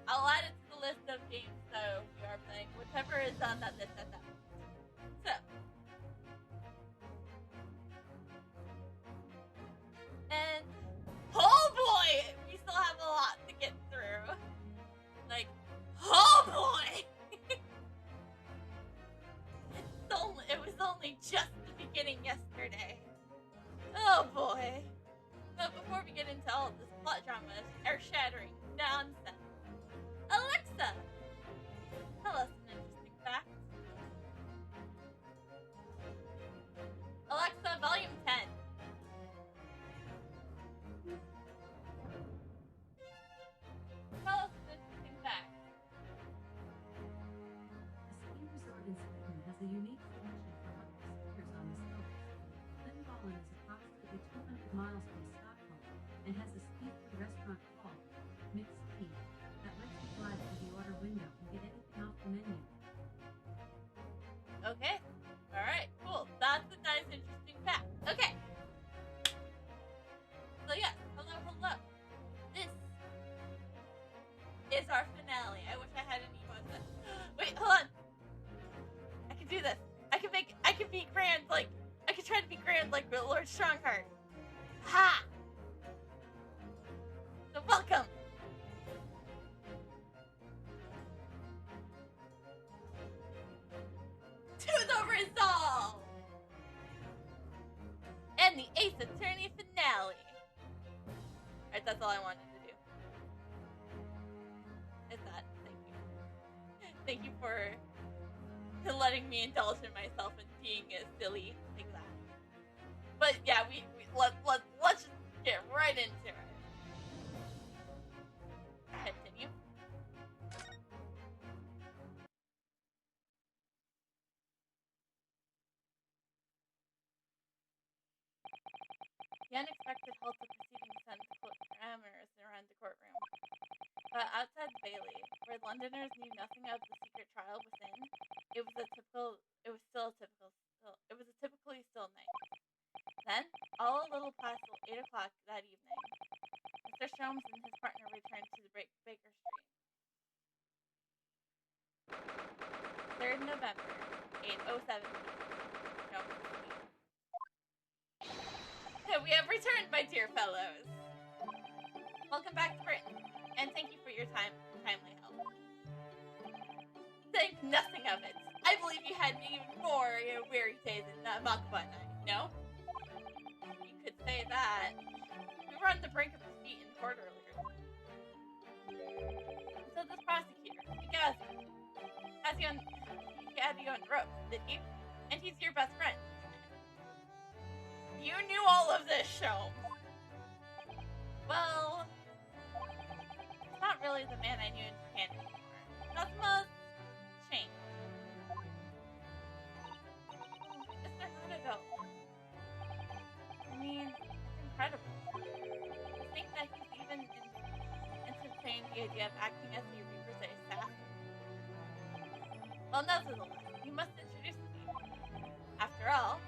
I'll add it to the list of games so we are playing. Whichever is on that list at that point. So. And, oh boy! We still have a lot to get through. Like, oh boy! It was only just the beginning yesterday. Oh boy. But before we get into all this plot drama, earth-shattering nonsense, Alexa, tell us an interesting fact. Alexa, volume 10. Tell us an interesting fact. A ski resort in Sweden has a unique selection for hot skiers on the slopes. Lindvallen is approximately 200 miles from Stockholm and has a ski-free restaurant called Mixed Ski that lets you fly through the order window and get anything off the menu. Okay. Alright, cool. That's a nice, interesting fact. Okay. So yes, hello. This is our finale. I wish I had an emote. Wait, hold on. I can do this. I can be grand, like, I can try to be grand like Lord Strongheart. Ha! So welcome. To the resolve! And the Ace Attorney finale. Alright, that's all I wanted to do. Is that. Thank you. Thank you for letting me indulge in myself and being silly like that. But yeah, let's just get right into it. Continue. The unexpected halt of proceedings sent parameters around the courtroom. But outside the Bailey, where Londoners knew nothing of the secret trial within, it was a typically still night. Then, all a little past 8 o'clock that evening, Mr. Sholmes and his partner returned to the Baker Street. 3rd November, 8:07 p.m. We have returned, my dear fellows. Welcome back to Britain, and thank you for your timely help. Think nothing of it. I believe you had even more weary days in Makba night, no? You could say that. We were on the brink of defeat in court earlier. So this prosecutor, he has you on the ropes, did he? And he's your best friend. You knew all of this, Sholmes. Well, it's not really the man I knew in Japan anymore. That's must change. Mr. Hanado. I mean, it's incredible. I think that he's even entertained the idea of acting as the Reaper's assassin. Well, nevertheless, you must introduce me. After all,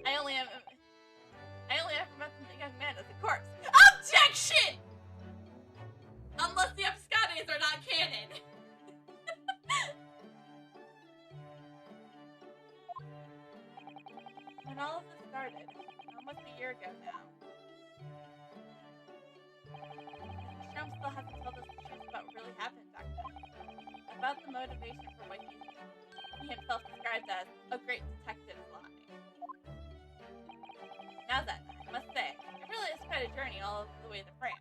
I only ever met the young man as a corpse. Objection! Unless the abscondies are not canon. When all of this started, almost a year ago now, Mr. Sholmes still hasn't told us the truth about what really happened back then. About the motivation for what he himself described as a great detective's lie. Now then, I must say, it really is quite a journey all the way to France.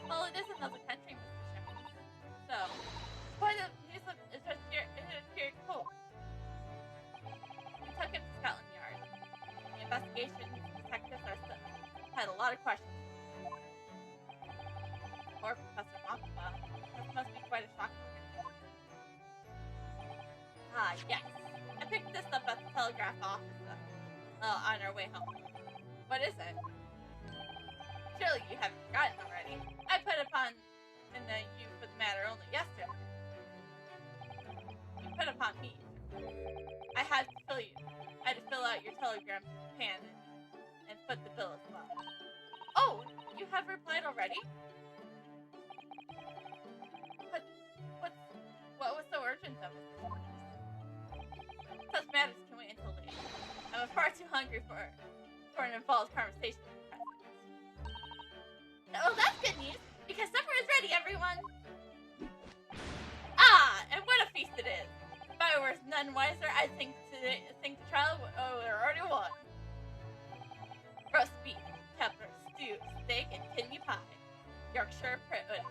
Well, it is another country, Mr. Sholmes. So, quite a news of it appeared cool. We took him to Scotland Yard. The investigation detectives had a lot of questions. Poor Professor Makaba. This must be quite a shock for him. Ah, yes. I picked this up at the telegraph office on our way home. What is it? Surely you haven't forgotten already. I put upon you for the matter only yesterday. You put upon me. I had to fill out your telegram pan and foot the bill as well. Oh, you have replied already? shouldn't have with such matters can wait until later. I'm far too hungry for an involved conversation with the president. Oh, that's good news, because supper is ready, everyone! Ah, and what a feast it is! If I were none wiser, I'd think the trial would already won. Roast beef, pepper, stew, steak, and kidney pie. Yorkshire pudding.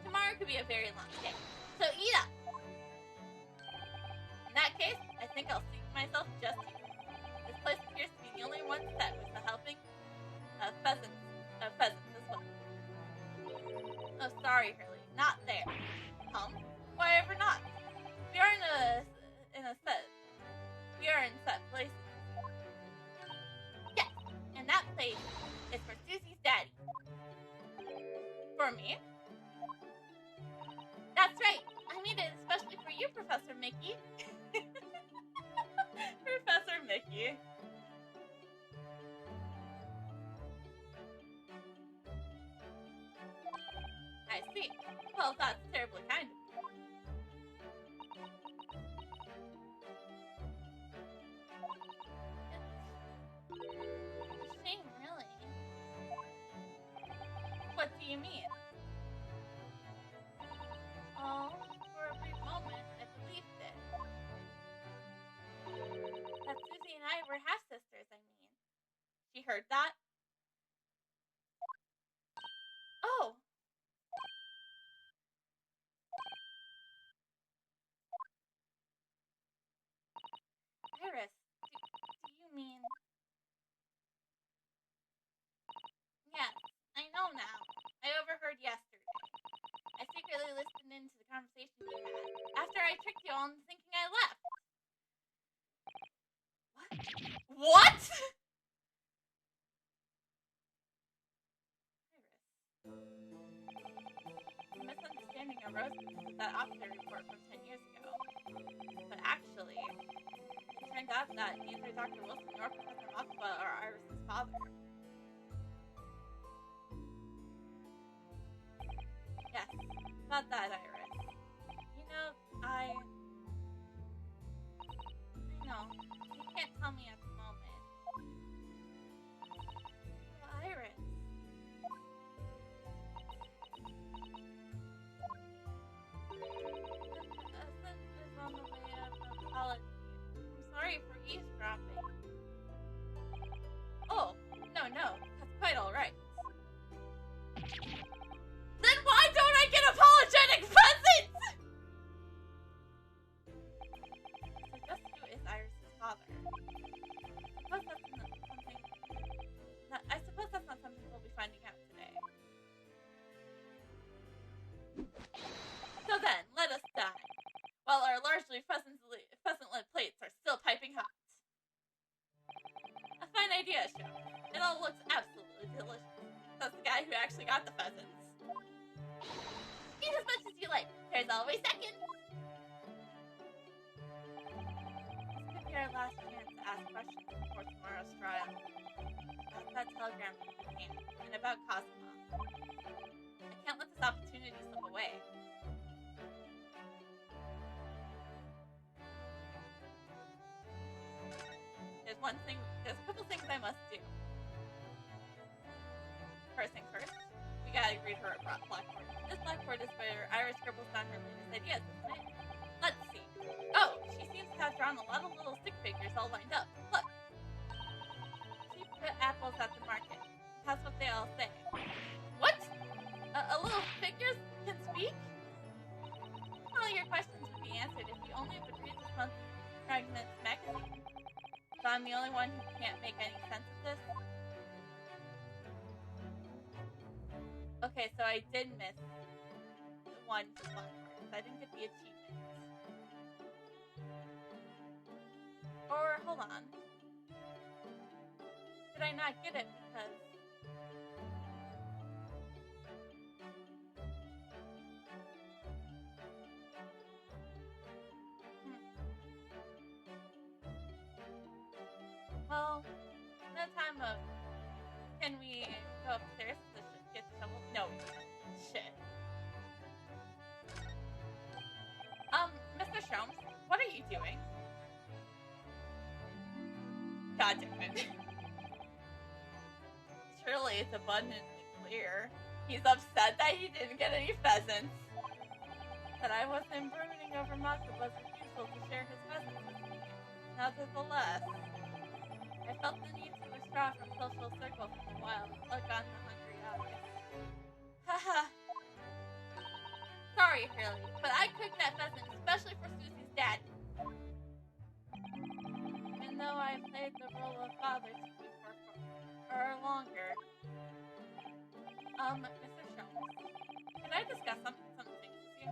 Tomorrow could be a very long day, so eat up! In that case, I think I'll seat myself just here. This place appears to be the only one set with the helping of pheasants as well. Oh, sorry, Hurley, not there. Why ever not? We are in set places. Yes, and that place is for Susie's daddy. For me? That's right. I made it especially for you, Professor Mickey. Professor Mickey. I see. Well, that's terribly kind of you. It's a shame, really. What do you mean? Oh, for a brief moment, I believed it. That Susie and I were half-sisters, I mean. She heard that? Oh! Iris, do you mean... Yes, I know now. I overheard yesterday. I secretly listened into the conversation you had after I tricked you all into thinking I left. What? Iris. The misunderstanding arose with that officer report from 10 years ago. But actually, it turned out that neither Dr. Wilson nor Professor Mothba are Iris' father. Yes, about that, Iris. You know, I know. You can't tell me at the moment. Oh, Iris. Essence is on the way of apology. I'm sorry for eavesdropping. Oh, no, that's quite alright. Then why don't I get apologetic presents? So just who is Iris' father? I suppose that's not something we'll be finding out today. So then, let us dine, while our largely pheasant-lit plates are still piping hot. A fine idea, Chef. It all looks absolutely delicious. That's the guy who actually got the pheasants. Eat as much as you like. There's always seconds. This could be our last chance to ask questions before tomorrow's trial. About that telegram from Japan, and about Cosmo. I can't let this opportunity slip away. There's a couple things I must do. First things first, we gotta read her blackboard. This blackboard is where Iris scribbles down her latest ideas, isn't it? Let's see. Oh, she seems to have drawn a lot of little stick figures all lined up. Look. She put apples at the market. That's what they all say. What? A little figures can speak? All your questions would be answered if you only would read this month's Fragments magazine. So I'm the only one who can't make any sense of this? Okay, so I did miss one blackboard. I didn't get the achievement. Or, hold on. Did I not get it because... Well, no time of... Can we go upstairs to get the shovel? No, we can't. Shit. not do it. Surely it's abundantly clear. He's upset that he didn't get any pheasants. That I wasn't brooding over Makaba's refusal to share his pheasants with me. Nevertheless, I felt the need to withdraw from social circles for a while and look on the hungry eyes. Haha. Sorry, Hurley, but I cooked that pheasant especially for Susie's dad. Even though I played the role of father to you for longer. Mr. Jones, could I discuss some things with you?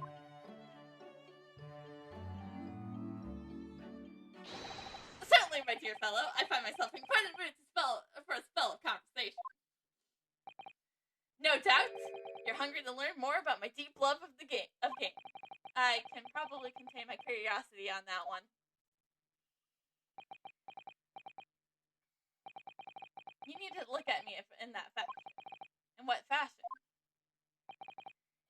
Certainly, my dear fellow. I find myself in quite a mood for a spell of conversation. No doubt, you're hungry to learn more about my deep love of game. I can probably contain my curiosity on that one. You need to look at me in that fashion. In what fashion?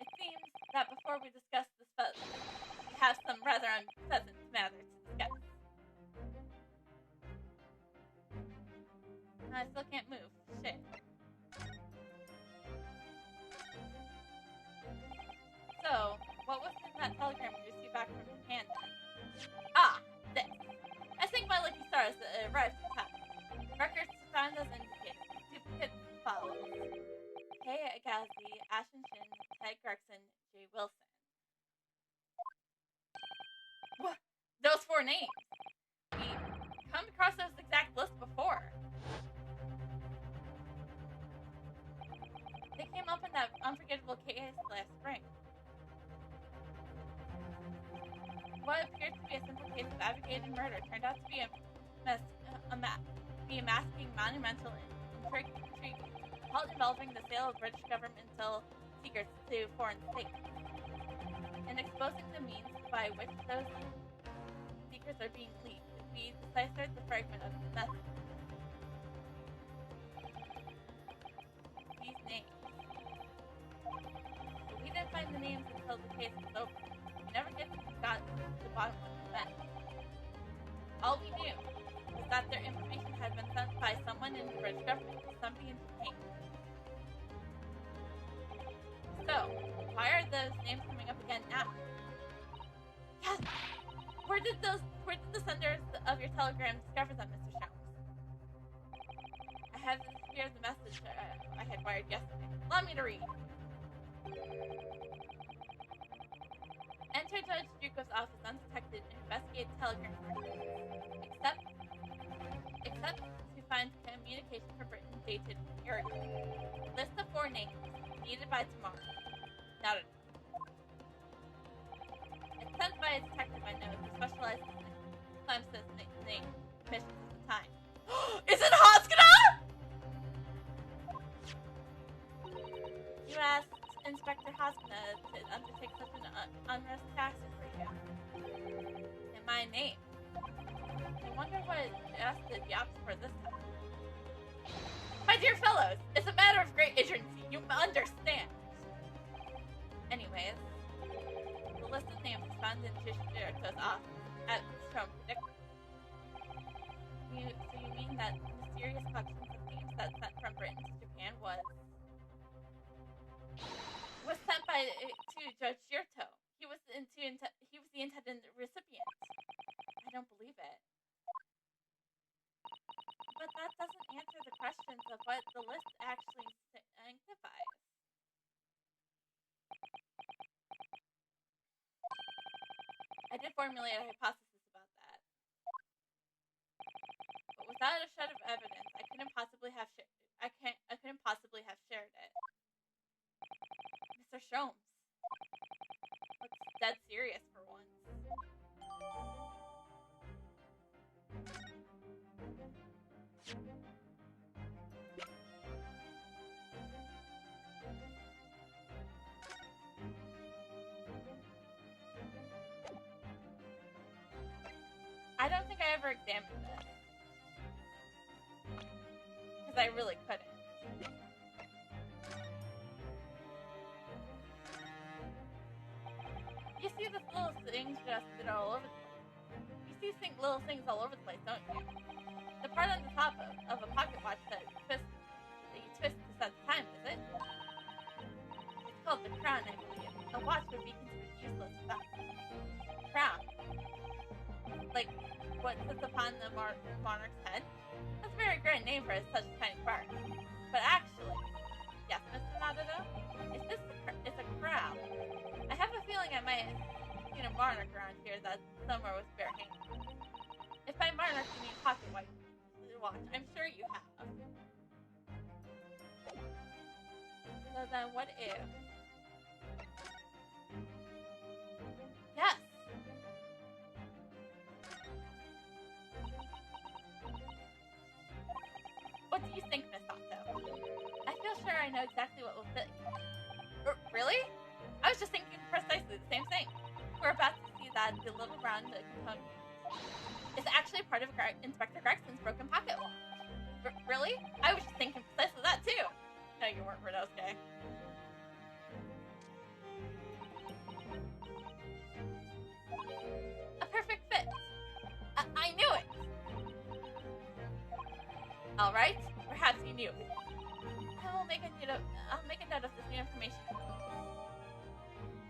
It seems that before we discuss this pheasant, we have some rather unpleasant matters to discuss. I still can't move. Shit. So, what was in that telegram you received back from Japan then? Ah, this. I think my lucky stars arrived in time. Records found as indicated. Duplicates as follows. Kei Agazi, Ashen Shin, Ted Gregson, J. Wilson. What? Those 4 names. We've come across those exact lists before. They came up in that unforgettable case last spring. What appeared to be a simple case of abrogated murder turned out to be a masking monumental intrigue, all involving the sale of British governmental secrets to foreign states, and exposing the means by which those secrets are being leaked. We deciphered the fragment of the message. These names. But we didn't find the names until the case was over. We never got to the bottom of the event. All we knew was that their information had been sent by someone in the British government to somebody in Japan. So, why are those names coming up again now? Yes! Where did the senders of your telegram discover them, Mr. Shelms? I have here the message I had wired yesterday. Allow me to read. Enter Judge Drukov's office undetected and investigate telegram except to find communication from Britain dated Aragon. List of 4 names needed by tomorrow. Not enough. It's sent by a detective I know who specializes in Clemson's name missions at the time. Is it Hoskina? You asked Inspector Hoskina to undertake such an unrest task for you. In my name. I wonder what asked the Yaps for this time. My dear fellows, it's a matter of great urgency. You understand. Anyways, the list of names is found in Jishirito's office at Strom Predictor. So you mean that mysterious collections of names that sent from Britain to Japan was sent to Judge Girto. He was the intended recipient. I don't believe it. But that doesn't answer the questions of what the list actually signifies. I did formulate a hypothesis about that. But without a shred of evidence, I couldn't possibly have shared it. Mr. Sholmes looks dead serious for once. I don't think I ever examined this. Because I really couldn't. You see the little things just that are all over the place. You see little things all over the place, don't you? The part on the top of a pocket watch that you twist to set the time, is it? It's called the crown, I believe. A watch would be considered useless without the crown. Like what sits upon the monarch's head? That's a very grand name for such a tiny part. But actually, yes, Mr. Nadado, it's a crown. I have a feeling I might have seen a monarch around here that somewhere with bare hands. If by monarch you mean pocket watch, I'm sure you have. So then what if... Yes! What do you think, Miss Otto? I feel sure I know exactly what will fit. Really? I was just thinking precisely the same thing. We're about to see that the little round component is actually part of Inspector Gregson's broken pocket watch. Really? I was just thinking precisely that too. No, you weren't, Rodosuke. A perfect fit. I knew it. All right. Perhaps you knew it. I'll make a note of this new information.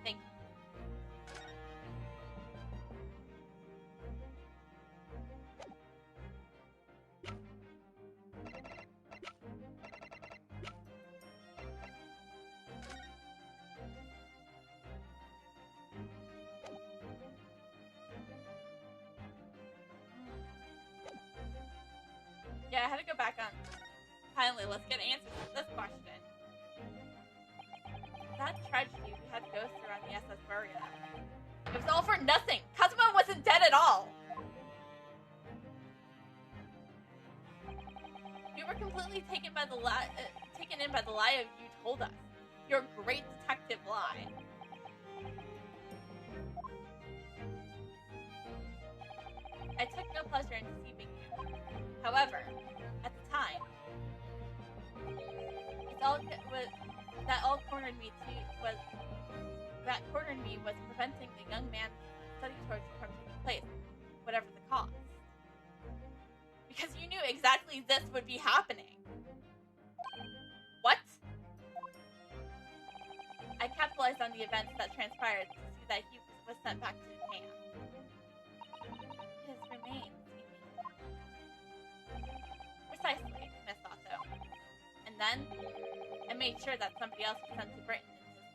Thank you. Yeah, I had to go back on. Finally, let's get answers to this question. That tragedy we had to go through on the SS Buria. It was all for nothing! Kazuma wasn't dead at all! We were completely taken in by the lie of you told us. Your great detective lie. I took no pleasure in deceiving you. However, at the time, that cornered me was preventing the young man's study tour from taking place, whatever the cost. Because you knew exactly this would be happening. What? I capitalized on the events that transpired to see that he was sent back to Japan. His remains, you mean? Precisely, Miss Otto. And then, I made sure that somebody else was sent to Britain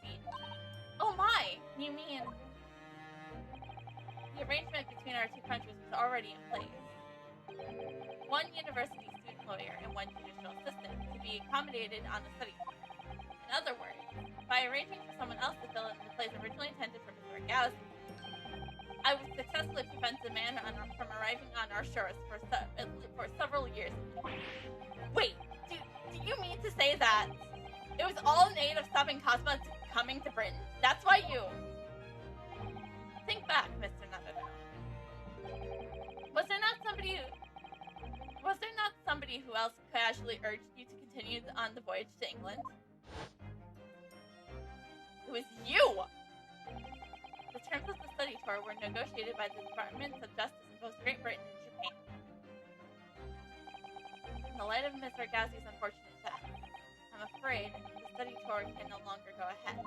in his stead. Oh my! You mean... The arrangement between our two countries was already in place. One university student lawyer and one judicial assistant to be accommodated on the study. In other words, by arranging for someone else to fill in the place originally intended for Mr. Gauzy, I would successfully prevent the man from arriving on our shores for several years. Wait, do you mean to say that it was all in aid of stopping Kazuma coming to Britain? That's why you... Think back, Mr. Nadado. Was there not somebody who else casually urged you to continue on the voyage to England? It was you! The terms of the study tour were negotiated by the Departments of Justice in both Great Britain and Japan. In the light of Mr. Gauzy's unfortunate death, I'm afraid the study tour can no longer go ahead.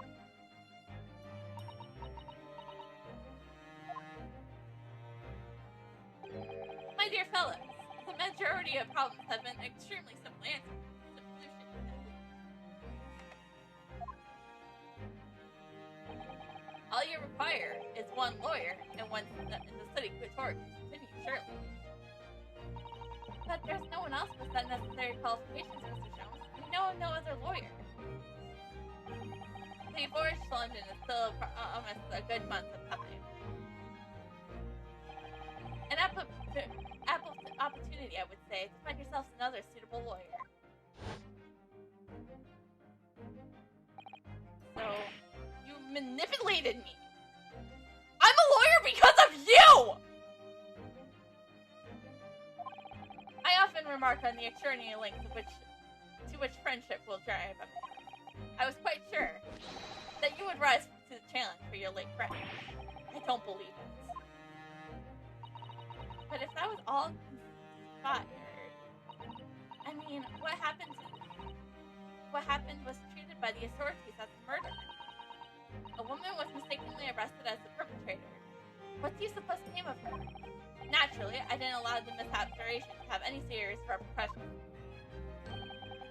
My dear fellows, the majority of problems have been extremely simple answered. All you require is one lawyer and one in the study tour can continue, surely. But there's no one else with that necessary qualifications, Mr. Jones. We know of no other lawyer. The voyage to London is still almost a good month of time. An ample opportunity, I would say, to find yourselves another suitable lawyer. So, you manipulated me. I'm a lawyer because of you! I often remark on the extraordinary length to which friendship will drive a man. I was quite sure that you would rise to the challenge for your late friend. I don't believe it. But if that was all conspired, mean, what happened was treated by the authorities as a murder. A woman was mistakenly arrested as the perpetrator. What do you suppose came of her? Naturally, I didn't allow the misapprehension to have any serious repercussions.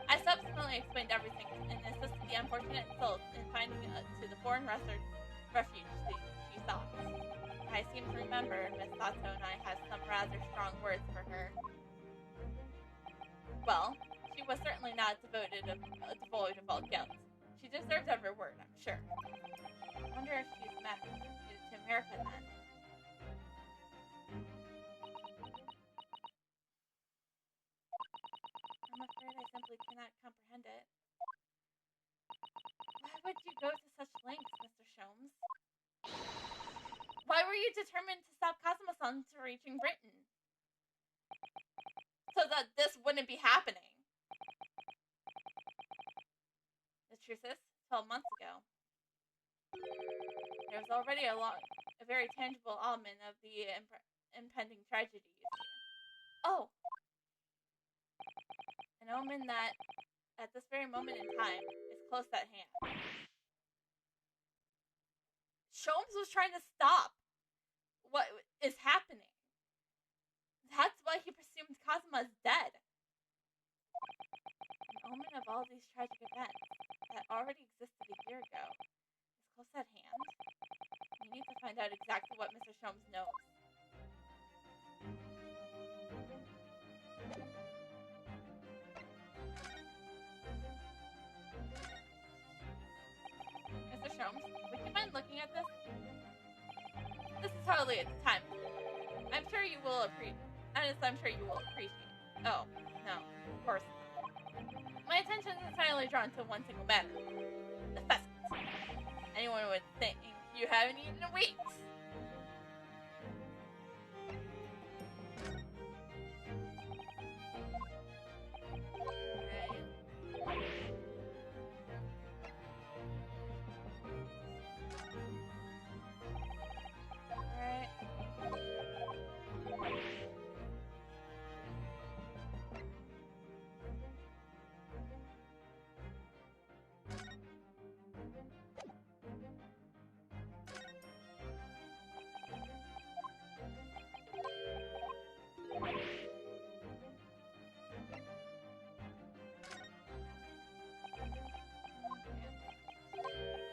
I subsequently explained everything and assisted the unfortunate soul in finding to the foreign refuge she sought. I seem to remember Miss Sato and I had some rather strong words for her. Well, she was certainly not devoid of all guilt. She deserves every word, I'm sure. I wonder if she's met to America then. I'm afraid I simply cannot comprehend it. Why would you go to such lengths, Mr. Sholmes? Why were you determined to stop Kazuma-san from reaching Britain? So that this wouldn't be happening. The truth is, 12 months ago, there was already a very tangible element of the impending tragedy. Oh! An omen that, at this very moment in time, is close at hand. Sholmes was trying to stop what is happening. That's why he presumed Kazuma is dead. An omen of all these tragic events that already existed a year ago is close at hand. We need to find out exactly what Mr. Sholmes knows. Mr. Sholmes, would you mind looking at this? This is hardly at the time. I'm sure you will appreciate. Oh, no, of course not. My attention is entirely drawn to one single matter. The pheasants. Anyone would think you haven't eaten in weeks.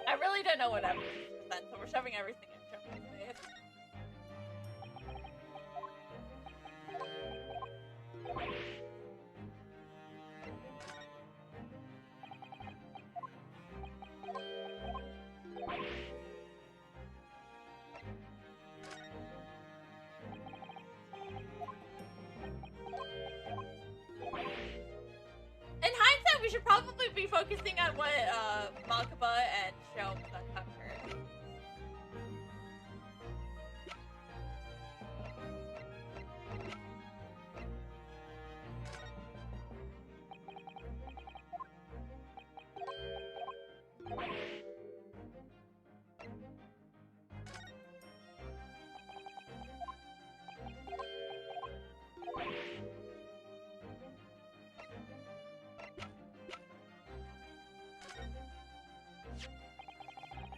I really don't know what I'm doing, so we're shoving everything in John's face. In hindsight, we should probably be focusing on what Makaba and Sholmes uncovered.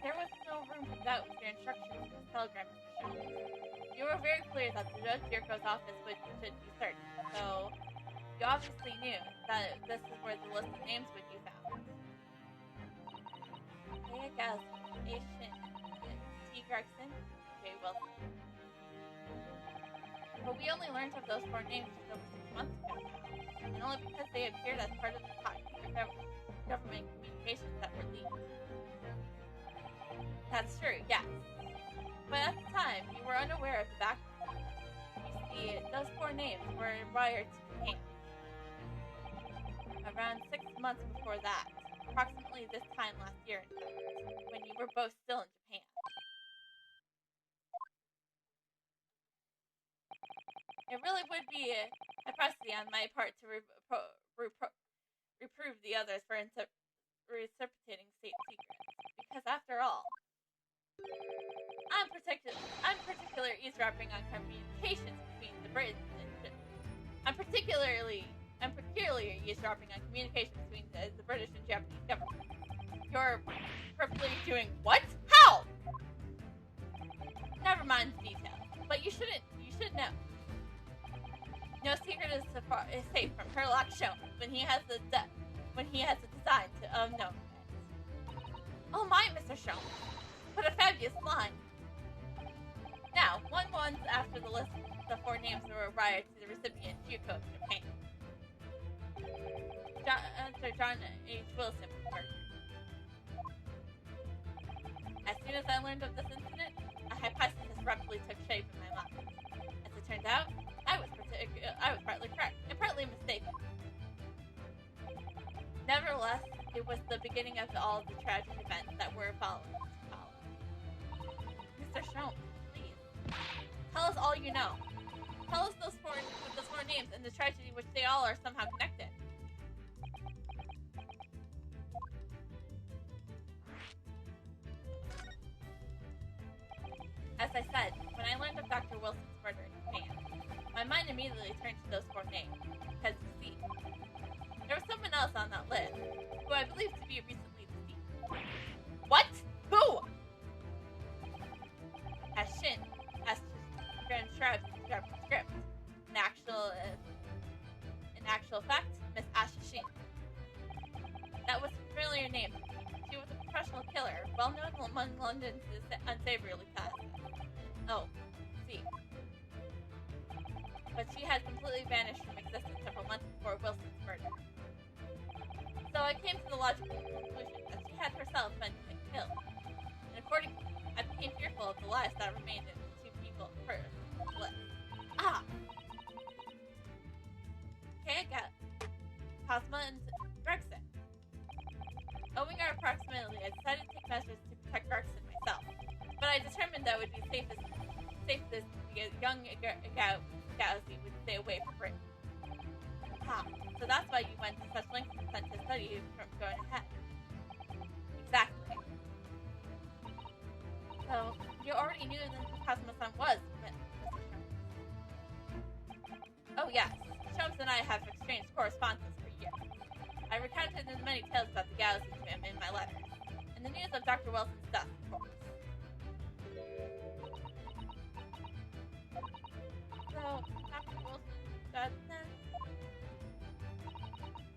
There was no room for doubt with your instructions in this telegram, Mr. Sholmes. You were very clear that the Judge Yurko's office should be searched, so you obviously knew that this is where the list of names would be found. Leah Asian, T. Gregson, J. Wilson. But we only learned of those 4 names just over 6 months ago now, and only because they appeared as part of the top secret government communications that were leaked. That's true, yes. But at the time, you were unaware of the background. You see, those 4 names were wired to Japan. Around 6 months before that, approximately this time last year, in fact, when you were both still in Japan. It really would be a precedent on my part to reprove the others for precipitating state secrets. Because after all, I'm particular eavesdropping on communications between the Britons and I'm particularly Clearly, you're eavesdropping on communication between the British and Japanese government. You're purposely doing what? How? Never mind the details, but you should know. No secret is safe from Sherlock Holmes when he has a design to unknown. Oh my, Mr. Sholmes, what a fabulous line! Now, 1 month after the list, the 4 names were wired to the recipient Yuko of Japan. John H. Wilson was murdered. As soon as I learned of this incident, a hypothesis rapidly took shape in my mind. As it turned out, I was partly correct and partly mistaken. Nevertheless, it was the beginning of all of the tragic events that were following. Mr. Sholmes, please, tell us all you know. Tell us those four names and the tragedy which they all are somehow connected. As I said, when I learned of Dr. Wilson's murder in Japan, my mind immediately turned to those 4 names. Because, you see, there was someone else on that list, who I believe to be recently deceased. What? Who? As Shin, as transcribed in the Japanese script. In actual fact, Miss Asha Shin. That was a familiar name to me. She was a professional killer, well known among London's unsavory classes. Oh, see. But she had completely vanished from existence several months before Wilson's murder. So I came to the logical conclusion that she had herself been killed. And accordingly, I became fearful of the lives that remained in the 2 people first list. Ah! Keiga, Cosma, and Gregson. Owing our proximity, I decided to take measures to protect Gregson myself. But I determined that it would be safest the young Gauzy would stay away from Britain. Ah, so that's why you went to such lengths to study from going ahead. Exactly. So, you already knew who Cosmo-san was, Mr. Sholmes. Oh yes, Sholmes and I have exchanged correspondence for years. I recounted the many tales about the Gauzy to him in my letters, and the news of Dr. Wilson's death, of course. So, Dr. Wilson's death then?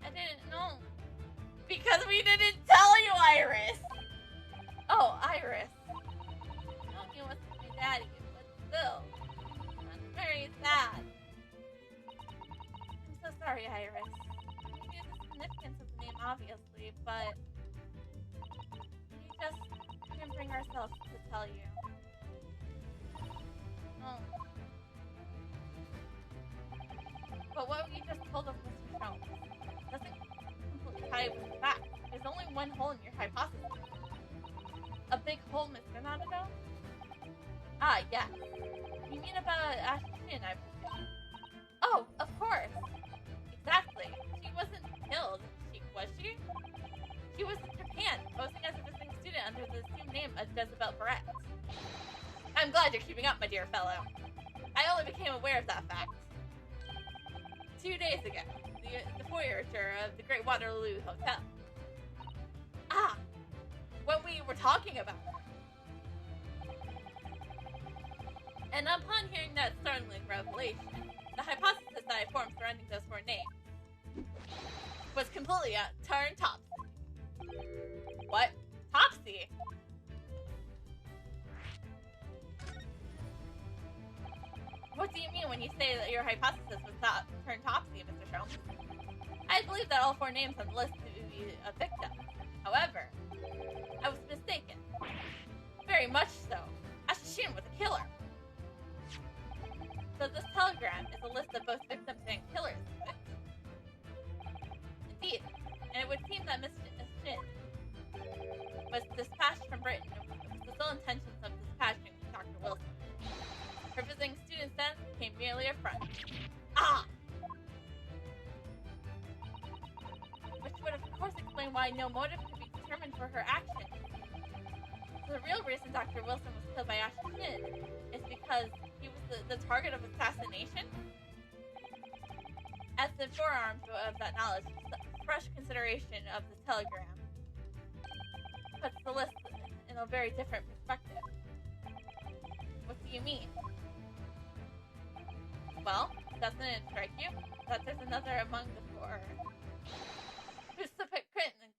I didn't know. Because we didn't tell you, Iris! Oh, Iris. I know he wasn't my daddy, but still. That's very sad. I'm so sorry, Iris. We knew the significance of the name, obviously, but we just couldn't bring ourselves to tell you. Oh. But what you just told us, Mr. Sholmes, doesn't completely tie with the fact. There's only one hole in your hypothesis. A big hole, Mr. Nanado? Ah, yes. You mean about Ashin, I presume? Oh, of course. Exactly. She wasn't killed, was she? She was in Japan, posing as a visiting student under the assumed name of Jezebel Barrett. I'm glad you're keeping up, my dear fellow. I only became aware of that fact 2 days ago, the voyager of the Great Waterloo Hotel. Ah, when we were talking about her. And upon hearing that startling revelation, the hypothesis that I formed surrounding those 4 names was completely turned topsy. What? Topsy? What do you mean when you say that your hypothesis was turned topsy, Mr. Sholmes? I believe that all 4 names on the list to be a victim. However, I was mistaken. Very much so. Ashin was a killer. So this telegram is a list of both victims and killers, is it? Indeed. And it would seem that Miss Shin was dispatched from Britain with the sole intentions of dispatching Dr. Wilson. Her visiting student then became merely a friend. Ah! Which would of course explain why no motive could be determined for her actions. So the real reason Dr. Wilson was killed by Ashin is because he was the target of assassination? As the forearm of that knowledge, fresh consideration of the telegram puts the list in a very different perspective. What do you mean? Well, doesn't it strike you that there's another among the four who subsequently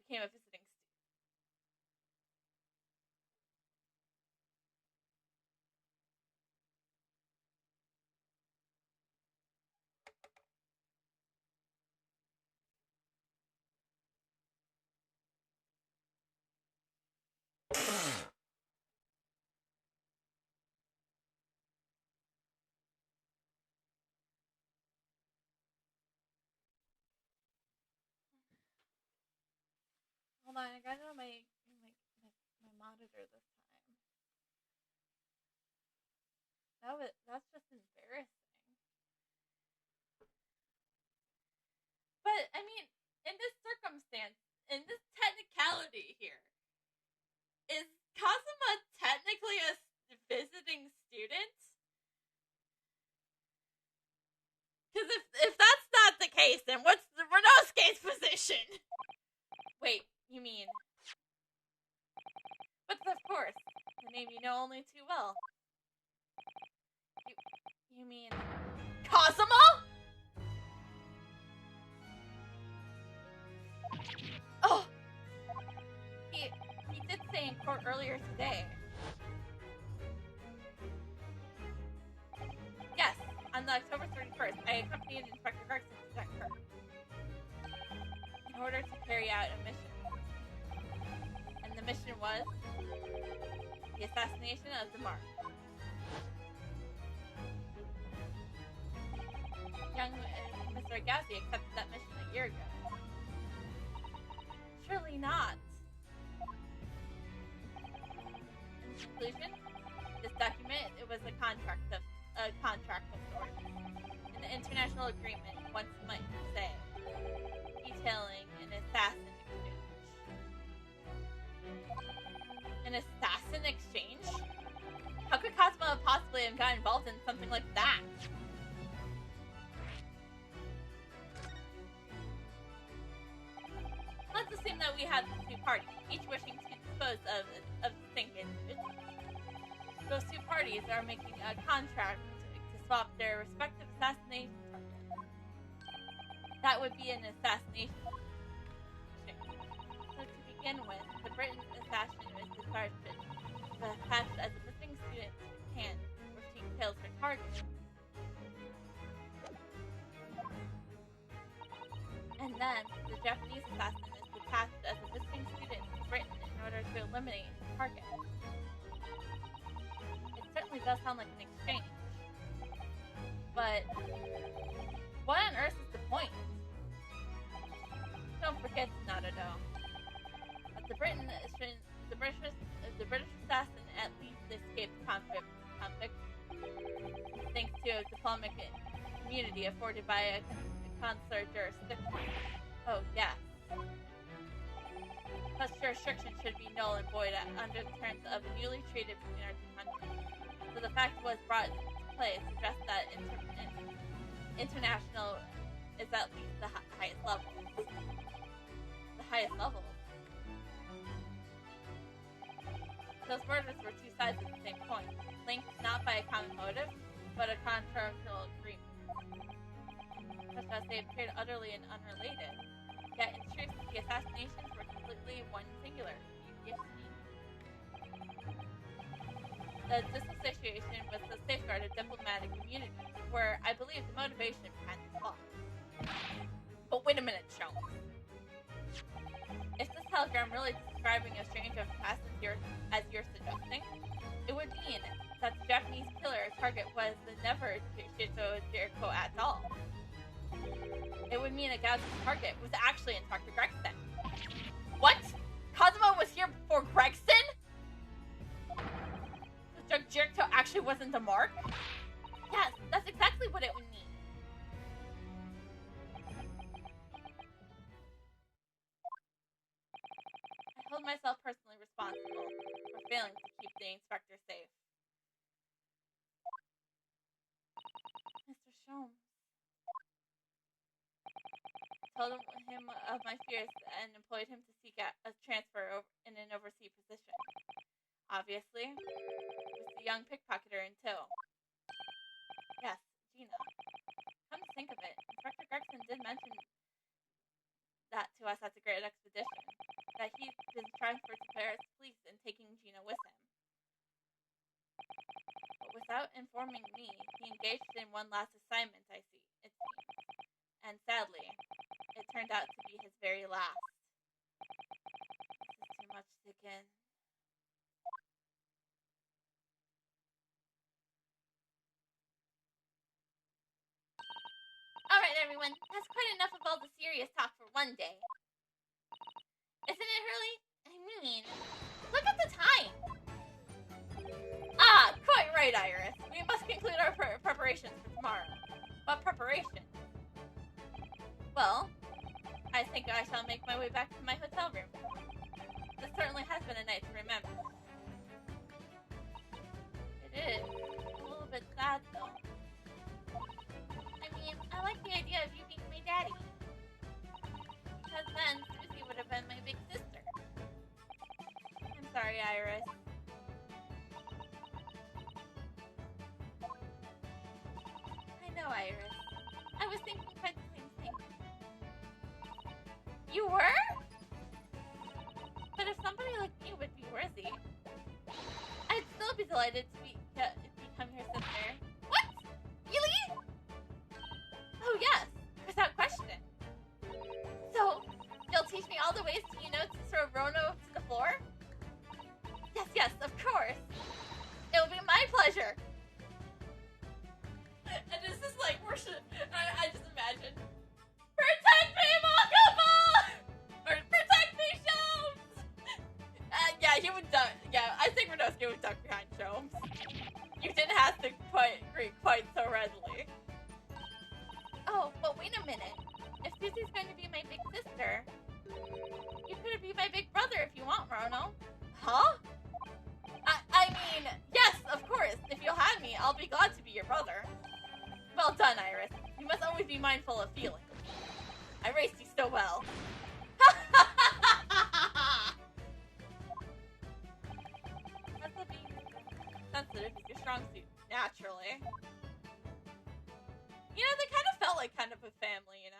became a visiting student? Hold on, I got it on my monitor this time. That's just embarrassing. But I mean, in this circumstance, in this technicality here, is Kazuma technically a visiting student? Because if that's not the case, then what's Renosuke's position? Wait, you mean? But of course, the name you know only too well. You mean Kazuma? Oh, he did say in court earlier today. Yes, on October 31st, I accompanied Inspector Gregson to that court in order to carry out a mission. And the mission was the assassination of the Mark. Young Mr. Agasi accepted that mission a year ago. Surely not. In conclusion, this document, it was a contract of sorts. An international agreement, once might say, detailing an assassin exchange. An assassin exchange? How could Kazuma possibly have got involved in something like that? Let's assume that we had two parties, each wishing to dispose of distinct individuals. Those two parties are making a contract to swap their respective assassination targets. That would be an assassination exchange. So to begin with, the Briton assassin is discharged as a visiting student to Japan, where she kills her target. And then the Japanese assassin is detached as a visiting student to Britain in order to eliminate his target. It certainly does sound like an exchange. But what on earth is the point? Don't forget, Naruto, that the British assassin at least escaped conflict thanks to a diplomatic immunity afforded by a consular jurisdiction. Oh, yes. Such jurisdiction should be null and void under the terms of a newly treated between our two countries. So the fact was brought into play to suggest that international is at least the highest level. The highest level. Those murders were two sides of the same coin, linked not by a common motive, but a contractual agreement. Such as they appeared utterly and unrelated. Yet in truth, the assassinations were completely one singular. The disassociation was the safeguard of diplomatic immunity, where I believe the motivation behind the plot. But wait a minute, Sean. If this telegram really describing a strange assassin as you're suggesting, it would mean that the Japanese killer target was never Shito Jericho at all. It would mean Agassi's target was actually Inspector Gregson. What? Kazuma was here before Gregson? So Jericho actually wasn't the mark? Yes, that's exactly what it would mean. I hold myself personally responsible for failing to keep the inspector safe. Mr. Sholmes, told him of my fears and employed him to seek out a transfer in an overseas position. Obviously, with the young pickpocketer in tow. Yes, Gina. Come to think of it, Inspector Gregson did mention that to us at the Great Expedition, that he'd been transferred to Paris police and taking Gina with him. But without informing me, he engaged in one last assignment, it seems. And sadly, it turned out to be his very last. This is too much to take in. Alright, everyone, that's quite enough of all the serious talk for one day. Isn't it, Hurley? I mean, look at the time! Ah, quite right, Iris. We must conclude our preparations for tomorrow. What preparation? Well, I think I shall make my way back to my hotel room. This certainly has been a night to remember. It is. A little bit sad, though. I mean, I like the idea of you being my daddy. Because then, Susie would have been my big sister. I'm sorry, Iris. I know, Iris. I was thinking quite the same thing. You were? But if somebody like me would be worthy, I'd still be delighted to become your sister. What? Really? Oh yes, without question. So, you'll teach me all the ways to throw Rono to the floor? Yes, of course. It will be my pleasure. And this is like worship. I just imagine. Protect me, Makaba! Or protect me, Sholmes! Yeah, he would duck. Yeah, I think Renosuke would duck behind Sholmes. You didn't have to agree quite so readily. Oh, but wait a minute. If Susie's going to be my big sister, you could be my big brother if you want, Rono. Huh? I mean, yes, of course. If you'll have me, I'll be glad to be your brother. Well done, Iris. You must always be mindful of feelings. I raced you so well. Sensitive is your strong suit, naturally. They kind of felt like kind of a family,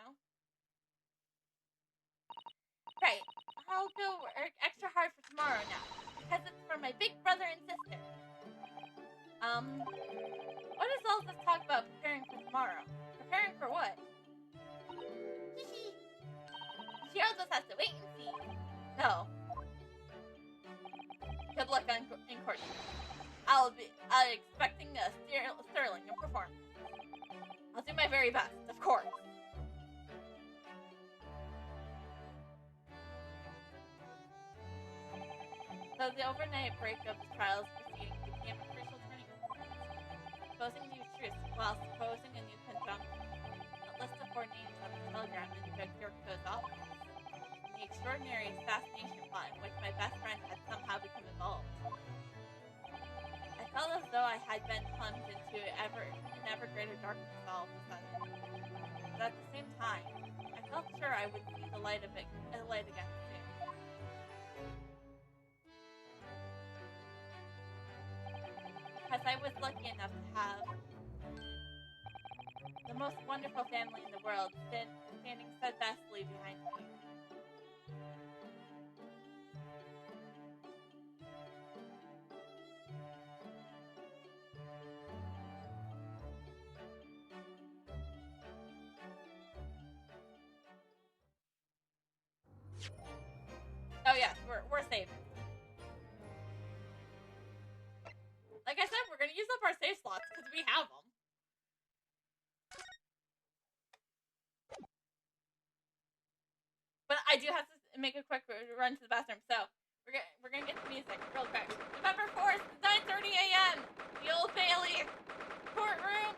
Right. I'll go work extra hard for tomorrow now, because it's for my big brother and sister. What is all this talk about preparing for tomorrow? Preparing for what? Shiro just has to wait and see. No. Good luck in court. I'll be expecting a sterling performance. I'll do my very best, of course. So the overnight break of the trial's proceedings became a crucial turning point. Exposing new truths while supposing a new conjunction. A list of 4 names on the telegram in Judge Yorko's office. And the extraordinary assassination plot in which my best friend had somehow become involved. I felt as though I had been plunged into an ever greater darkness all of a sudden. But at the same time, I felt sure I would see the light again soon. Because I was lucky enough to have the most wonderful family in the world standing steadfastly behind me. Oh yeah, we're safe. Like I said, we're gonna use up our save slots because we have them. But I do have to make a quick run to the bathroom, so we're gonna get the music real quick. November 4th, 9:30 a.m. The Old Bailey courtroom.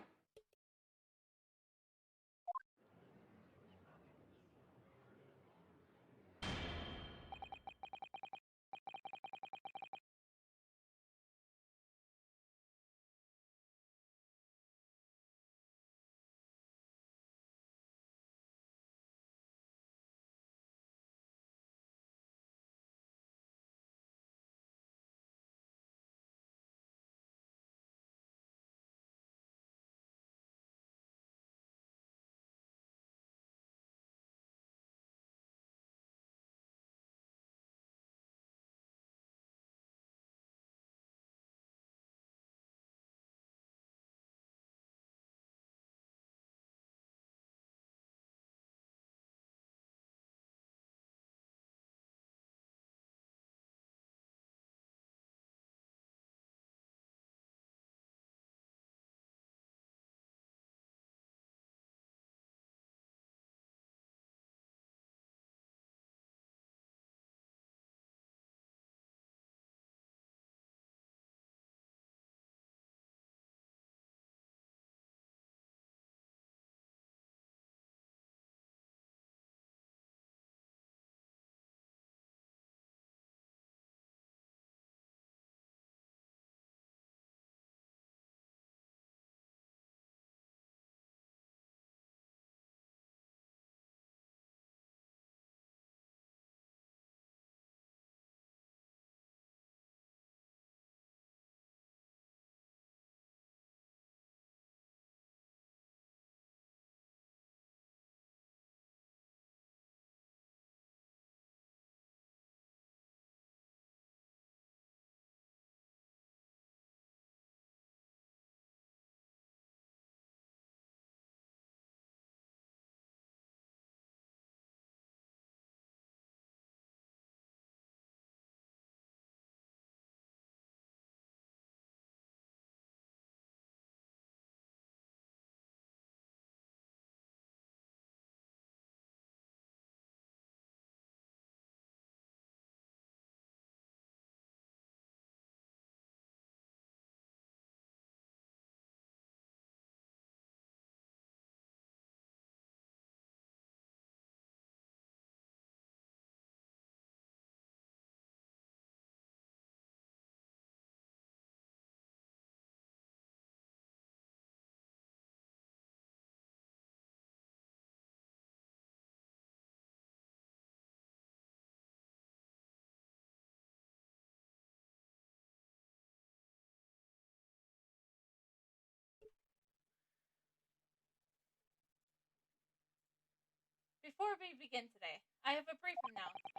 Before we begin today, I have a brief announcement.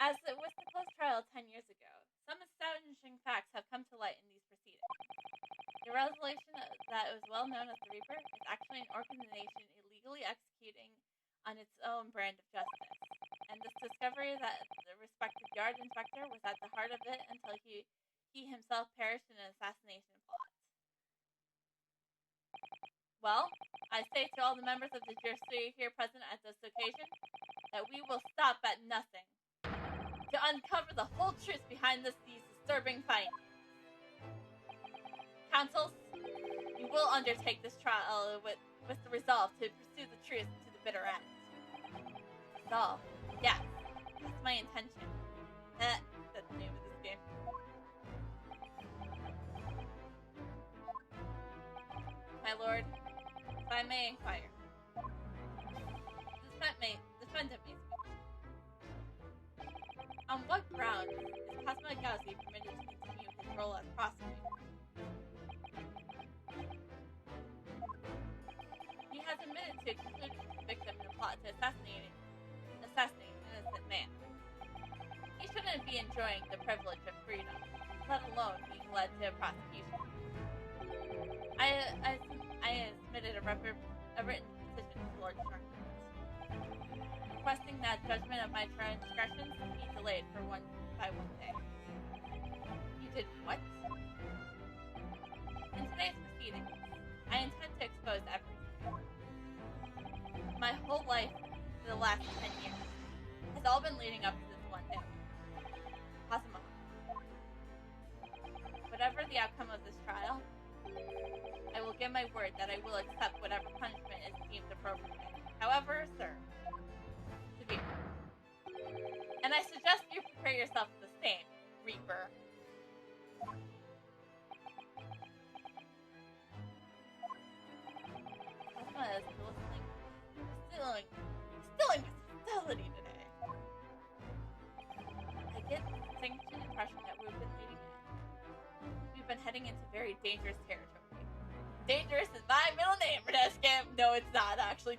As with the closed trial 10 years ago, some astonishing facts have come to light in these proceedings. The resolution that was well known as the Reaper is actually an organization illegally executing on its own brand of justice. And this discovery that the respected yard inspector was at the heart of it until he himself perished in an assassination plot. Well, I say to all the members of the jury here present at this occasion that we will stop at nothing to uncover the whole truth behind these disturbing findings. Counsels, we will undertake this trial with the resolve to pursue the truth to the bitter end. Resolve, yes, that's my intention. That's the name of this game. My lord, if I may inquire, the defendant may speak. On what grounds is Cosmo Gauzy permitted to continue his role as prosecutor? He has admitted to concluding the victim in a plot to assassinate an innocent man. He shouldn't be enjoying the privilege of freedom, let alone being led to a prosecution. I submitted a written petition to Lord Strickland, requesting that judgment of my transgressions be delayed for one day. You did what? In today's proceedings, I intend to expose everything. My whole life for the last 10 years has all been leading up to this one day. Cosmo. Whatever the outcome of this trial, I will give my word that I will accept whatever punishment is deemed appropriate. However, sir, severe. And I suggest you prepare yourself for the same, Reaper. Cosmo is still in hostility today. I get the distinct impression that we've been heading into very dangerous territory. Dangerous is my middle name for this game. No, it's not, actually.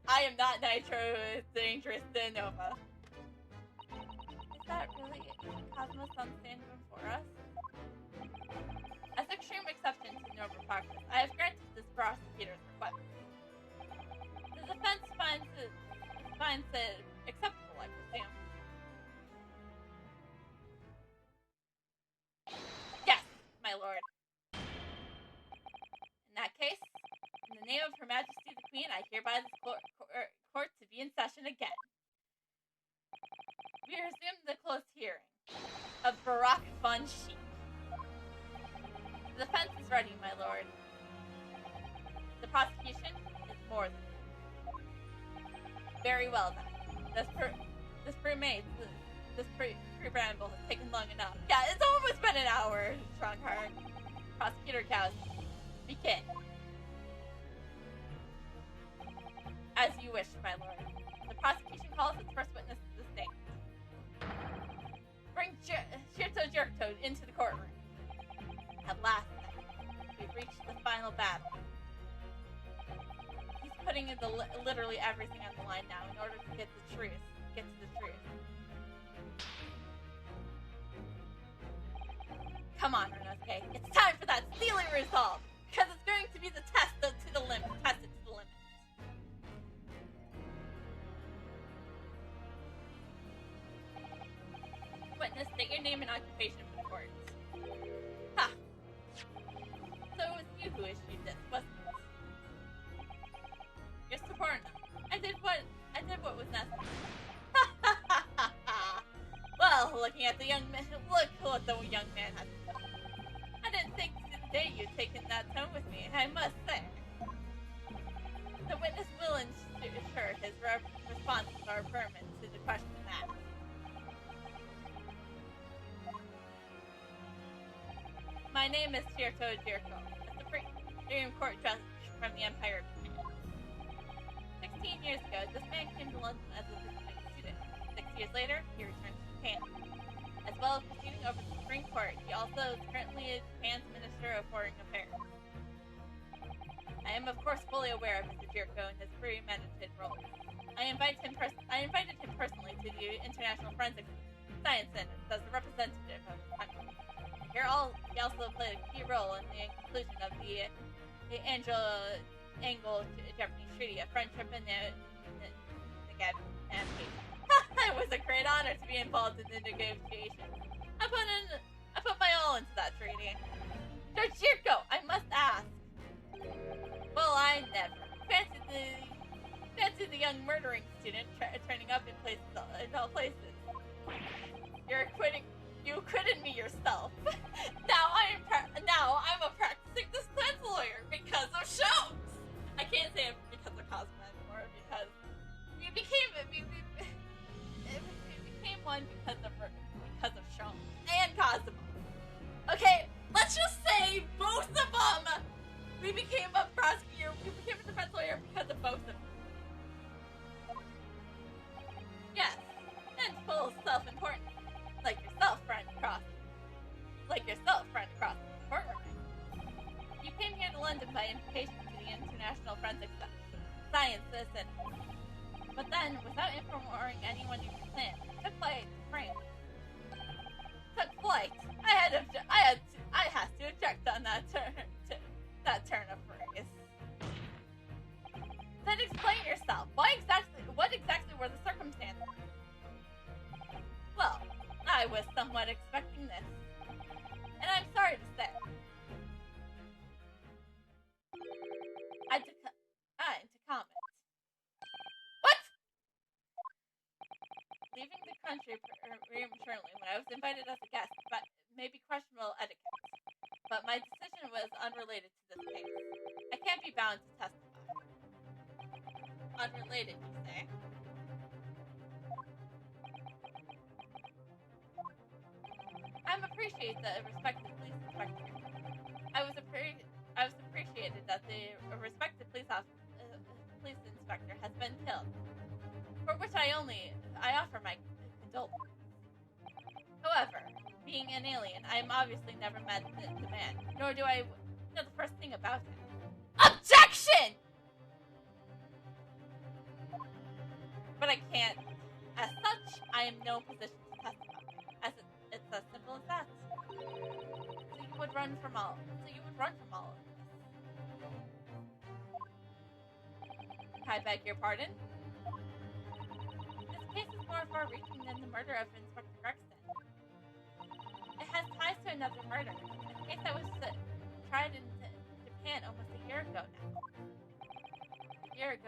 I am not Nitro. It's Dangerous de Nova. Is that really Cosmo's son standing before us? As extreme exception to normal practice, I have granted this prosecutor's request. The defense finds it acceptable, I presume. Yes, my lord. In that case, in the name of Her Majesty the Queen, I hereby this court to be in session again. We resume the closed hearing of Barack von Sheep. The defense is ready, my lord. The prosecution is more than ready. Very well then. This preamble has taken long enough. Yeah, it's almost been an hour, Strongheart. Prosecutor Gauzy. Begin. As you wish, my lord. The prosecution calls its first witness to the stand. Bring Shirto Jerktoad into the courtroom. At last, we've reached the final battle. He's putting in literally everything on the line now in order to get to the truth. Come on, Renosuke. It's time for that steely resolve. Because it's going to be the test to the limit. Test it to the limit. Witness, state your name and occupation for the court. Ha! So it was you who issued this, wasn't it? You're Saporna. I did what was necessary. Well, looking at the young man, look what the young man has done. I didn't think today you'd taken that tone with me, I must say. The witness will ensure his responses are affirmative to the question asked. My name is Shirto Jirko, a Supreme Court judge from the Empire of Japan. 16 years ago, this man came to London as a visiting student. 6 years later, he returned to Japan. As well as proceeding over the Supreme Court, he also is currently Japan's Minister of Foreign Affairs. I am, of course, fully aware of Mr. Jericho and his premeditated role. I invited him personally to the International Forensic Science Center as a representative of the country. He also played a key role in the conclusion of the Anglo-Japanese Treaty of Friendship and Navigation. It was a great honor to be involved in the negotiations. I put my all into that treaty. Judge Jericho, I must ask. Well, I never fancy the young murdering student turning up in all places. You acquitted me yourself. Now I'm a practicing defense lawyer because of shows. I can't say it because of Cosmo anymore, because we became one because of Sean and Cosmo. Okay, let's just say both of them. We became a prosecutor. We became a defense lawyer because of both of them. Yes, and full self-importance, like yourself, friend across the corner. You came here to London by invitation to the International Forensic Science Center. But then, without informing anyone you planned, took flight to France. I had to object on that turn of phrase. Then explain yourself. What exactly were the circumstances? Well, I was somewhat expecting this. And I'm sorry to say. To comment. What? Leaving the country prematurely when I was invited as a guest, but maybe questionable etiquette. But my decision was unrelated to this case. I can't be bound to testify. Unrelated, you say? I appreciate the respected police inspector. I was appreciated that the respected police inspector has been killed, for which I offer my condolences. However, being an alien, I am obviously never met the man, nor do I know the first thing about him. Objection! But I can't. As such, I am no position to testify. It's as simple as that. So you would run from all of this. I beg your pardon? This case is more far-reaching than the murder of Inspector Gregson. It has ties to another murder, a case that was tried in Japan almost a year ago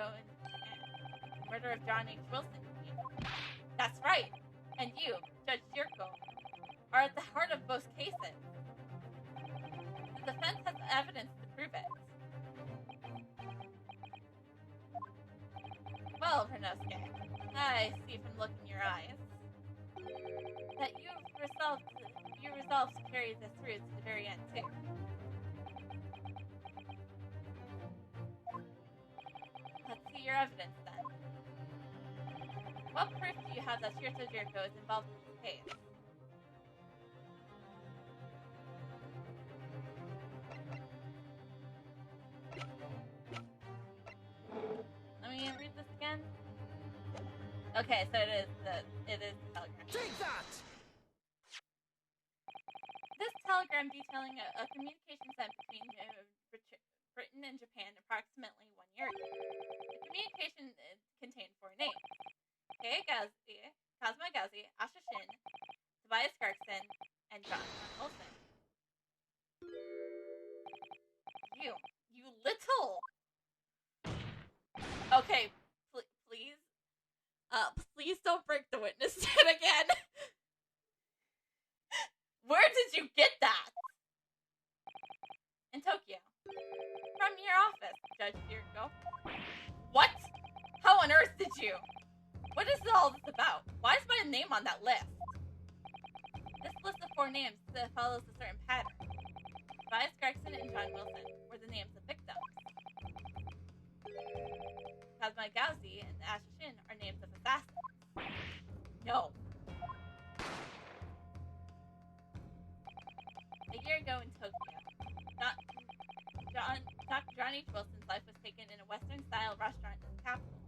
now. The murder of John H. Wilson. That's right. And you, Judge Jericho, are at the heart of both cases. The defense has evidence to prove it. Well, Renosuke, I see from looking in your eyes that you resolve to carry this through to the very end, too. Let's see your evidence, then. What proof do you have that Shirto Jericho is involved in this case? Let me read this again. Okay, so it is the telegram. Take that! This telegram detailing a communication sent between Britain and Japan approximately 1 year ago. The communication contained 4 names: Kei Gazi, Kazuma Gazi, Asha Shin, Tobias Gregson, and John Olsen. You little... Okay, please. Please don't break the witness stand again. Where did you get that? In Tokyo. From your office, Judge Jericho. What? How on earth did you? What is all this about? Why is my name on that list? This list of 4 names follows a certain pattern. Tobias Gregson and John Wilson were the names of victims. Kazuma Gazi and Asha Shin are names of assassins. No. A year ago in Tokyo, Dr. John H. Wilson life was taken in a Western-style restaurant in the capital.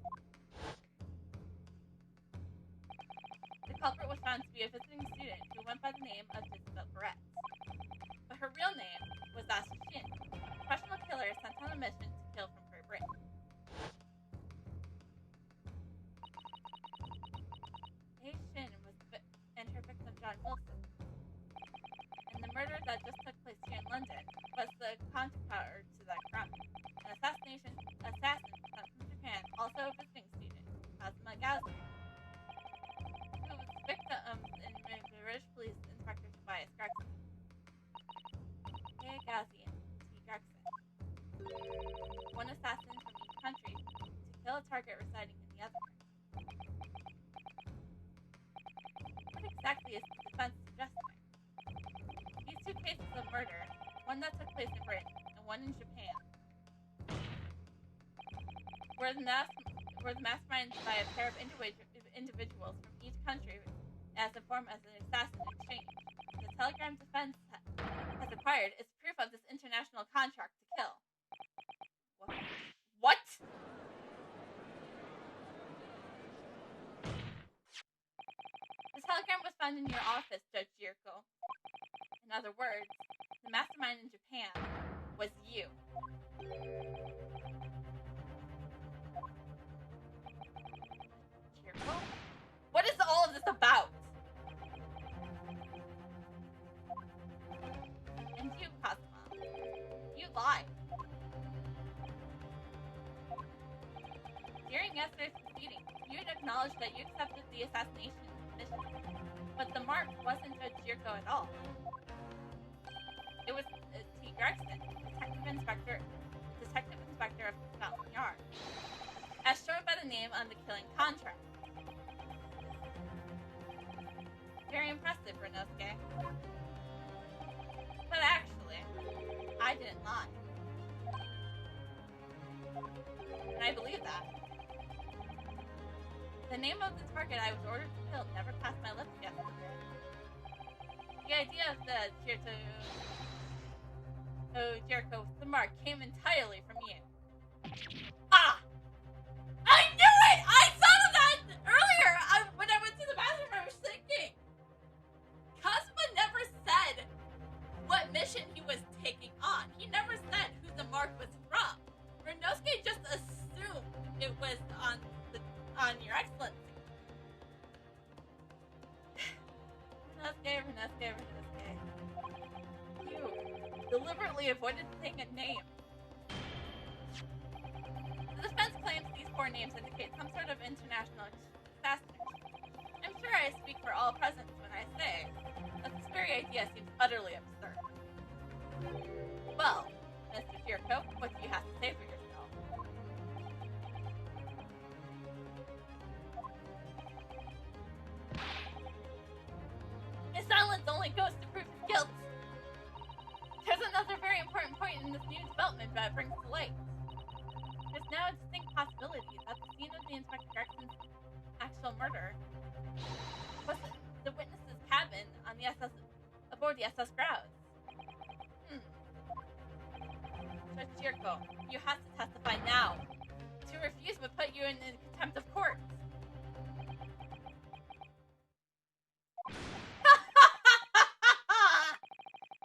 The culprit was found to be a visiting student who went by the name of Isabel Barrett. But her real name was Asha Shin, a professional killer sent on a mission to kill from Great Britain. Ace Shin and her victim John Wilson. And the murder that just took place here in London was the counterpart to that crime. An assassin sent from Japan, also a visiting student, Kazuma Gauzy, who was victim in the British police inspector Tobias Gregson. K. Gauzy and T. Gregson. One assassin from each country to kill a target residing in the other. What exactly is the defense suggesting? These two cases of murder, one that took place in Britain and one in Japan, were masterminded by a pair of individuals from each country as a form of an assassin exchange. The Telegram defense has acquired is proof of this international contract to kill. What? The telegram was found in your office, Judge Jirko. In other words, the mastermind in Japan was you. Jirko? What is all of this about? And you, Kazuma, you lied. During yesterday's proceeding, you had acknowledged that you accepted the assassination mission, but the mark wasn't Judge Jirko at all. It was T. Gregson, detective inspector of Scotland Yard, as shown by the name on the killing contract. Very impressive, Renosuke. But actually, I didn't lie. And I believe that. The name of the target I was ordered to kill never passed my lips yesterday. The idea of the Jericho with the mark came entirely from you. Ah! I knew it! I thought of that earlier when I went to the bathroom. I was thinking. Kazuma never said what mission he was taking on. He never said who the mark was from. Renosuke just assumed it was on Your Excellency. Renosuke. You deliberately avoided saying a name. The defense claims these four names indicate some sort of international assassination. I'm sure I speak for all present when I say that this very idea seems utterly absurd. Well, Mr. Jirko, what do you have to say for yourself? His silence only goes to prove his guilt. There's another very important point in this new development that brings to light. There's now a distinct possibility that the scene of the Inspector Gregson's actual murder was the witness's cabin on the aboard the SS Grouse. Judge Jirko, you have to testify now. To refuse would put you in contempt of court.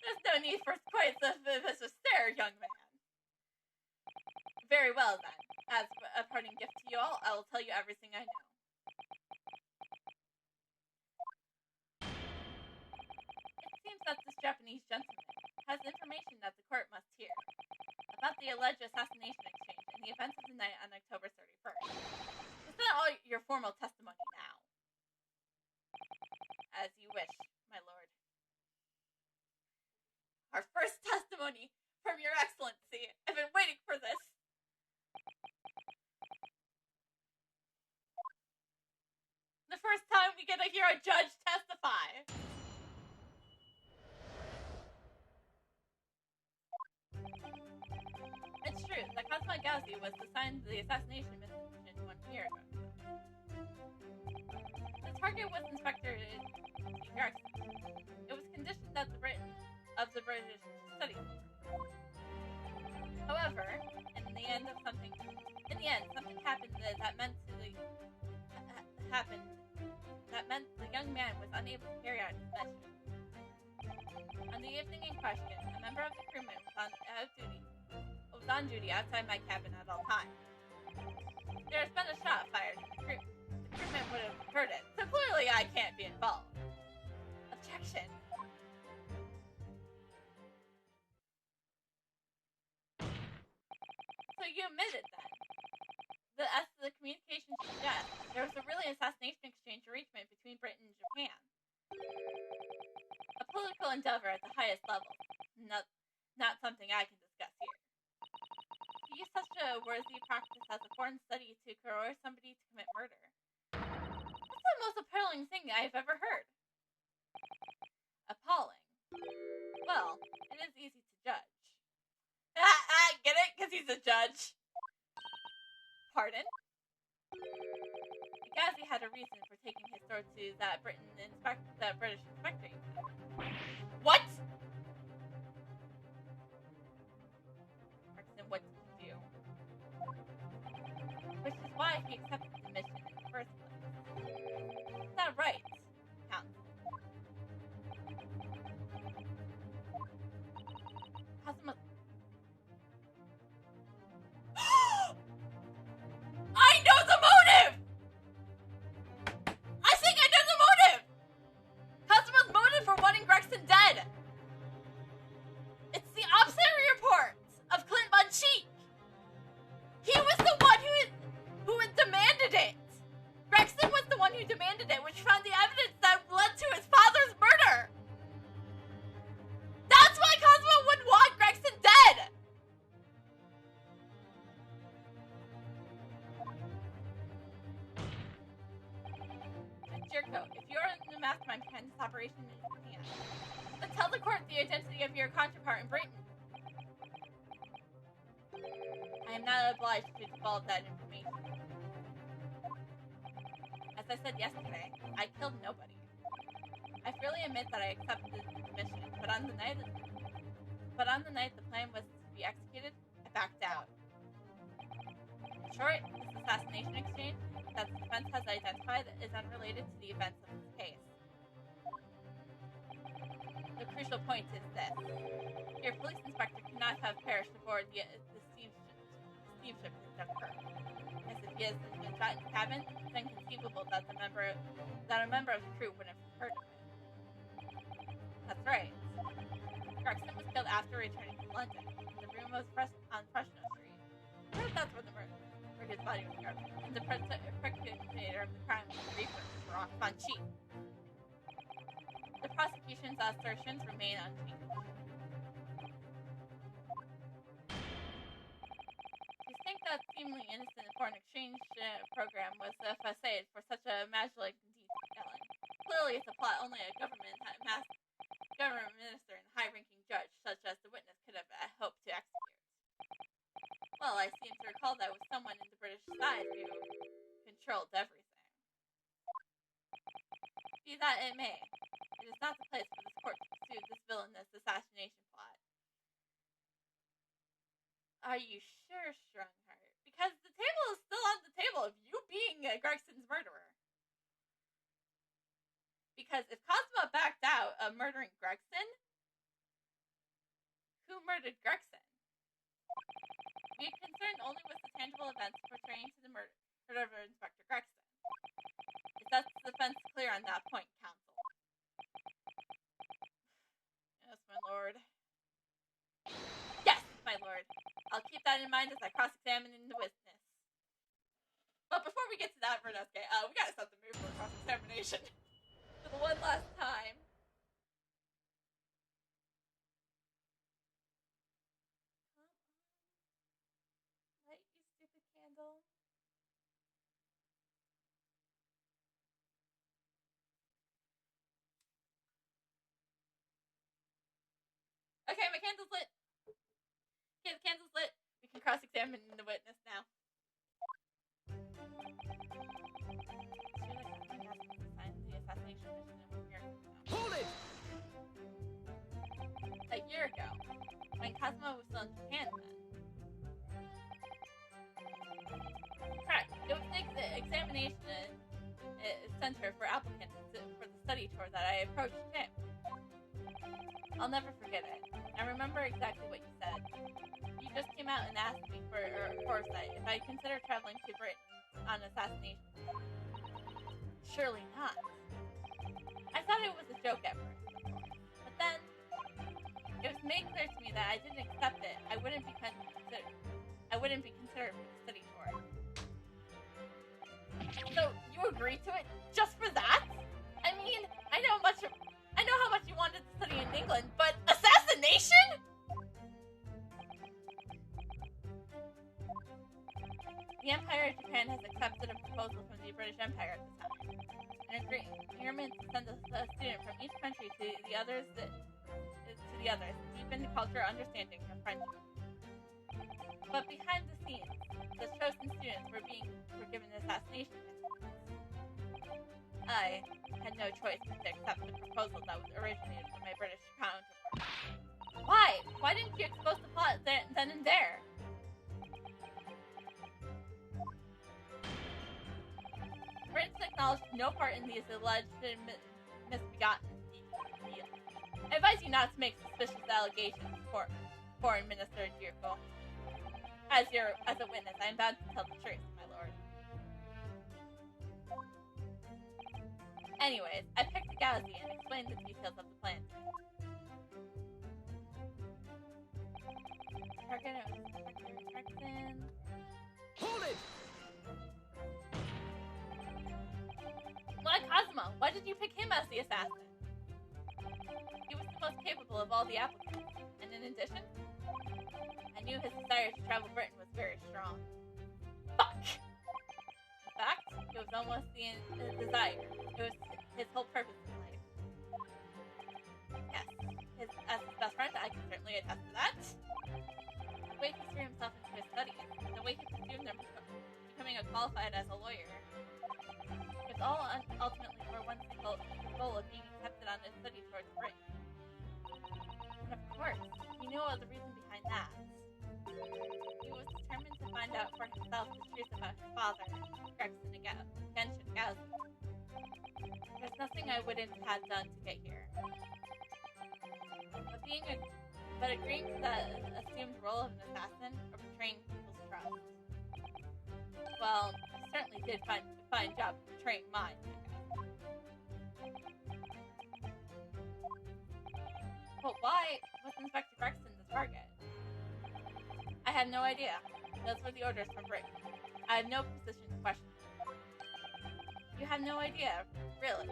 There's no need for quite the stare, young man. Very well, then. As a parting gift to you all, I will tell you everything I know. It seems that this Japanese gentleman has information that the court must hear about the alleged assassination exchange and the events of the night on October 31st. Is that all your formal testimony now? As you wish, my lord. Our first testimony from Your Excellency. I've been waiting for this. The first time we get to hear a judge testify. It's true that Kazuma Gauzy was assigned the assassination mission 1 year ago. The target was Inspector Gregson. It was conditioned that the British study. However, in the end of unable to carry out his mission. On the evening in question, a member of the crewmen was on duty outside my cabin at all times. There has been a shot fired at the crew. The crewman would have heard it, so clearly I can't be involved. Objection. So you admitted then. As the communication suggests, there was a really assassination exchange arrangement between Britain and Japan. A political endeavor at the highest level. Not something I can discuss here. To use such a worthy practice as a foreign study to coerce somebody to commit murder. That's the most appalling thing I've ever heard. Appalling. Well, it is easy to judge. Get it? Because he's a judge. Pardon? Ghazi had a reason for taking his sword to that British inspector. What? Gregson, what did he do? Which is why he accepted the mission in the first place. Is that right, Counsel? Cosmo. I know the motive! I think I know the motive! Cosmo's motive for wanting Gregson dead! It's the auxiliary report of Clint Von Cheek! He was the one who demanded it! Gregson was the one who demanded it, which found the evidence that led to his father's murder! That's why Cosmo would want Gregson dead! Jericho, if you're the mastermind behind this operation in Japan, then tell the court the identity of your counterpart in Britain. I am not obliged to divulge that information. As I said yesterday, I killed nobody. I freely admit that I accepted the mission, but on the night the plan was to be executed, I backed out. In short, this assassination exchange that the defense has identified is unrelated to the events of this case. The crucial point is this. Your police inspector could not have perished aboard the steamship in Dunkirk. As if he is been shot in the cabin, it's inconceivable that a member of the crew wouldn't have heard of it. That's right. Gregson was killed after returning to London. The room was on Fresno Street. That's where his body was found. And the perpetrator of the crime was the reaper, Rock Von Cheek. The prosecution's assertions remain unchanged. You think that seemingly innocent foreign exchange program was a facade for such a magic detailing. Clearly, it's a plot only a government minister and high-ranking judge, such as the witness, could have hoped to execute. Well, I seem to recall that was someone in the British side who controlled everything. Be that it may, it is not the place for this court to pursue this villainous assassination plot. Are you sure, Strongheart? Because the table is still on the table of you being Gregson's murderer. Because if Cosmo backed out of murdering Gregson, who murdered Gregson? We are concerned only with the tangible events portraying to the murder of Inspector Gregson. Is that the defense clear on that point, counsel? Yes, my lord. Yes, my lord. I'll keep that in mind as I cross-examine the witness. But before we get to that, Vernosuke, we gotta stop the move for cross-examination. For the one last time. Light, you stupid candle. Okay, my candle's lit. Okay, the candle's lit. We can cross-examine the witness now. Hold it! A year ago, when Cosmo was still in Japan then. Correct. It was the examination center for applicants for the study tour that I approached him. I'll never forget it. I remember exactly what you said. You just came out and asked me for foresight if I consider traveling to Britain on assassination. Surely not. I thought it was a joke at first, but then it was made clear to me that I didn't accept it. I wouldn't be considered for the study tour. So you agreed to it just for that? I mean, I know how much you wanted to study in England, but assassination? The Empire of Japan has accepted a proposal from the British Empire at this time. An agreement to send a student from each country to the others, deepen cultural understanding and friendship. But behind the scenes, the chosen students were given assassination missions. I had no choice but to accept the proposal that was originated from my British counterpart. Why? Why didn't you expose the plot then and there? Britain acknowledged no part in these alleged misbegotten deals. I advise you not to make suspicious allegations, Foreign Minister Jirko. As a witness, I am bound to tell the truth, my lord. Anyways, I picked a galaxy and explained the details of the plan. Hold it! Why Cosmo? Why did you pick him as the assassin? He was the most capable of all the applicants, and in addition, I knew his desire to travel Britain was very strong. Fuck! In fact, it was almost the desire. It was his whole purpose in life. Yes, as his best friend, I can certainly attest to that. The way he threw himself into his studies, the way he pursued them, becoming qualified as a lawyer, it was all ultimately for one single goal of being accepted on his study tour to Britain. And of course, he knew all the reason behind that. He was determined to find out for himself the truth about his father, Gregson Gauzy. There's nothing I wouldn't have done to get here. But agreeing to the assumed role of an assassin or betraying people's trust. Well, he certainly did find a fine job betraying mine, I guess. But why was Inspector Gregson the target? I had no idea. Those were the orders from Britain. I have no position to question them. You have no idea, really.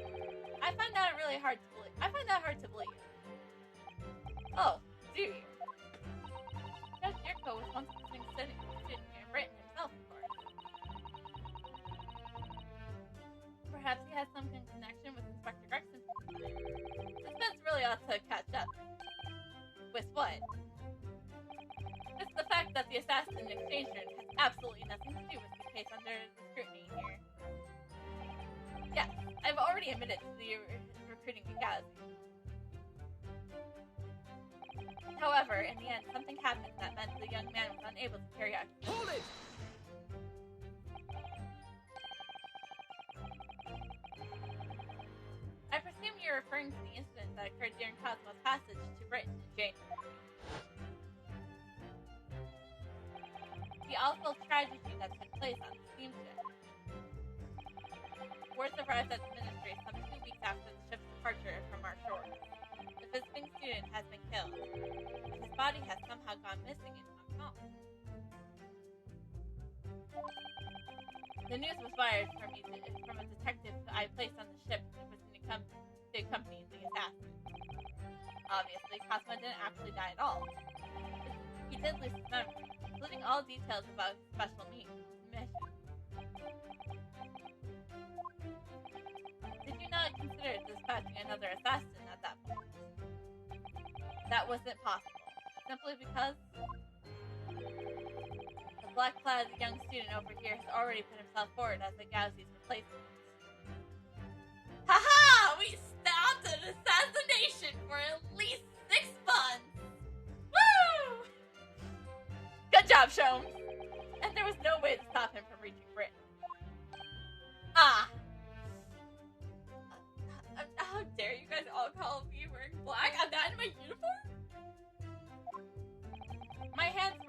I find that hard to believe. Oh, do you? Judge Jirko was once a distinct student here in Britain himself, of course. Perhaps he has some connection with Inspector Gregson. Suspense really ought to catch up. With what? It's the fact that the assassin exchange student has absolutely nothing to do with the case under the scrutiny here. Yes, I've already admitted to the recruiting the Gauzy. However, in the end, something happened that meant the young man was unable to carry out his Hold it! I presume you're referring to the incident that occurred during Cosmo's passage to Britain in January. The awful tragedy that took place on the steamship. Word arrived at the ministry some 2 weeks after the ship's departure from our shores. The visiting student has been killed, and his body has somehow gone missing in Hong Kong. The news was wired from a detective who I placed on the ship that was to accompany the assassin. Obviously, Cosmo didn't actually die at all. He did lose his memory, including all details about his special mission. Did you not consider dispatching another assassin at that point? That wasn't possible, simply because the black-clad young student over here has already put himself forward as the Gauzy's replacement. Haha! We stopped an assassination for at least 6 months! Woo! Good job, Sholmes! And there was no way to stop him from reaching Britain.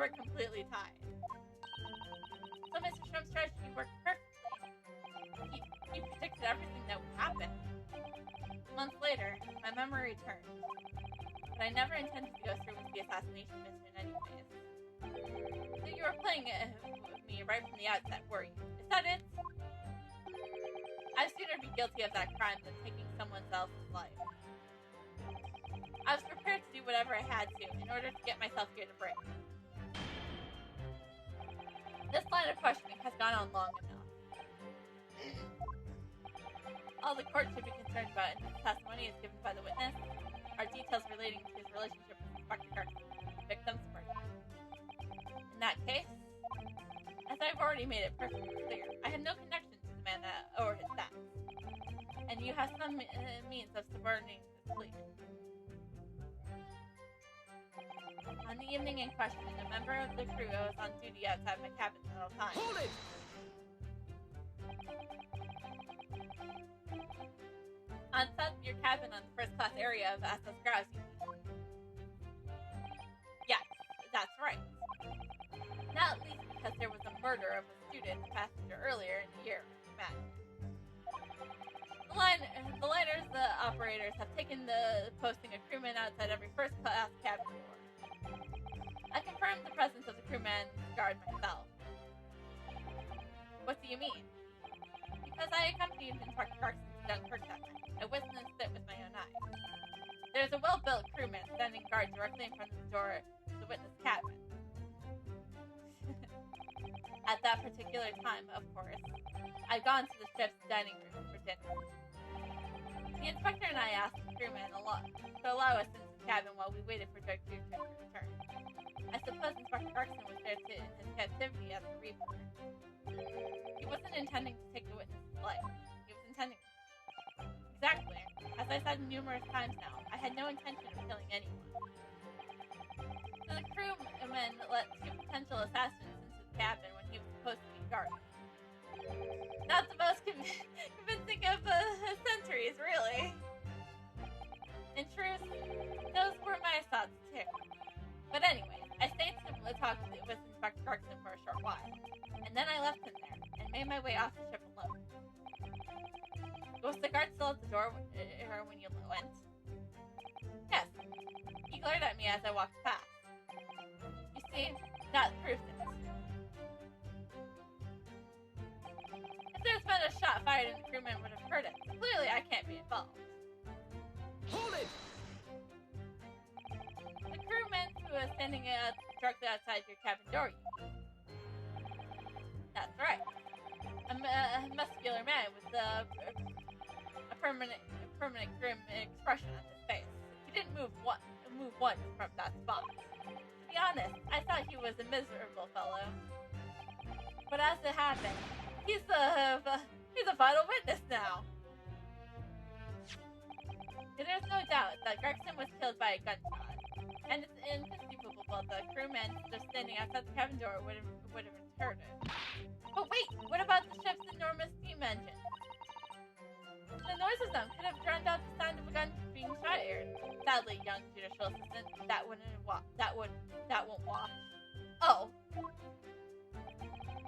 were completely tied. So Mr. Shrimp's strategy worked perfectly. He predicted everything that would happen. Months later, my memory returned, but I never intended to go through with the assassination mission anyways. So you were playing with me right from the outset, were you? Is that it? I'd sooner be guilty of that crime than taking someone else's life. I was prepared to do whatever I had to in order to get myself here to break. This line of questioning has gone on long enough. All the court should be concerned about in his testimony is given by the witness are details relating to his relationship with Inspector Garcia, the victim's murder. In that case, as I've already made it perfectly clear, I have no connection to the man or his stats, and you have some means of subordinating this plea. On the evening in question, a member of the crew was on duty outside my cabin at all times. Hold it! Outside your cabin on the first-class area of SS Grouse. Yes, that's right. Not least because there was a murder of a student passenger earlier in the year, Matt. The liners, the operators, have taken the posting of crewmen outside every first-class cabin door. I confirmed the presence of the crewman guard myself. What do you mean? Because I accompanied Inspector Carson to Dunkirk that night. I witnessed it with my own eyes. There's a well-built crewman standing guard directly in front of the door to the witness cabin. At that particular time, of course, I'd gone to the ship's dining room for dinner. The inspector and I asked the crewman to allow us into the cabin while we waited for Judge Duke to return. I suppose Inspector Clarkson was there in his captivity as a Reaper. He wasn't intending to take the witness's life. He was intending... Exactly. As I said numerous times now, I had no intention of killing anyone. So the crewman let two potential assassins into the cabin when he was supposed to be guarded. Not the most convincing of centuries, really. In truth, those were my thoughts too. But anyway, I stayed to talk with Inspector Clarkson for a short while, and then I left him there and made my way off the ship alone. Was the guard still at the door when you went? Yes. He glared at me as I walked past. You see, that proves it. If there's been a shot fired and the crewman would have heard it, clearly I can't be involved. Hold it! The crewman who was standing directly outside your cabin door. That's right. A muscular man with a permanent grim expression on his face. He didn't move once from that spot. To be honest, I thought he was a miserable fellow. But as it happened, he's a vital witness now. There's no doubt that Gregson was killed by a gunshot, and it's inconceivable the crewman just standing outside the cabin door would have heard it. But wait, what about the ship's enormous steam engine? The noise of them could have drowned out the sound of a gun being fired. Sadly, young judicial assistant, that won't wash. Oh.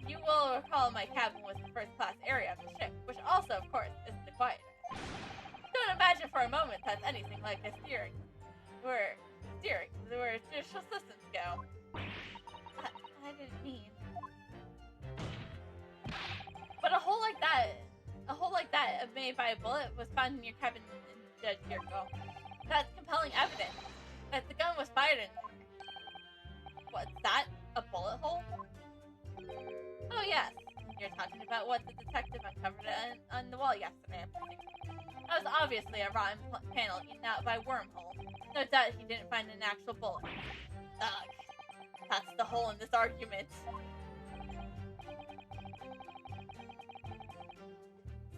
You will recall my cabin was the first-class area of the ship, which also, of course, is the quietest. Don't imagine for a moment that's anything like a steering where judicial assistants go. I didn't mean. But a hole like that made by a bullet was found in your cabin in Judge Yurko. That's compelling evidence that the gun was fired in there. What's that? A bullet hole? Oh yes, you're talking about what the detective uncovered on the wall yesterday. That was obviously a rotten panel eaten out by wormhole. No doubt he didn't find an actual bullet. Ugh. That's the hole in this argument.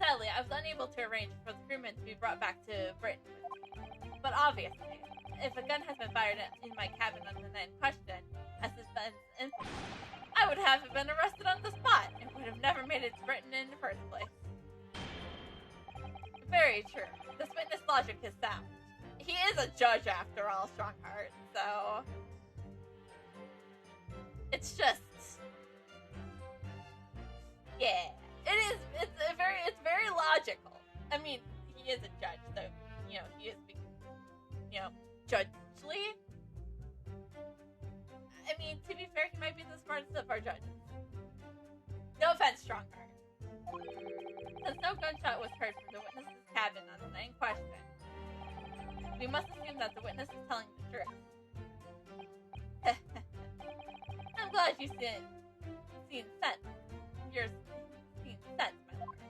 Sadly, I was unable to arrange for the crewmen to be brought back to Britain. But obviously, if a gun has been fired in my cabin on the night in question, as this incident, I would have been arrested on the spot and would have never made it to Britain in the first place. Very true. This witness logic is sound. He is a judge after all, Strongheart, so... It's just, yeah, it is. It's very logical. I mean, he is a judge, so he is being, judgely. I mean, to be fair, he might be the smartest of our judges. No offense, Strongheart. Since no gunshot was heard from the witness's cabin on the night in question, we must assume that the witness is telling the truth. I'm glad you've seen sense. You're seeing sense, my lord.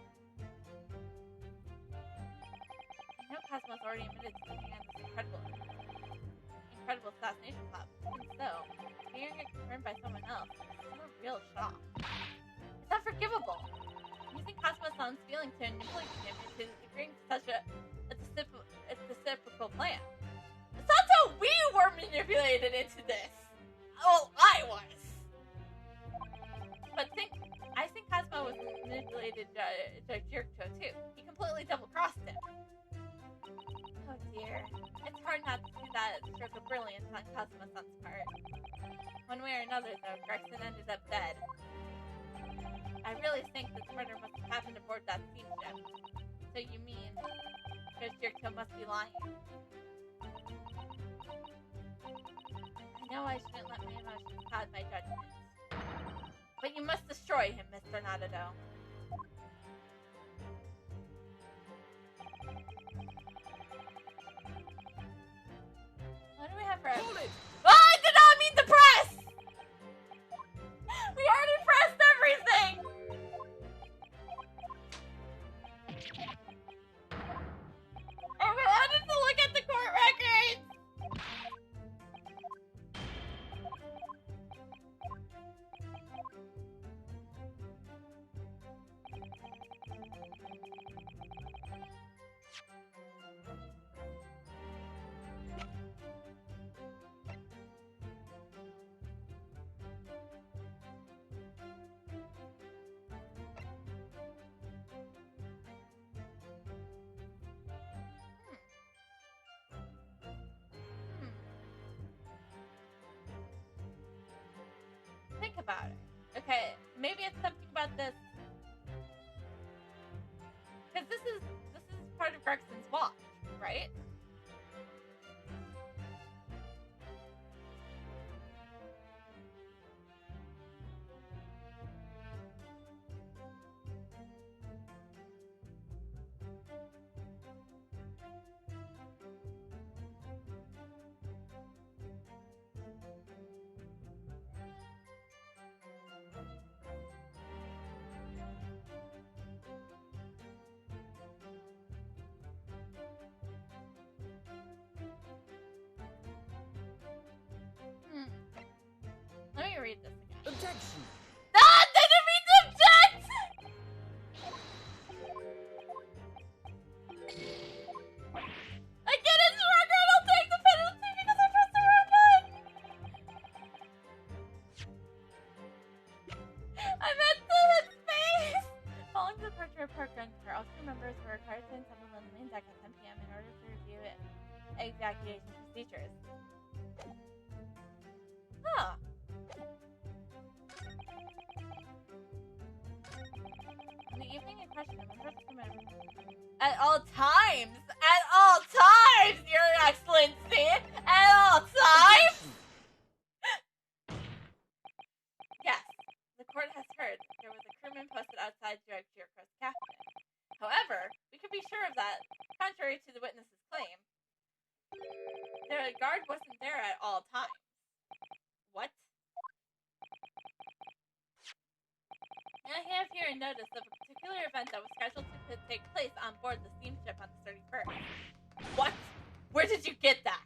I know Cosmo's already admitted to being on this incredible assassination plot, and so, hearing it confirmed by someone else is a real shock. It's unforgivable. Using Cosmo's feeling to manipulate him into agreeing to such a reciprocal plan. It's not so we were manipulated into this. Well, I was. But I think Cosmo was manipulated Judge Yurko too. He completely double-crossed him. Oh dear. It's hard not to see that stroke of brilliance on Cosmo-san's part. One way or another, though, Gregson ended up dead. I really think this murder must have happened aboard that steamship. So you mean Judge Yurko must be lying? I know I shouldn't let my emotions cloud my judgment. But you must destroy him, Mr. Nadado. What do we have for Hold it! Oh, I did not mean to press! We already pressed everything! I wanted to look at the court records! Think about it. Okay, maybe it's something about this. Because this is part of Gregson's watch, right? Let me read this again. Objection! Ah! They didn't mean to object! I get it, Smarter! I'll take the penalty because I pressed the wrong button! I meant to hit space! Following the departure of Park Gunter, all crew members were required to assemble on the main deck at 10 p.m. in order to review evacuation procedures. Huh. In the evening in question, members of the members at all times, Your Excellency, at all times. Yes, the court has heard there was a crewman posted outside Judge Yurko's cabin. However, we can be sure of that, contrary to the witness's claim. The guard wasn't there at all times. What? I have here a notice of a particular event that was scheduled to take place on board the steamship on the 31st. What? Where did you get that?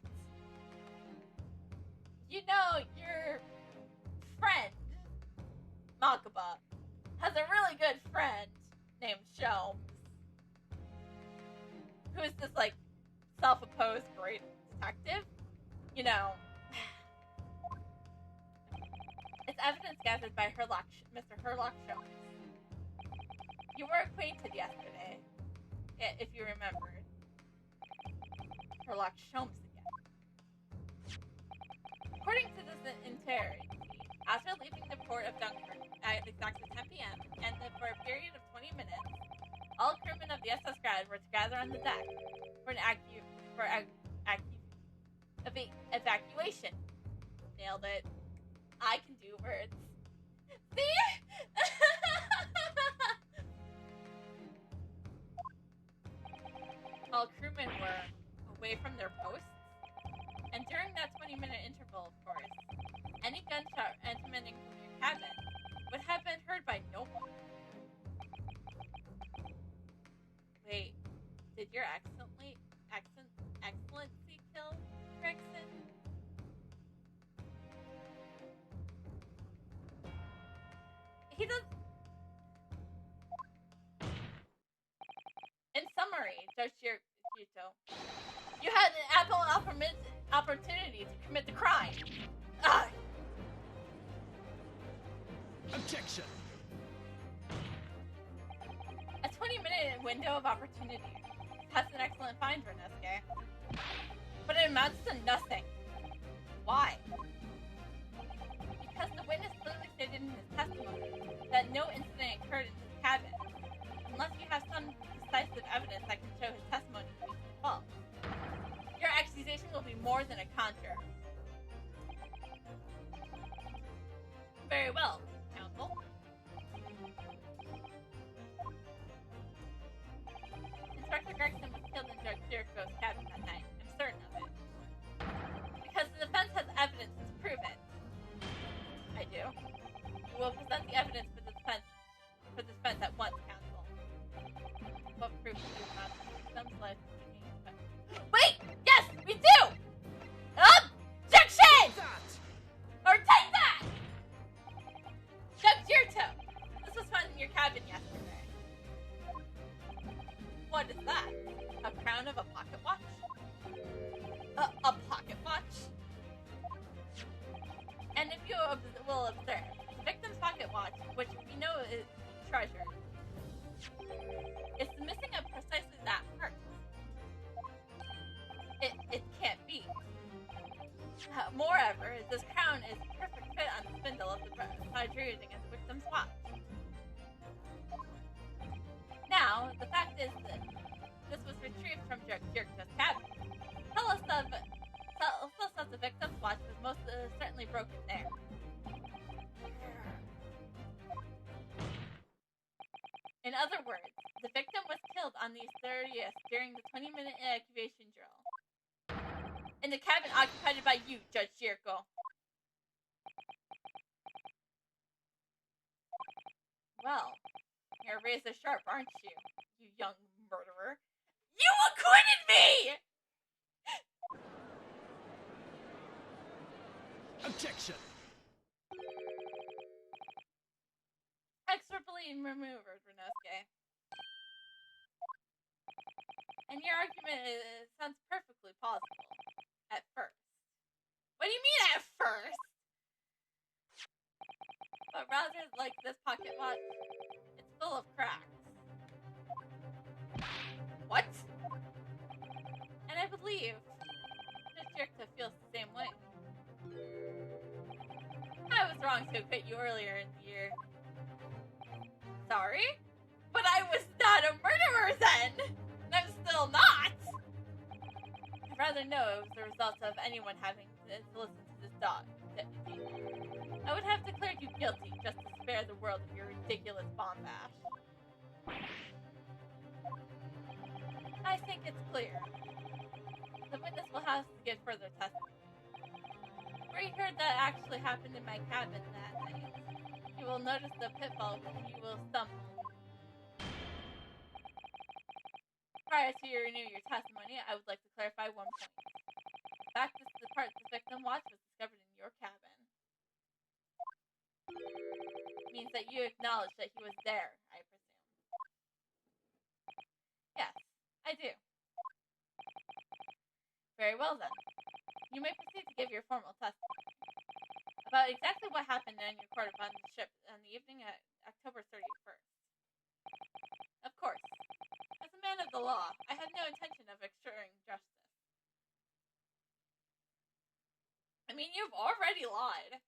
You know, your friend, Makaba, has a really good friend named Sholmes, who is this, like, self-opposed great detective. You know, it's evidence gathered by Mr. Herlock Sholmes. You were acquainted yesterday, if you remembered. Herlock Sholmes again. According to this interrogation, After leaving the port of Dunkirk at exactly 10 p.m., and then for a period of 20 minutes, all crewmen of the SS Grad were to gather on the deck for an evacuation. Nailed it. I can do words. See? All crewmen were away from their posts, and during that 20-minute interval, of course, any gunshot emanating from your cabin would have been heard by no one. Wait, did your excellency kill Gregson? He does. In summary, Judge Yuto, you had an ample opportunity to commit the crime. Ugh. Objection! A 20-minute window of opportunity. That's an excellent find, Reneske. But it amounts to nothing. Why? Because the witness clearly stated in his testimony that no incident occurred in his cabin, unless you have some decisive evidence that can show his testimony to be false. Your accusation will be more than a conjure. Very well, counsel. Inspector Gregson was killed in Judge Jericho's cabin that night. I'm certain of it. Because the defense has evidence to prove it. I do. You will present the evidence for the defense at once, counsel. What proof do you have? Some slice Wait! Yes, we do! Objection! Or take that! Judge Jericho! This was found in your cabin yesterday. What is that? A crown of a pocket watch? A pocket watch? And if you will observe, the victim's pocket watch, which we know is treasured, is missing at precisely that part. It can't be. Moreover, this crown is a perfect fit on the spindle of the protruding of the victim's watch. Now, the fact is that this was retrieved from Jericho's cabin. Tell us that the victim's watch was most certainly broken there. In other words, the victim was killed on the 30th during the 20-minute evacuation drill. In the cabin occupied by you, Judge Jericho. Well, you're razor sharp, aren't you, you young murderer? You acquitted me! Objection! Exorably removed, Reneske. And your argument sounds perfectly plausible. At first. What do you mean at first? But rather like this pocket watch, it's full of cracks. What? And I believe Miss Jericho feels the same way. I was wrong to acquit you earlier in the year. Sorry? But I was not a murderer then! And I'm still not! I'd rather know it was the result of anyone having to listen to this dog. I would have declared you guilty just to spare the world of your ridiculous bombast. I think it's clear. The witness will have to give further testimony. Where you heard that actually happened in my cabin that night, you will notice the pitfall when you will stumble. Prior to you renew your testimony, I would like to clarify one point. The fact that the part the victim watch was discovered in your cabin means that you acknowledge that he was there, I presume. Yes, I do. Very well then. You may proceed to give your formal testimony about exactly what happened on your quarter on the ship on the evening of October 31st. Of course. As a man of the law, I had no intention of obstructing justice. I mean, you've already lied.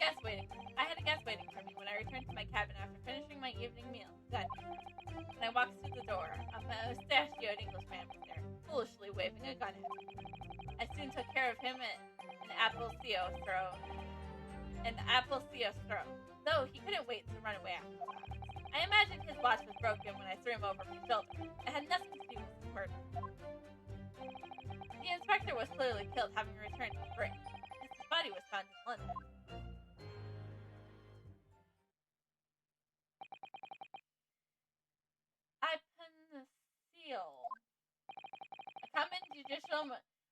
guest waiting. I had a guest waiting for me when I returned to my cabin after finishing my evening meal. Then, when I walked through the door, a mustachioed Englishman was there, foolishly waving a gun at me. I soon took care of him and an Appleseo's throw, though he couldn't wait to run away after that. I imagined his watch was broken when I threw him over my shoulder. It had nothing to do with his murder. The inspector was clearly killed, having returned to the brig. His body was found in London. Ipenseal, a common judicial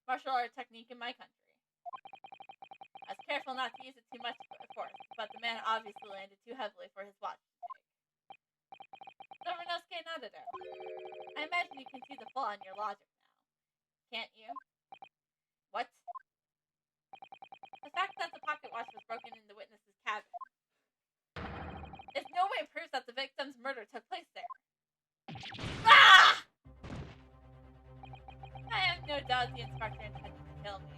martial art technique in my country. I was careful not to use it too much, of course, but the man obviously landed too heavily for his watch to take. Sovernoske nodded out. I imagine you can see the flaw in your logic now. Can't you? What? The fact that the pocket watch was broken in the witness's cabin is no way proves that the victim's murder took place there. Ah! I have no doubt the inspector intended to kill me,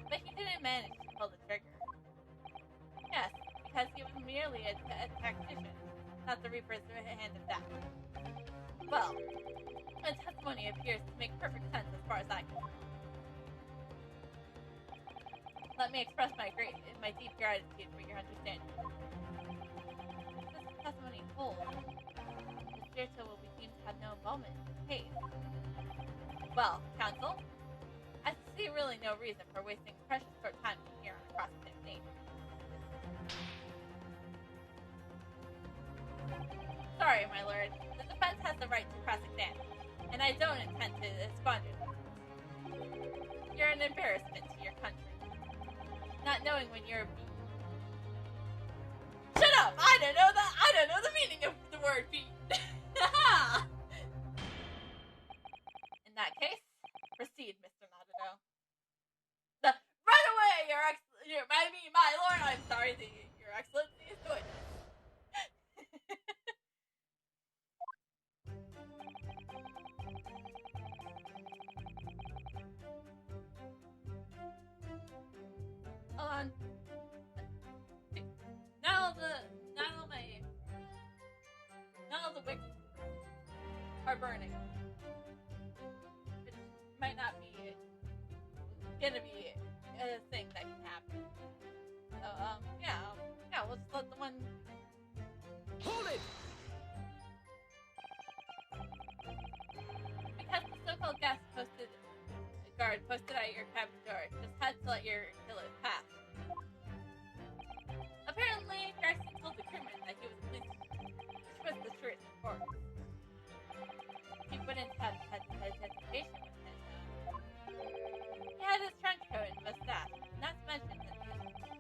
but he didn't manage to pull the trigger. Yes, because he was merely a tactician, not the reaper's hand of death. Well, the testimony appears to make perfect sense as far as I can tell. Let me express my deep gratitude for your understanding. If this testimony holds, the Spirito will be deemed to have no involvement in the case. Well, counsel, I see really no reason for wasting precious short time here on a cross-examination. Sorry, my lord. The defense has the right to cross-examine, and I don't intend to squander this. You're an embarrassment to your country. Not knowing when you're... Shut up! I don't know the meaning of the word beat. In that case, proceed, Mr. Nadado. Run away, my lord! I'm sorry, your excellency is doing this. Hold on. Not all the wicks are burning. Which might not be gonna be a thing that can happen. So, yeah, we'll just let the one... Hold it! Because the so-called guard posted at your cabin door just had to let your killer pass. Apparently, Jackson told the crewman that he was a policeman, which was the truth, of course. He wouldn't have had hesitation with him. He had his trench coat and mustache, not to mention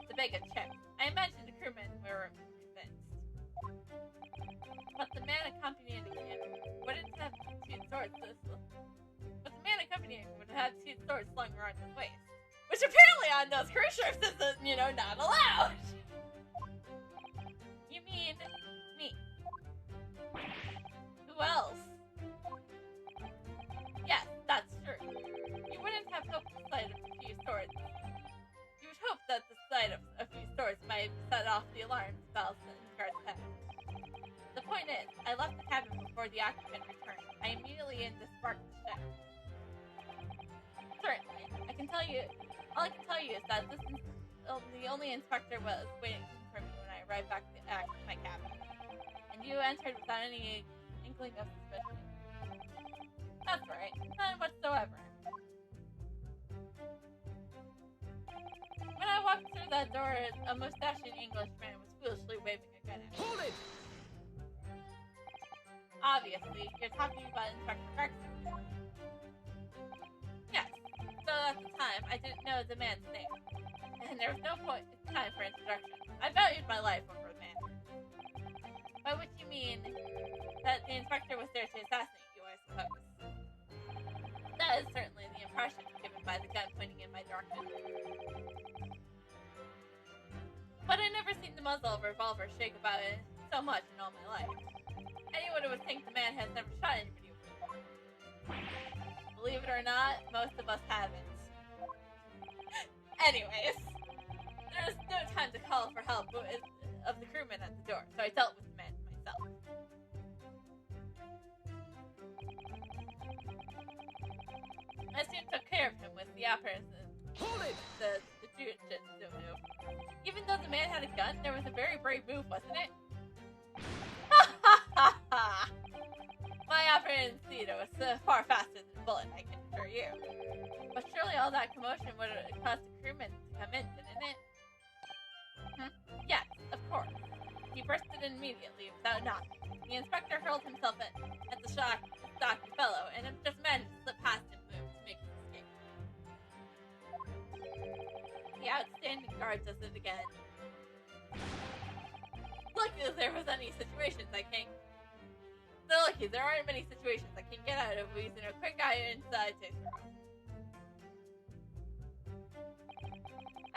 the bag of chips. I imagine the crewmen were convinced. But the man accompanying him wouldn't have two swords slung around his waist. Which apparently on those cruise ships isn't, not allowed! You mean me? Who else? Yes, that's true. You wouldn't have hoped the sight of a few swords. You would hope that the sight of a few swords might set off the alarm bells in the guard's head. The point is, I left the cabin before the occupant returned. I immediately disembarked the ship. Certainly. All I can tell you is that the only inspector was waiting for me when I arrived back to my cabin. And you entered without any inkling of suspicion. That's right. None whatsoever. When I walked through that door, a mustached Englishman was foolishly waving a gun at me. Hold it! Obviously, you're talking about Inspector Gregson. Yes. So at the time, I didn't know the man's name, and there was no time for introduction. I valued my life over the man. By which you mean that the inspector was there to assassinate you, I suppose. That is certainly the impression given by the gun pointing in my direction. But I never seen the muzzle of a revolver shake about it so much in all my life. Anyone would think the man has never shot anybody before. Believe it or not, most of us haven't. Anyways, There was no time to call for help of the crewman at the door, so I dealt with the man myself. I soon took care of him with the apparatus, the jujitsu move. Even though the man had a gun, there was a very brave move, wasn't it? Ha ha ha ha! My apparatus was far faster than a bullet, I can assure you. But surely all that commotion would have caused the crewman to come in, didn't it? Yes, of course. He bursted in immediately without knocking. The inspector hurled himself at the stocky fellow, and just managed to slip past him to make his escape. The outstanding guard does it again. Lucky there was any situations I can't. So lucky there aren't many situations I can get out of using a quick eye inside taser.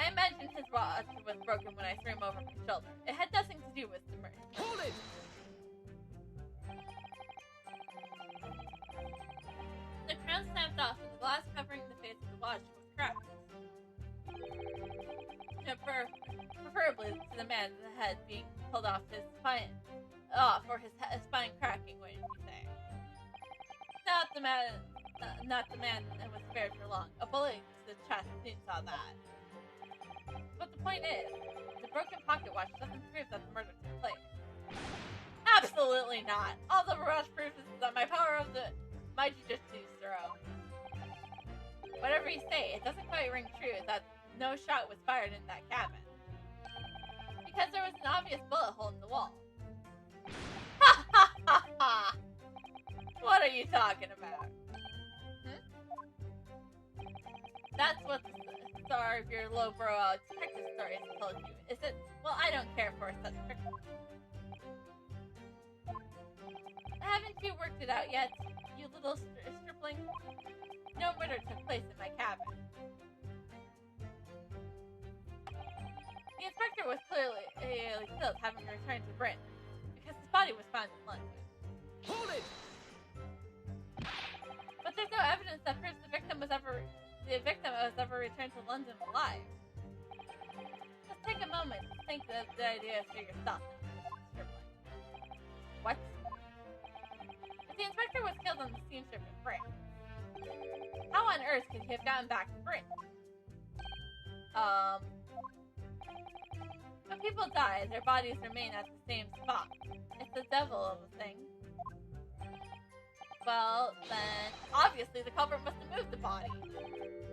I imagine his watch was broken when I threw him over my shoulder. It had nothing to do with the murder. Hold it! The crown snapped off, and the glass covering the face of the watch was cracked. Preferably to the man in the head being pulled off his spine, or his spine cracking, wouldn't you say? Not the man that was spared for long. A bullet to the chest soon saw that. But the point is, the broken pocket watch doesn't prove that the murder took place. Absolutely not. All the watch proves is that my power of my jujitsu throw. Whatever you say, it doesn't quite ring true that no shot was fired in that cabin. Because there was an obvious bullet hole in the wall. Ha ha ha ha! What are you talking about? That's what the star of your lowbrow detective story has told you, is it? Well, I don't care for such fiction. Haven't you worked it out yet, you little stripling? No murder took place in my cabin. The inspector was clearly killed having returned to Britain, because his body was found in London. Hold it! But there's no evidence that proves the victim was ever returned to London alive. Just take a moment to think of the idea for yourself. What? If the inspector was killed on the steamship in Britain, how on earth could he have gotten back to Britain? When people die, their bodies remain at the same spot. It's the devil of a thing. Well, then, obviously the culprit must have moved the body.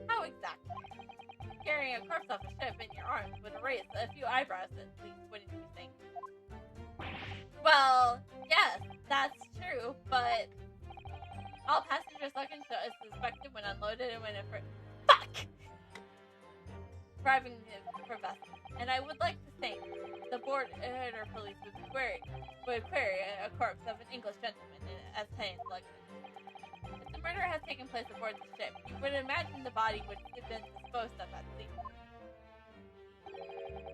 How exactly? Carrying a corpse off a ship in your arms would erase a few eyebrows at least, wouldn't you think? Well, yes, that's true, but all passengers' luggage is suspected when unloaded and when it fuck! Arriving for vessel. And I would like to think the border police would query a corpse of an English gentleman as Thane's luggage. If the murder has taken place aboard the ship, you would imagine the body would have been disposed of at sea.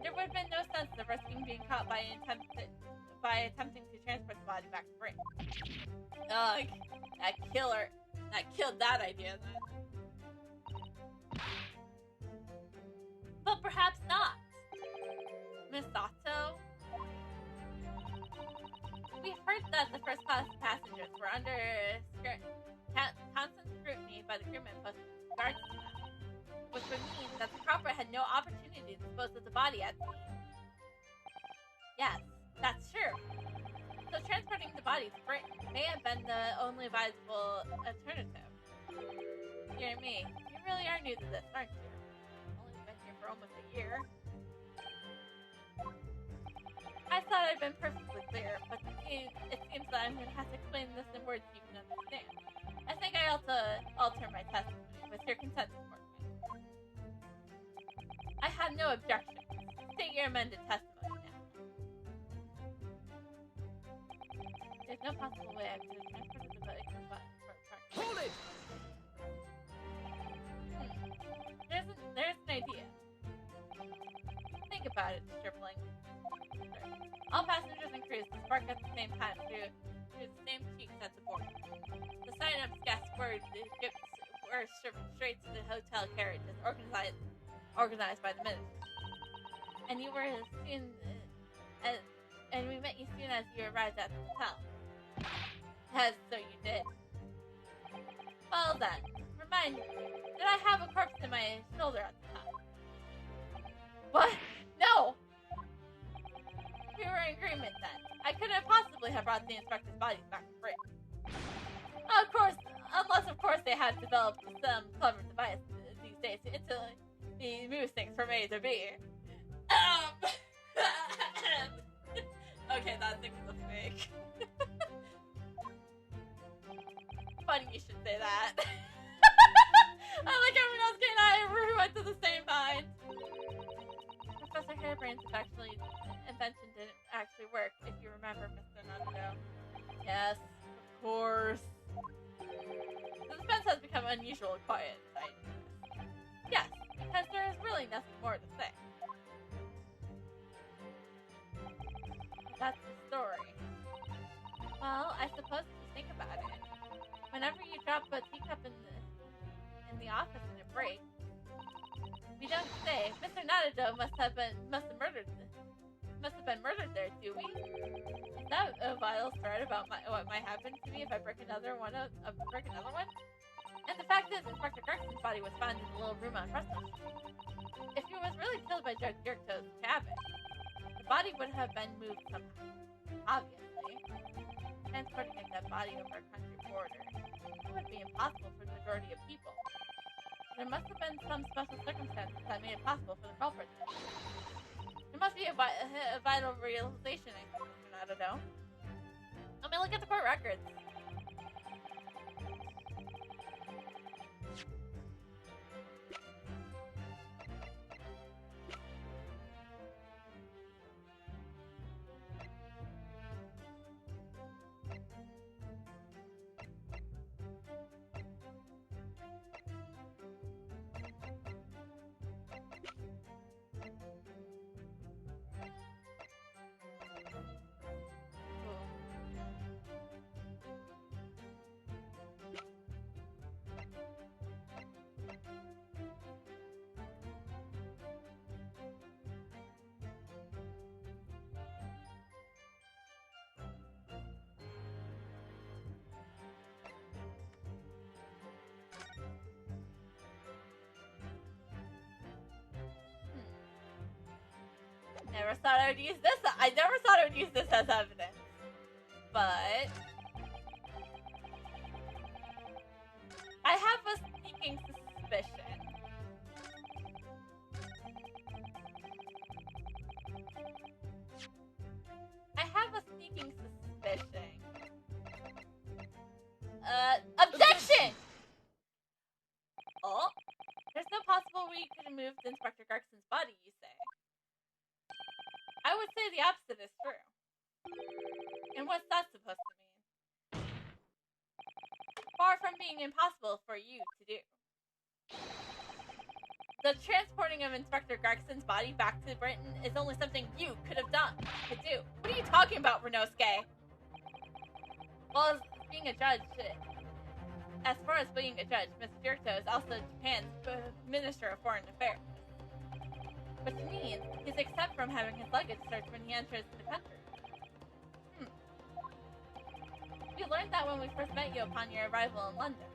There would have been no sense of risking being caught by attempting to transport the body back to Britain. Ugh, that killed that idea then. But perhaps not. Miss Sato? We've heard that the first class passengers were under constant scrutiny by the crewmen posted guards to them, which would mean that the culprit had no opportunity to dispose of the body at sea. Yes, that's true. So transporting the body to Britain may have been the only viable alternative. Dear me, you really are new to this, aren't you? Only been here for almost a year. I thought I'd been perfectly clear, but it seems that I'm going to have to explain this in words you can understand. I think I ought to alter my testimony, with your consent, of course. I have no objection. State your amended testimony now. There's no possible way I could have transported the body for Hold it! There's an idea. Think about it, stripling. All passengers and crews disembark at the same time through the same cheeks at the border. The sign-up guests were straight to the hotel carriages organized by the minister. and you were soon, and we met you soon as you arrived at the hotel. As so you did. Well then, remind me, did I have a corpse in my shoulder at the time? What? No! We were in agreement then. I couldn't possibly have brought the inspector's bodies back to Britain. Of course, unless of course they have developed some clever device these days to move things from A to B. Okay, that thing was a fake. Funny you should say that. I like how Renosuke and I went to the same mind. Professor Harebrain's invention didn't actually work, if you remember, Mr. Naruto. Yes, of course. The suspense has become unusually quiet. Yes, because there is really nothing more to say. That's the story. Well, I suppose if you think about it, whenever you drop a teacup in the office and it breaks, we don't say Mr. Naruto must have been murdered there, do we? Is that a vital threat about what might happen to me if I break another one? And the fact is, Inspector Garkson's body was found in the little room on Fresno Street. If he was really killed by Judge Gyurto's cabin, the body would have been moved somehow. Obviously. Transporting a dead body over a country border would be impossible for the majority of people. There must have been some special circumstances that made it possible for the culprit. It must be a vital realization, I think, Mr. Naruto. Let me look at the court records. Never thought I would use this. I never thought I would use this as evidence. But I have a sneaking suspicion. Objection! Oh? There's no possible way you could have moved Inspector Garkson's body, you say? I would say the opposite is true. And what's that supposed to mean? Far from being impossible for you to do. The transporting of Inspector Garkson's body back to Britain is only something you could have done, could do. What are you talking about, Renosuke? Well, as being a judge, as far as being a judge, Mr. Gyurto is also Japan's Minister of Foreign Affairs. Which means he's exempt from having his luggage searched when he enters the country. We learned that when we first met you upon your arrival in London.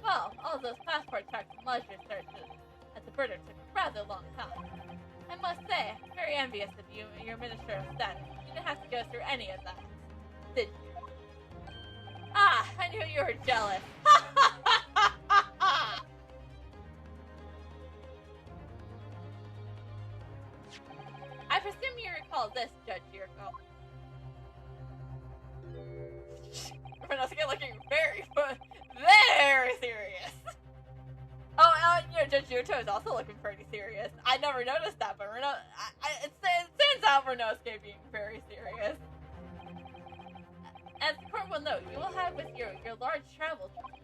Well, all those passport checks and leisure searches at the border took a rather long time. I must say, I'm very envious of you and your Minister of Status. You didn't have to go through any of that, did you? Ah, I knew you were jealous. I presume you recall this, Judge Yurko. Renosuke looking very serious. Judge Yurto is also looking pretty serious. I never noticed that, but it stands out for Renosuke being very serious. As the court will note, you will have with you your large travel trunk.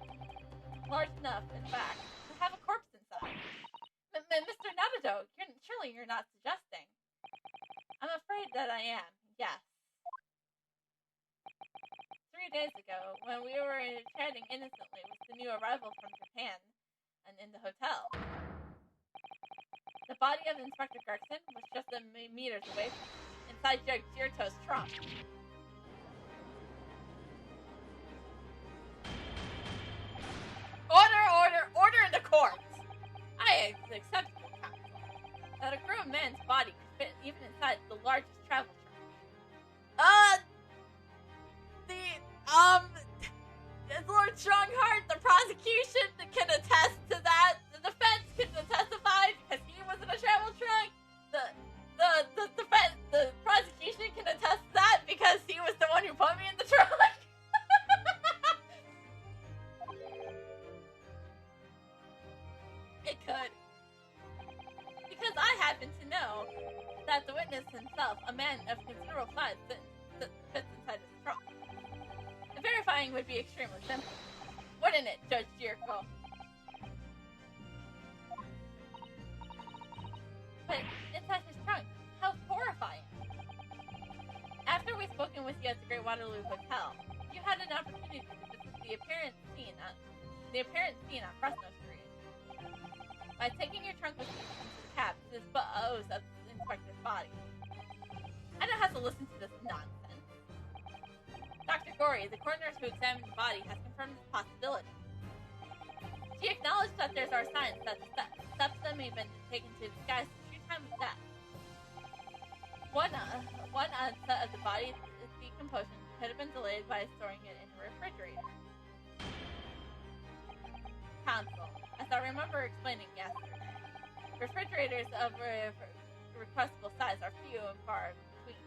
Large enough, in fact, to have a corpse inside. Mr. Naruto, surely you're not suggesting. I'm afraid that I am, yes. 3 days ago, when we were chatting innocently the new arrival from Japan and in the hotel. The body of Inspector Gregson was just a meters away inside Judge Girto's trunk. Order in the court! I accept your counsel that a grown man's body could fit even inside the largest travel trunk. Lord Strongheart, the prosecution can attest to that. The defense can testify because he was in a travel trunk. The prosecution can attest to that because he was the one who put me in the trunk. It could. Because I happen to know that the witness himself, a man of considerable size, fits inside his trunk. Verifying would be extremely simple. Wouldn't it, Judge Jericho? But inside his trunk, how horrifying. After we'd spoken with you at the Great Waterloo Hotel, you had an opportunity to visit the apparent scene on Fresno Street. By taking your trunk with you into the cab to dispose of the inspector's body. I don't have to listen to this nonsense. Dr. Gorey, the coroner who examined the body, has confirmed this possibility. She acknowledged that there are signs that the steps that may have been taken to disguise the true time of death. One onset of the body's decomposition could have been delayed by storing it in a refrigerator. Counsel, as I remember explaining yesterday, refrigerators of requestable size are few and far between.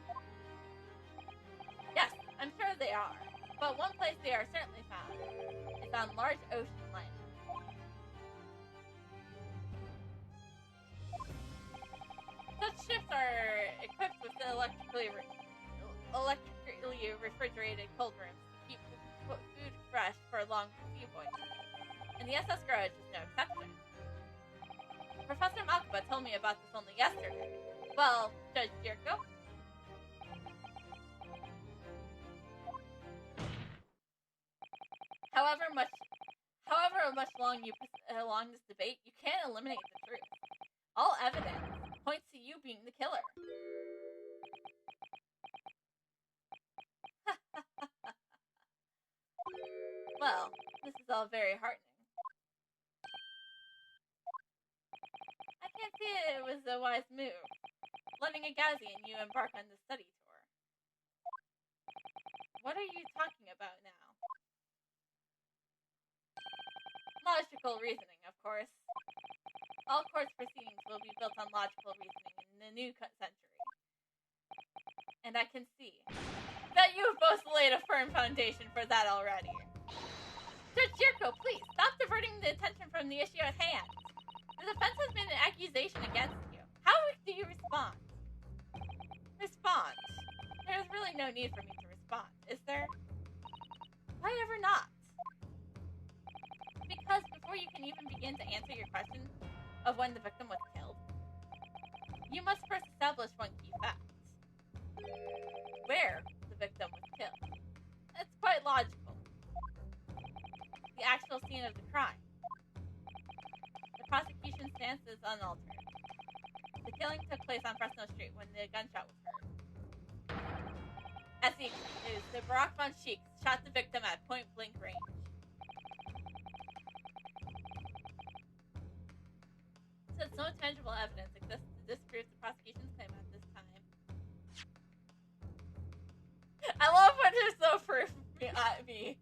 Yes, I'm sure they are, but one place they are certainly found is on large ocean liners. Such ships are equipped with electrically refrigerated cold rooms to keep food fresh for long sea voyages, and the SS Grudge is no exception. Professor Malkaba told me about this only yesterday. Well, Judge Jericho? However much long you along this debate, you can't eliminate the truth. All evidence points to you being the killer. Well, this is all very heartening. I can't see it was a wise move, letting Agazi and you embark on this study tour. What are you talking about now? Logical reasoning, of course. All court proceedings will be built on logical reasoning in the new century. And I can see that you have both laid a firm foundation for that already. Judge Jericho, please, stop diverting the attention from the issue at hand. The defense has made an accusation against you. How do you respond? Respond? There's really no need for me to respond, is there? Why ever not? Because before you can even begin to answer your question of when the victim was killed, you must first establish one key fact. Where the victim was killed. It's quite logical. The actual scene of the crime. The prosecution stance is unaltered. The killing took place on Fresno Street when the gunshot was heard. As the accused, the Barack von Sheik shot the victim at point-blank range. Since no tangible evidence exists to disprove the prosecution's claim at this time. I love when you're so proof at me.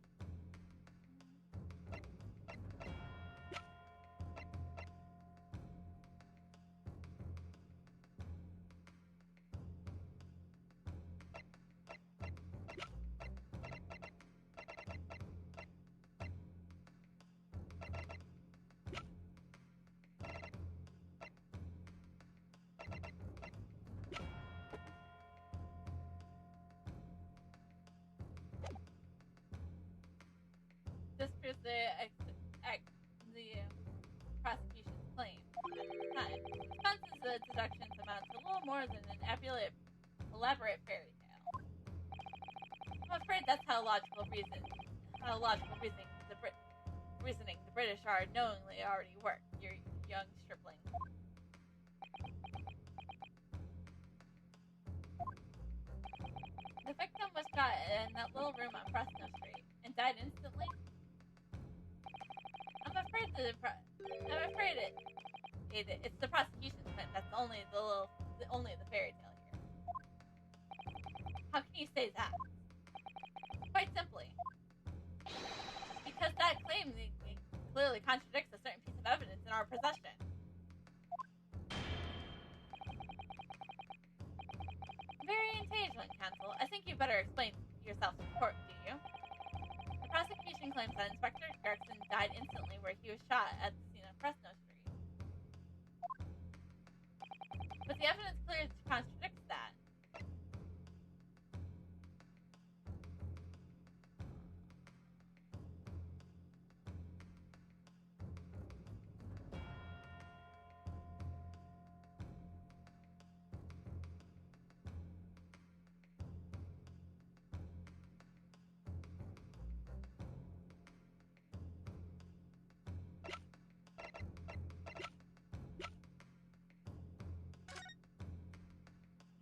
Disproves the prosecution's claim at this time. Defense's deductions amount to a little more than an elaborate fairy tale. I'm afraid that's how logical reasoning reasoning the British are knowingly already work, you young stripling. The victim was shot in that little room on Fresno Street and died instantly. I'm afraid it's the prosecution's claim that's only the fairy tale here. How can you say that? Quite simply, because that claim clearly contradicts a certain piece of evidence in our possession. Very intelligent, counsel. I think you better explain yourself to court, do you? The prosecution claims that Inspector Gregson died instantly where he was shot at the scene on Fresno Street. But the evidence clearly contradicts that.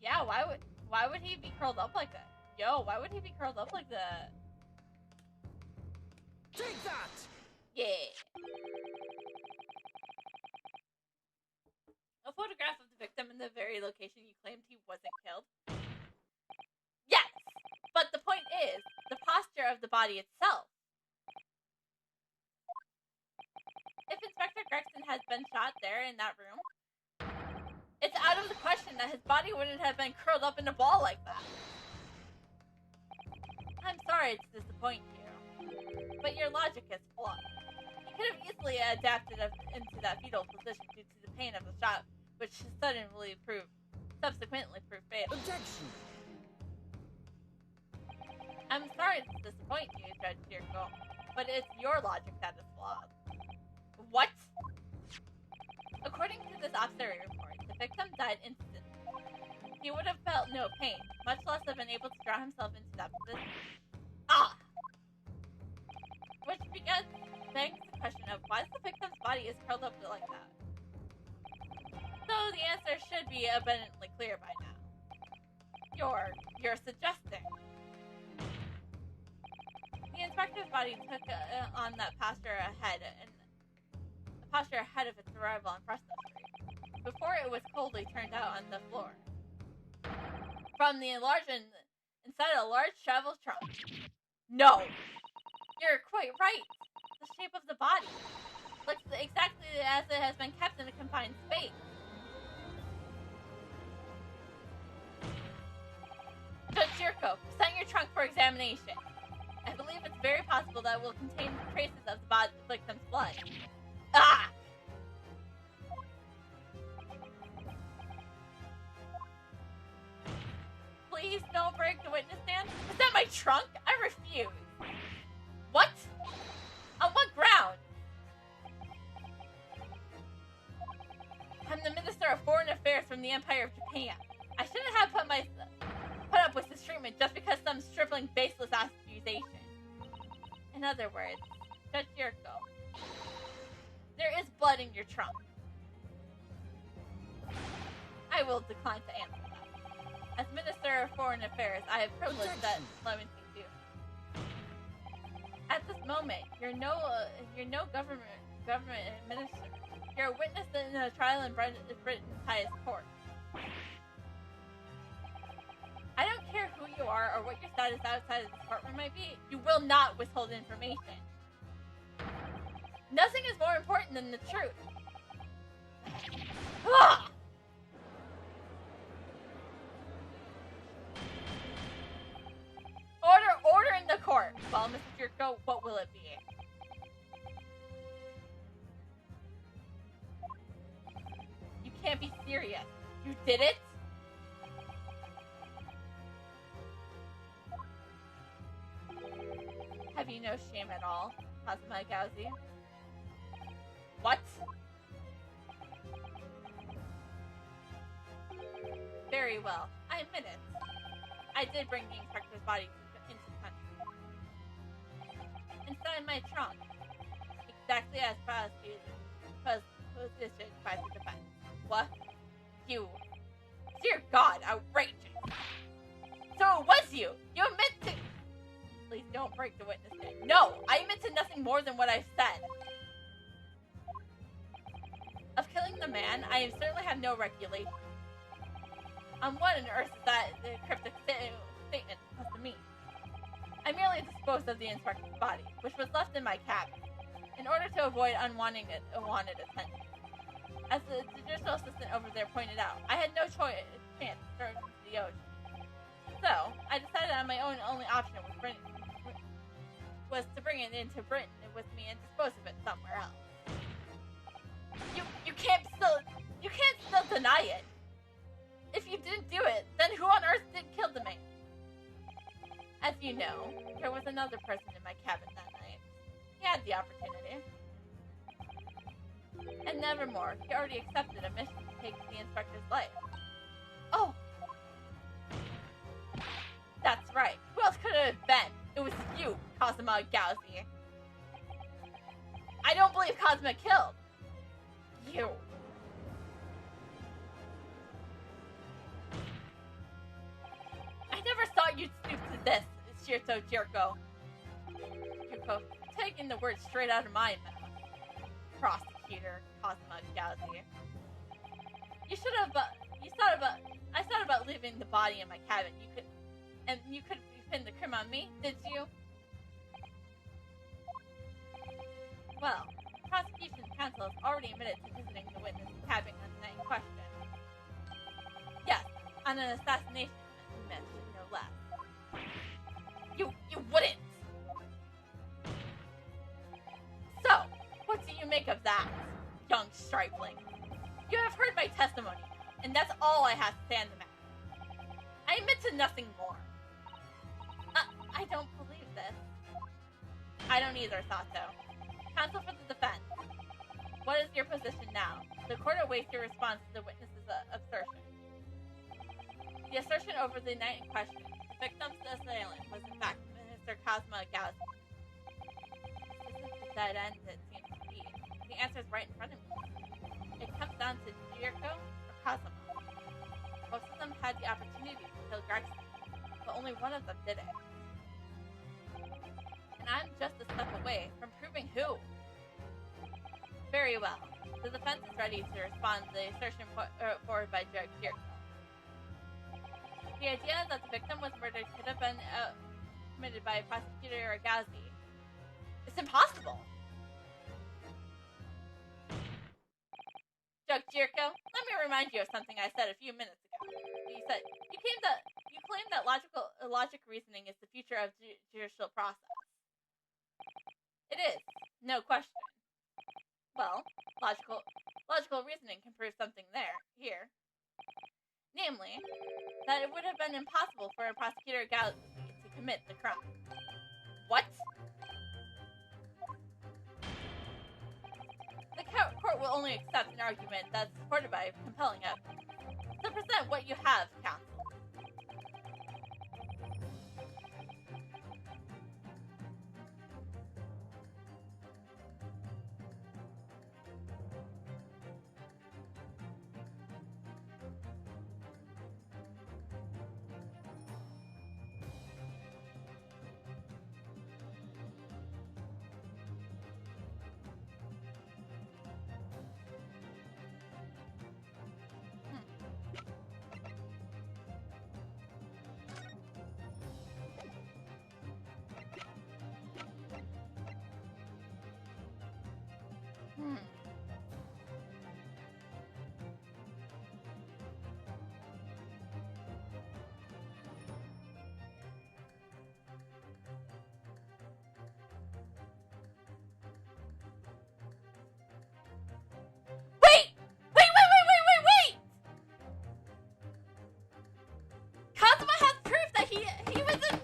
Yeah, why would he be curled up like that? Yo, why would he be curled up like that? Take that! Yeah. A photograph of the victim in the very location you claimed he wasn't killed? Yes! But the point is, the posture of the body itself. If Inspector Gregson has been shot there in that room, it's out of the question that his body wouldn't have been curled up in a ball like that. I'm sorry to disappoint you, but your logic is flawed. You could have easily adapted into that fetal position due to the pain of the shot, which subsequently proved fatal. Objection! I'm sorry to disappoint you, Judge Circo, but it's your logic that is flawed. What? According to this auxiliary report, the victim died instantly. He would have felt no pain, much less have been able to draw himself into that position. Ah! Which begs the question of why the victim's body is curled up like that. So the answer should be abundantly clear by now. You're suggesting. The inspector's body took on that posture ahead of its arrival on Fresno Street, before it was coldly turned out on the floor. From the enlargement inside a large travel trunk. No! You're quite right. The shape of the body looks exactly as it has been kept in a confined space. Judge Circo, present your trunk for examination. I believe it's very possible that it will contain traces of the victim's blood. Ah! Please don't break the witness stand. Is that my trunk? I refuse. What? On what ground? I'm the Minister of Foreign Affairs from the Empire of Japan. I shouldn't have put up with this treatment just because some stripling baseless accusation. In other words, Judge Circo, there is blood in your trunk. I will decline to answer that. As Minister of Foreign Affairs, I have privilege that limiting you. At this moment, you're no government minister. You're a witness in a trial in Britain's highest court. I don't care who you are or what your status outside of this courtroom might be. You will not withhold information. Nothing is more important than the truth. Ah! Order in the court. Well, Mr. Circo, what will it be? You can't be serious. You did it? Have you no shame at all, Cosma Gauzy? What? Very well. I admit it. I did bring the inspector's body into the country. Inside my trunk, it exactly as positioned by the defense. What? You. Dear God, outrageous. So it was you. You admit to. Please don't break the witness stand. No, I admit to nothing more than what I've said. Of killing the man, I certainly have no recollection. What on earth is that the cryptic statement supposed to mean? I merely disposed of the inspector's body, which was left in my cabin, in order to avoid unwanted attention. As the judicial assistant over there pointed out, I had no chance to throw it into the ocean. So, I decided on my own only option was to bring it into Britain with me and dispose of it somewhere else. You can't still deny it. If you didn't do it, then who on earth did kill the man? As you know, there was another person in my cabin that night. He had the opportunity. And nevermore, he already accepted a mission to take the inspector's life. Oh! That's right. Who else could it have been? It was you, Cosima Gauzy. I don't believe Cosima killed. You. I never thought you'd stoop to this, Shirto Jirko. Jirko, taking the words straight out of my mouth. Prosecutor Cosima Gauzy. I thought about leaving the body in my cabin. You could pin the crime on me, did you? Well, the prosecution counsel has already admitted to visiting the witness cabin on the night in question. Yes, on an assassination mission, no less. You wouldn't! So, what do you make of that, young stripling? You have heard my testimony, and that's all I have to say on the matter. I admit to nothing more. I don't believe this. I don't either, Sato. Counsel for the defense. What is your position now? The court awaits your response to the witness's assertion. The assertion over the night in question. The victim's assailant was in fact Mr. Cosima Gauzy. This is the dead end it seems to be. The answer is right in front of me. It comes down to Jirko or Cosima. Most of them had the opportunity to kill Gregson, but only one of them did it. And I'm just a step away from proving who. Very well. The defense is ready to respond to the assertion forward by Judge Jirko. The idea that the victim was murdered could have been committed by Prosecutor Gauzy. It's impossible! Judge Jirko, let me remind you of something I said a few minutes ago. You claim that logic reasoning is the future of judicial process. It is, no question. Well, logical reasoning can prove something here. Namely, that it would have been impossible for a prosecutor Gauzy to commit the crime. What? The court will only accept an argument that's supported by compelling evidence. So present what you have, counsel. Wait! Cosima has proof that he was in...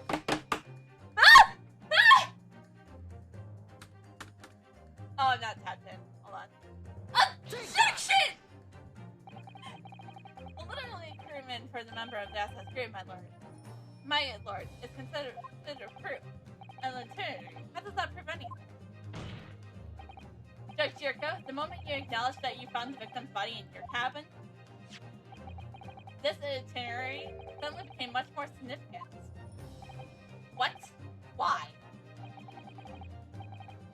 Oh, I'm not tapped in. Hold on. Objection! A literally crewman for the member of the SS Grade, my lord. My lord, is considered proof. An alternative. How does that prove anything? Judge Jirko, the moment you acknowledged that you found the victim's body in your cabin, this itinerary suddenly became much more significant. What? Why?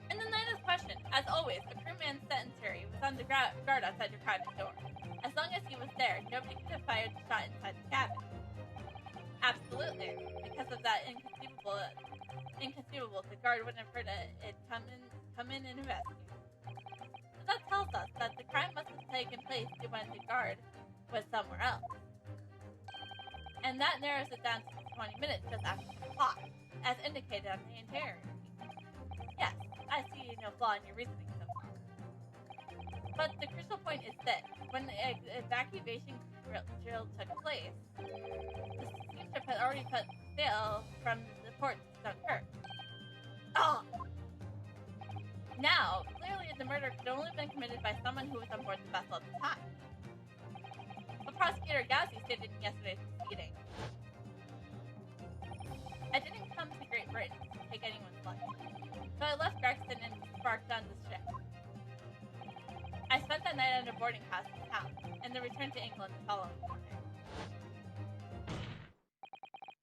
In the night of question, as always, the crewman's sedentary was on the guard outside your cabin door. As long as he was there, nobody could have fired a shot inside the cabin. Absolutely. Because of that inconceivable, the guard wouldn't have heard it come in and investigate. So that tells us that the crime must have taken place when the guard was somewhere else. And that narrows it down to 20 minutes just after the clock, as indicated on the itinerary. Yes, I see no flaw in your reasoning so far. But the crucial point is this. When the evacuation drill took place, the steamship had already set sail from the port to Dunkirk. Oh! Now, clearly the murder could only have been committed by someone who was on board the vessel at the time. But Prosecutor Gowsey stated in yesterday's proceeding, I didn't come to Great Britain to take anyone's life, so I left Gregson and embarked on the ship. I spent that night at a boarding house in town, and then returned to England the following morning.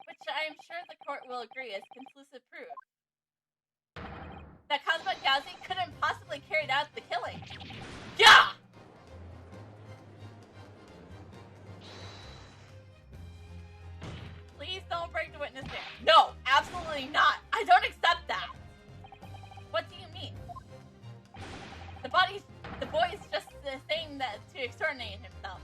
Which I am sure the court will agree is conclusive proof that Cosmo Gowsey couldn't possibly carry out the killing. Yeah! Please don't break the witness stand. No, absolutely not. I don't accept that. What do you mean? The boy's just saying that to exterminate himself.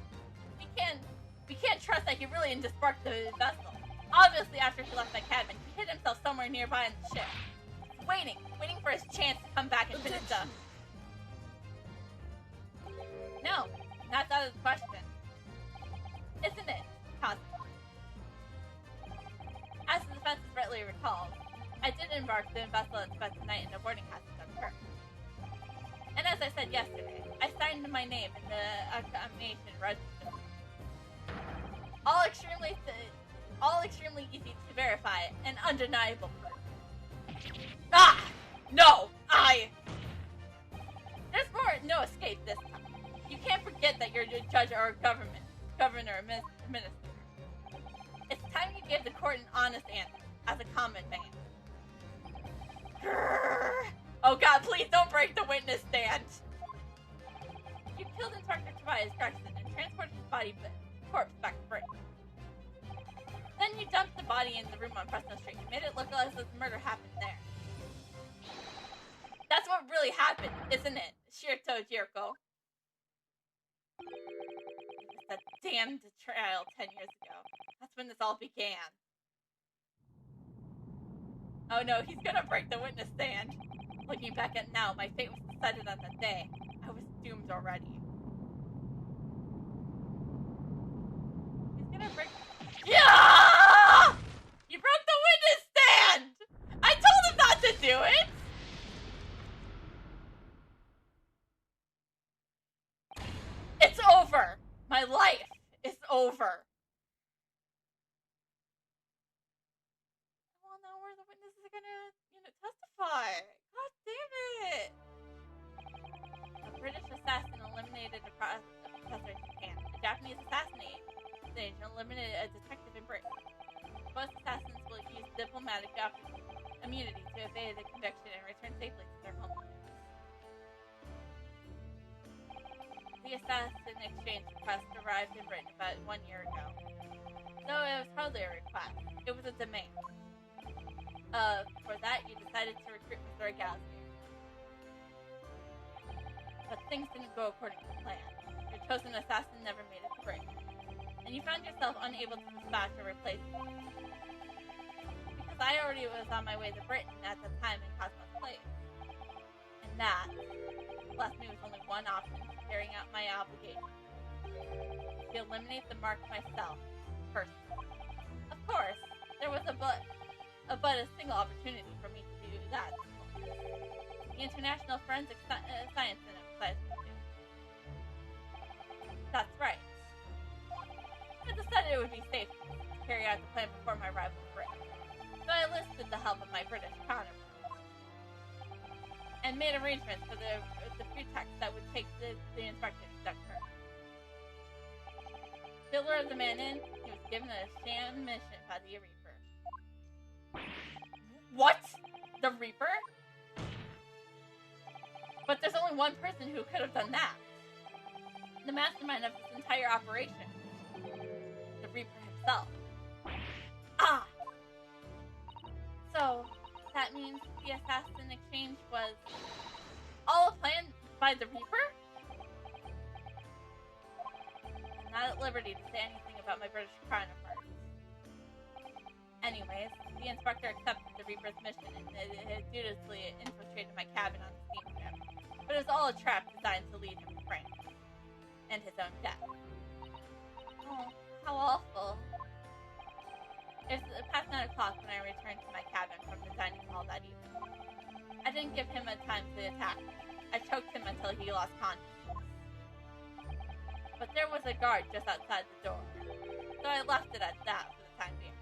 We can't trust that he really disembarked the vessel. Obviously, after he left the cabin, he hid himself somewhere nearby on the ship. Waiting for his chance to come back and finish up. No, that's out of the question. Isn't it, Cosmo? As the defense is rightly recalled, I did embark the vessel and spent the night in a boarding house in Dunkirk. And as I said yesterday, I signed my name in the accommodation register. All extremely easy to verify and undeniable proof. Ah! No! There's no escape this time. You can't forget that you're a judge or a governor or minister. It's time you give the court an honest answer, as a common man. Grrr. Oh God, please don't break the witness stand! You killed Inspector Tobias Gregson and transported his corpse back to Britain. Then you dumped the body in the room on Fresno Street and made it look as if the murder happened there. That's what really happened, isn't it, Shirto Jirko? That damned trial 10 years ago. That's when this all began. Oh no, he's gonna break the witness stand. Looking back at now, my fate was decided on that day. I was doomed already. He's gonna break... Yeah! You broke the witness stand! I told him not to do it! It's over! My life is over. Well, now where the witnesses are gonna, testify. God damn it! A British assassin eliminated a professor in Japan. A Japanese assassination eliminated a detective in Britain. Both assassins will use diplomatic immunity to evade the conviction and return safely to their homelands. The assassin exchange request arrived in Britain about 1 year ago. Though it was hardly a request, it was a demand. For that, you decided to recruit Mr. Gowsey. But things didn't go according to plan. Your chosen assassin never made it to Britain. And you found yourself unable to dispatch or replace him. Because I already was on my way to Britain at the time in Cosmo's place. And that left me with only one option to carrying out my obligation. To eliminate the mark myself, personally. Of course, there was but a single opportunity for me to do that. The International Forensic Science Center emphasized me to. That's right. I decided it would be safe to carry out the plan before my arrival in Britain, so I enlisted the help of my British counterparts. And and made arrangements for the pretext that would take the inspector to Dunkirk. To lure the man in, he was given a sham mission by the Reaper. What? The Reaper? But there's only one person who could have done that. The mastermind of this entire operation. The Reaper himself. Ah! So, that means the assassin exchange was all planned by the Reaper? I'm not at liberty to say anything about my British counterparts. Anyways, the inspector accepted the Reaper's mission and dutifully infiltrated my cabin on the steam ship. But it was all a trap designed to lead him to France and his own death. Oh, how awful. It was past 9 o'clock when I returned to my cabin from the dining hall that evening. I didn't give him a time to attack me. I choked him until he lost consciousness. But there was a guard just outside the door, so I left it at that for the time being.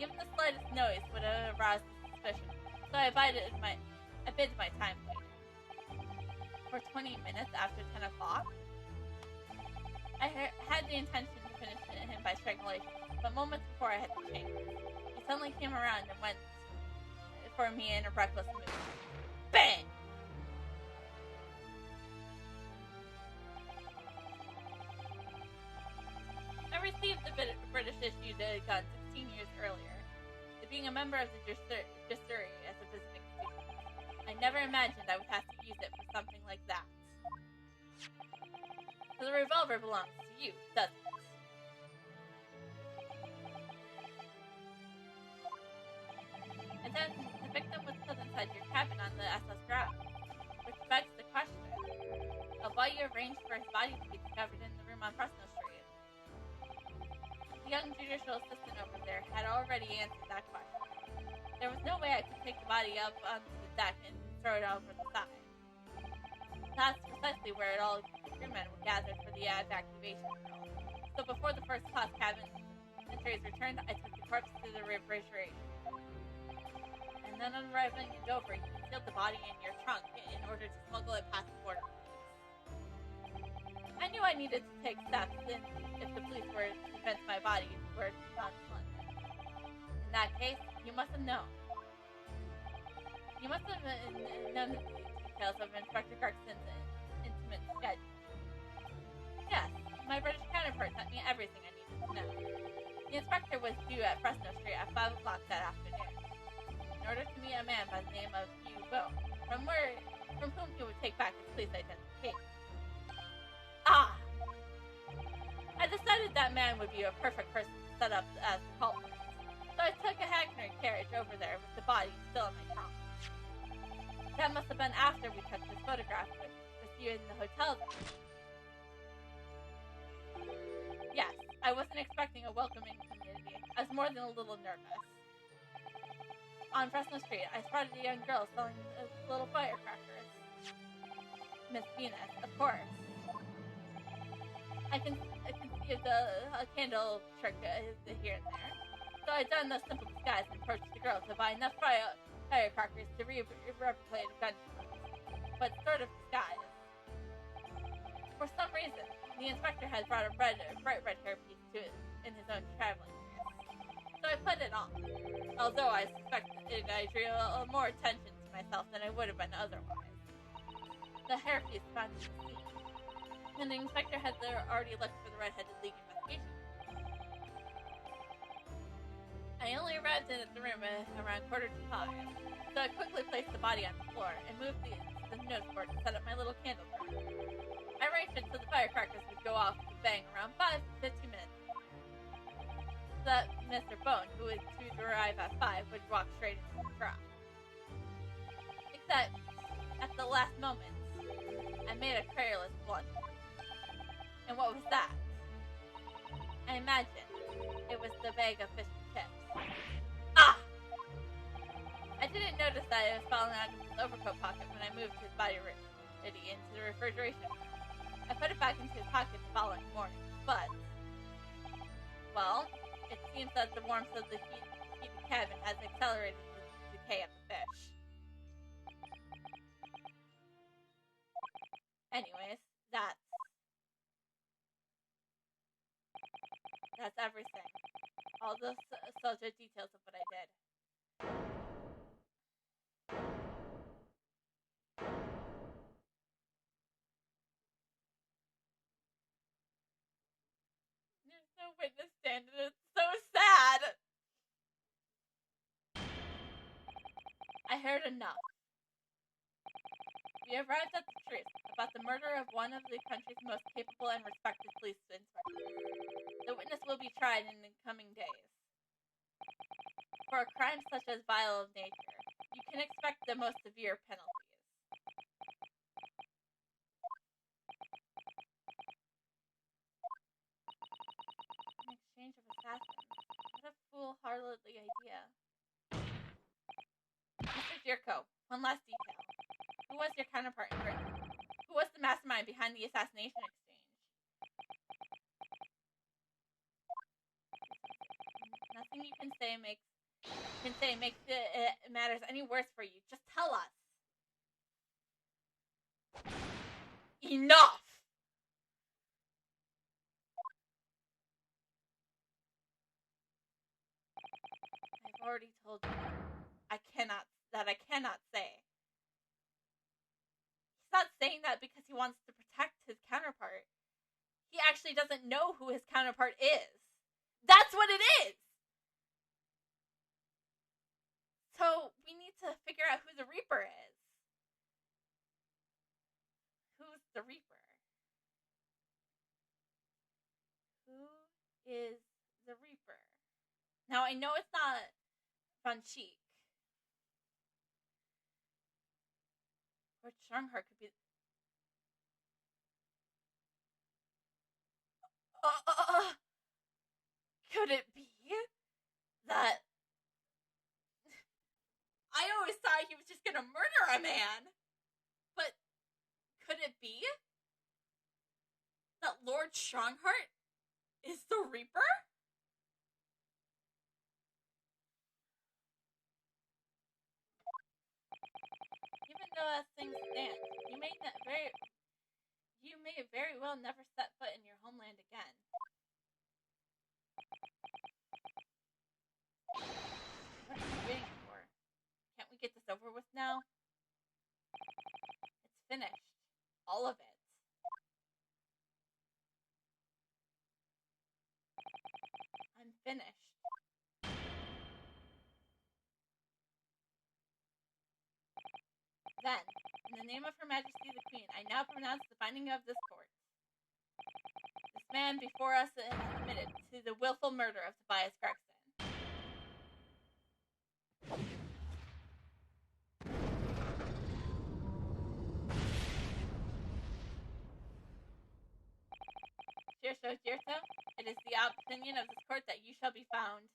Even the slightest noise would have aroused suspicion, so I bided my time waiting. For 20 minutes after 10 o'clock, I had the intention to finish him by strangulation, but moments before I hit the chain, he suddenly came around and went for me in a reckless move. Bang! I received the British-issued gun 16 years earlier. Being a member of the Justicery as a visiting student, I never imagined I would have to use it for something like that. So the revolver belongs to you, doesn't it? And then the victim was killed inside your cabin on the SS ground, which begs the question of why you arranged for his body to be discovered in the room on Fresno Street. The young judicial assistant over there had already answered that question. There was no way I could take the body up onto the deck and throw it over the side. That's precisely where all the crewmen were gathered for the evacuation drill. So before the first class cabin entries returned, I took the corpse to the refrigeration. And then on arriving in Dover, you concealed the body in your trunk in order to smuggle it past the border police. I knew I needed to take steps if the police were to convince my body were not London. In that case, you must have known. You must have known the details of Inspector Garkson's intimate schedule. Yes, my British counterpart sent me everything I needed to know. The inspector was due at Fresno Street at 5 o'clock that afternoon, in order to meet a man by the name of Hugh Bone, from whom he would take back his police identification. Ah! I decided that man would be a perfect person to set up as the culprit, so I took a Hackney carriage over there with the body still in my trunk. That must have been after we took this photograph with you in the hotel. Yes, I wasn't expecting a welcoming community. I was more than a little nervous. On Fresno Street, I spotted a young girl selling little firecrackers. Miss Venus, of course. I can see a candle trick here and there. So I donned a simple disguise and approached the girl to buy enough firecrackers to replicate a gunshot, but sort of disguised. For some reason, the inspector had brought a bright red hairpiece in his own traveling dress. So I put it on, although I suspected I drew more attention to myself than I would have been otherwise. The hairpiece found in the scene, and the inspector had already looked for the Red-Headed League investigation. I only arrived in the room around 5:15, so I quickly placed the body on the floor and moved the notice board to set up my little candle burner. I arranged it so the firecrackers would go off with a bang around 5 to 15 minutes. So that Mr. Bone, who was to arrive at 5, would walk straight into the trap. Except, at the last moment, I made a careless blunder. And what was that? I imagine it was the bag of fish and chips. Ah! I didn't notice that it was falling out of his overcoat pocket when I moved his body into the refrigeration room. I put it back into his pocket the following morning, but, well, it seems that the warmth of the heated cabin has accelerated the decay of the fish. Anyways, that's everything. All the subject details of what I did. There's no witness stand, and it's so sad. I heard enough. We arrived at the truth about the murder of one of the country's most capable and respected police inspectors. The witness will be tried in the coming days. For a crime such as vile of nature, you can expect the most severe penalties. An exchange of assassins. What a foolhardy idea. Mr. Jirko, one last detail. Who was your counterpart in Britain? Who was the mastermind behind the assassination exchange? Nothing you can say makes it matters any worse for you. Just tell us. Enough! I've already told you. I cannot say. He's not saying that because he wants to protect his counterpart. He actually doesn't know who his counterpart is. That's what it is! So, we need to figure out who the Reaper is. Who's the Reaper? Who is the Reaper? Now, I know it's not Von Cheek. Or Strongheart could be... Could it be that... I always thought he was just gonna murder a man. But could it be that Lord Strongheart is the Reaper? Even though as things stand, you may very well never set foot in your homeland again. What are you waiting for? Can't we get this over with now? It's finished. All of it. I'm finished. Then, in the name of Her Majesty the Queen, I now pronounce the finding of this court. This man before us has admitted to the willful murder of Tobias Gregson. Jirso Jirto, it is the opinion of this court that you shall be found.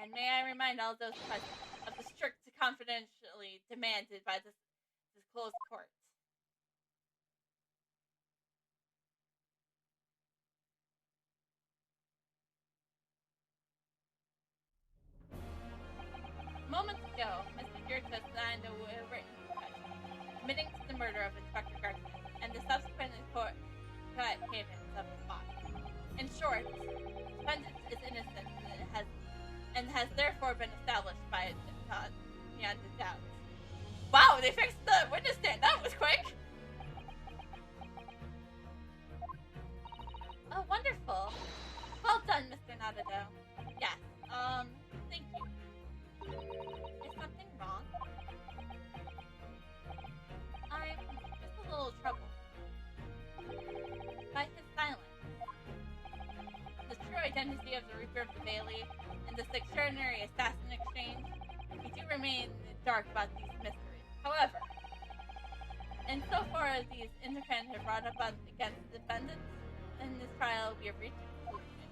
And may I remind all those present of the strict confidentiality demanded by this closed court. Moments ago, Mr. Jirto signed a written confession admitting to the murder of Inspector Gregson and the subsequent court payments of his body. In short, the defendant is innocent and has therefore been established by beyond a doubt. Wow, they fixed the witness stand. That was quick. Oh, wonderful. Well done, Mr. Nadado. Yes, thank you. Is something wrong? I'm just a little troubled by his silence. The true identity of the Reaper of the Bailey and this extraordinary assassin exchange, we do remain in the dark about these mysteries. However, insofar as these independent have brought up against the defendants in this trial, we have reached a conclusion.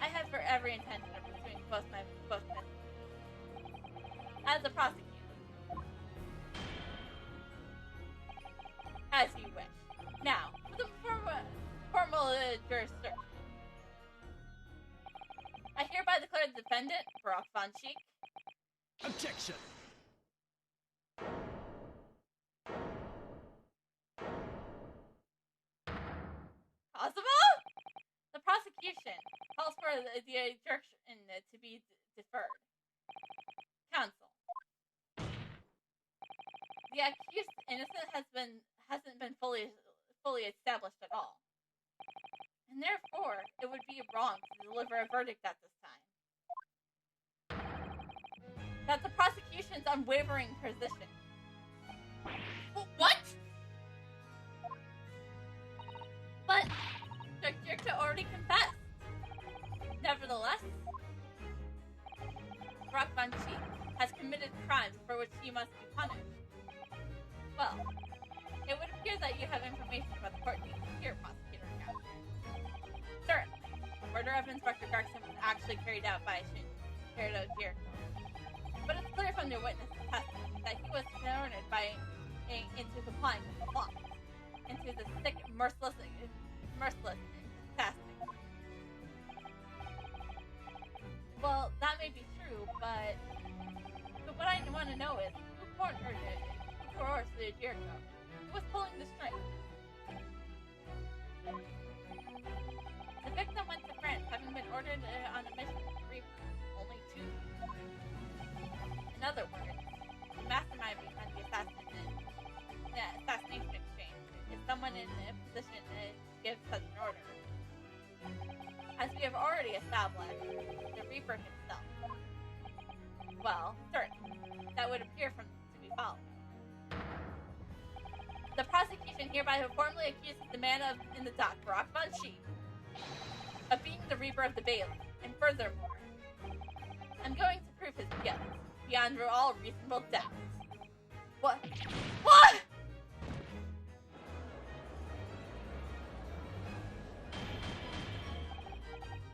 I have for every intention of pursuing both mysteries. As a prosecutor. As you wish. Now, for the formal jurisdiction. I hereby declare the defendant, Barak Von Cheek, Objection! Possible? The prosecution calls for the adjournment to be deferred. Counsel. The accused's innocence hasn't been fully established at all. And therefore, it would be wrong to deliver a verdict at this time. That's the prosecution's unwavering position. What? But Jericho already confessed. Nevertheless, Brock Von Sheep has committed crimes for which he must be punished. Well, it would appear that you have information about the court needs here, Prosecutor Captain. Certainly, the murder of Inspector Garrison was actually carried out by Jericho. But it's clear from the witness's testimony that he was thrown into complying with the law, into the sick, merciless and fantastic. Well, that may be true, but what I want to know is who coerced Jericho? Who was pulling the strings? The victim went to France, having been ordered on a mission to Reaper. Only 2. In other words, the mastermind behind the assassination exchange is someone in a position to give such an order. As we have already established, the Reaper himself. Well, certainly, that would appear to be followed. The prosecution hereby formally accuses the man in the dock, Brock Von Sheep, of being the Reaper of the Bailey, and furthermore, I'm going to prove his guilt beyond all reasonable doubt. What? What?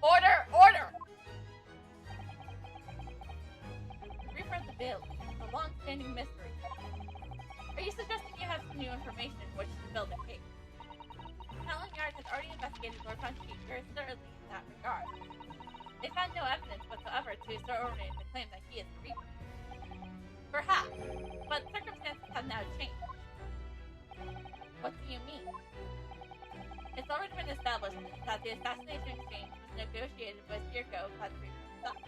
Order! The Reaper of the Bailey, a long-standing mystery. Are you suggesting you have some new information in which to build a case? Scotland Yard has already investigated Lord Von Sheep very thoroughly in that regard. They found no evidence whatsoever to corroborate the claim that he is the Reaper. Perhaps, but circumstances have now changed. What do you mean? It's already been established that the assassination exchange was negotiated with Jericho by the Reaper himself,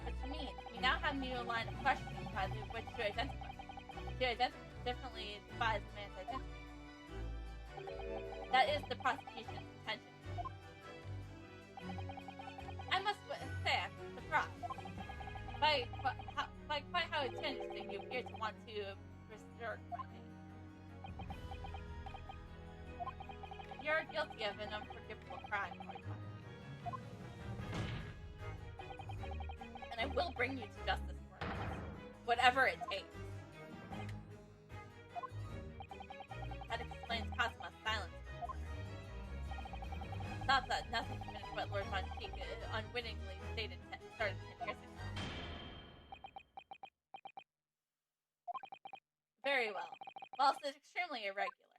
which means we now have a new line of questioning by which to differently define the man's identity. That is the prosecution's intention. I must say I'm surprised by quite how interesting you appear to want to preserve my name. You're guilty of an unforgivable crime, Lord Von Sheep. And I will bring you to justice for it, whatever it takes. That explains Cosmo's silence. Not that nothing finished what Lord Von Sheep unwittingly started 10 years ago. Very well. Whilst it's extremely irregular,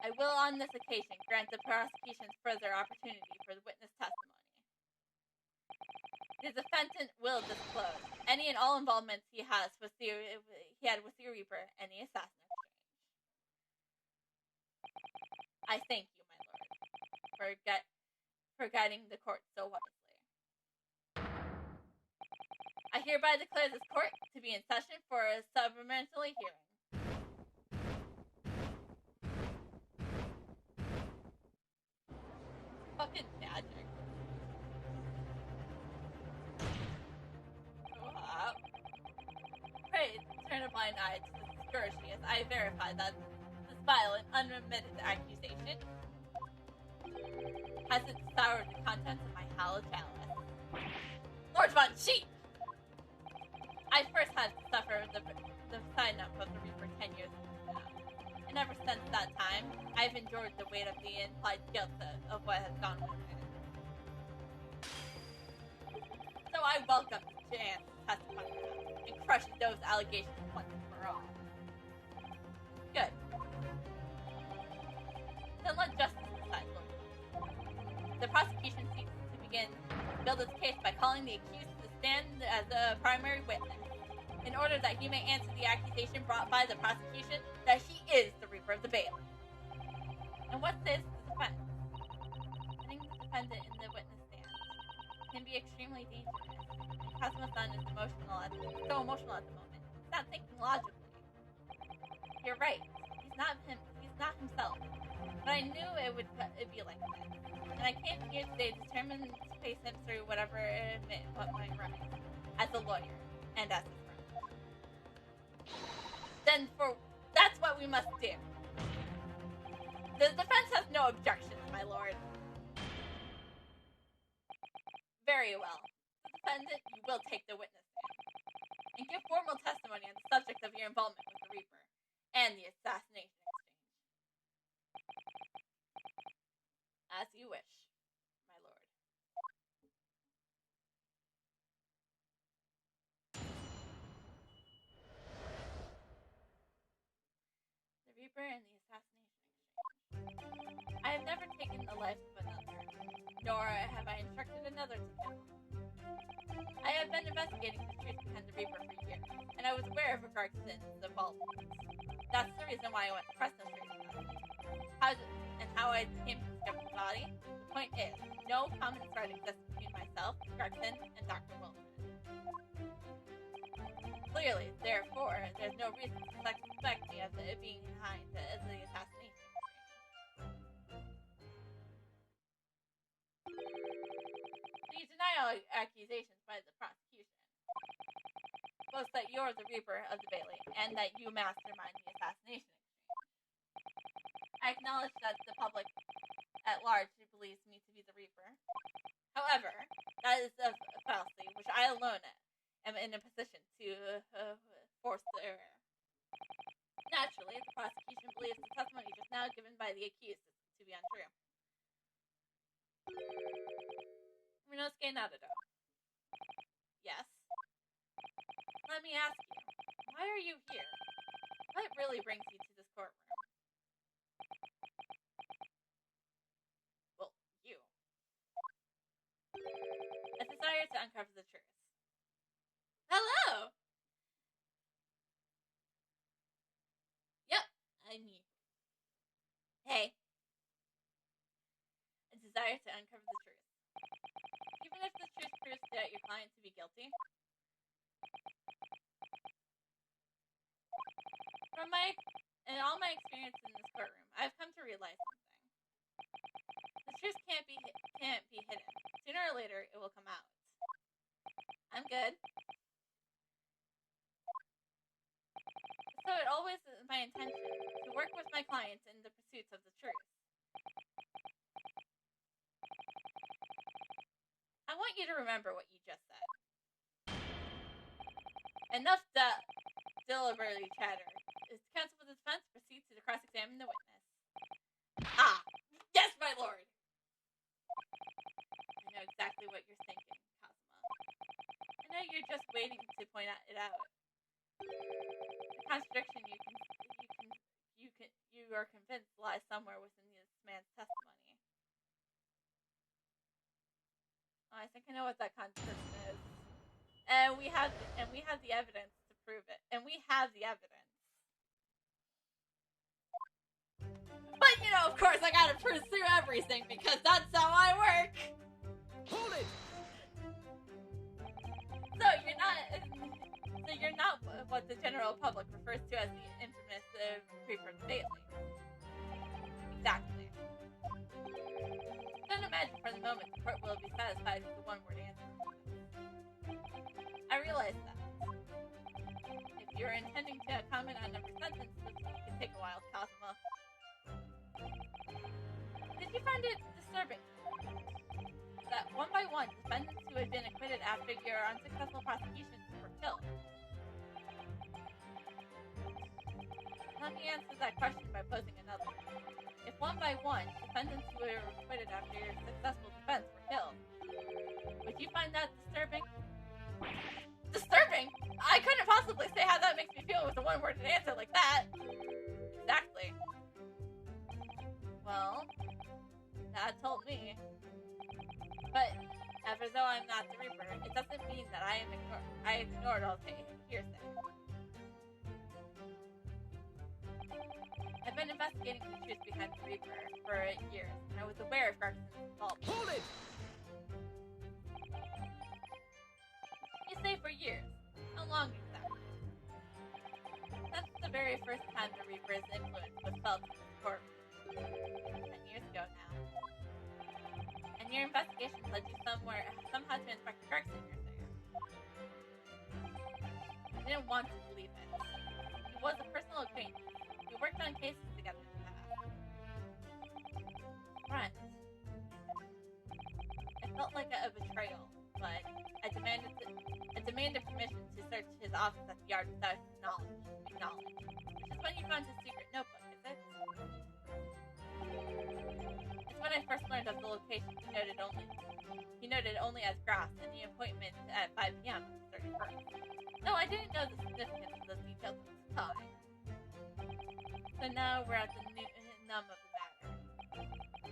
I will on this occasion grant the prosecution's further opportunity for the witness testimony. The defendant will disclose any and all involvements he had with the Reaper and the assassin exchange. I thank you, my lord, for guiding the court so wisely. I hereby declare this court to be in session for a supplementary hearing. Fucking magic. Wow. Pray turn a blind eye to this discouragement as I verify that this vile and unremitted accusation has it soured the contents of my hallowed chalice. Lord Von Sheep! I first had to suffer the sign-up of the Reaper 10 years ago now. And ever since that time, I've endured the weight of the implied guilt of what has gone with it. So I welcome the chance to testify and crush those allegations once and for all. Good. Then let justice decide, Lord. The prosecution seeks to begin to build its case by calling the accused to the stand as a primary witness in order that he may answer the accusation brought by the prosecution that he is the Reaper of the Bailey. And what says the defense? Putting the defendant in the witness stand can be extremely dangerous. Kazuma's-san is so emotional at the moment. He's not thinking logically. You're right. He's not himself. But I knew it'd be like this. And I came here today determined to face him through whatever what might rise. As a lawyer. And as his friend. That's what we must do. The defense has no objections, my lord. Very well. The defendant, you will take the witness stand and give formal testimony on the subject of your involvement with the Reaper and the assassination exchange. As you wish, my lord. The Reaper and the assassination exchange. I have never taken the life of another, nor have I instructed another to kill. I have been investigating the truth behind the Reaper for years, and I was aware of Garkson's involvement. That's the reason why I went to press no charges about it. How I came to discover the body? The point is, no common thread exists between myself, Garkson, and Dr. Wilson. Clearly, therefore, there's no reason to suspect me of it being behind the assassination. So you deny all accusations by the prosecution. Boast that you're the Reaper of the Bailey, and that you mastermind the assassination exchange. I acknowledge that the public at large believes me to be the Reaper. However, that is a fallacy which I alone am in a position to force the error. Naturally, the prosecution believes the testimony just now given by the accused to be untrue. Rinosuke Naruto. Yes? Let me ask you, why are you here? What really brings you to this courtroom? Well, you. A desire to uncover the truth. Hello! Yep, I'm you. Hey. A desire to uncover the truth. Even if the truth proves that your client to be guilty. In all my experience in this courtroom, I've come to realize something. The truth can't be hidden. Sooner or later, it will come out. I'm good. So it always is my intention to work with my clients in the pursuits of the truth. I want you to remember what you just said. Enough deliberately chatter. Is counsel for the defense proceed to cross-examine the witness? Ah! Yes, my lord! I know exactly what you're thinking, Kazuma. I know you're just waiting to point it out. The contradiction you are convinced lies somewhere within this man's testimony. Oh, I think I know what that contradiction is. And we have the evidence to prove it. And we have the evidence. But, you know, of course, I gotta pursue everything because that's how I work. Hold it! So you're not what the general public refers to as the infamous Reaper of the Bailey. Exactly. Don't imagine for the moment the court will be satisfied with the one-word answer. I realize that. If you're intending to comment on number sentences, it could take a while, Kazuma. Did you find it disturbing that one by one, defendants who had been acquitted after your unsuccessful prosecutions were killed? Let me answer that question by posing another. If one by one, defendants who were acquitted after your successful defense were killed, would you find that disturbing? Disturbing? I couldn't possibly say how that makes me feel with a one-worded answer like that. Exactly. Well, that told me. But Ever though I'm not the Reaper, it doesn't mean that I ignored all the hearsay. I've been investigating the truth behind the Reaper for years, and I was aware of Garkson's involvement. Hold it! You say for years. How long exactly? That's the very first time the Reaper's influence was felt in this court. 10 years ago now. And your investigation led you somehow to Inspector Gregson, you're saying. I didn't want to believe it. He was a personal acquaintance. We worked on cases together in the past. Friends. It felt like a betrayal, but I demanded permission to search his office at the yard without his knowledge. Which is when you found his secret notebook, is it? It's when I first learned of the location he noted only as grass and the appointment at 5 p.m. on the 31st. No, I didn't know the significance of those details at the time. So now we're at the nub of the matter.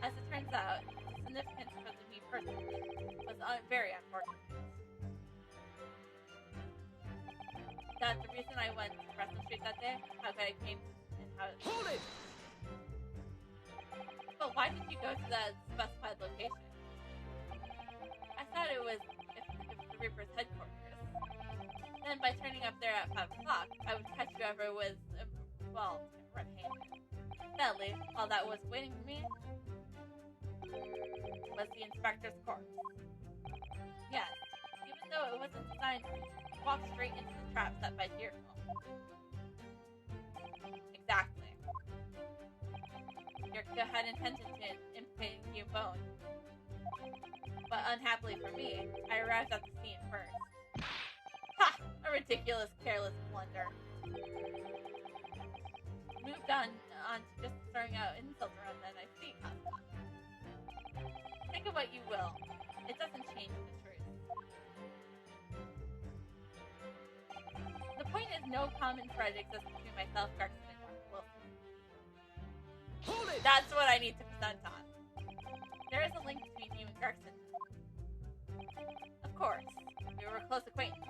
As it turns out, the significance for me personally was very unfortunate. That's the reason I went to Russell Street that day, how good I came and how it... Hold it! But why did you go to that specified location? I thought it was the Reaper's headquarters. Then by turning up there at 5 o'clock, I would catch whoever was, red-handed. Sadly, all that was waiting for me was the inspector's corpse. Yes, even though it wasn't designed to walk straight into the trap set by Deerfield. Exactly. Yurka had intention to implicate you both. But unhappily for me, I arrived at the scene first. Ha! A ridiculous, careless blunder. Moved on to just throwing out insults around that I see, Cosmo. Think of what you will. It doesn't change the truth. The point is no common thread exists between myself, Gregson, and Dr. Wilson. Hold it! That's what I need to present on. There is a link between you and Gregson. Of course. We were close acquaintances.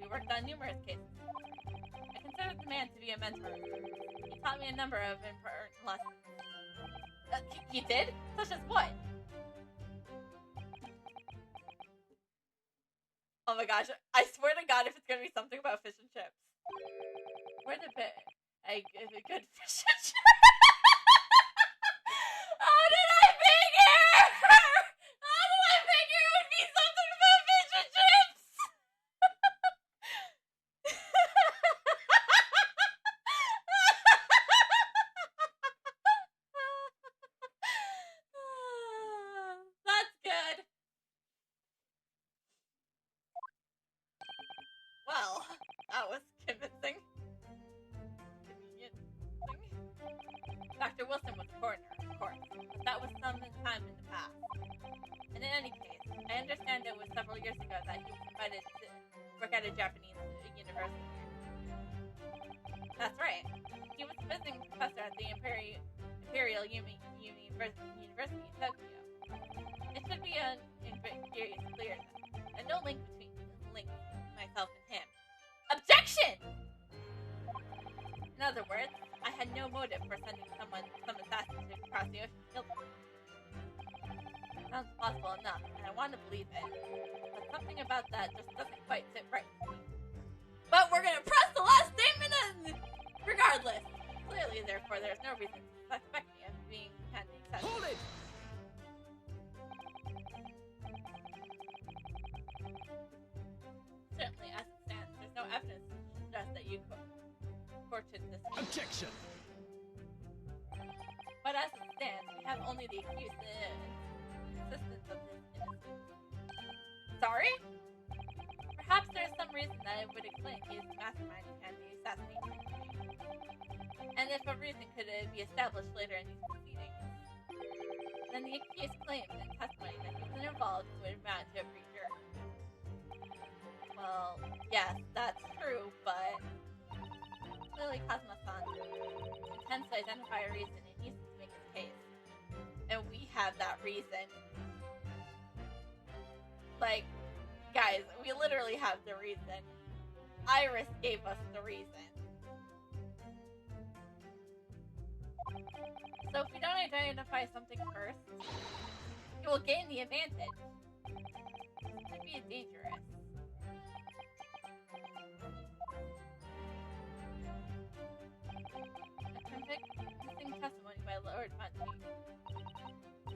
We worked on numerous cases. I considered the man to be a mentor. He taught me a number of important lessons. You did? Such as what? Oh my gosh, I swear to God if it's gonna be something about fish and chips. Where the a good fish and chips? How did I figure? How did I figure it would be something about fish and chips? That's good. Well, that was convincing. Convenient. Dr. Wilson was a coroner, of course, but that was some time in the past. And in any case, I understand it was several years ago that he was invited to work at a Japanese university. That's right. He was a visiting professor at the Imperial University in Tokyo. It should be curious clear that no link between myself and him. Objection! In other words, I had no motive for sending some assassin to cross the ocean to kill them. Sounds plausible enough, and I want to believe it. But something about that just doesn't quite sit right with me. But we're gonna press the last statement regardless. Clearly, therefore, there's no reason to suspect me of being handy excessive. Hold it! Certainly, as it stands, there's no evidence to suggest that you courted this. Objection! But as it stands, we have only the accused insistence of his innocence. Sorry? Perhaps there is some reason that it would explain he is the mastermind behind the assassination. And if a reason could be established later in these proceedings, then the accused claims and testimony that he was involved would amount to a pre-juror. Well, yes, that's true, but clearly Cosmo-san intends to identify a reason and uses to make his case. And we have that reason. Like, guys, we literally have the reason. Iris gave us the reason. So if we don't identify something first, it will gain the advantage. This could be dangerous. A convincing testimony by Lord Monty.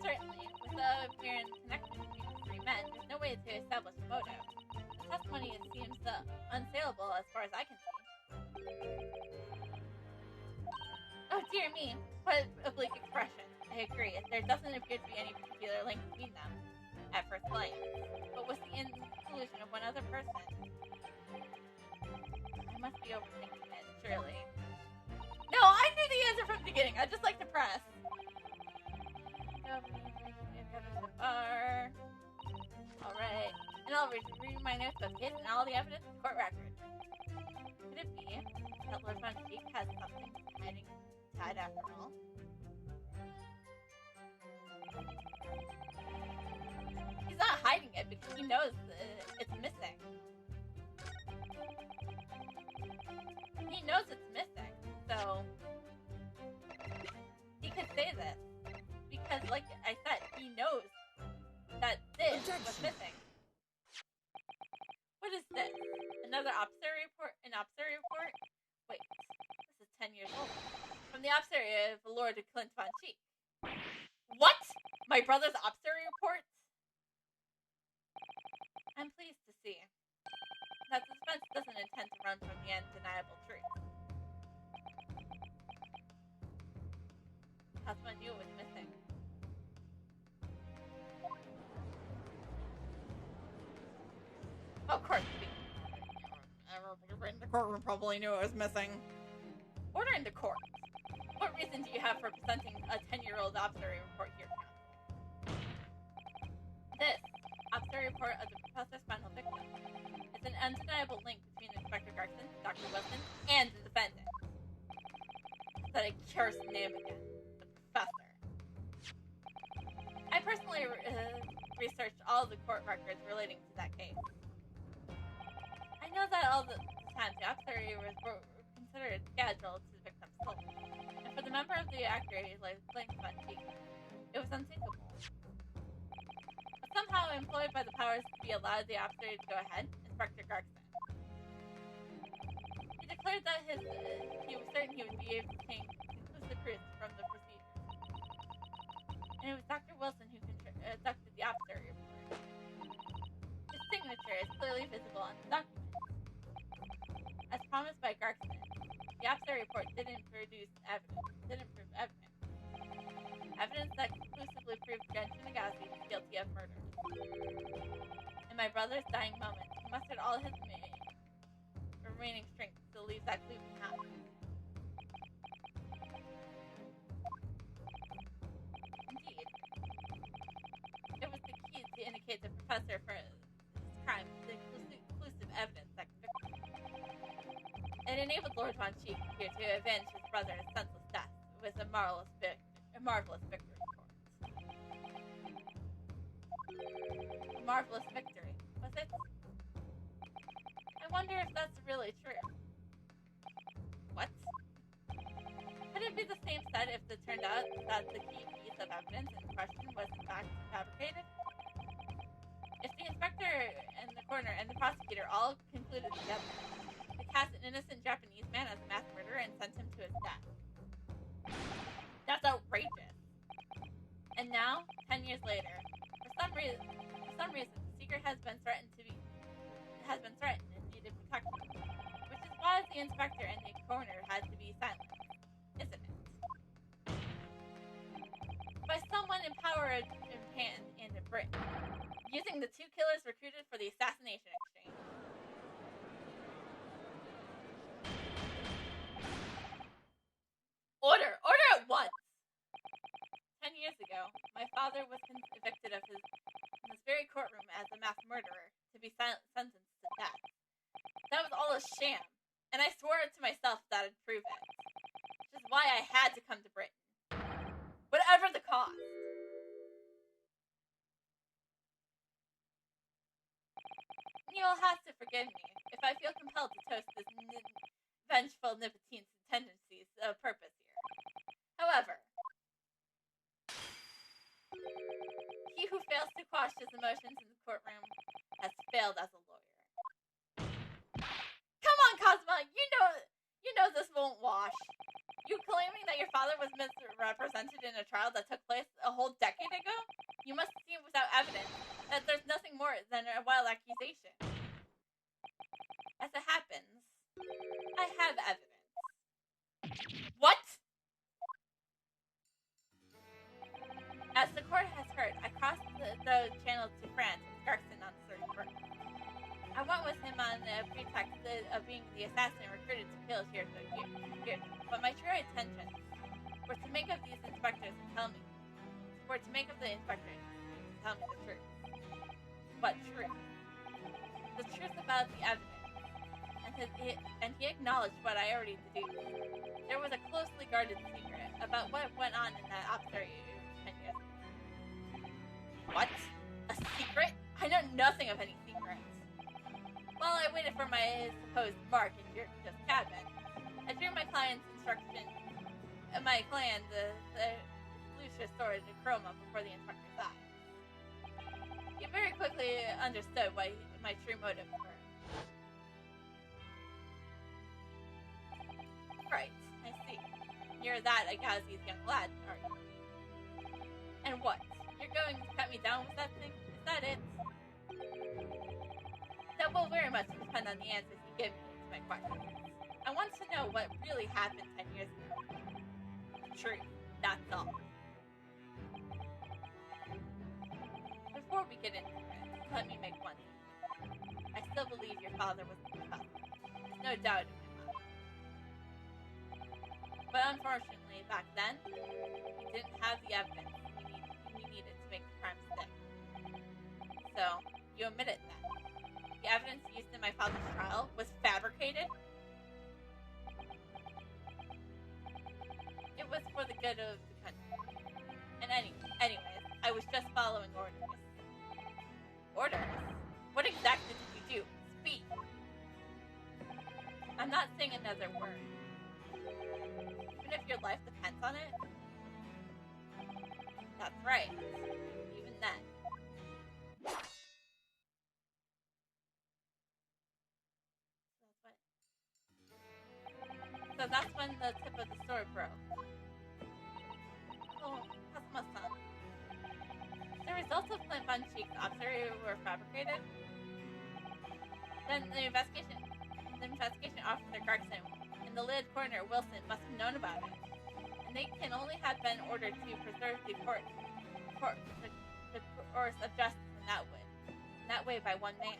Certainly, without apparent connection between the three men, there's no way to establish a motive. The testimony seems unsaleable as far as I can see. Oh dear me, what a bleak expression. I agree, there doesn't appear to be any particular link between them at first glance. But with the inclusion of one other person, I must be overthinking it, surely. No, I knew the answer from the beginning. I just like to press. Alright. And I'll read my notes of his and all the evidence in the court record. Could it be that Lord Monteith has something hiding inside after all? He's not hiding it because he knows it's missing. He knows it's missing, so he could say this because, like I said, he knows that this was missing. What is this? Another observatory report? An observatory report? Wait, this is 10 years old. From the observatory of Lord Clint Von Cheek. What? My brother's observatory report? I'm pleased to see that suspense doesn't intend to run from the undeniable truth. Husband knew it was missing. Of course, everybody in the courtroom probably knew it was missing. Order in the court. What reason do you have for presenting a 10-year-old observatory report here? This observatory report of the professor's final victim is an undeniable link between Inspector Garson, Dr. Wilson, and the defendant. That I curse the name again. The professor. I personally researched all the court records relating to that case. I know that all the time the observatory was considered scheduled to the victim's soul. And for the member of the actor like Clint Von Cheek, it was unthinkable. But somehow employed by the powers to be allowed the observatory to go ahead, Inspector Garson. He declared that he was certain he would be able to obtain conclusive proofs from the procedure. And it was Dr. Wilson who conducted the observatory report. His signature is clearly visible on the document. As promised by Garson, the observatory report didn't prove evidence. Evidence that conclusively proved Gretchen Agassi was guilty of murder. In my brother's dying moments, he mustered all his remaining strength to leave that clue behind. Indeed. It was the key to indicate the professor for his crime, the conclusive evidence that convicted him. It enabled Lord Von Cheek here to avenge his brother's senseless death. It was a marvelous victory for us. A marvelous victory, was it? I wonder if that's really true. What? Could it be the same said if it turned out that the key piece of evidence in question was in fact fabricated? If the inspector and the coroner and the prosecutor all concluded together to cast an innocent Japanese man as a mass murderer and sent him to his death. That's outrageous. And now, 10 years later, for some reason, the secret has been threatened and needed protection, which is why the inspector and the coroner had to be silent, isn't it? By someone in power in Japan and in Britain, using the two killers recruited for the assassination exchange. Order at once! 10 years ago, my father was convicted in this very courtroom as a mass murderer to be sentenced to death. That was all a sham, and I swore it to myself that I'd prove it. Which is why I had to come to Britain. Whatever the cost. You'll have to forgive me if I feel compelled to toast this vengeful Nicotine's tendencies of purpose here. However, he who fails to quash his emotions in the courtroom has failed as a lawyer. Come on, Cosmo, you know this won't wash. You claiming that your father was misrepresented in a trial that took place a whole decade ago? You must see without evidence that there's nothing more than a wild accusation. As it happens, I have evidence. What? As the court has heard, I crossed the channel to France with Garson on the 31st. I went with him on the pretext of being the assassin recruited to kill Hirzo, but my true intentions were to make of these inspectors and tell me the truth. What truth? The truth about the evidence. And he acknowledged what I already deduced. There was a closely guarded secret about what went on in that observatory 10 years ago. What? A secret? I know nothing of any secrets. While I waited for my supposed mark in Yurka's cabin, I drew my client's instruction, the Lucius sword and chroma before the inspector's eyes. He very quickly understood what my true motives were. Right, I see. You're that Agassi's young lad, are you? And what? You're going to cut me down with that thing? Is that it? That will very much depend on the answers you give me to my questions. I want to know what really happened 10 years ago. The truth, that's all. Before we get into it, let me make one thing. I still believe your father was the felon. There's no doubt in my mind. But unfortunately, back then, we didn't have the evidence we needed to make the crime stick. So, you admit it then. The evidence used in my father's trial was fabricated? It was for the good of the country. And anyways, I was just following orders. Orders? What exactly did you do? Speak! I'm not saying another word. Even if your life depends on it? That's right. Even then. So that's when the tip of the sword broke. Oh, Kazuma-san. The results of Clint Von Cheek's observatory were fabricated? Then the investigation officer Garkson and the lid coroner Wilson must have known about it. And they can only have been ordered to preserve the course of justice in that way by one man.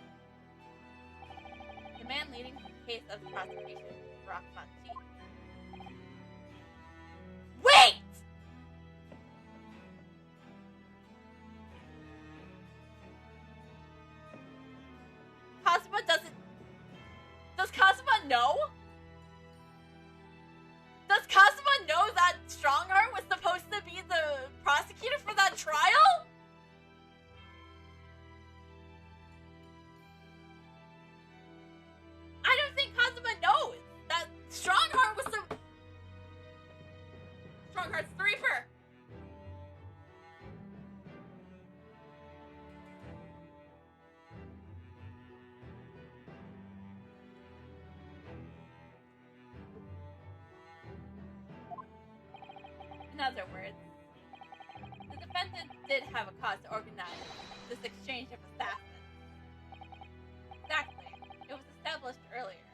The man leading the case of the prosecution, Brock Von Cheek. Wait! Does Kazuma know? Does Kazuma know that Strongheart was supposed to be the prosecutor for that trial? I don't think Kazuma knows that Strongheart was Strongheart's the Reaper. In other words, the defendant did have a cause to organize this exchange of assassins. Exactly. It was established earlier.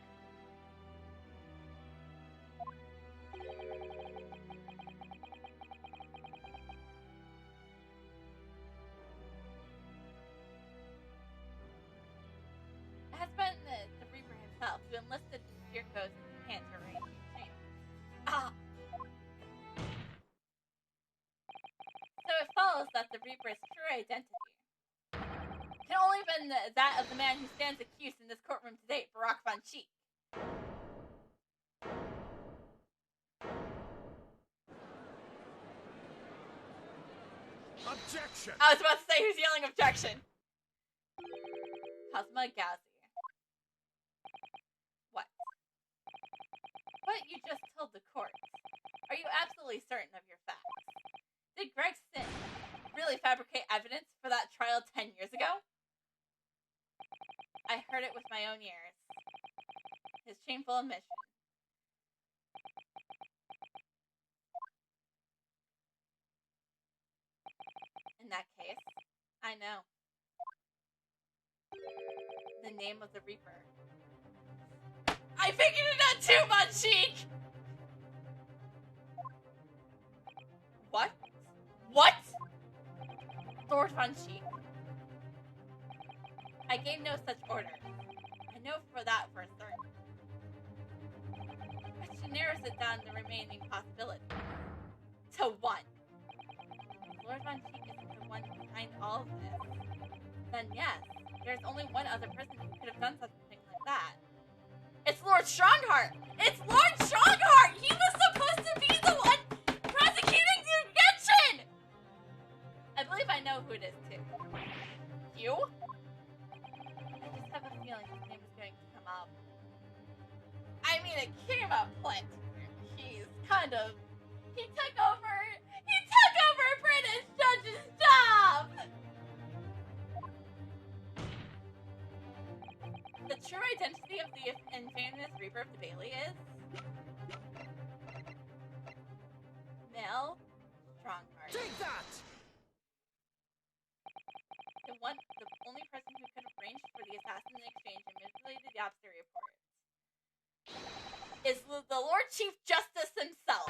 It has been the Reaper himself who enlisted Yurko's hand to arrange the exchange. Ah! So it follows that the Reaper's true identity can only have been that of the man who stands accused in this courtroom today, Barack Von Cheek. Objection! I was about to say who's yelling objection. Kazuma Agassiz. what you just told the court, are you absolutely certain of your facts? Did Gregson really fabricate evidence for that trial 10 years ago? I heard it with my own ears. His shameful admission. In that case, I know. The name of the Reaper. I figured it out too, Munchique! What? What? Lord Von Sheik. I gave no such order. I know for that for certain. But she narrows it down the remaining possibility. To one. Lord Von Sheik isn't the one behind all of this. Then yes, there's only one other person who could have done something like that. It's Lord Strongheart! It's Lord Strongheart! He was supposed to be the one prosecuting the invention! I believe I know who it is, too. You? I just have a feeling his name is going to come up. I mean, it came up plenty. He took over British judge's job! The true identity of the infamous Reaper of the Bailey is... Mel Strongheart. Take that! The only person who could have arranged for the assassin exchange and manipulated the Obster report is the Lord Chief Justice himself.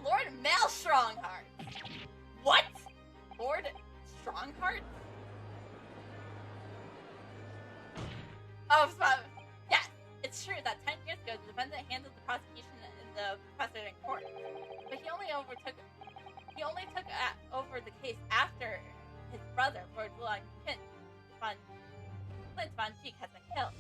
Lord Mel Strongheart. What? Lord Strongheart? Oh, yes, it's true that 10 years ago the defendant handled the prosecution in the precedent court, but he only took over the case after his brother, Lord Clint Von Sheik, has been killed.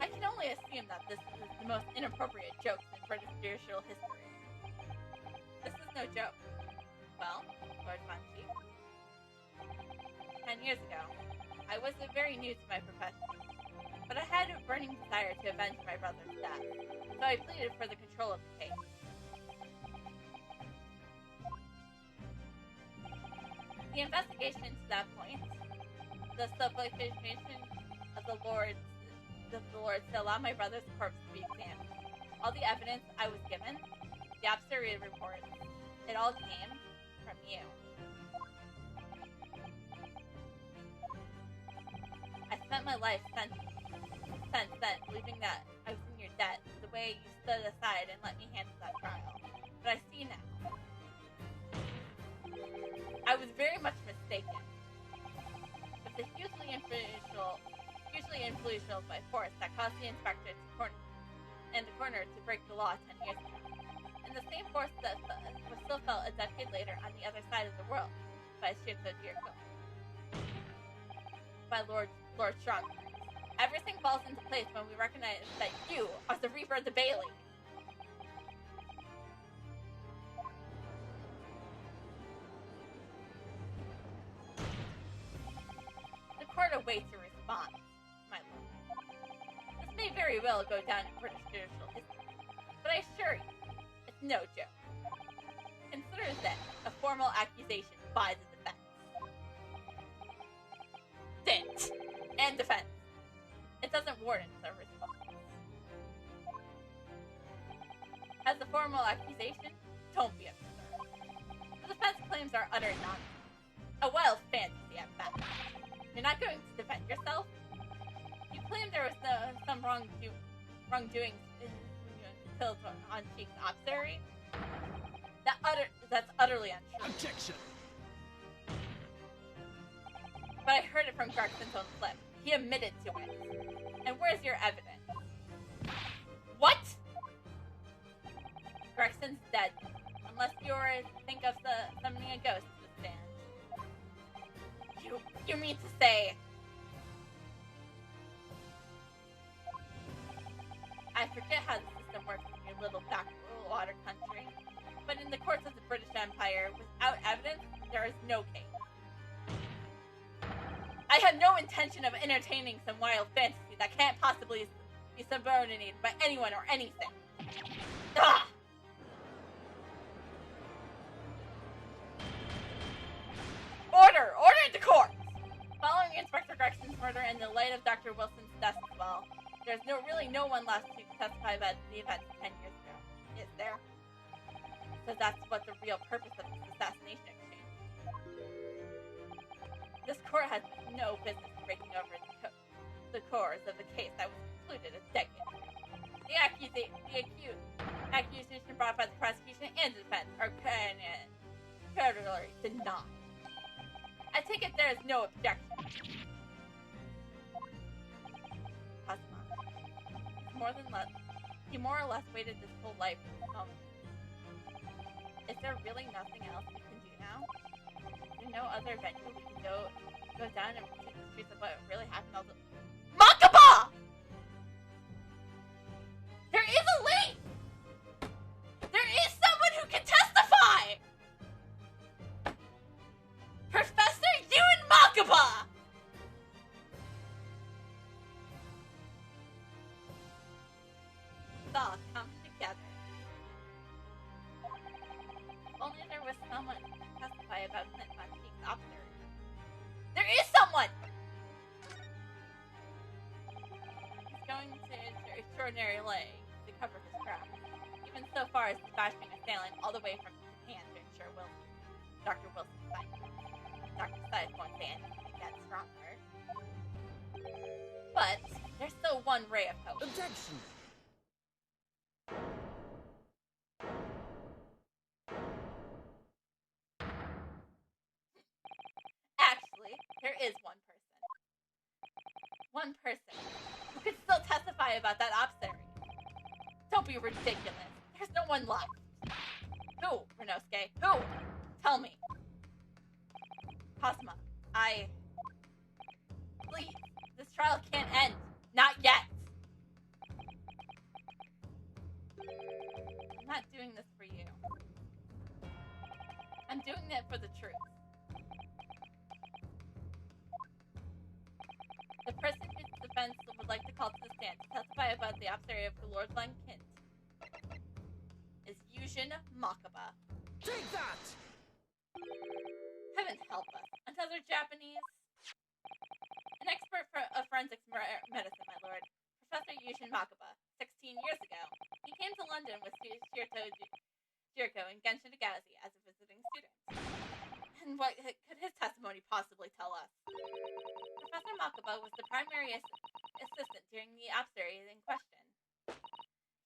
I can only assume that this is the most inappropriate joke in British judicial history. This is no joke. Well, Lord Von Sheik, 10 years ago, I was very new to my profession, but I had a burning desire to avenge my brother's death, so I pleaded for the control of the case. The investigation to that point, the supplication of the Lord to allow my brother's corpse to be examined, all the evidence I was given, the obstery report, it all came from you. I spent my life since then believing that I was in your debt the way you stood aside and let me handle that trial. But I see now. I was very much mistaken. With the hugely influential by force that caused the inspector and the coroner to break the law 10 years ago, and the same force that was still felt a decade later on the other side of the world by Shito Jirko, by Lord Strongheart. Everything falls into place when we recognize that you are the Reaper of the Bailey. The court awaits your response, my lord. This may very well go down in British judicial history, but I assure you, it's no joke. Consider this a formal accusation by the defense. And defense. It doesn't warrant a response. As a formal accusation, don't be absurd. The defense claims are utter nonsense. A wild fantasy at best. You're not going to defend yourself? You claim there was some wrongdoing killed on Sheik's obstery? That's utterly untrue. Objection! But I heard it from Gregson's own lips. He admitted to it. And where's your evidence? What? Gregson's dead. Unless you think of summoning a ghost to the stand. You mean to say... I forget how the system works in your little backwater country, but in the courts of the British Empire, without evidence, there is no case. I I have no intention of entertaining some wild fantasy that can't possibly be subordinated by anyone or anything. Ugh! Order! Order in the court! Following Inspector Gregson's murder and the light of Dr. Wilson's death as well, there's really no one left to testify about the events 10 years ago. Is there? So that's what the real purpose of this assassination exchange. This court has no business breaking over the cores of the case that was concluded a decade ago. The accusation brought by the prosecution and the defense are categorically denied. I take it there is no objection. Cosmo. He more or less waited this whole life for this moment. Is there really nothing else we can do now? Is there no other venue we can go down and pursue the streets of what really happened all the... Makaba! There is a link! There is someone who can testify! Professor Ewan Makaba! It's all come together. If only there was someone who could testify about Clint Von Peak's officer. There is someone! He's going to extraordinary lengths to cover his tracks, even so far as dispatching a assailant all the way from Japan to ensure Dr. Wilson's fight. Dr. Side won't say anything to get stronger. But there's still one ray of hope. Objection! Actually, there is one person. One person who could still testify about that observatory. Don't be ridiculous. There's no one left. Who, Renosuke? Who? Tell me. Cosma, please, this trial can't end. Not yet. I'm not doing this for you. I'm doing it for the truth. The person whose defense would like to call to the stand to testify about the observatory of Lord Lankint is Yujin Makaba. Take that! Heaven help us. Another Japanese? An expert of forensics medicine, my lord. Professor Yushin Makaba. 16 years ago, he came to London with Shirko and Genshin Tagazi as a visiting student. And what could his testimony possibly tell us? Professor Makaba was the primary assistant during the observatory in question.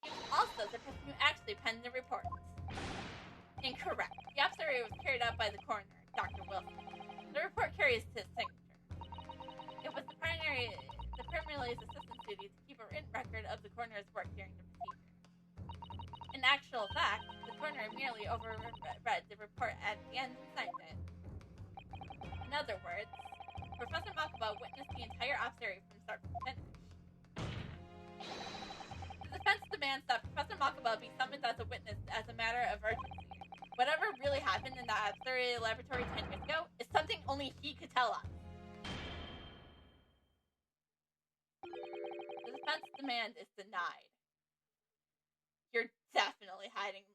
He was also the person who actually penned the report. Incorrect. The observatory was carried out by the coroner, Dr. Wilson. The report carries his signature. It was the primary's assistant's duty to keep a written record of the coroner's work during the procedure. In actual fact, the coroner merely overread the report at the end and signed it. In other words, Professor Makaba witnessed the entire observatory from start to finish. The defense demands that Professor Makaba be summoned as a witness as a matter of urgency. Whatever really happened in that observatory laboratory 10 years ago is something only he could tell us. The defense demand is denied. You're definitely hiding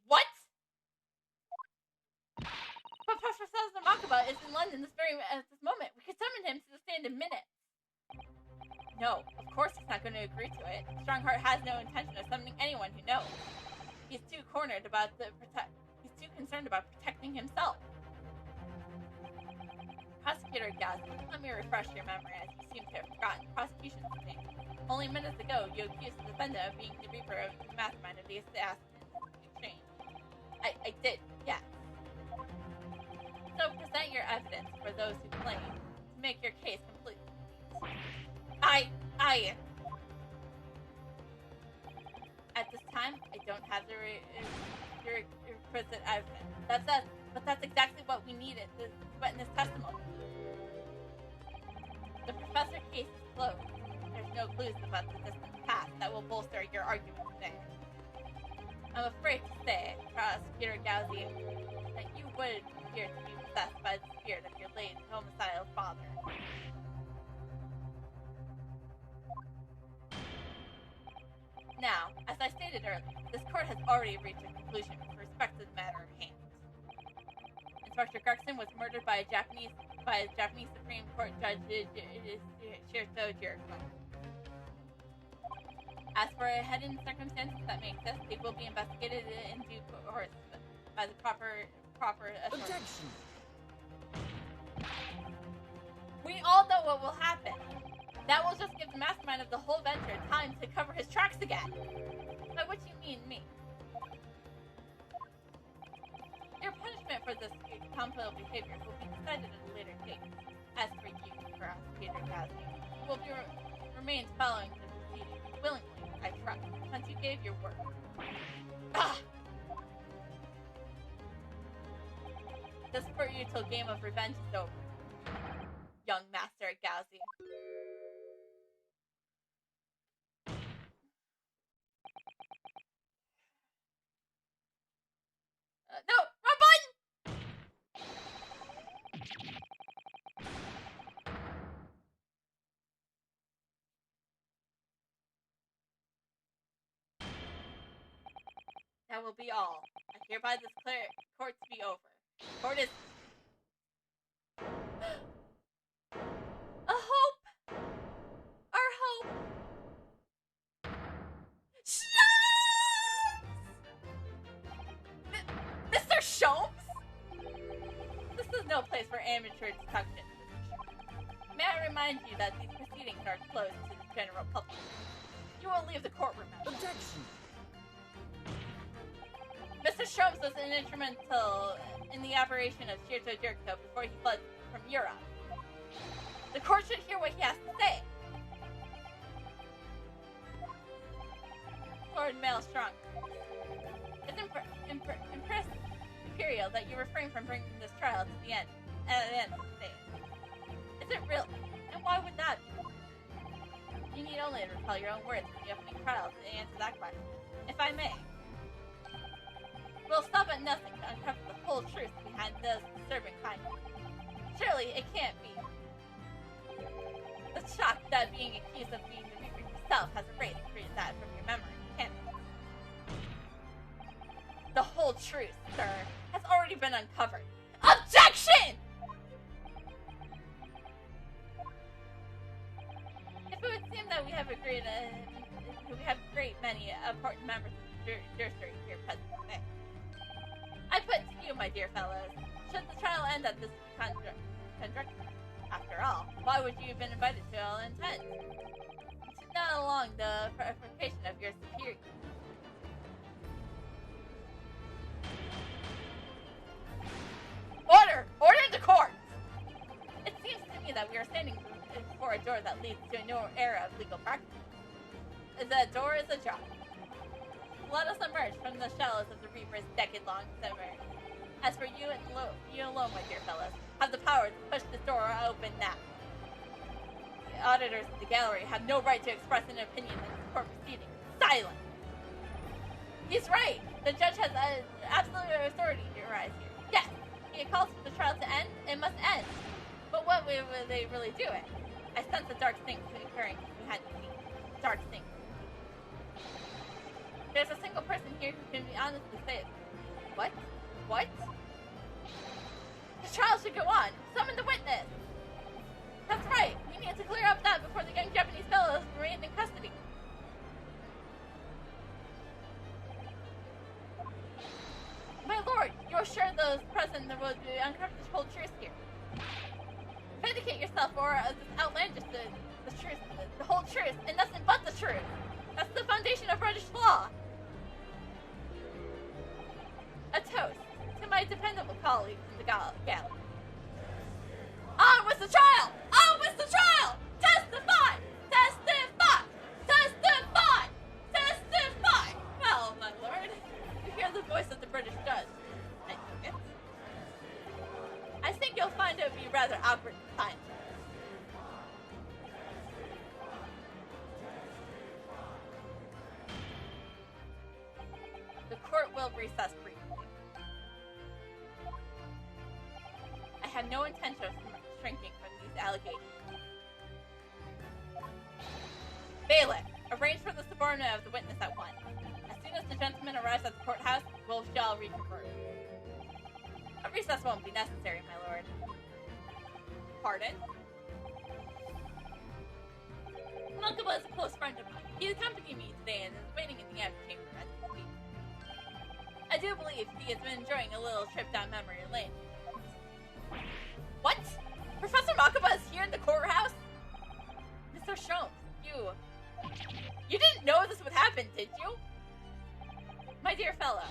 What? But Professor Makaba is in London at this moment. We could summon him to the stand in minutes. No, of course he's not going to agree to it. Strongheart has no intention of summoning anyone who knows. He's too concerned about protecting himself. Prosecutor Gaz, let me refresh your memory as you seem to have forgotten the prosecution's name. Only minutes ago, you accused the defendant of being the reaper of the mastermind of the assassination exchange. I did, yes. So present your evidence for those who claim to make your case complete. At this time, I don't have the requisite evidence. But that's exactly what we needed to witness testimony. The professor case is closed. There's no clues about the distant past that will bolster your argument today. I'm afraid to say, Prosecutor Gauzy, that you would appear to be possessed by the spirit of your late homicidal father. Now, as I stated earlier, this court has already reached a conclusion with respect to the matter at hand. Inspector Gregson was murdered by a Japanese Supreme Court Judge Shirto Jericho. As for hidden circumstances that may exist, they will be investigated in due course by the proper authorities. Objection! We all know what will happen. That will just give the mastermind of the whole venture time to cover his tracks again. By which you mean me. Your punishment for this compiled behavior will be decided at a later date. As for you, Prosecutor Gowsy, you will remain following the proceedings willingly, I trust, since you gave your word. Ah! Just for you till game of revenge is over, young master at Gowsy. No! Wrong button! That will be all. I hereby declare court to be over. Court is... A hope! Our hope! Mr. Sholmes? This is no place for amateur deduction. May I remind you that these proceedings are closed to the general public. You will leave the courtroom now. Objection! Mr. Sholmes was instrumental in the operation of Shirto Jericho before he fled from Europe. The court should hear what he has to say. Lord Maelstrom, it's impressive Imperial that you refrain from bringing this trial to the end at the end of the day. Is it real? And why would that be? You need only to recall your own words in the opening trial to answer that question. If I may. We'll stop at nothing to uncover the whole truth behind those disturbing findings. Surely it can't be. The shock that being accused of being the Reaper yourself has erased that from your memory, can't it? The whole truth, sir, has already been uncovered. Objection! If it would seem that we have great many important members of the jury here present today, I put to you, my dear fellows, should the trial end at this conjunction, after all, why would you have been invited to all intent? To not along the verification of your superior. Order! Order in the court! It seems to me that we are standing before a door that leads to a new era of legal practice. The door is ajar. Let us emerge from the shallows of the Reaper's decade-long summer. As for you alone, my dear fellows, have the power to push this door open now. The auditors of the gallery have no right to express an opinion in this court proceeding. Silence! He's right! The judge has absolute authority to rise here. Yes! He calls for the trial to end, it must end. But what will they really do it? I sense a dark thing occurring behind the scenes. Dark thing. There's a single person here who can be honestly say it. What? What? The trial should go on. Summon the witness. That's right. We need to clear up that before the young Japanese fellows remain in custody. My lord, you're sure those present will uncover the whole truth here. Vindicate yourself, or this outlandish the truth, the whole truth, and nothing but the truth. That's the foundation of British law. A toast to my dependable colleagues in the gallery. On with the trial! On with the trial! Testify! Testify! Testify! Testify! Well, my lord, you hear the voice of the British judge. I think you'll find it would be rather awkward at times. The court will recess briefly. allegation. Bailiff, arrange for the subordinate of the witness at once. As soon as the gentleman arrives at the courthouse, we shall reconvert. A recess won't be necessary, my lord. Pardon? Malkaba is a close friend of mine. He accompanied me today and is waiting in the antechamber as we speak. I do believe he has been enjoying a little trip down memory lane. What? Professor Malkaba is here in the courthouse? Mr. Sholmes, you didn't know this would happen, did you? My dear fellow,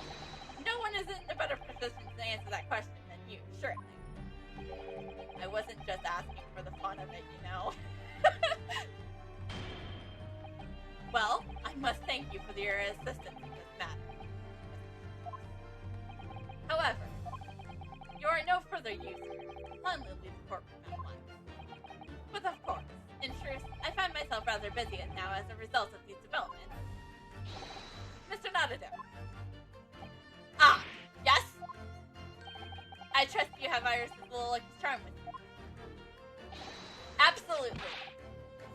no one is in a better position to answer that question than you, certainly. I wasn't just asking for the fun of it, you know. Well, I must thank you for your assistance in this matter. However, you are no further use here. Kindly leave the courtroom at once. But of course, in truth, I find myself rather busy now as a result of these developments. Mr. Nadado. Ah, yes? I trust you have Iris' little lucky charm with you. Absolutely.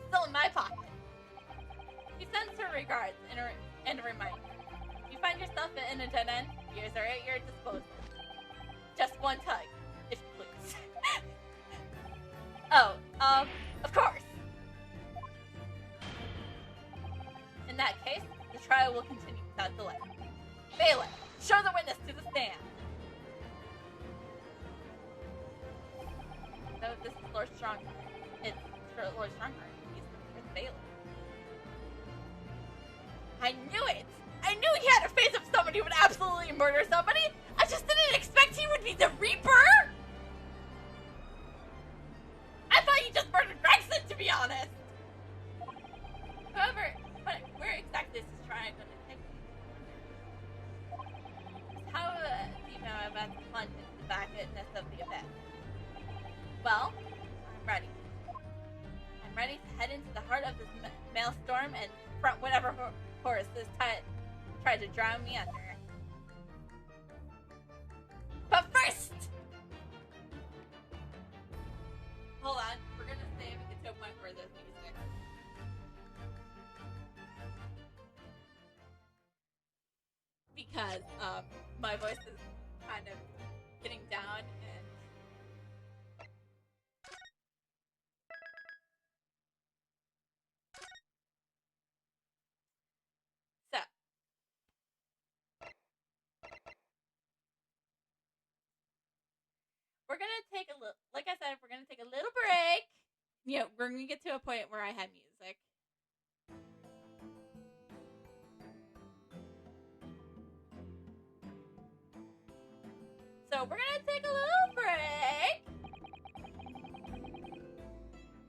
Still in my pocket. She sends her regards and a reminder. If you find yourself in a dead end, ears are at your disposal. Just one tug, if you please. Of course. In that case, the trial will continue without delay. Bailiff, show the witness to the stand. So this is Lord Stronghart. It's Lord Stronghart. He's the bailiff. I knew it! I knew he had a face of somebody who would absolutely murder somebody! I just didn't expect he would be the Reaper! I thought you just murdered Gregson, to be honest! However, where exactly is this trial going to take place? How do you know about the plunge into the backwardness of the event? Well, I'm ready. I'm ready to head into the heart of this maelstrom and front whatever horse this tried to drown me under. But first! Hold on, we're gonna save and get to a point where there's music. Because, my voice is kind of getting down and... So. We're gonna take a little, like I said, we're gonna take a little break. You know, we're gonna get to a point where I have music. So we're gonna take a little break.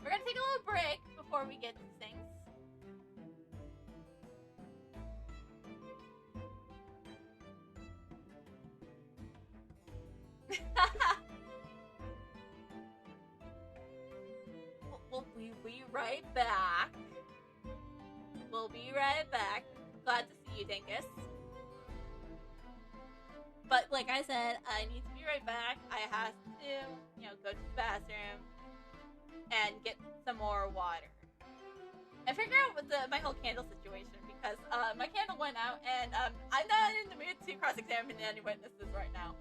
We're gonna take a little break before we get to things. We'll be right back. We'll be right back. Glad to see you, Dingus. But like I said, I need to be right back. I have to, go to the bathroom and get some more water. And figure out what my whole candle situation, because my candle went out and I'm not in the mood to cross-examine any witnesses right now.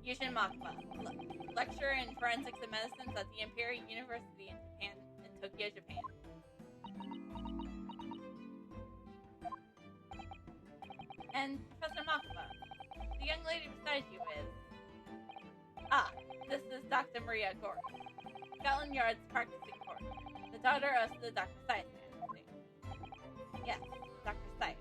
Yushin Makba, lecturer in forensics and medicine at the Imperial University in Tokyo, Japan. And Professor Makba, the young lady beside you is... this is Dr. Maria Gori, Scotland Yard's practicing court, the daughter of the Dr. Scythe family. Yes, Dr. Scythe.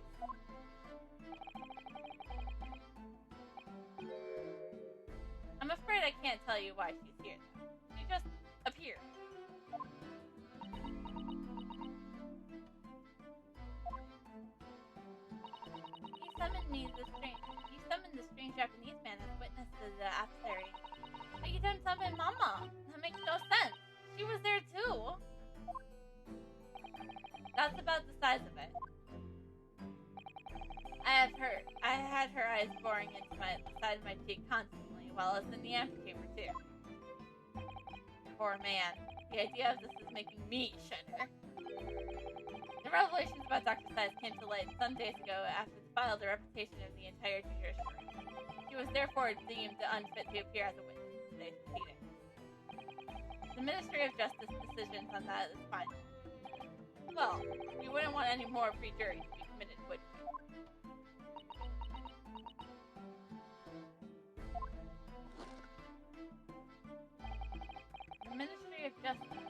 I'm afraid I can't tell you why she's here, though. She just appeared. You summoned the strange Japanese man as witness to the adversary. But you didn't summon Mama. That makes no sense. She was there too. That's about the size of it. I had her eyes boring into the side of my cheek constantly, while I was in the antechamber too. Poor man. The idea of this is making me shudder. The revelations about Dr. Scythe came to light some days ago after the filed a reputation of the entire judiciary. He was therefore deemed unfit to appear as a witness in today's proceeding. The Ministry of Justice decisions on that is final. Well, we wouldn't want any more free juries to be committed, would we? The Ministry of Justice.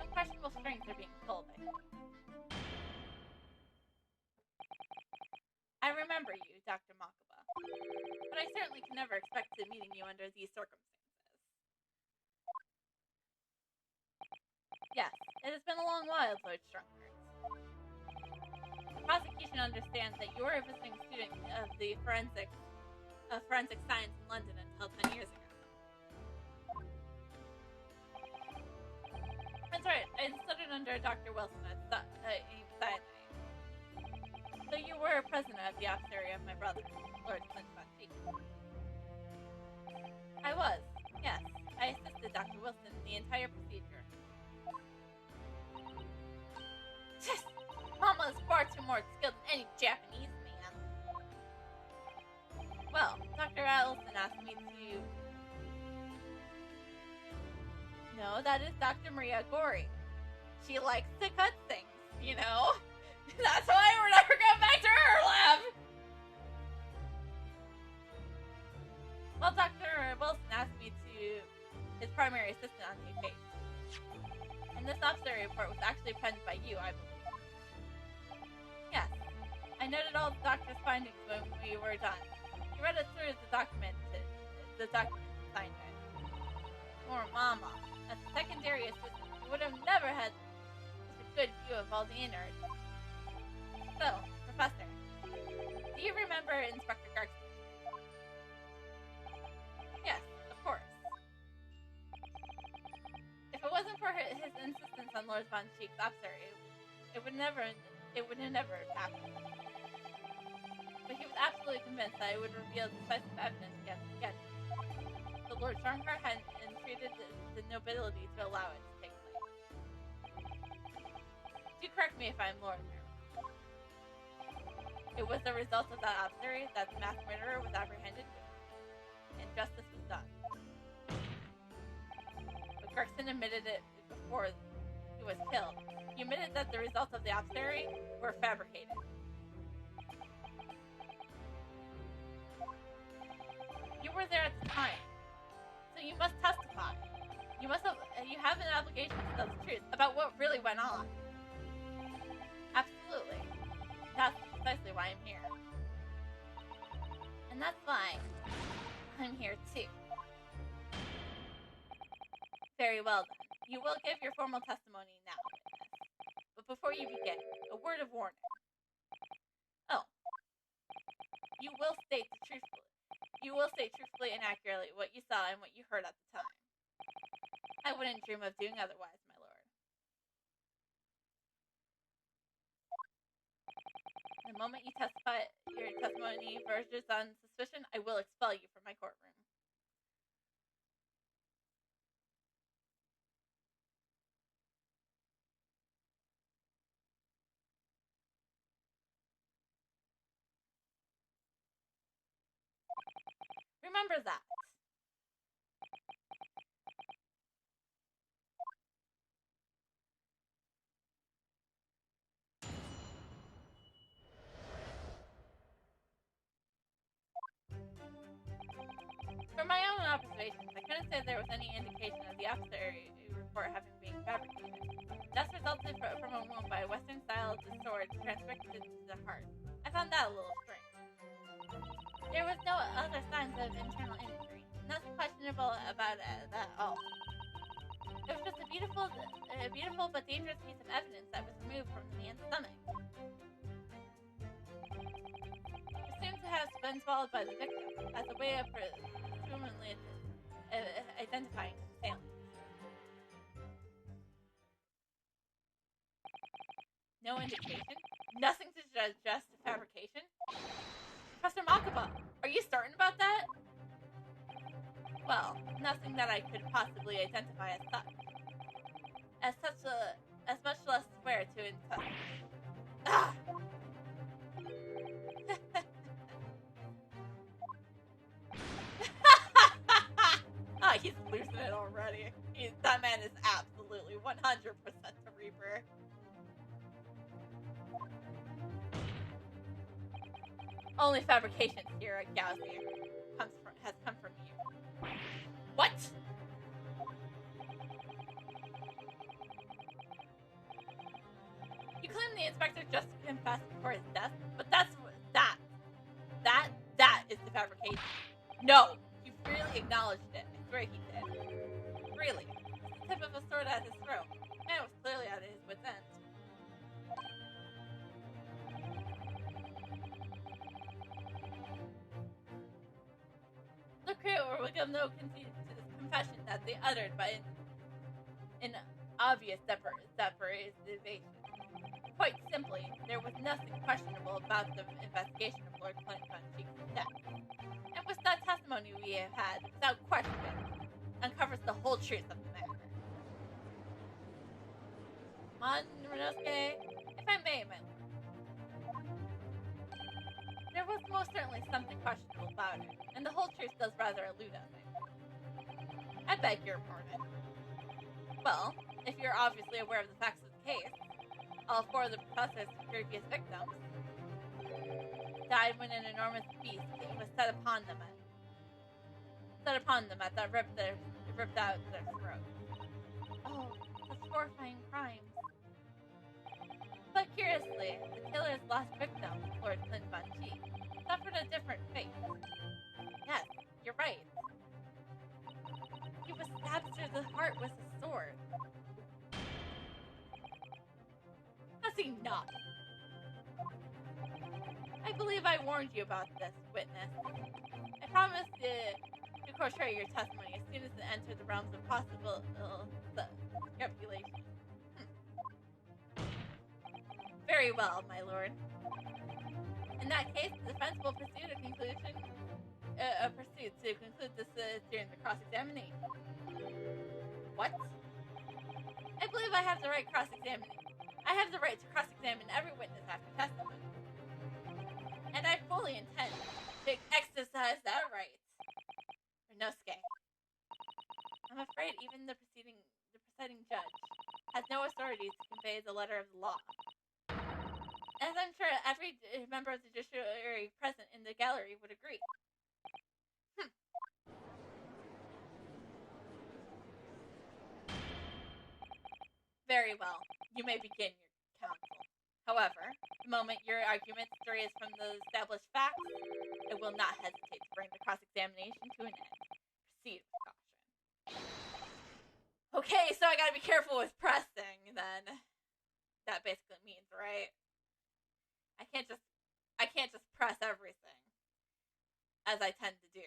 Unquestionable strengths are being pulled, I think. I remember you, Dr. Makaba, but I certainly can never expect to meeting you under these circumstances. Yes, it has been a long while, Lord Strunker. The prosecution understands that you were a visiting student of the forensic science in London until 10 years ago. That's right, I studied under Dr. Wilson at Science. So you were president of the observatory of my brother, Lord Clint Von Cheek. I was, yes. I assisted Dr. Wilson in the entire procedure. Mama is far too more skilled than any Japanese man. Well, Dr. Allison asked me to... No, that is Dr. Maria Gori. She likes to cut things, you know? That's why we're never going back to her lab! Well, Dr. Wilson asked me to his primary assistant on the case. And this officer report was actually penned by you, I believe. Yes. I noted all the doctor's findings when we were done. He read us through the document and signed it. Poor Mama. As a secondary assistant, he would have never had such a good view of all the innards. So, Professor, do you remember Inspector Garcia? Yes, of course. If it wasn't for his insistence on Lord Von Cheek's observatory, it would have never happened. But he was absolutely convinced that it would reveal decisive evidence against him. The Lord Strunker had entreated the nobility to allow it to take place. Do correct me if I'm Lord Mayor. It was the result of that observatory that the mass murderer was apprehended, and justice was done. But Gregson admitted it before he was killed. He admitted that the results of the observatory were fabricated. You were there at the time, so you must testify. You have an obligation to tell the truth about what really went on. Absolutely. That's precisely why I'm here. And that's why I'm here too. Very well then. You will give your formal testimony now, witness. But before you begin, a word of warning. Oh. You will state truthfully and accurately what you saw and what you heard at the time. I wouldn't dream of doing otherwise, my lord. The moment your testimony verges on suspicion, I will expel you from my courtroom. Remember that. observations, I couldn't say there was any indication of the officer report having been fabricated. Death resulted from a wound by a Western-style sword transfixed into the heart. I found that a little strange. There was no other signs of internal injury. Nothing questionable about it at all. It was just a beautiful but dangerous piece of evidence that was removed from the man's stomach. Assumed to have been swallowed by the victim as a way of presumably identifying his assailant. No indication? Nothing to suggest fabrication? Professor Makaba, are you certain about that? Well, nothing that I could possibly identify as such. As much less swear to it. Ah! Ah, he's losing it already. That man is absolutely 100% a Reaper. Only fabrication here at Gauzy has come from you. What? You claim the inspector just confessed before his death, but that is the fabrication. No, you really acknowledged it. I swear he did. Really. The tip of a sword at his throat. The man was clearly out of his wits' end. The crew will give no conceit to this confession that they uttered by an obvious deprivation. Quite simply, there was nothing questionable about the investigation of Lord Clint Von Cheek's death. And with that testimony we have had, without question, uncovers the whole truth of the matter. Mon Renosuke, if I may, my lord. There was most certainly something questionable about it, and the whole truth does rather elude us, I beg your pardon. Well, if you're obviously aware of the facts of the case, all four of the professor's previous victims died when an enormous beast was set upon them that ripped out their throats. Oh, such horrifying crimes. But curiously, the killer's last victim, Lord Clint Von Cheek, suffered a different fate. Yes, you're right. He was stabbed through the heart with a sword. Has he not? I believe I warned you about this, witness. I promised to portray your testimony as soon as it entered the realms of possible speculation. Very well, my lord. In that case, the defense will pursue to conclude this during the cross-examination. What? I believe I have the right to cross-examine every witness after testimony. And I fully intend to exercise that right. Renosuke. I'm afraid even the presiding judge has no authority to convey the letter of the law. As I'm sure every member of the judiciary present in the gallery would agree. Very well. You may begin your counsel. However, the moment your argument strays from the established facts, I will not hesitate to bring the cross-examination to an end. Proceed with caution. Okay, so I gotta be careful with pressing, then. That basically means, right? I can't just press everything, as I tend to do.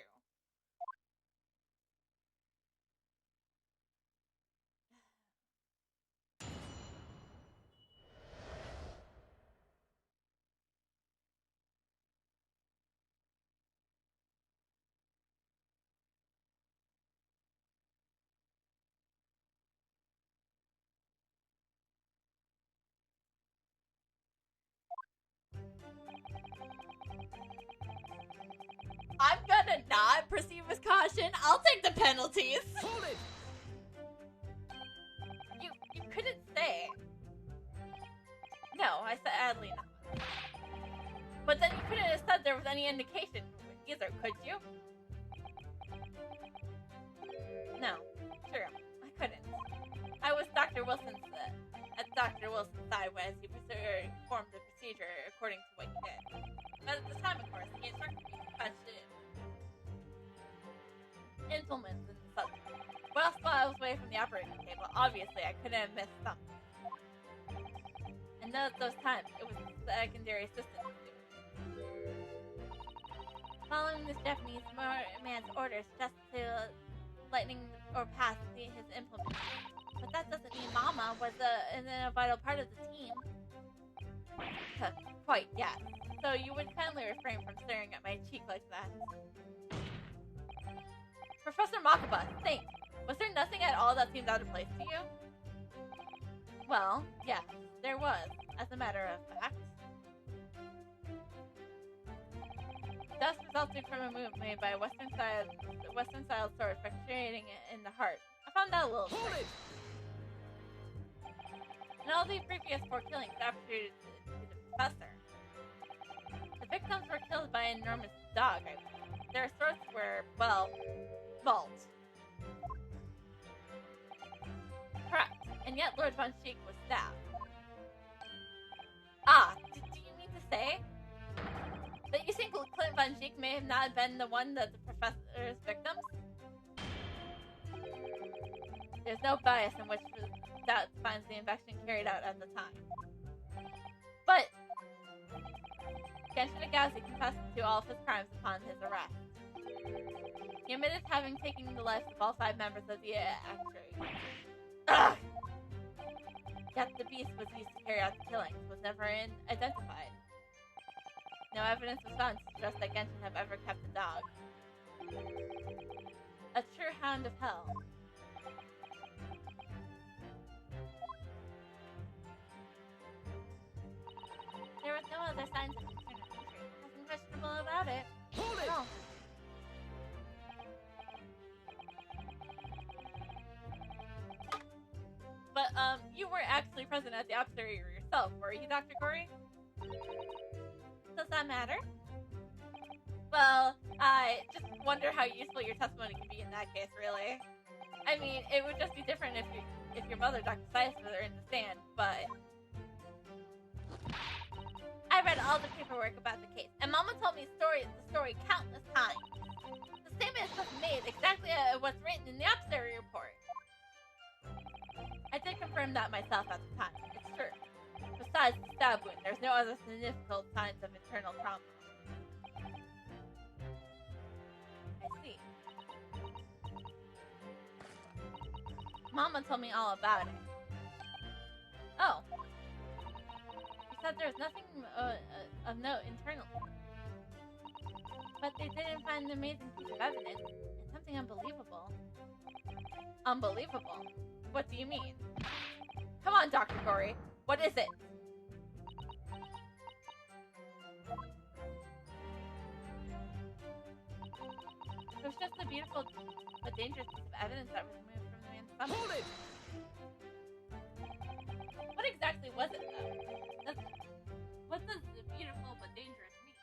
I'm gonna not proceed with caution. I'll take the penalties. Hold it! You couldn't say. No, I said sadly not. But then you couldn't have said there was any indication either, could you? No, true, I couldn't. I was Dr. Wilson's at Dr. Wilson's side as he performed the procedure according to what he did. But at the time, of course, he instructed me to fetch implements and such. While I was away from the operating table, obviously I couldn't have missed something. And those times, it was the secondary assistant who did it. Following this Japanese man's orders just to lightning or pass his implement. But that doesn't mean Mama was a vital part of the team. Quite, yes. So you would kindly refrain from staring at my cheek like that. Professor Makaba, think. Was there nothing at all that seemed out of place to you? Well, yes, there was, as a matter of fact. Dust resulting from a move made by a Western-style sword penetrating in the heart. I found that a little strange. In all the previous 4 killings attributed to the professor, the victims were killed by an enormous dog, I believe. Their throats were, well, vault. Correct. And yet Lord Von Sheik was stabbed. Ah, do you mean to say that you think Clint Von Sheik may have not been the one that the professor's victims? There's no bias in which that finds the infection carried out at the time. But Genshin Agashi confessed to all of his crimes upon his arrest. He admitted having taken the lives of all 5 members of the actuary. Ugh! Yet the beast was used to carry out the killings was never identified. No evidence was found to suggest that Genshin have ever kept a dog. A true hound of hell. There was no other signs of internal injury. Nothing questionable about it. Hold it! No. But, you weren't actually present at the observatory yourself, were you, Dr. Corey? Does that matter? Well, I just wonder how useful your testimony can be in that case, really. I mean, it would just be different if your mother, Dr. Sias, were in the stand, but I read all the paperwork about the case, and Mama told me the story countless times. The statement is just made exactly what's written in the observatory report. I did confirm that myself at the time. It's true. Besides the stab wound, there's no other significant signs of internal trauma. I see. Mama told me all about it. Oh. She said there was nothing of note internally. But they didn't find an amazing piece of evidence. It's something unbelievable. Unbelievable? What do you mean? Come on, Dr. Corey. What is it? It was just a beautiful but dangerous piece of evidence that was removed from the man's stomach. Hold it! What exactly was it, though? What does the beautiful but dangerous mean?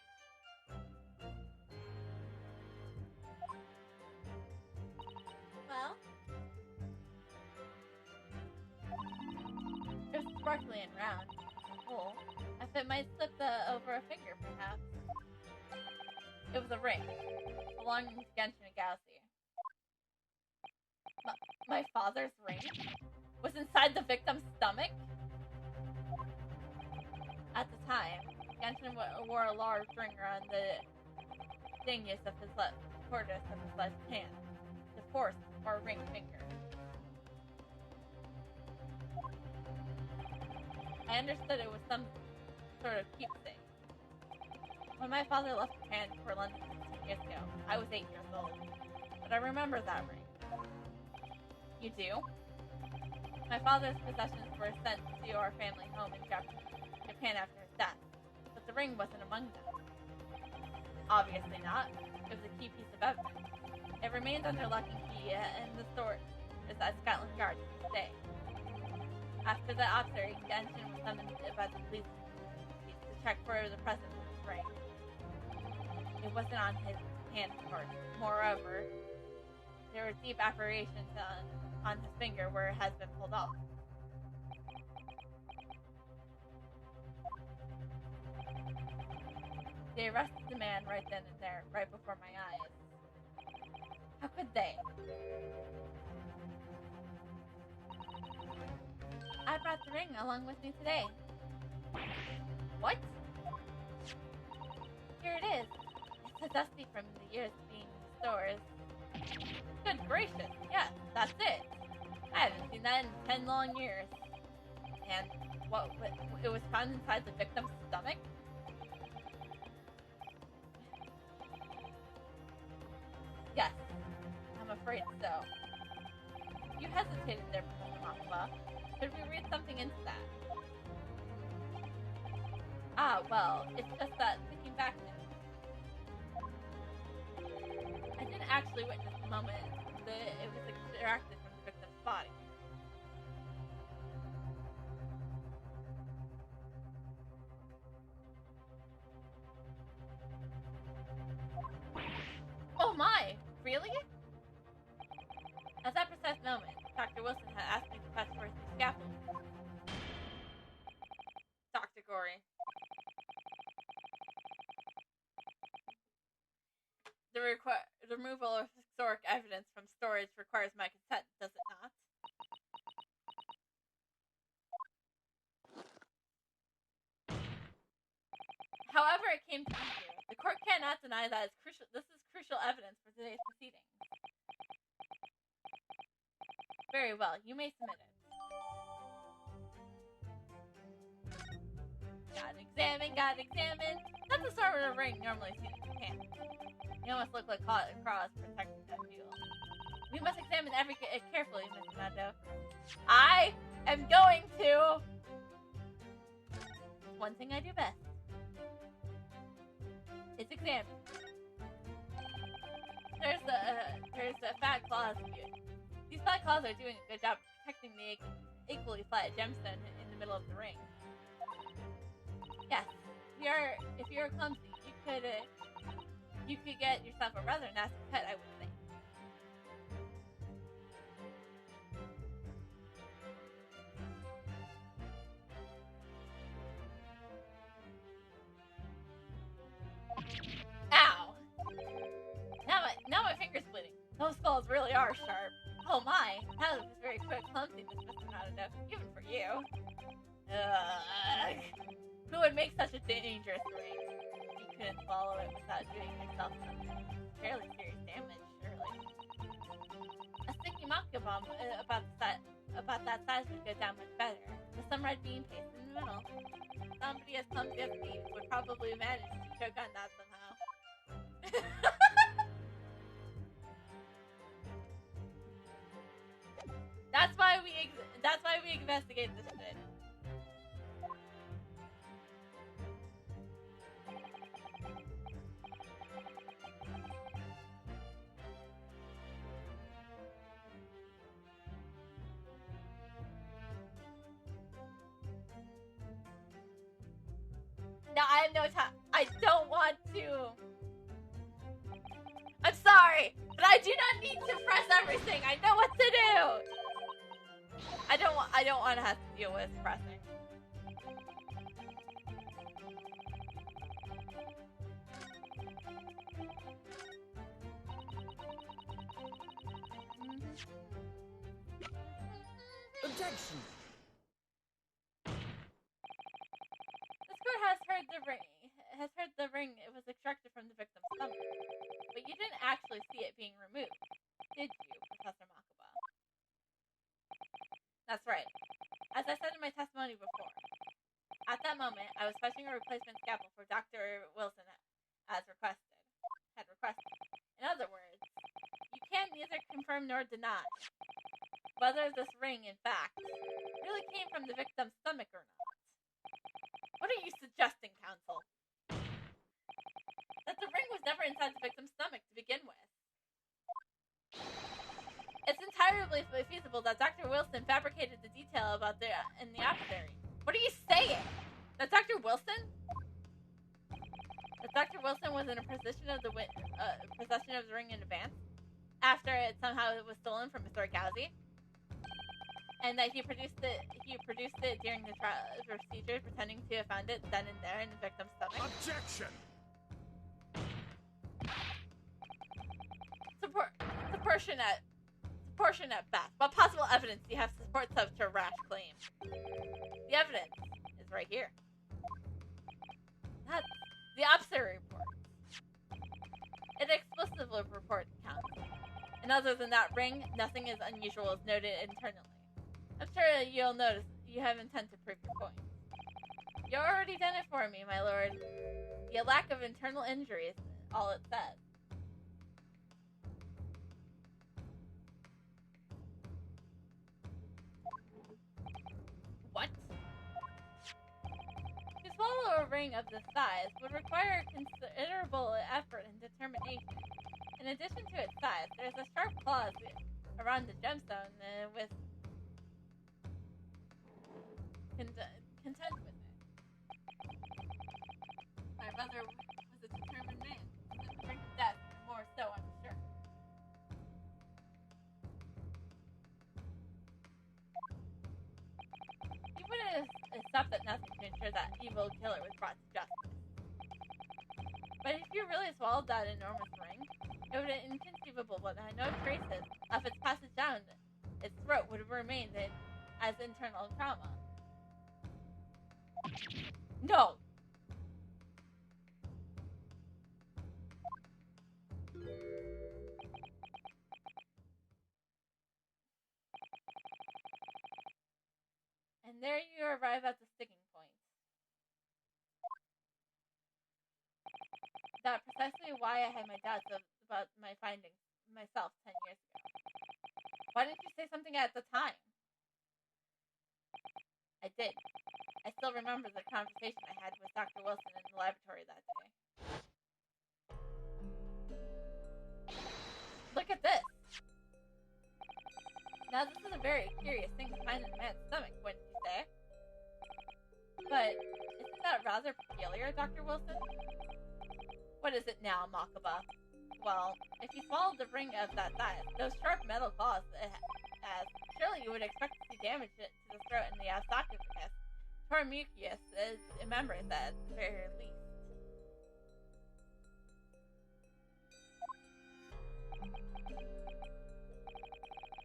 Well, it was sparkly and round. Cool. If it might slip over a finger, perhaps. It was a ring, belonging to Genshin Agashi. My father's ring was inside the victim's stomach? At the time, Genshin wore a large ring around the dingus of his left tortoise of his left hand, the fourth or ring finger. I understood it was some sort of keepsake. When my father left Japan for London 15 years ago, I was 8 years old. But I remember that ring. You do? My father's possessions were sent to our family home in Japan after his death, but the ring wasn't among them. Obviously not. It was a key piece of evidence. It remains under lock and key, and the store is at Scotland Yard to this day. After the observatory, Genshin was summoned by the police to check for the presence of his ring. It wasn't on his hand, of course. Moreover, there were deep aspirations on his finger where it has been pulled off. They arrested the man right then and there, right before my eyes. How could they? I brought the ring along with me today. What? Here it is. It's so dusty from the years being in the stores. Good gracious, yes, that's it. I haven't seen that in 10 long years. And what? It was found inside the victim's stomach? Yes, I'm afraid so. You hesitated there, Professor Makaba. Could we read something into that? Ah, well, it's just that thinking back now. I didn't actually witness the moment that it was extracted from the victim's body. Oh my! Really? At that precise moment, Dr. Wilson had asked me to press towards the scaffold. Dr. Gory. The removal of historic evidence from storage requires my consent, does it not? However it came to be here, the court cannot deny that this is crucial evidence for today's proceedings. Very well, you may submit it. Gotta examine. That's the sort of ring normally seen in Japan. You almost look like claws protecting that jewel. We must examine it carefully, Mr. Nando. I am going to. One thing I do best. It's examine. There's a fat claws here. These flat claws are doing a good job protecting the equally flat gemstone in the middle of the ring. Yes, if you're clumsy, you could get yourself a rather nasty cut, I would think. Ow! Now my finger's bleeding. Those claws really are sharp. Oh my, that was very quick clumsiness, Mr. Nado, even for you. Ugh. Who would make such a dangerous ring? You couldn't follow it without doing yourself some fairly serious damage, surely. A sticky maka bomb about that size would go down much better, with some red bean paste in the middle. Somebody as clumsy as me would probably manage to choke on that somehow. That's why we investigate this shit. No, I have no time. I don't want to. I'm sorry, but I do not need to press everything. I know what to do. I don't want to have to deal with pressing. Objection. This court has heard the ring. It was extracted from the victim's stomach, but you didn't actually see it being removed, did you, Professor Makaba? That's right. As I said in my testimony before, at that moment, I was fetching a replacement scalpel for Dr. Wilson had requested. In other words, you can neither confirm nor deny whether this ring, in fact, really came from the victim's stomach or not. What are you suggesting, counsel? That the ring was never inside the victim's stomach to begin with. It's entirely feasible that Dr. Wilson fabricated the detail about in the apothecary. What are you saying? That Dr. Wilson? That Dr. Wilson was in a possession of the ring in advance? after it somehow was stolen from Mr. Gowsy, and that he produced it during the trial procedure, pretending to have found it then and there in the victim's stomach. Objection! Proportion at best. What possible evidence do you have to support such a rash claim? The evidence is right here. That's the observer report. It explicitly reports counts. And other than that ring, nothing as unusual is noted internally. I'm sure you'll notice you have intent to prove your point. You already done it for me, my lord. The lack of internal injury is all it says. What? To swallow a ring of this size would require considerable effort and determination. In addition to its size, there's a sharp claw around the gemstone with content with it. My brother was a determined man. The brink of death, more so, I'm sure. He would have stopped at nothing to ensure that evil killer was brought to justice. But if you really swallowed that enormous ring, it would be inconceivable that no traces of its passage down its throat would have remained as internal trauma. No! And there you arrive at the sticking point. That's precisely why I had my doubts about my findings myself 10 years ago. Why didn't you say something at the time? I did. I still remember the conversation I had with Dr. Wilson in the laboratory that day. Look at this! Now this is a very curious thing to find in a man's stomach, wouldn't you say? But isn't that rather peculiar, Dr. Wilson? What is it now, Makaba? Well, if you swallowed the ring of that size, those sharp metal claws it has, surely you would expect to see damage to the throat and the esophagus. Torn mucus is membranes at the very least.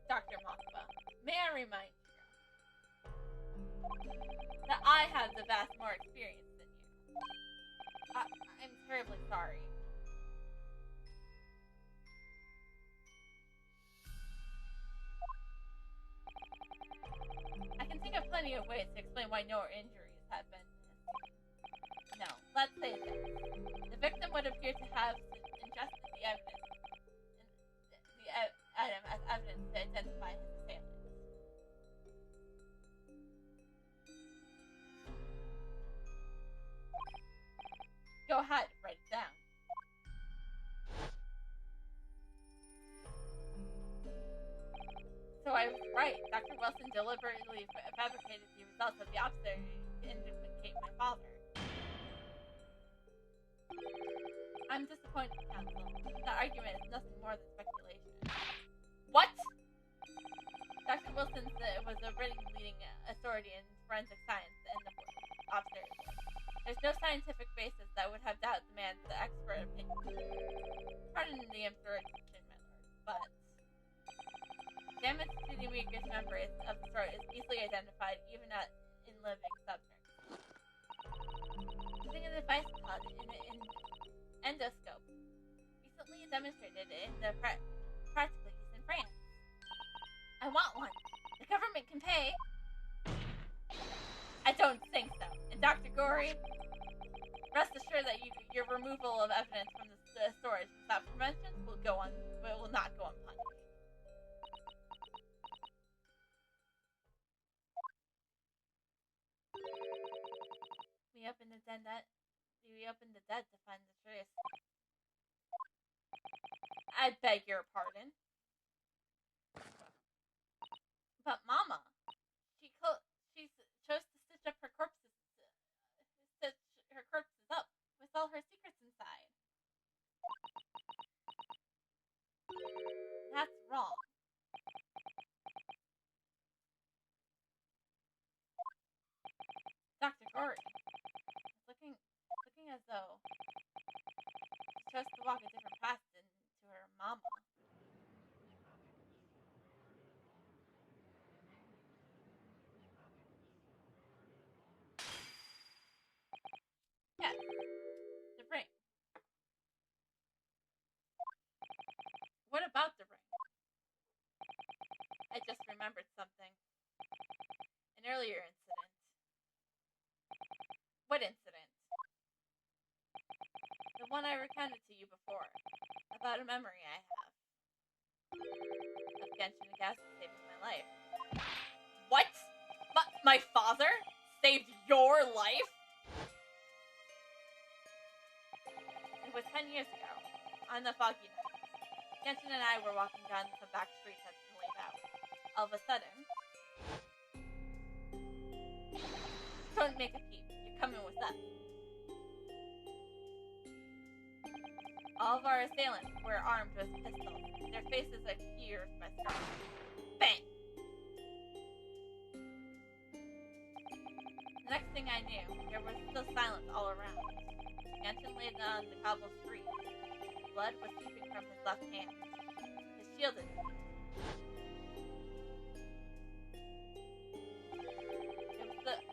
Dr. Makaba, may I remind you that I have the vast more experience than you. I'm terribly sorry. I can think of plenty of ways to explain why no injuries have been. No, let's say this. The victim would appear to have ingested the evidence, as evidence to identify his assailant. Go ahead, write it down. So I was right. Dr. Wilson deliberately fabricated the results of the autopsy to implicate my father. I'm disappointed, counsel. The argument is nothing more than speculation. What? Dr. Wilson was a leading authority in forensic science and the observatory. There's no scientific basis that would have doubted the man's expert opinion. Pardon the imperfection, my lord, but damage to the mucous membranes of the throat is easily identified even in living subjects. Using a device called an endoscope, recently demonstrated in the practical use in France. I want one. The government can pay. I don't think so. And Dr. Gorey, rest assured that your removal of evidence from the storage without prevention will not go unpunished. We opened the dead to find the truth. I beg your pardon. But Mama, she chose to stitch her corpses up with all her secrets inside. one I recounted to you before, about a memory I have of Genshin Agasi saving my life. What? My father saved your life? It was 10 years ago, on the foggy night. Genshin and I were walking down some back streets that's been laid out. All of a sudden, don't make a peep. You're coming with us. All of our assailants were armed with pistols. Their faces like pierced by scars. Bang! The next thing I knew, there was still silence all around. Genshin laid on the cobbled street. Blood was seeping from his left hand. His shield is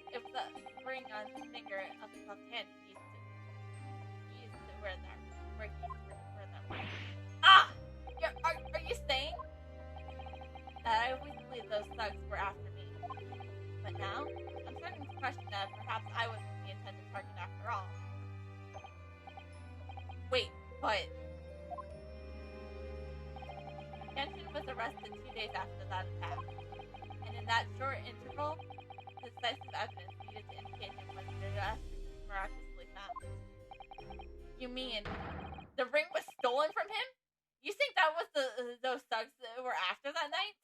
It was the ring on his finger of his left hand he used to wear that. Ah! Are you saying that I always believed those thugs were after me? But now, I'm starting to question that perhaps I wasn't the intended target after all. Wait, but Genshin was arrested 2 days after that attack, and in that short interval, decisive evidence needed to indicate him was miraculously found. You mean the ring was stolen from him? You think that was those thugs that were after that night?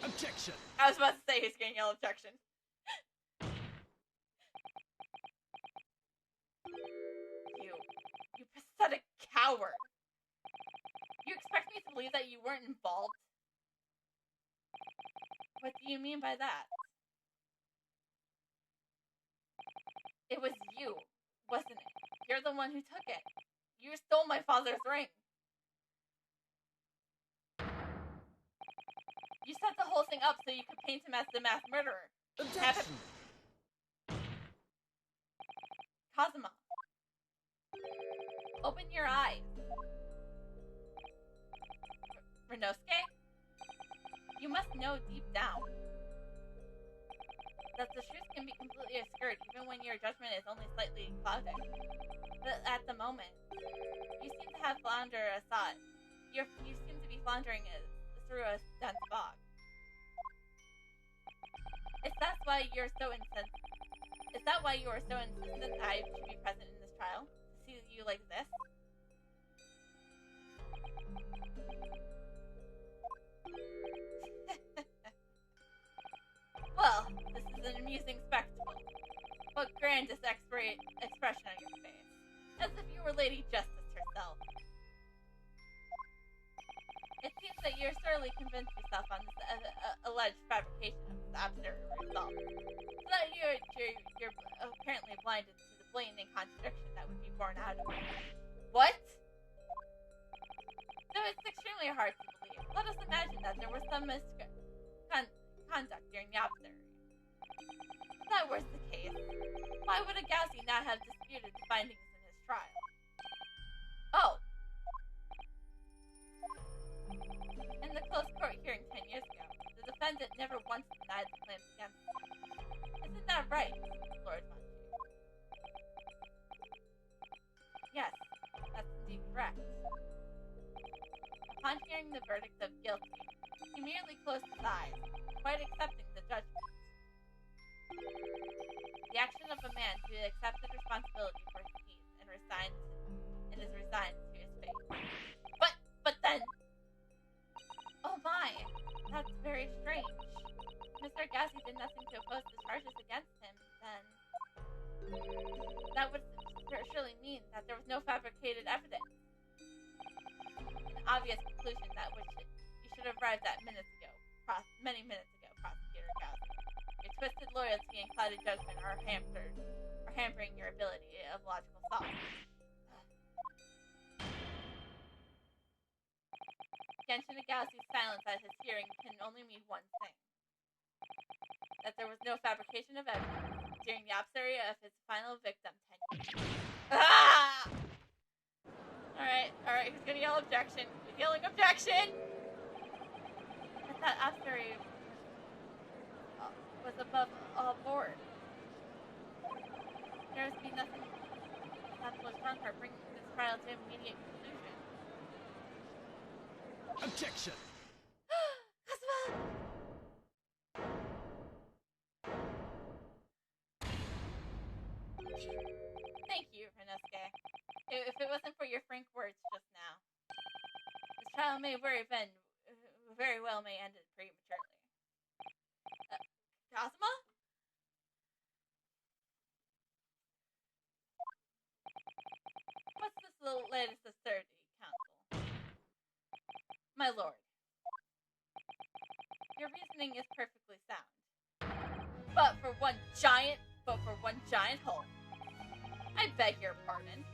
Objection! I was about to say he's getting yell objection. You pathetic coward. You expect me to believe that you weren't involved? What do you mean by that? It was you, wasn't it? You're the one who took it. You stole my father's ring. You set the whole thing up so you could paint him as the mass murderer. Objection! Kazuma, open your eyes. Renosuke, you must know deep down that the truth can be completely obscured even when your judgment is only slightly clouded. But at the moment, you seem to have floundered aside. You seem to be floundering through a dense fog. Is that why you are so insistent I should be present in this trial? To see you like this? Well, this is an amusing spectacle. What grandest expression on your face. As if you were Lady Justice herself. It seems that you're thoroughly convinced yourself on this alleged fabrication of this absurd result. So that you're apparently blinded to the blatant contradiction that would be born out of it. What? Though it's extremely hard to believe, let us imagine that there was some conduct during the observatory. If that was the case, why would Agasi not have disputed the findings in his trial? Oh! In the closed court hearing 10 years ago, the defendant never once denied the claims against him. Isn't that right, Lord Manchu? Yes, that's indeed correct. Upon hearing the verdict of guilty, he merely closed his eyes, quite accepting the judgment. The action of a man who accepted responsibility for his deeds and is resigned to his fate. But then... Oh my, that's very strange. Mr. Agasi did nothing to oppose the charges against him, then... That would surely mean that there was no fabricated evidence. An obvious conclusion that which you should have arrived at many minutes ago, Prosecutor Agasi. Your twisted loyalty and clouded judgment are hampering your ability of logical thought. Genshin Agasi's silence at his hearing can only mean one thing. That there was no fabrication of evidence during the observatory of his final victim 10 years ago. Ah! Alright, he's gonna yell objection. He's yelling objection! But that observatory was above all board. There has been nothing Concord, bringing this trial to immediate conclusion. Objection! Cosmo! Thank you, Renesque. If it wasn't for your frank words just now, this trial very well may end it prematurely. Cosmo? What's this little latest absurdity, Counsel? My lord, your reasoning is perfectly sound. But for one giant hole. I beg your pardon.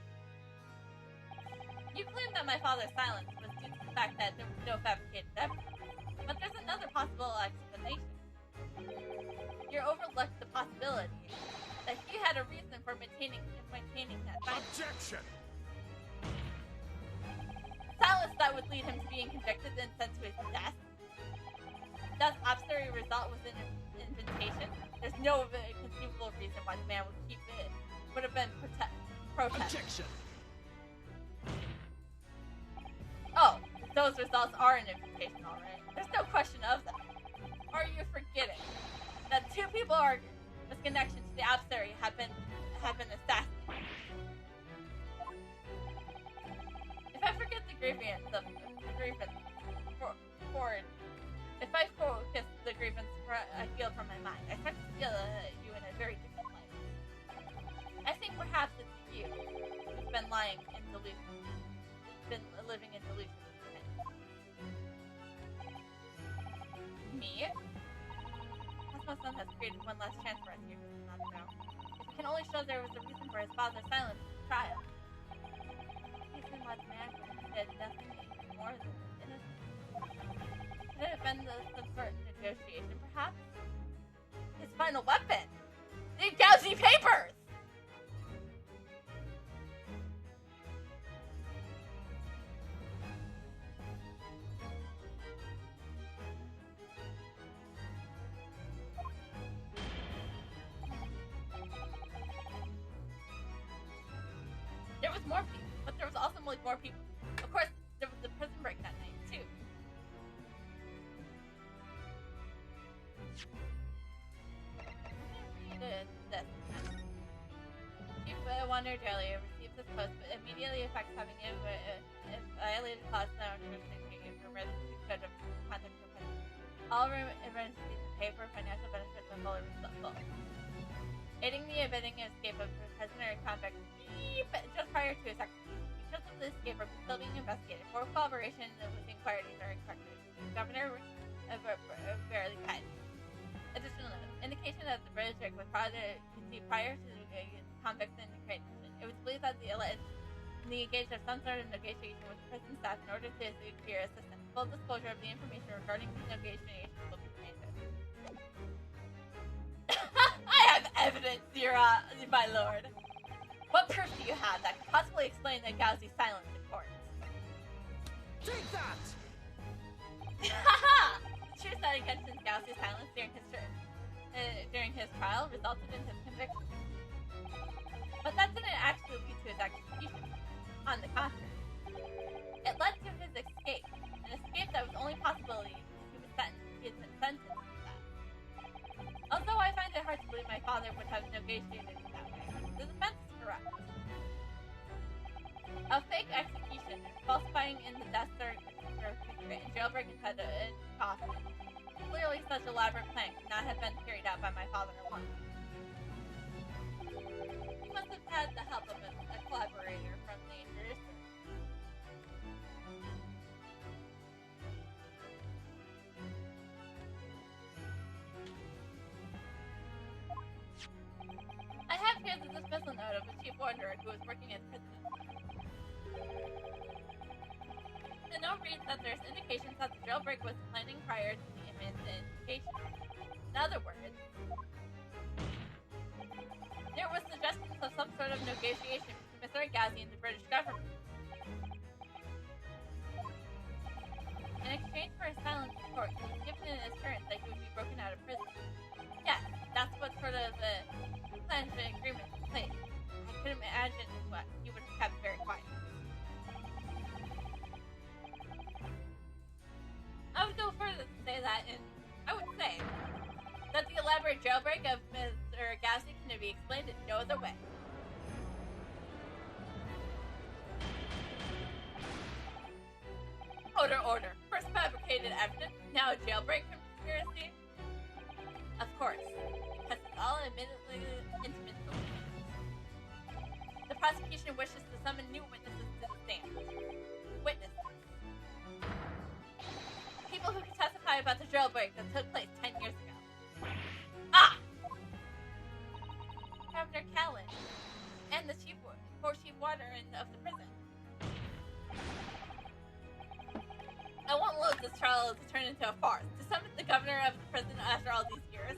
You claim that my father's silence was due to the fact that there was no fabricated evidence. But there's another possible explanation. You overlooked the possibility that he had a reason for maintaining that silence. Objection! Silence that would lead him to being convicted and sent to his death. Does obstinate result with an invitation? There's no conceivable reason why the man would keep it. Would have been protest. Objection! Oh, those results are an invitation, alright. There's no question of that. Or are you forgetting that two people are with connection to the adversary have been assassinated? If I forget the grievance if I focus the grievance I feel from my mind, I start to feel you in a very different light. I think perhaps it's you who's been living in delusion. Me? Cosmo's son has created one last chance for us here just not ago. If we can only show there was a reason for his father's silence in the trial. Reason why the man would have said nothing more than innocent. Could it have been some sort of negotiation, perhaps? His final weapon! The Gauzy papers! There was more people, but there was also more people. Of course, there was the prison break that night, too. Chief Wonder earlier received this post, but immediately affects having violated clause now for residency code of conduct for prison. All residencies to pay for financial benefits and full responsible. Aiding the abetting escape of prisoner and convict just prior to his execution. Because of the escape are still being investigated. For cooperation with inquiries are expected. Governor barely kind. Additional note, indication that the British was conceived prior to the convict's incarceration. It was believed that the engaged of some sort of negotiation with the prison staff in order to secure assistance. Full disclosure of the information regarding the negotiations will be granted. I have evidence, my lord. What proof do you have that could possibly explain the Gauzy silence in court? Take that! Haha! The truth that against Gauzy's silence during his trial resulted in his conviction. But that didn't actually lead to his execution. On the contrary, it led to his escape, an escape that was only possibility because he had been sentenced to that. Although I find it hard to believe my father would have negotiated it that way, the defense is correct. A fake execution, falsifying in the death certificate, and jailbreak inside the coffin. Clearly, such elaborate plan could not have been carried out by my father alone. He must have had the help of a collaborator from the injuries. I have here the dismissal note of a chief wanderer who was working as president. The note reads that there's indications that the jailbreak was planning prior to the investigation. In other words, there was suggestions of some sort of negotiation between Mr. Gauzy and the British government. In exchange for his silence in court, he was given an assurance that he would be broken out of prison. Yes, that's what sort of the planned agreement in place. I would imagine what he would have kept very quiet. I would go further to say that, and I would say that the elaborate jailbreak of Mr. Gasly can be explained in no other way. Order. First fabricated evidence, now a jailbreak conspiracy? Of course, because it's all admittedly intimate. The prosecution wishes to summon new witnesses to the stand. Witnesses. People who can testify about the jailbreak that took place 10 years ago. Governor Callan and the chief warden of the prison. I won't let this trial to turn into a farce. To summon the governor of the prison after all these years?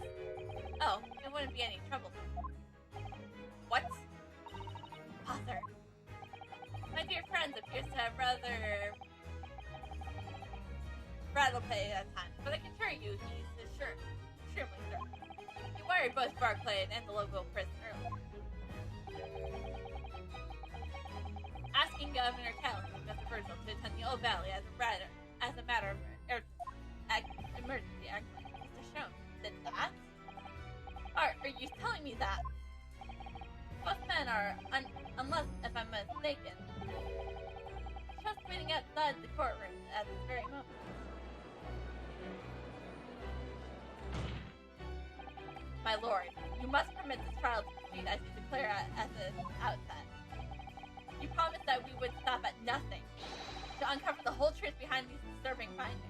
Oh, it wouldn't be any trouble. What? Father. My dear friend appears to have rather rattle-played at times, but I can assure you he's extremely certain. He wired both Barclay and the local prison earlier. Asking Governor Callan and Mr. Virgil to attend the Old Valley as a matter of emergency action. Mr. Shone did that? Are you telling me that? Both men are, unless if I'm mistaken, just waiting outside the courtroom at this very moment. My lord, you must permit this trial to proceed as you declare at the outset. You promised that we would stop at nothing to uncover the whole truth behind these disturbing findings.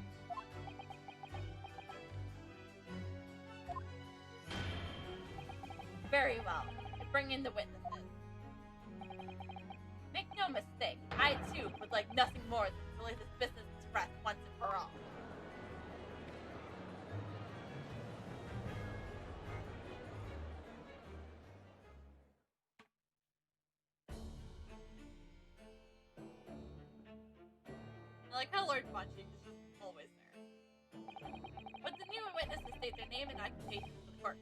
Very well. Bring in the witnesses. Make no mistake, I too would like nothing more than to lay this business to rest once and for all. I like how Lord Munching is just always there. But the new witnesses state their name and occupation for the court.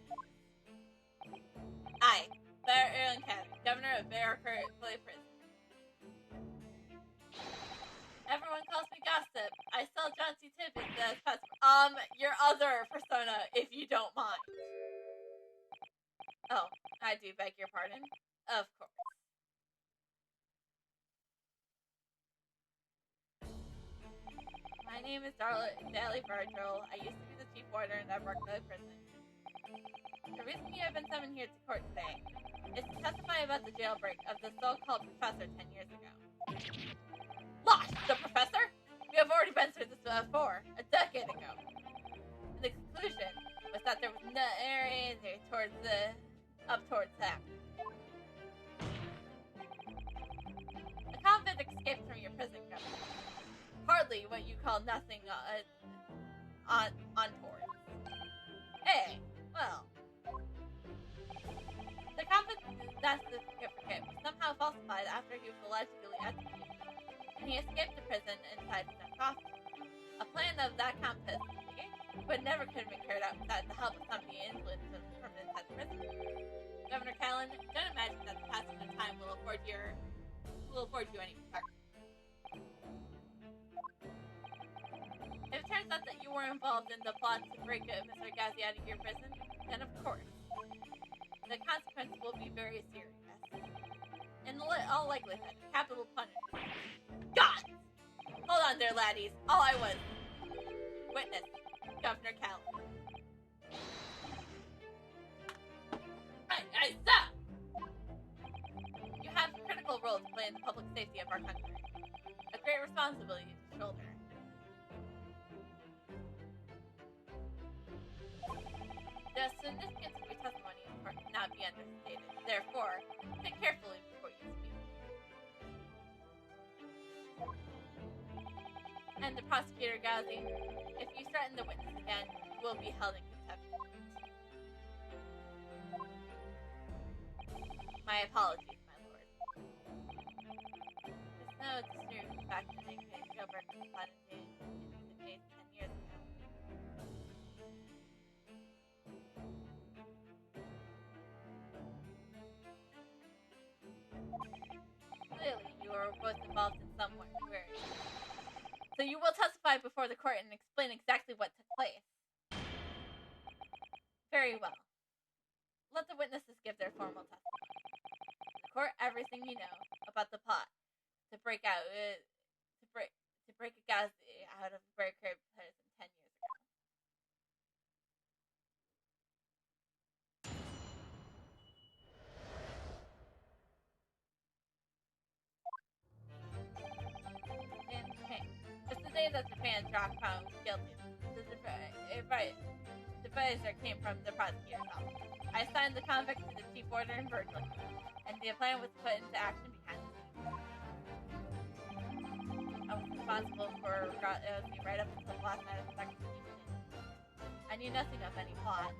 I, Bear Aaron Cabot, Governor of Barracur Prison. Everyone calls me Gossip. I sell Johnsy tidbits as possible. Your other persona, if you don't mind. Oh, I do beg your pardon. Of course. My name is Daly Virgil. I used to be the chief warden at Barclay Prison. The reason you have been summoned here to court today is to testify about the jailbreak of the so-called professor 10 years ago. Lost! The professor? We have already been through this before, a decade ago. The conclusion was that there was no area towards that. A convict escaped from your prison, Governor. Hardly what you call nothing untoward. Hey, well. The convict death certificate was somehow falsified after he was allegedly executed, and he escaped the prison inside his own coffin. A plan of that complicity, but never could have been carried out without the help of somebody influenced from inside the prison. Governor Callan, don't imagine that the passage of time will afford you any protection. If it turns out that you were involved in the plot to break Mr. Gasly out of your prison, then of course, the consequence will be very serious. In all likelihood, capital punishment. God! Hold on there, laddies. All I was. Witness, Governor Callan. Hey, stop! You have a critical role to play in the public safety of our country. A great responsibility to shoulder. The significance of your testimony cannot be understated. Therefore, think carefully before you speak. And the prosecutor, Gauzy, if you threaten the witness again, you will be held in contempt. My apologies, my lord. There's no disturbing fact that they could jailbreak the plot in the case 10 years ago. So you will testify before the court and explain exactly what took place. Very well. Let the witnesses give their formal testimony. The court, everything you know about the plot to break a gas out of Burger prison 10 years ago. And Japan. Just the day that Japan dropped found guilty, the advisor came from the prosecutor's office. I assigned the convict to the chief warder in Virgil, and the plan was put into action behind the scenes. I was responsible for Rosie right up until the last night of his execution. I knew nothing of any plot.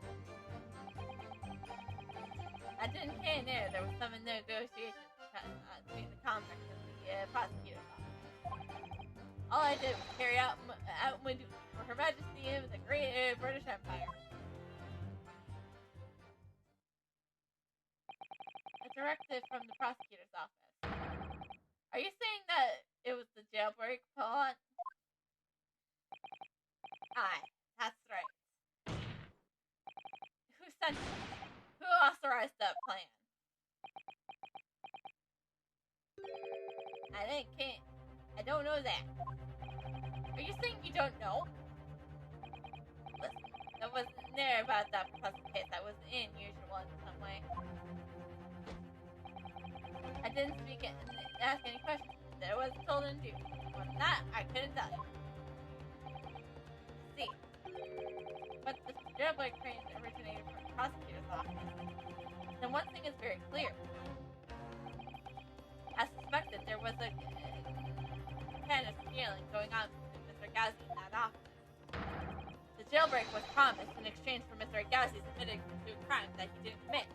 I didn't care near there was some negotiations between the convict and the prosecutor's office. All I did was carry out my duty for Her Majesty of the Great British Empire. A directive from the prosecutor's office. Are you saying that it was the jailbreak plot? Aye, that's right. Who sent it? Who authorized that plan? I don't know that. Are you saying you don't know? Listen, that wasn't there about that puzzle case. That was unusual in some way. I didn't ask any questions. There wasn't told in due. More than that, I couldn't tell you. See, but the jailbreak claim originated from the prosecutor's office. Then one thing is very clear. As suspected, there was a kind of stealing going on with Mr. Ghazi in that office. The jailbreak was promised in exchange for Mr. Ghazi's admitting to a crime that he didn't commit.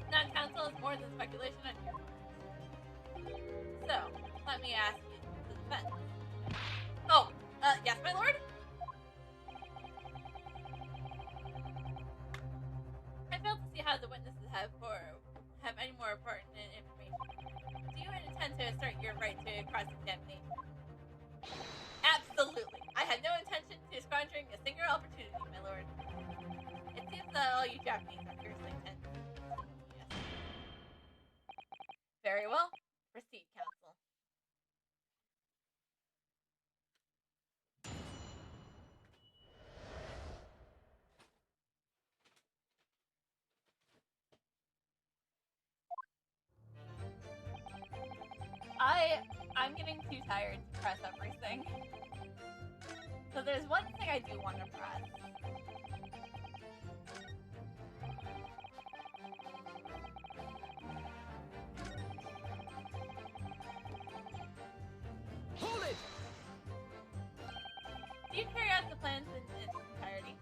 Non-counsel is more than speculation on your part. So, let me ask you the defense. Oh, yes, my lord? I fail to see how the witnesses have any more important information. Do you intend to assert your right to cross-examination? Absolutely. I had no intention to squandering a single opportunity, my lord. It seems that all you Japanese are fiercely intent. Yes. Very well. Proceed, counsel. I'm getting too tired to press everything. So there's one thing I do want to press. Hold it! Do you carry out the plans in its entirety?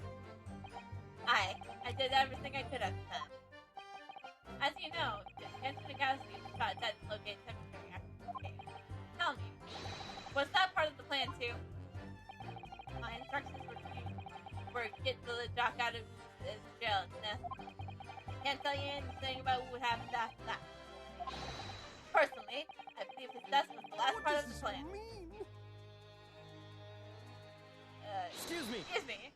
Aye, I did everything I could have done. As you know, Anthony Ghazi was shot dead in Logate Cemetery after the case. Tell me, was that part of the plan too? My instructions were to get the jock out of his jail. Can't tell you anything about what happened after that. Personally, I believe his death was the last part of the plan. Excuse me. Excuse me.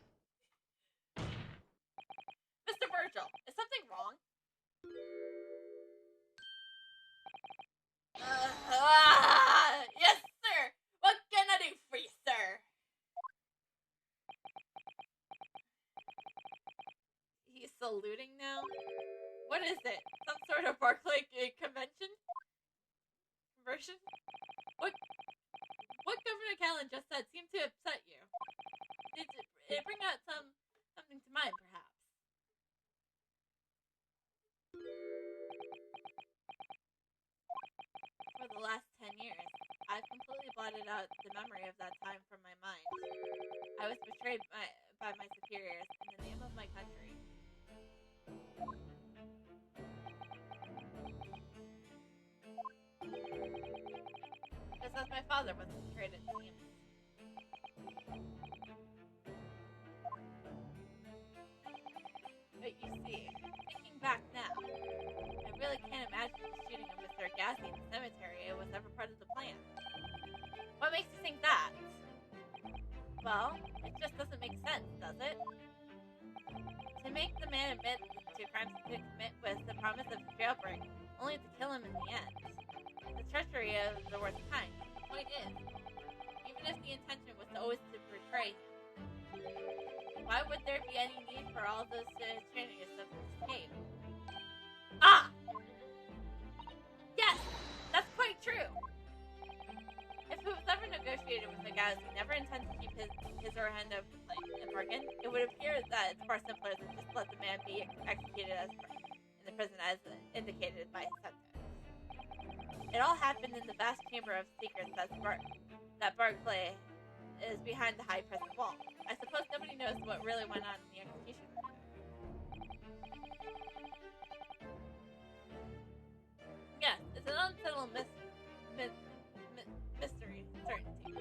Mr. Virgil, is something wrong? Yes, sir! What can I do for you, sir? He's saluting now? What is it? Some sort of Barclay convention? Conversion? What Governor Callan just said seemed to upset you. Did it bring out something to mind, perhaps? For the last 10 years, I've completely blotted out the memory of that time from my mind. I was betrayed by my superiors in the name of my country. Just as my father was betrayed, it seems. But you see, thinking back now, I really can't Well, it just doesn't make sense, does it? To make the man admit to crimes he didn't commit was the promise of jailbreak, only to kill him in the end. The treachery of the worst kind. The point is, even if the intention was always to betray him, why would there be any need for all those shenanigans of escape? Ah! Yes! That's quite true! If it was ever negotiated with the guys who never intend to keep his or her hand up in bargain, it would appear that it's far simpler than just let the man be executed in the prison as indicated by his sentence. It all happened in the vast chamber of secrets that Barclay is behind the high prison wall. I suppose nobody knows what really went on in the execution room. Yes, it's an unsettled mystery, certainty.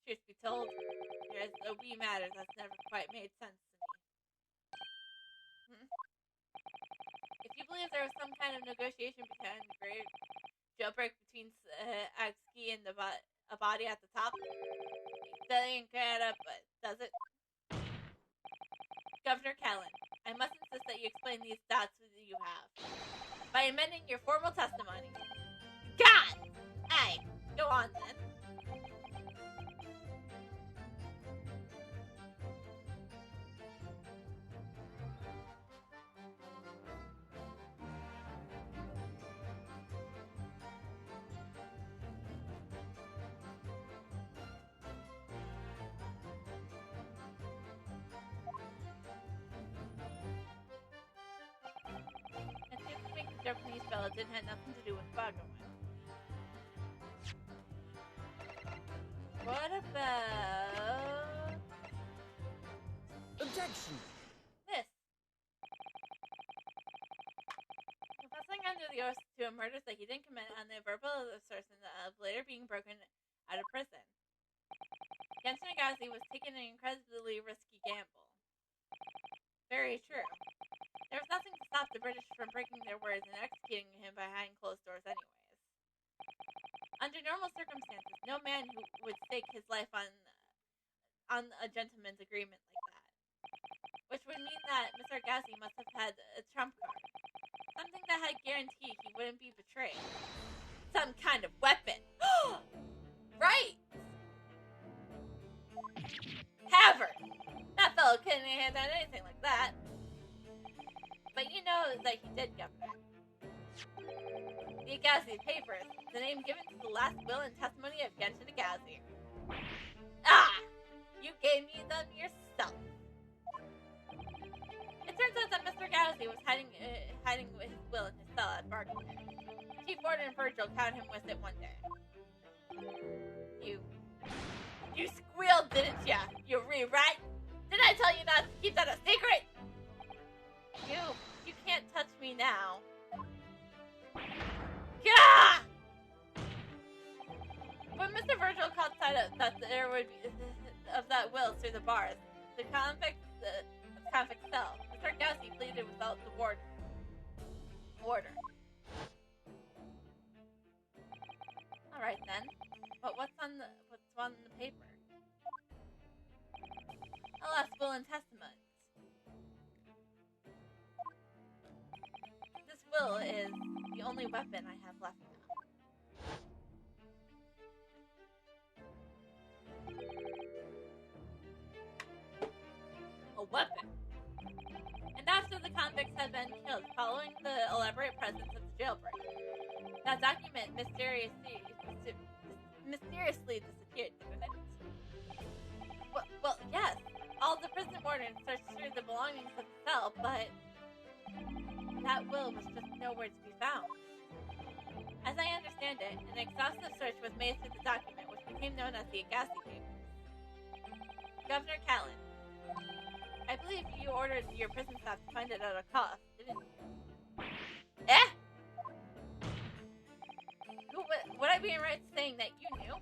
Truth be told, there's a wee matter that's never quite made sense to me. If you believe there was some kind of negotiation behind the great jailbreak between Aksugi and a body at the top, that ain't gonna add up, but does it? Governor Callan, I must insist that you explain these doubts that you have by amending your formal testimony. God! Hey, go on then. Japanese fella didn't have nothing to do with Bago. What about Objection! this? Confessing under the oath to a murder that he didn't commit on the verbal assertion of later being broken out of prison. Genshin Nagashi was taking an incredibly risky gamble. Very true. There was nothing to stop the British from breaking their words and executing him behind closed doors anyways. Under normal circumstances, no man who would stake his life on a gentleman's agreement like that. Which would mean that Mr. Nagashi must have had a trump card. Something that had guaranteed he wouldn't be betrayed. Some kind of weapon. Right! Have her! That fellow couldn't have done anything like that. But you know that he did, Governor. The Nagashi papers, the name given to the last will and testimony of Genshin Nagashi. Ah! You gave me them yourself. It turns out that Mr. Nagashi was hiding with his will in his cell at Barclay. Chief Warden Virgil caught him with it one day. You squealed, didn't ya? You rewrite? Didn't I tell you not to keep that a secret? You can't touch me now. Gah! When Mr. Virgil caught sight of that there would be of that will through the bars, the convict cell, Mr. Nagashi pleaded without the warder. All right then, but what's on the paper? Alas, will and testament. This will is the only weapon I have left now. A weapon. And after the convicts had been killed, following the elaborate presence of the jailbreak, that document mysteriously disappeared, didn't it? Well, yes. All the prison wardens searched through the belongings of the cell, but that will was just nowhere to be found. As I understand it, an exhaustive search was made through the document, which became known as the Nagashi papers. Governor Callan, I believe you ordered your prison staff to find it at a cost, didn't you? Eh? Would I be right saying that you knew?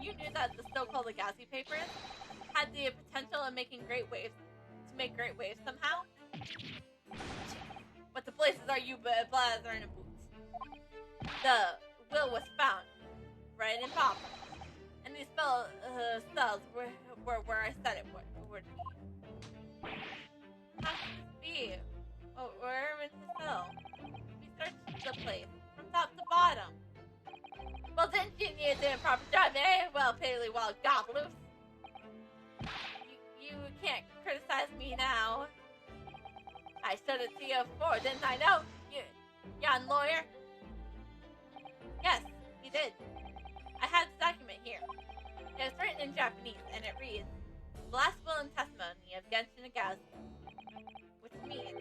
You knew that the so-called Nagashi papers had the potential of making great waves, to make great waves somehow? What the places are you blathering about? The will was found, right in Bob. And these cells were where I said it would be. How could this be? Oh, where in the cell? We searched the place from top to bottom. Well, didn't you need to do a proper job, eh? Well, piddly wild gobloose. You can't criticize me now. I showed it to you before, didn't I? No, young lawyer. Yes, he did. I have the document here. It was written in Japanese, and it reads, "The last will and testimony of Genshin Nagase," which means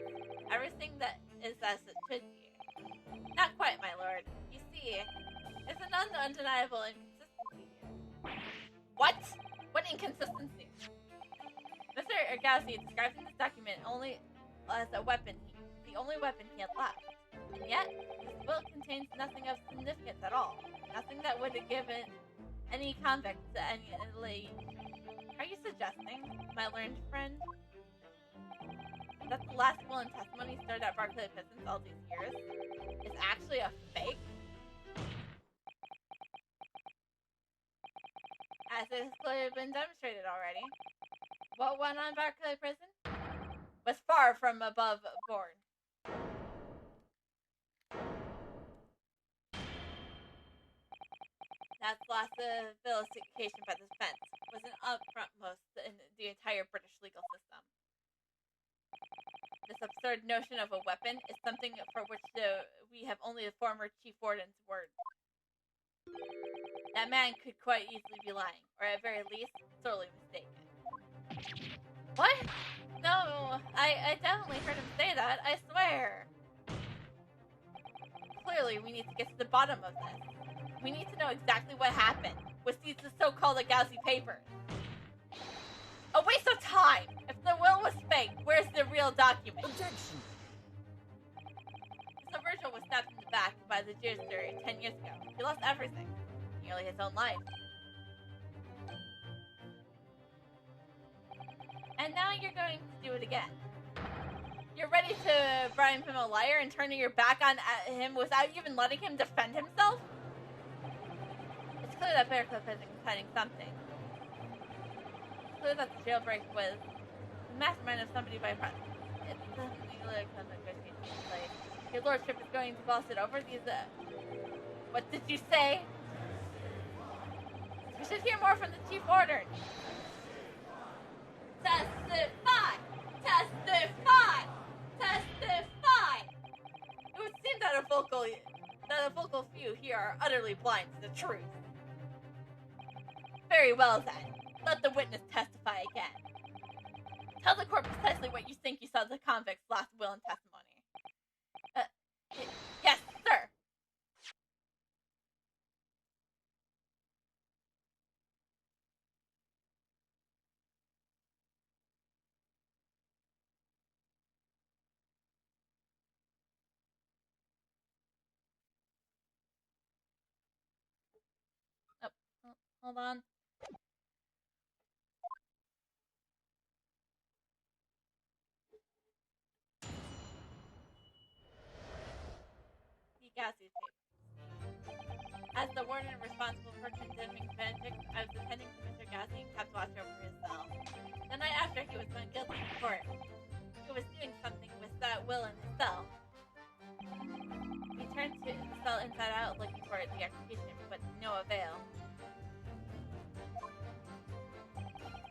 everything that is as it should be. Not quite, my lord. You see, it's an undeniable inconsistency here. What? What inconsistency? Mr. Ergasi describes in this document only as a weapon, the only weapon he had left. And yet, this will contains nothing of significance at all. Nothing that would have given any convict to any lay. Are you suggesting, my learned friend, that the last will and testimony stored at Barclay Pistons all these years is actually a fake? As it has clearly been demonstrated already, what went on Barclay Prison was far from above board. That's last vilification by the defense was an upfrontmost in the entire British legal system. This absurd notion of a weapon is something for which we have only the former Chief Warden's word. That man could quite easily be lying, or at very least, sorely mistaken. What? No, I definitely heard him say that, I swear. Clearly, we need to get to the bottom of this. We need to know exactly what happened with these so-called Nagase papers. A waste of time! If the will was fake, where's the real document? Objection! Mr. Virgil was stabbed in the back by the judiciary 10 years ago. He lost everything, nearly his own life. And now you're going to do it again. You're ready to bribe him a liar and turn your back on him without even letting him defend himself? It's clear that Bearcliff is hiding something. It's clear that the jailbreak was the mastermind of somebody by it's your lordship is going to boss it over these, what did you say? We should hear more from the chief warden. Testify! Testify! Testify! It would seem that a vocal few here are utterly blind to the truth. Very well then. Let the witness testify again. Tell the court precisely what you think you saw the convict's last will and testimony. Yes, sir. Oh, hold on. Gassie's papers. As the warden responsible for condemning Benedict, I was attending to Mr. Gassie and kept watch over his cell. The night after he was found guilty in court, he was doing something with that will in his cell. He turned to the cell inside out looking for the execution, but to no avail.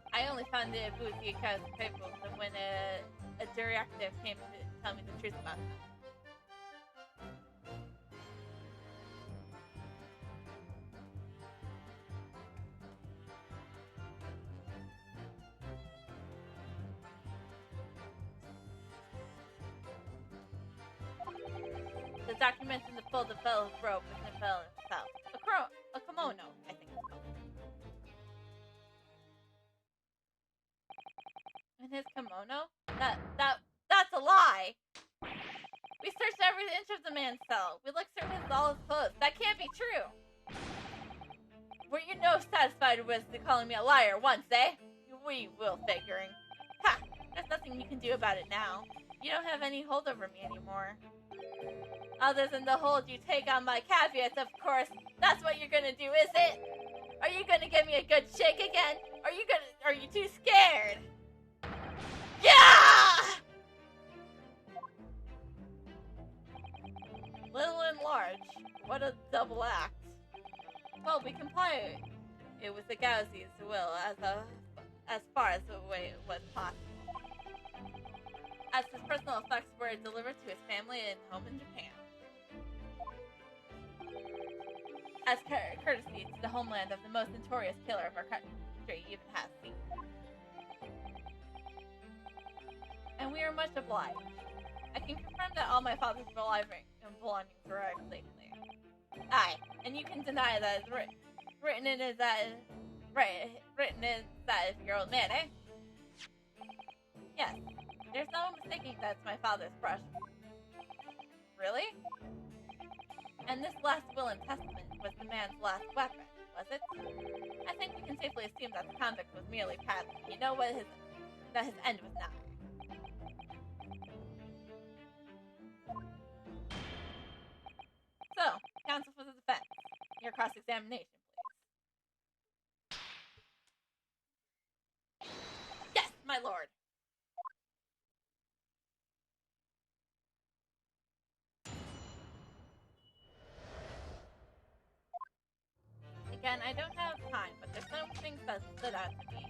I only found the boozy accounts of papers when a directive came to tell me the truth about them. The documents in the folder fell robe with Nifel himself. A kimono, I think it's called. In his kimono? That's a lie! We searched every inch of the man's cell. We looked through all his clothes. That can't be true! Were you no satisfied with calling me a liar once, eh? We will figuring. Ha! There's nothing you can do about it now. You don't have any hold over me anymore. Other than the hold you take on my caveats, of course. That's what you're gonna do, is it? Are you gonna give me a good shake again? Are you too scared? Yeah! Little and large. What a double act. Well, we comply. It was the Gauzy's will as far as the way it was possible. As his personal effects were delivered to his family and home in Japan. As courtesy to the homeland of the most notorious killer of our country even has seen. And we are much obliged. I can confirm that all my father's belongings arrived safely. Aye, and you can deny that it's written in is that if your old man, eh? Yes, there's no mistaking that's my father's brush. Really? And this last will and testament was the man's last weapon, was it? I think we can safely assume that the convict was merely paddling. You know that his end was not. So, counsel for the defense. Your cross-examination, please. Yes, my lord. Again, I don't have time, but there's some things that stood out to me.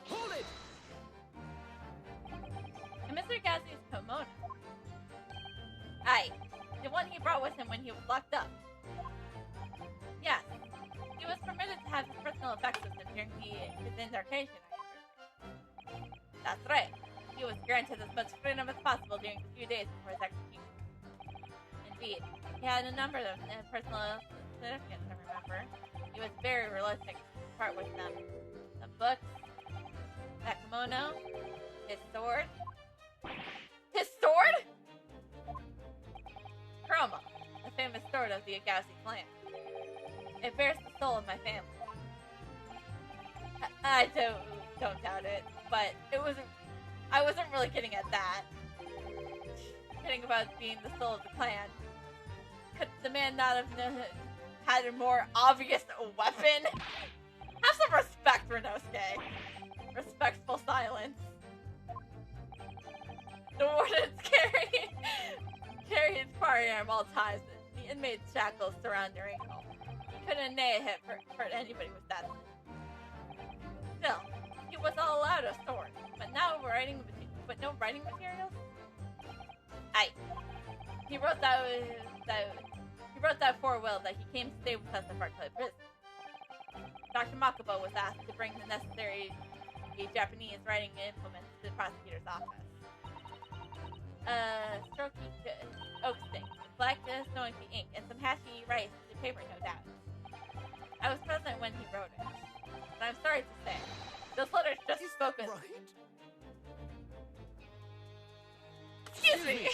Hold it! And Mr. Gauzy's kimono. Aye, the one he brought with him when he was locked up. Yes, he was permitted to have his personal effects with him during his incarceration, I understand. That's right. He was granted as much freedom as possible during the few days before his execution. Indeed, he had a number of personal significance, I remember. He was very realistic to part with them. The books, that kimono, his sword. His sword? Chroma, the famous sword of the Gauzy clan. It bears the soul of my family. I don't doubt it, but I wasn't really getting at that. Kidding about being the soul of the clan. Could the man not have had a more obvious weapon? Have some respect, Renosuke. Respectful silence. The wardens carry his firearm all times. The inmate's shackles surround their ankle. He couldn't nay hurt anybody with that. Still, he was all allowed a sword, but no writing materials. Aye, he wrote that for will that he came to stay with us at Barclay Prison. Dr. Makubo was asked to bring the necessary Japanese writing implements to the prosecutor's office. Strokey oak stick, black snowy ink, and some hashy rice paper, no doubt. I was present when he wrote it, but I'm sorry to say, those letters just spoken. Right? Excuse me.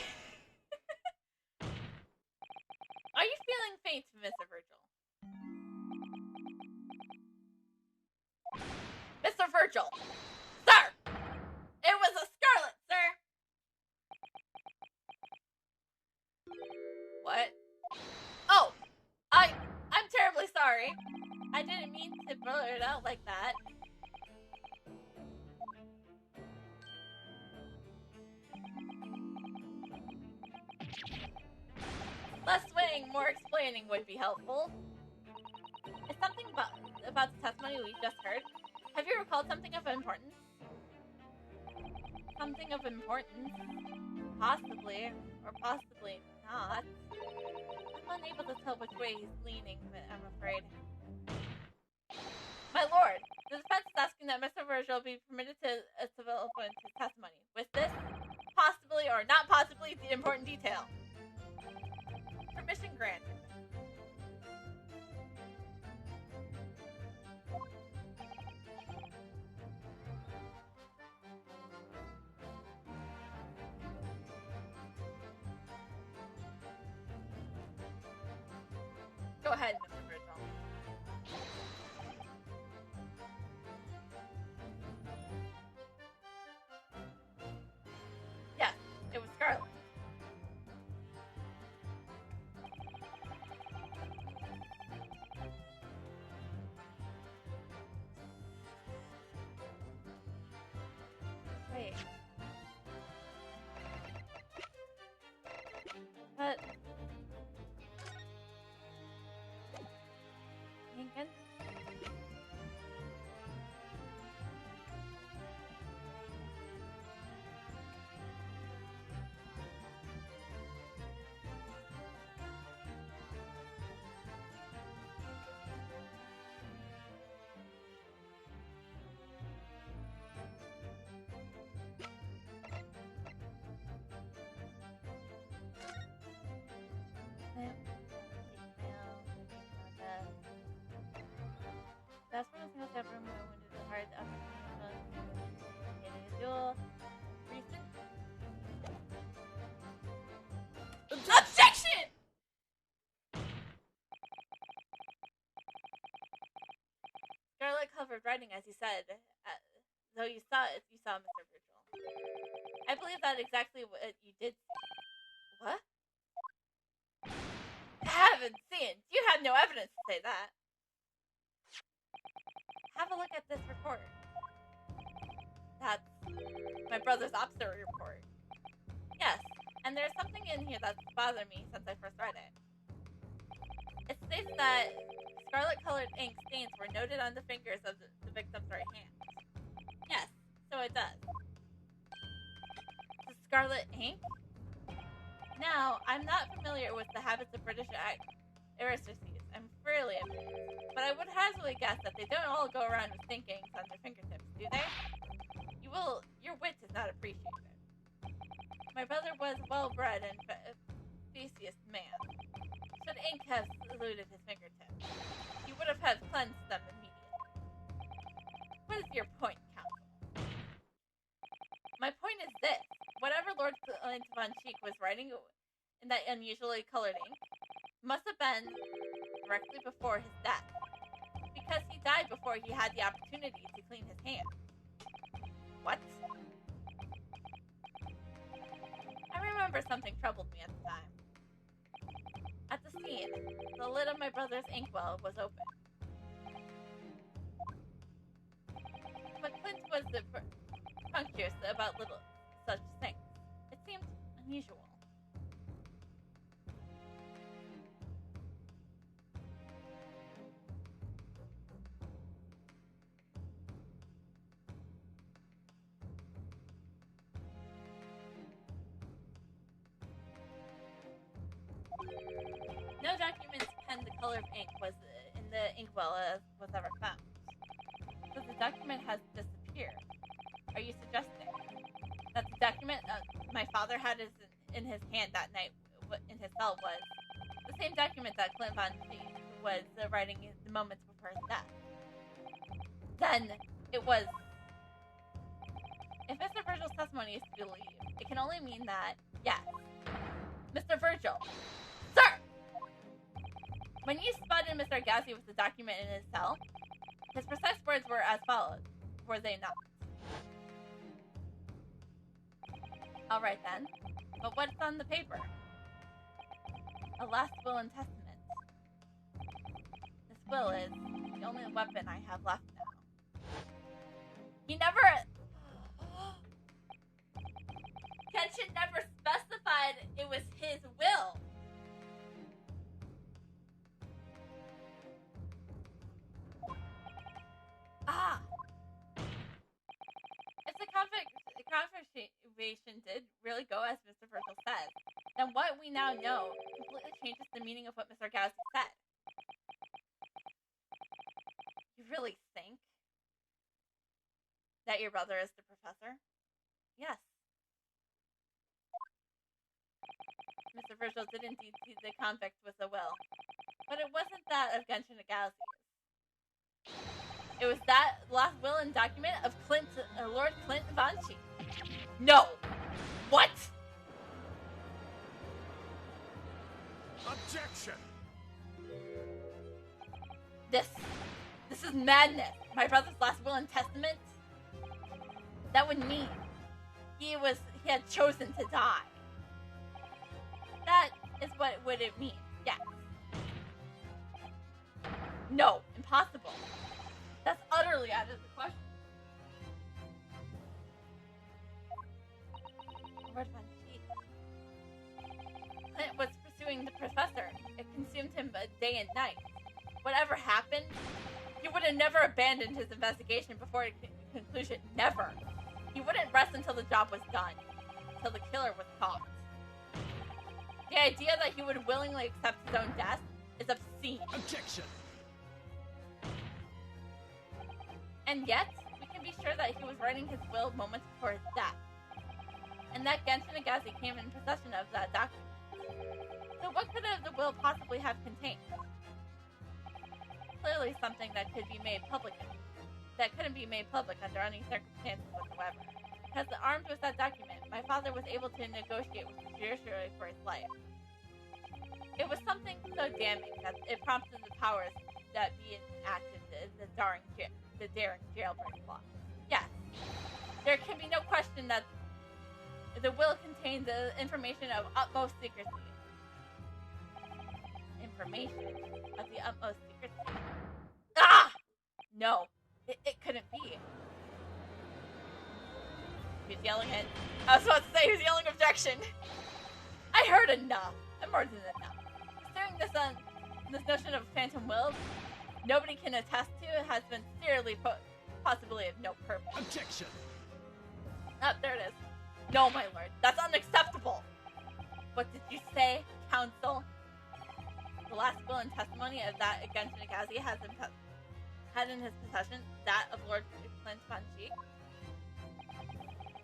Are you feeling faint, Mr. Virgil? Mr. Virgil! Sir! It was a scarlet, sir! What? Oh! I'm terribly sorry. I didn't mean to blurt it out like that. Less swaying, more explaining would be helpful. Is something about the testimony we just heard? Have you recalled something of importance? Something of importance? Possibly, or possibly not. I'm unable to tell which way he's leaning, I'm afraid. My lord, the defense is asking that Mr. Virgil be permitted to develop into testimony. With this, possibly or not possibly, the important detail. Permission granted. Go ahead, Mr. Virgil. writing, as you said, though you saw Mr. Virgil. I believe that exactly what you did see. What? Haven't seen. You have no evidence to say that. Have a look at this report. That's my brother's officer report. Yes, and there's something in here that's bothered me since I first read it. It states that scarlet-colored ink stains were noted on the fingers of the victim's right hand. Yes, so it does. The scarlet ink? Now, I'm not familiar with the habits of British aristocracies. I'm fairly amused, but I would hazardly guess that they don't all go around with stink inks on their fingertips, do they? Your wit is not appreciated. My brother was a well-bred and facetious man. Should ink have eluded his fingertips, he would have had cleansed them immediately. What is your point, counsel? My point is this. Whatever Lord Clint von Cheek was writing in that unusually colored ink must have been directly before his death, because he died before he had the opportunity to clean his hands. What? I remember something troubled me at the time. At the scene, the lid of my brother's inkwell was open. But Clint was punctilious about little such things. It seemed unusual. No documents penned the color of ink was in the inkwell was ever found. So the document has disappeared. Are you suggesting that the document my father had in his hand that night in his cell was the same document that Clint von Cheek was writing in the moments before his death? Then it was... If Mr. Virgil's testimony is to be believed, it can only mean that, yes, Mr. Virgil, sir! When you spotted Mr. Agassi with the document in his cell, his precise words were as follows, were they not? Alright then, but what's on the paper? A last will and testament. This will is the only weapon I have left now. He never... Kenshin never specified it was his will. Ah. If the conversation did really go as Mr. Virgil said, then what we now know completely changes the meaning of what Mr. Agassi said. You really think that your brother is the professor? Yes. Mr. Virgil did indeed see the convict with a will, but it wasn't that of Genshin Agassi's. It was that last will and document of Lord Clint von Cheek. No! What? Objection! This is madness. My brother's last will and testament? That would mean he had chosen to die. That is what would it mean, yes. No, impossible. That's utterly out of the question. Lord von Cheek. Clint was pursuing the professor. It consumed him day and night. Whatever happened, he would have never abandoned his investigation before its conclusion. Never. He wouldn't rest until the job was done. Until the killer was caught. The idea that he would willingly accept his own death is obscene. Objection! And yet, we can be sure that he was writing his will moments before his death. And that Genshin Agassi came in possession of that document. So what could the will possibly have contained? Clearly something that could be made public. That couldn't be made public under any circumstances whatsoever. Because armed with that document, my father was able to negotiate with the judiciary for his life. It was something so damning that it prompted the powers that be enacted the jarring shift. the daring jailbreak plot. Yes, there can be no question that the will contains the information of utmost secrecy. Information of the utmost secrecy. Ah! No, it couldn't be. He's yelling it. I was about to say, he was yelling objection. I heard enough. More than enough. Considering this notion of phantom wills, nobody can attest to, it has been seriously put possibility of no purpose. Objection! Oh, there it is. No, my lord. That's unacceptable. What did you say, counsel? The last will and testimony of that against Nagazi had in his possession that of Lord Clint Von Cheek.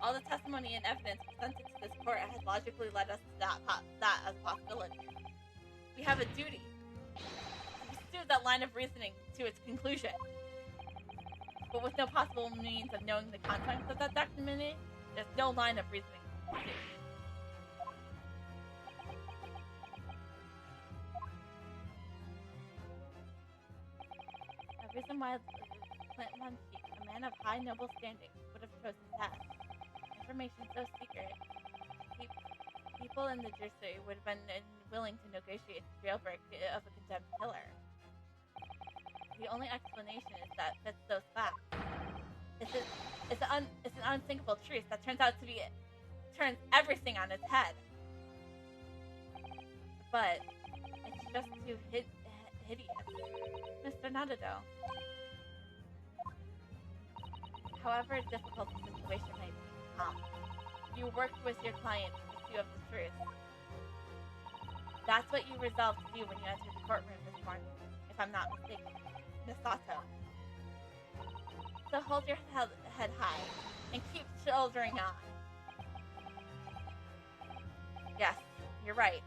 All the testimony and evidence presented to this court has logically led us to that as a possibility. We have a duty to pursue that line of reasoning to its conclusion. But with no possible means of knowing the contents of that document, there's no line of reasoning. A reason why Clint Von Cheek, a man of high noble standing, would have chosen that. Information so secret, people in the jury would have been willing to negotiate the jailbreak of a condemned killer. The only explanation is that fits those facts. It's an unthinkable truth that turns everything on its head. But it's just too hideous, Mr. Nadado. However difficult the situation may be, you worked with your client in pursuit of the truth. That's what you resolved to do when you entered the courtroom this morning, if I'm not mistaken, Miss Sato. So hold your head high and keep shouldering on. Yes, you're right.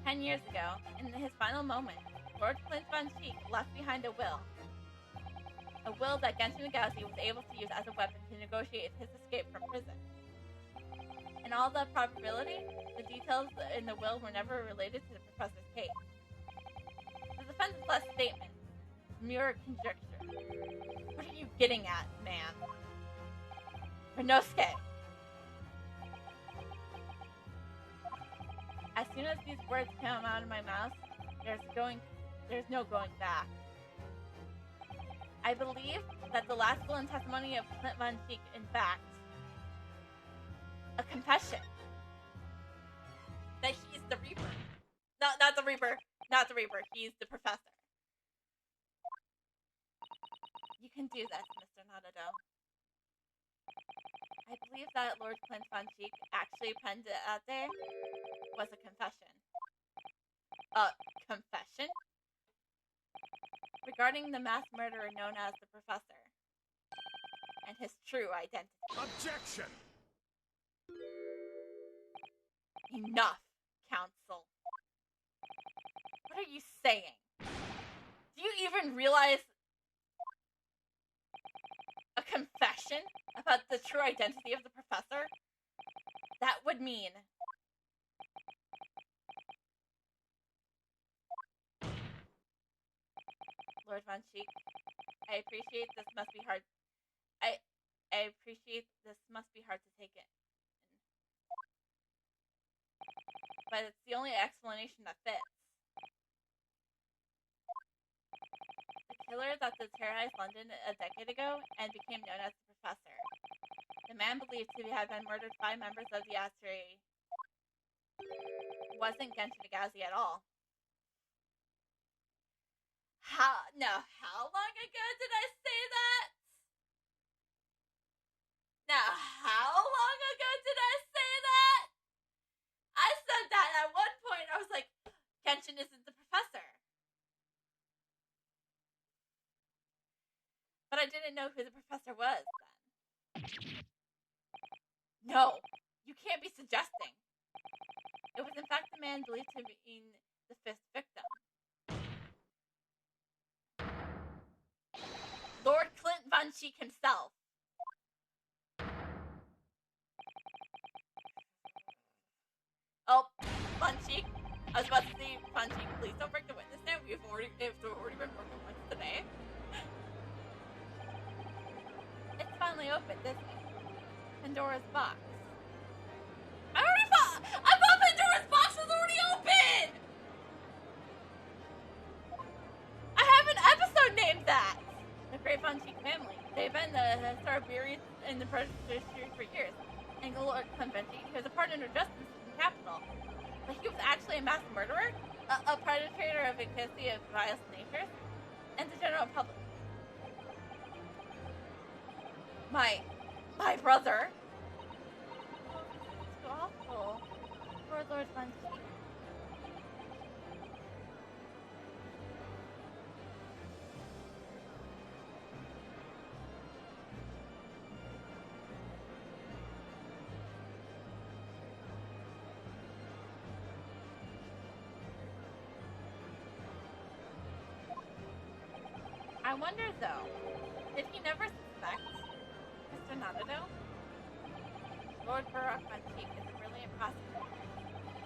10 years ago, in his final moment, Lord Clint Von Cheek left behind a will. A will that Genshin Nagazi was able to use as a weapon to negotiate his escape from prison. In all the probability, the details in the will were never related to the professor's case. The defense's last statement, mere conjecture. What are you getting at, man? Renosuke. As soon as these words come out of my mouth, there's no going back. I believe that the last will and testimony of Clint Von Cheek, in fact, a confession that he's the Reaper. Not the Reaper. Not the Reaper. He's the Professor. You can do this, Mr. Nadado. I believe that Lord Clint Von Cheek actually penned it out there was a confession. A confession? Regarding the mass murderer known as the Professor and his true identity. Objection! Enough, counsel. What are you saying? Do you even realize a confession about the true identity of the Professor? That would mean Lord Von Cheek, I appreciate this must be hard. I appreciate this must be hard to take in. But it's the only explanation that fits. The killer that terrorized London a decade ago and became known as the Professor. The man believed to have been murdered by members of the Astray wasn't Genshin Nagazi at all. How long ago did I say that? Now, how long ago did I say that? I said that at one point. I was like, Genshin isn't the Professor. But I didn't know who the Professor was then. No, you can't be suggesting. It was in fact the man believed to be the fifth victim. Lord Clint Von Cheek himself. Oh, Von Cheek. I was about to say, Von Cheek, please don't break the witness stand. We've already been broken once today. It's finally opened, isn't it? Pandora's box. I thought Pandora's box was already open! I have an episode named that! The Great Von Cheek family. They've been the Starberians in the Predator series for years. And Lord Conventi, he was a partner of justice in the capital. But he was actually a mass murderer, a predator of ecstasy of violent natures, and the general public. My brother. It's awful. Poor Lord Von Cheek. I wonder though, did he never suspect Mr. Nanado? Lord Barak Von Cheek is a brilliant prosecutor.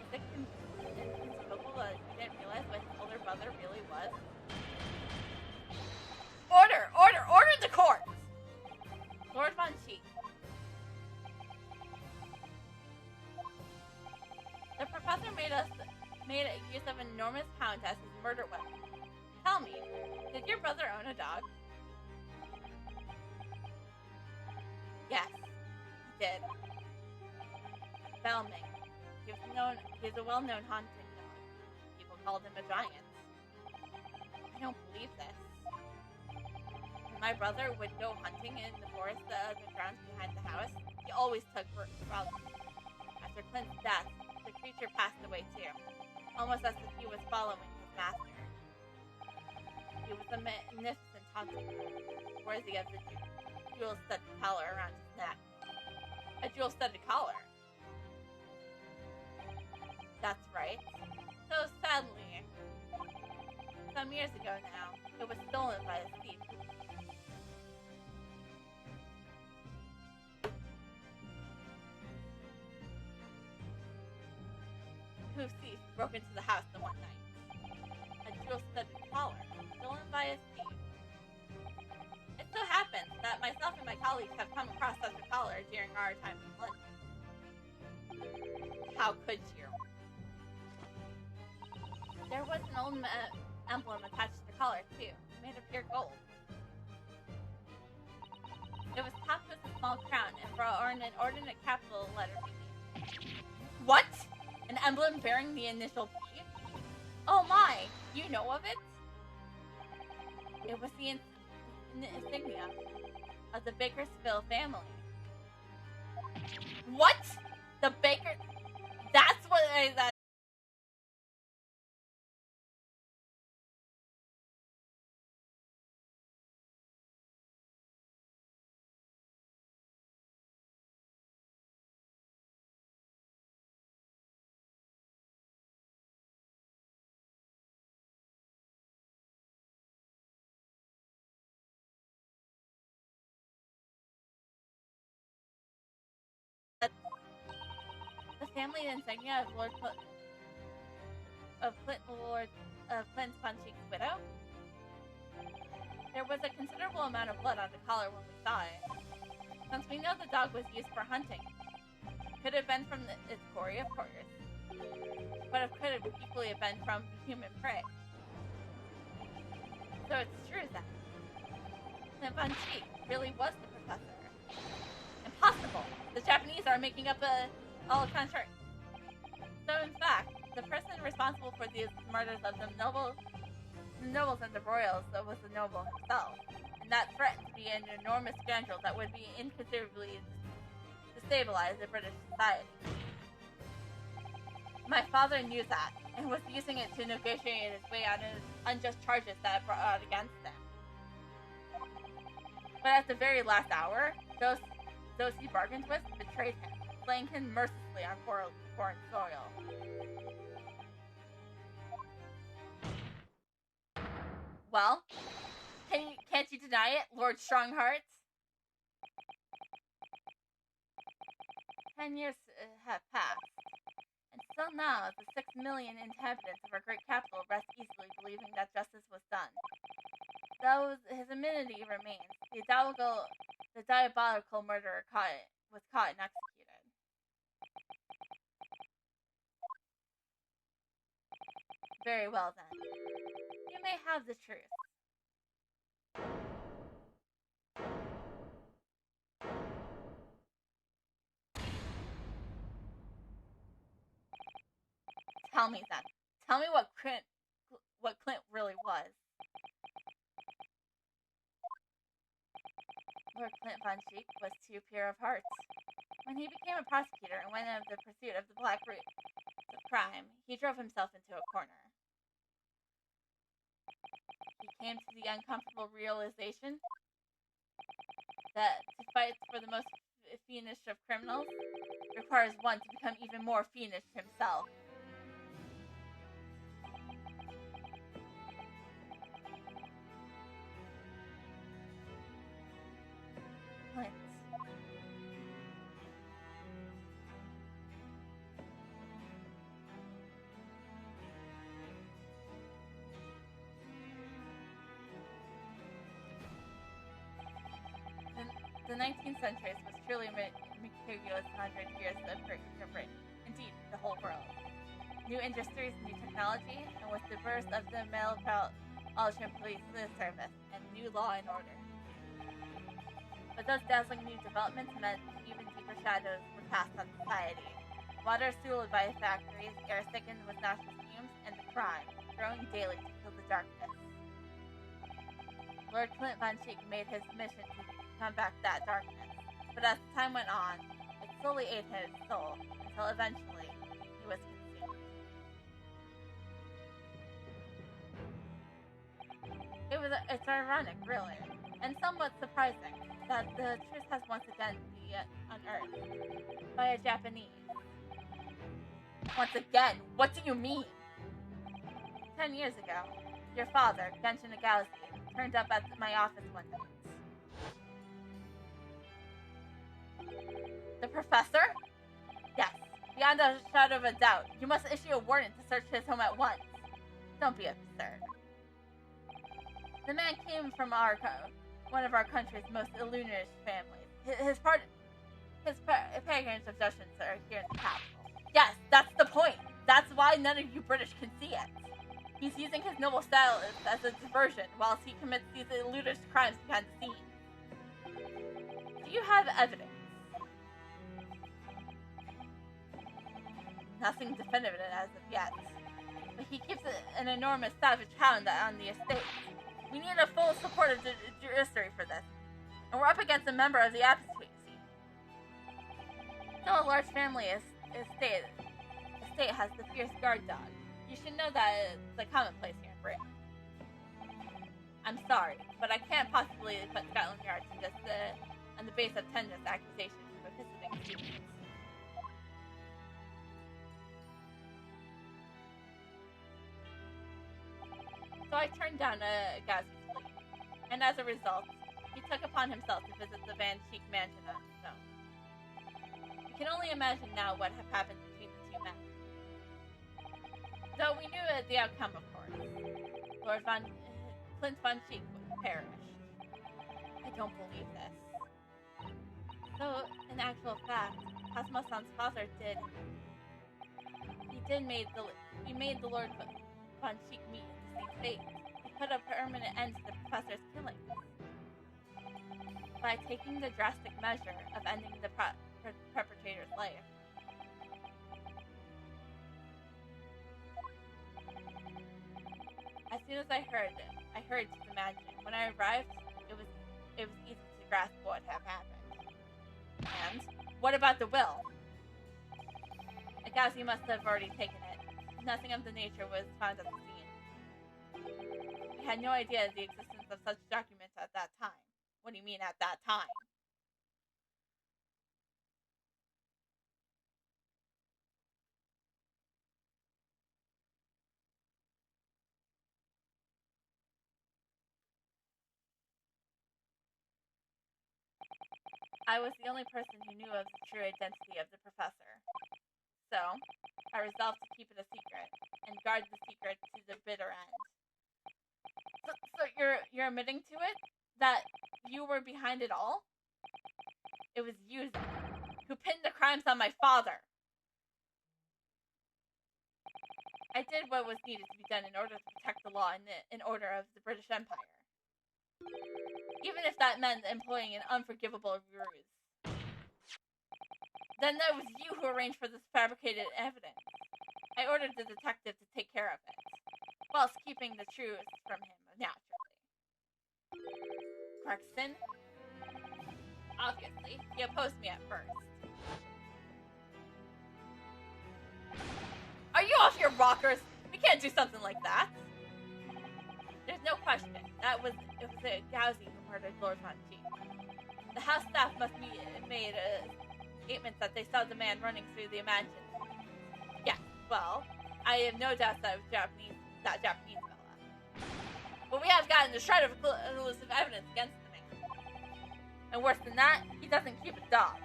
Is it inconceivable that he didn't realize what his older brother really was? Order in the court! Lord Von Cheek. The professor made use of an enormous hound as his murder weapon. Tell me, did your brother own a dog? Yes, he did. Belming. He was a well-known hunting dog. People called him a giant. I don't believe this. When my brother would go hunting in the forest, the grounds behind the house, he always took wild. After Clint's death, the creature passed away too, almost as if he was following his master. He was a magnificent hunting bull, worthy of the jewel-studded collar around his neck. A jewel-studded collar. That's right. So sadly, some years ago now, it was stolen by a thief. Whose thief broke into the house the one night. A jewel-studded collar, stolen by a thief. It so happens that myself and my colleagues have come across such a collar during our time in London. How could you? There was an old emblem attached to the collar, too, made of pure gold. It was topped with a small crown and bore an inordinate capital letter B. What? An emblem bearing the initial P? Oh my! You know of it? It was the insignia of the Bakersfield family. What? The Baker... That's what it is. The family insignia of Clint Von Cheek's widow. There was a considerable amount of blood on the collar when we saw it. Since we know the dog was used for hunting, could have been from its quarry, of course, but it could have equally have been from human prey. So it's true then. Clint Von Cheek really was the professor. Impossible! The Japanese are making up all contrary. So in fact, the person responsible for these murders of the nobles and the royals was the noble himself, and that threatened to be an enormous scandal that would be inconsiderably destabilize the British society. My father knew that, and was using it to negotiate his way out of unjust charges that brought against him. But at the very last hour, those he bargained with betrayed him, slaying him mercilessly on foreign soil. Well, can't you deny it, Lord Strongheart? 10 years have passed, and Until now, the 6 million inhabitants of our great capital rest easily believing that justice was done. Though his immunity remains, the diabolical murderer was caught and executed. Very well then. You may have the truth. Tell me then. Tell me what Clint really was. Lord Clint Von Cheek was too pure of heart. When he became a prosecutor and went in the pursuit of the black root of crime, he drove himself into a corner. He came to the uncomfortable realization that to fight for the most fiendish of criminals requires one to become even more fiendish himself. Clint. The 19th century was truly miraculous 100 years of Britain, indeed, the whole world. New industries, new technology, and with the birth of the Metropolitan Police Service and new law and order. But those dazzling new developments meant even deeper shadows were cast on society. Water fueled by factories, air thickened with noxious fumes, and the crime, growing daily to fill the darkness. Lord Clint Von Cheek made his mission to combat that darkness, but as time went on, it slowly ate his soul, until eventually he was consumed. It's ironic, really, and somewhat surprising, that the truth has once again been unearthed by a Japanese. Once again? What do you mean? 10 years ago, your father, Genshin Nagauzi, turned up at my office one night. The professor? Yes, beyond a shadow of a doubt. You must issue a warrant to search his home at once. Don't be absurd. The man came from one of our country's most illustrious families. His parentage of judgments are here in the capital. Yes, that's the point. That's why none of you British can see it. He's using his noble status as a diversion whilst he commits these ludicrous crimes behind the scenes. Do you have evidence? Nothing definitive as of yet. But he keeps an enormous savage hound on the estate. We need a full support of the judiciary for this. And we're up against a member of the advocacy. Though a large family estate has the fierce guard dog. You should know that it's a commonplace here in Britain. I'm sorry, but I can't possibly put Scotland Yard to just on the base of tenuous accusations of a visiting student. So I turned down Gazi's plea, and as a result, he took upon himself to visit the Van Cheek mansion on his own. You can only imagine now what had happened between the two men. Though we knew the outcome, of course. Clint Von Cheek perished. I don't believe this. So, in actual fact, Cosmo-san's father made the Lord Von Cheek meet in the same fate. He put a permanent end to the professor's killing by taking the drastic measure of ending the perpetrator's life. As soon as I hurried to the mansion. When I arrived, it was easy to grasp what had happened. And what about the will? Nagauzi must have already taken it. Nothing of the nature was found at the scene. We had no idea of the existence of such documents at that time. What do you mean at that time? I was the only person who knew of the true identity of the professor. So, I resolved to keep it a secret and guard the secret to the bitter end. So you're admitting to it that you were behind it all? It was you, then, who pinned the crimes on my father. I did what was needed to be done in order to protect the law and in order of the British Empire. Even if that meant employing an unforgivable ruse. Then that was you who arranged for this fabricated evidence. I ordered the detective to take care of it, whilst keeping the truth from him, naturally. Gregson? Obviously, he opposed me at first. Are you off your rockers? We can't do something like that. There's no question. It was a Gowsy who murdered Lord Monteith. The house staff must be made a statement that they saw the man running through the mansion. Yes, well, I have no doubt that it was that Japanese fella. But we have gotten a shred of elusive evidence against the man. And worse than that, he doesn't keep a dog.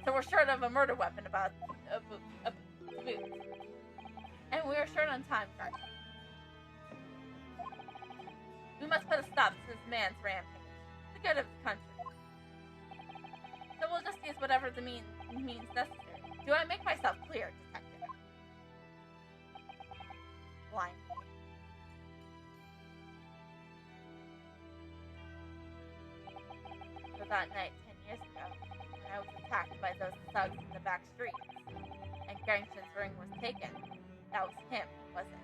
So we're short of a murder weapon about a boot. And we are short on time, Carter. We must put a stop to this man's rampage. For the good of the country. So we'll just use whatever the means necessary. Do I make myself clear, Detective? Blind. So that night, 10 years ago, when I was attacked by those thugs in the back streets, and Garrington's ring was taken, that was him, wasn't it?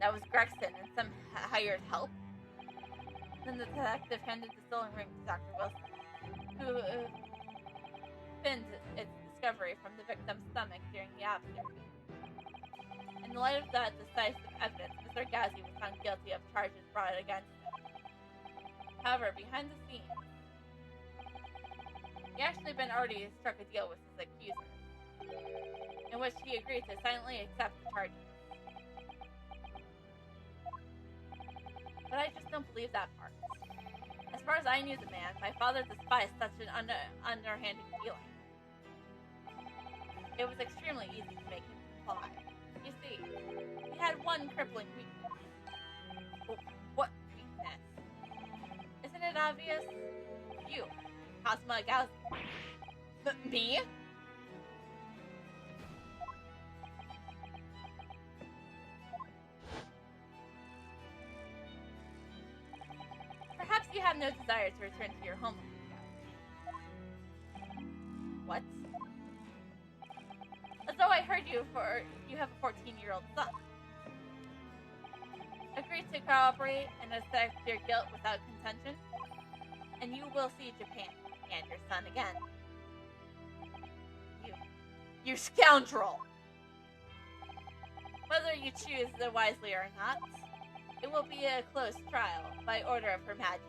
That was Gregson and some hired help? Then the detective handed the stolen ring to Dr. Wilson, who pinned its discovery from the victim's stomach during the autopsy. In the light of that decisive evidence, Mr. Gowsy was found guilty of charges brought against him. However, behind the scenes, he actually already struck a deal with his accusers, in which he agreed to silently accept the charges. But I just don't believe that part. As far as I knew the man, my father despised such an underhanded dealing. It was extremely easy to make him comply. You see, he had one crippling weakness. What weakness? Isn't it obvious? You, Cosma Gowsy. Me? Perhaps you have no desire to return to your homeland. What? As though I heard you have a 14-year-old son. Agree to cooperate and accept your guilt without contention, and you will see Japan and your son again. You scoundrel! Whether you choose wisely or not, it will be a close trial by order of Her Majesty.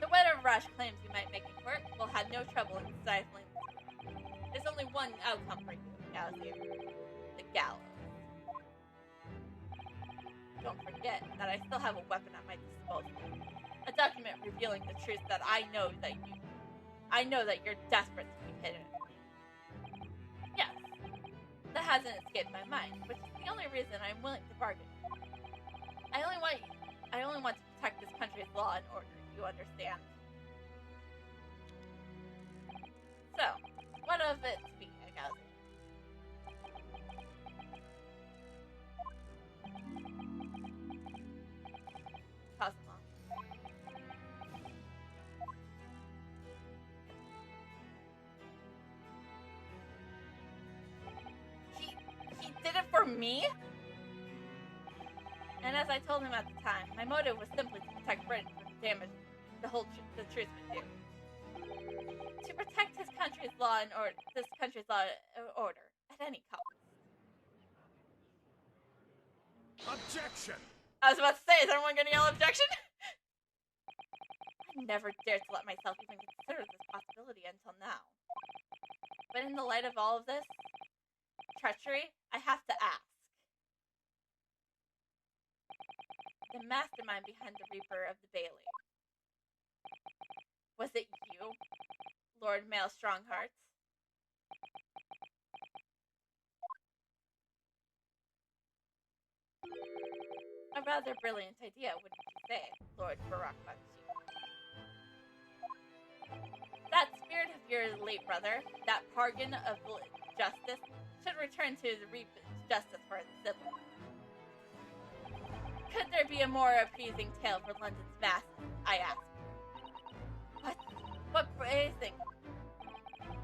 So whatever rash claims you might make in court will have no trouble in stifling. There's only one outcome for you, Gowsy. The gallows. Don't forget that I still have a weapon at my disposal. A document revealing the truth that I know that you're desperate to be hidden. Yes, that hasn't escaped my mind, which is the only reason I'm willing to bargain. I only want to protect this country's law and order, you understand? So, what of it to be, Gowsy? Cosmo. He did it for me? And as I told him at the time, my motive was simply to protect Britain from the damage the truth would do. To protect this country's law and order at any cost. Objection! I was about to say, is everyone going to yell objection? I never dared to let myself even consider this possibility until now. But in the light of all of this treachery, I have to ask. The mastermind behind the Reaper of the Bailey. Was it you, Lord Mail Strongheart? A rather brilliant idea, wouldn't you say, Lord Barakbanshi? That spirit of your late brother, that pargon of justice, should return to reap justice for its sibling. Could there be a more appeasing tale for London's masses? I asked. What phrasing?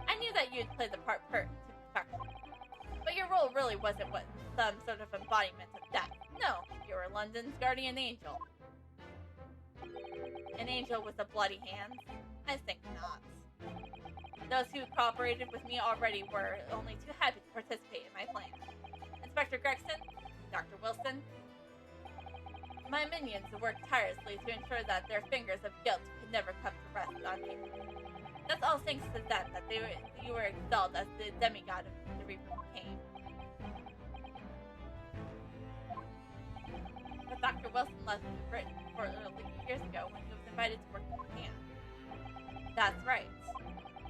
I knew that you'd play the part to perfection, but your role really wasn't some sort of embodiment of death. No, you were London's guardian angel. An angel with a bloody hand? I think not. Those who cooperated with me already were only too happy to participate in my plan. Inspector Gregson, Dr. Wilson. My minions worked tirelessly to ensure that their fingers of guilt could never come to rest on you. That's all thanks to them that you were exalted as the demigod of the Reaper became. But Dr. Wilson left Britain 4 years ago when he was invited to work in Japan. That's right.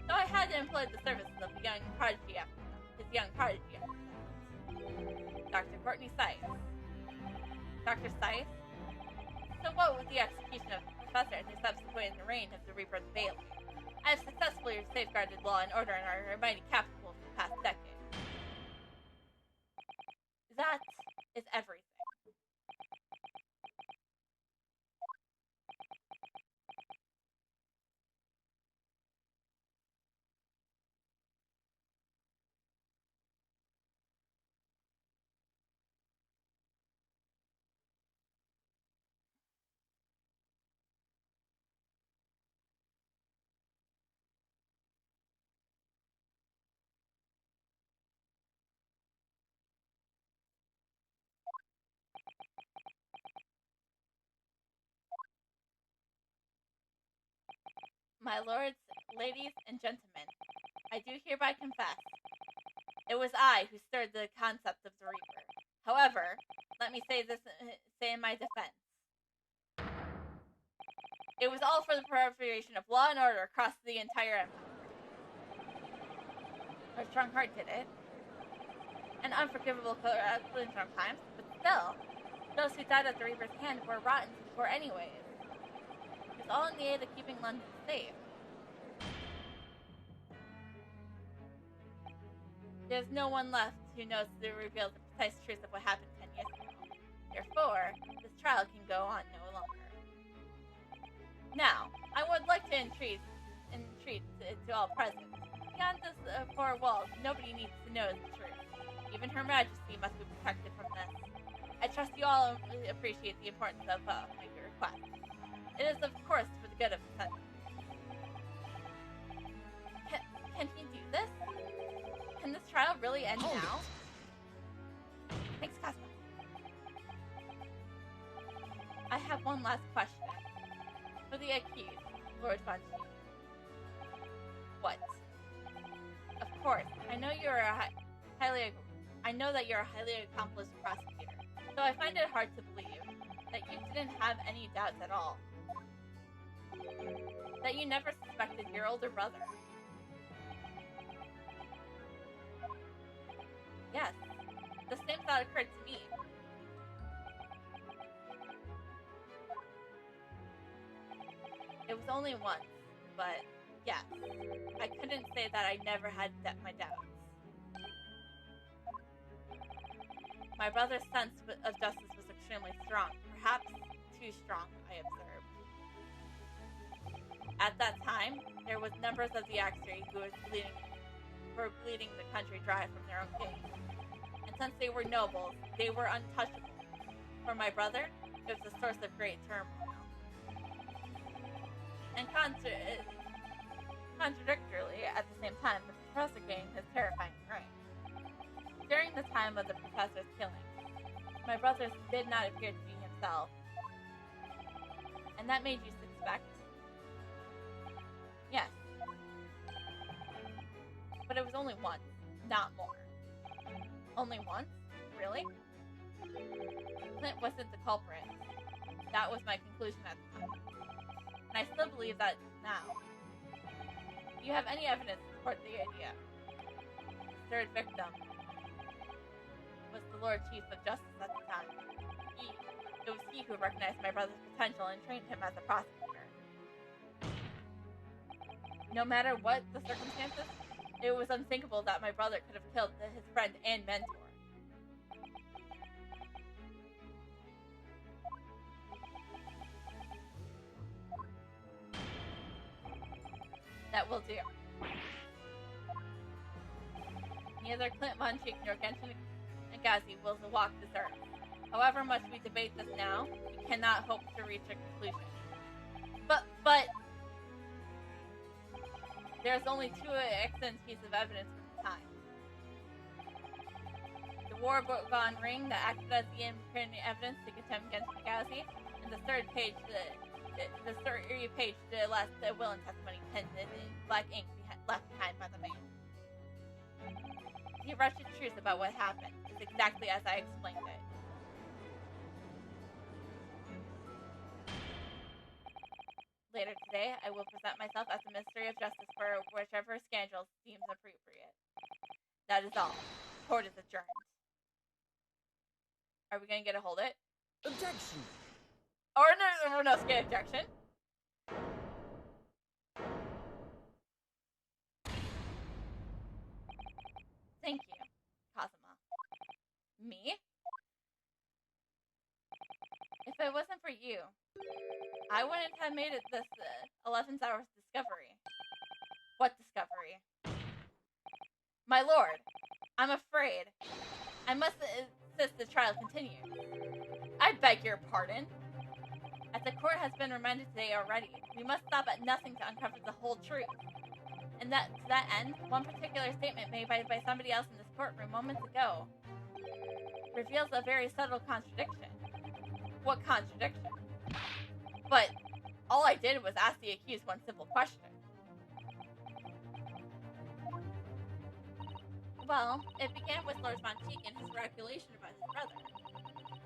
So I had to employ the services of his young prodigy after that. Dr. Courtney Sykes. Dr. Sykes? So what with the execution of the professor and the subsequent reign of the Reaper's Bailey? I have successfully safeguarded law and order in our mighty capital for the past decade. That is everything. My lords, ladies, and gentlemen, I do hereby confess, it was I who stirred the concept of the Reaper. However, let me say in my defense. It was all for the preservation of law and order across the entire empire. A strong heart did it. An unforgivable collision sometimes, but still, those who died at the Reaper's hand were rotten to the core anyways. It was all in the aid of keeping London safe. There's no one left who knows to reveal the precise truth of what happened 10 years ago. Therefore, this trial can go on no longer. Now, I would like to entreat to all present. Beyond this 4 walls, nobody needs to know the truth. Even Her Majesty must be protected from this. I trust you all appreciate the importance of my request. It is, of course, for the good of the sentence. Can he do this? Can this trial really end now? Thanks, Cosmo. I have one last question. For the accused, Lord Banshee. What? Of course, I know that you're a highly accomplished prosecutor, so I find it hard to believe that you didn't have any doubts at all. That you never suspected your older brother. Yes, the same thought occurred to me. It was only once, but yes, I couldn't say that I never had my doubts. My brother's sense of justice was extremely strong, perhaps too strong, I observed. At that time, there was numbers of the Axery who were bleeding the country dry from their own king. And since they were nobles, they were untouchable. For my brother, it was a source of great turmoil. And contradictorily, at the same time, the professor gained his terrifying reign. During the time of the professor's killing, my brother did not appear to be himself. And that made you suspect? Yes. But it was only once, not more. Only once? Really? Clint wasn't the culprit. That was my conclusion at the time. And I still believe that now. Do you have any evidence to support the idea? The third victim was the Lord Chief of Justice at the time. He It was he who recognized my brother's potential and trained him as a prosecutor. No matter what the circumstances, it was unthinkable that my brother could have killed his friend and mentor. That will do. Neither Clint Von Cheek nor Genshin Agazi will walk this earth. However much we debate this now, we cannot hope to reach a conclusion. But there's only two excellent pieces of evidence at the time. The war-gone ring that acted as the incriminating evidence to condemn Genshin Agazi, and the third page, the third page, the last will and testimony penned in black ink left behind by the man. The wretched truth about what happened is exactly as I explained it. Later today, I will present myself as the Ministry of Justice for whichever scandal seems appropriate. That is all. Court is adjourned. Are we going to get a hold of it? Objection! Or no objection. Thank you, Kazuma. Me? If it wasn't for you, I wouldn't have made it this 11th hour's discovery. What discovery? My lord, I'm afraid. I must insist the trial continue. I beg your pardon. As the court has been remanded today already, we must stop at nothing to uncover the whole truth. And to that end, one particular statement made by somebody else in this courtroom moments ago reveals a very subtle contradiction. What contradiction? But all I did was ask the accused one simple question. Well, it began with Lord Montique and his speculation about his brother.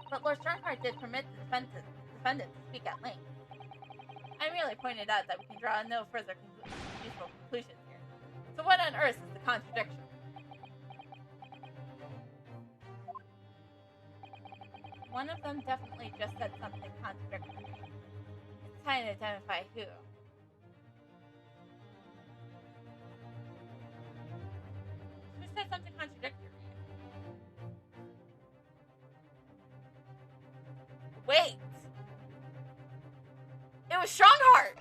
But Lord Strongheart did permit the defendant to speak at length. I merely pointed out that we can draw no further useful conclusions here. So what on earth is the contradiction? One of them definitely just said something contradictory. It's time to identify who. Who said something contradictory? Wait! It was Strongheart!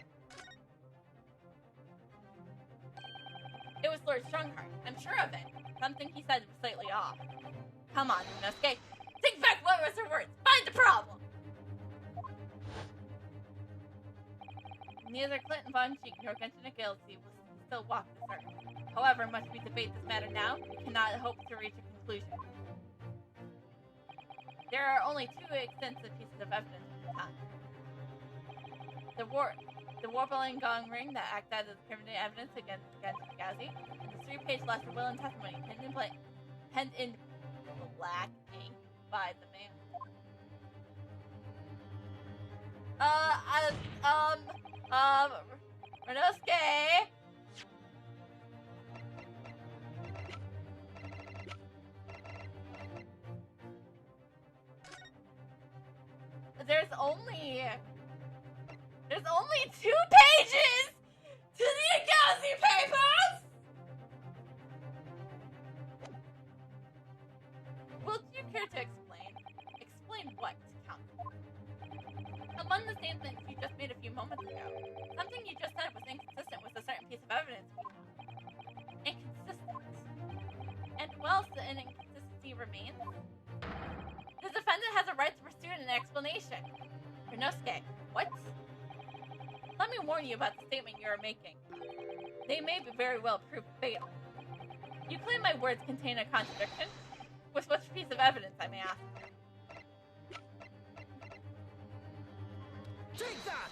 It was Lord Strongheart. I'm sure of it. Something he said was slightly off. Come on, Inosuke. Take back what was her words. Find the problem! Neither Clinton Von Cheek nor Genshin Agazi will still walk this earth. However much we debate this matter now, we cannot hope to reach a conclusion. There are only two extensive pieces of evidence at the time. The war-belling gong ring that acted as criminal evidence against Agazi, and the three-page letter will and testimony penned in black ink by the man. Renosuke! There's only 2 pages to the Agazi papers! Will you care to explain? Explain what, Count? Among the statements you just made a few moments ago, something you just said was inconsistent with a certain piece of evidence we have. Inconsistent. And whilst an inconsistency remains, the defendant has a right to pursue an explanation. Renosuke, what? Let me warn you about the statement you are making. They may very well prove fatal. You claim my words contain a contradiction? With which piece of evidence, I may ask? Take that!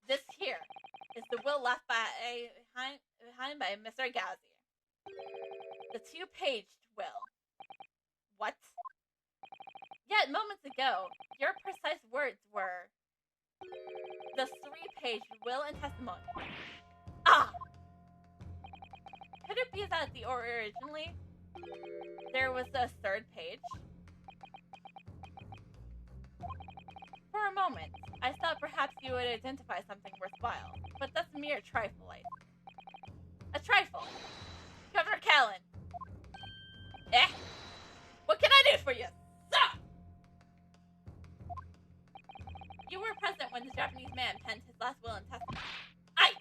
This here is the will left behind by Mr. Agazi. The 2-paged will. What? Yet moments ago, your precise words were the 3-page will and testimony. Ah! Could it be that originally there was a 3rd page? For a moment, I thought perhaps you would identify something worthwhile, but that's a mere trifle, I think. A trifle! Governor Callan! Eh? What can I do for you, sir? You were present when the Japanese man penned his last will and testament. I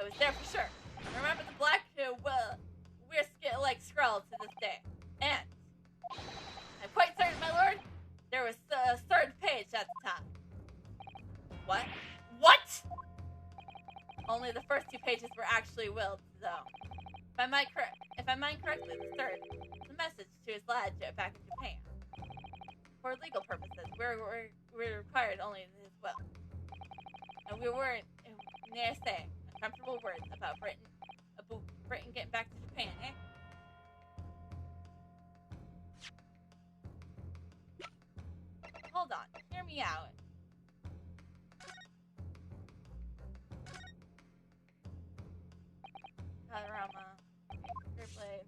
was there for sure. Remember the black we're like scrawled to this day. And I'm quite certain, my lord, there was a third page at the top. What? What? Only the first 2 pages were actually willed, though. If I mind correctly, the third was a message to his lad back in Japan. For legal purposes, we required only his will. And we weren't near saying uncomfortable words about Britain getting back to Japan, eh? Hold on, hear me out. Panorama, Blade.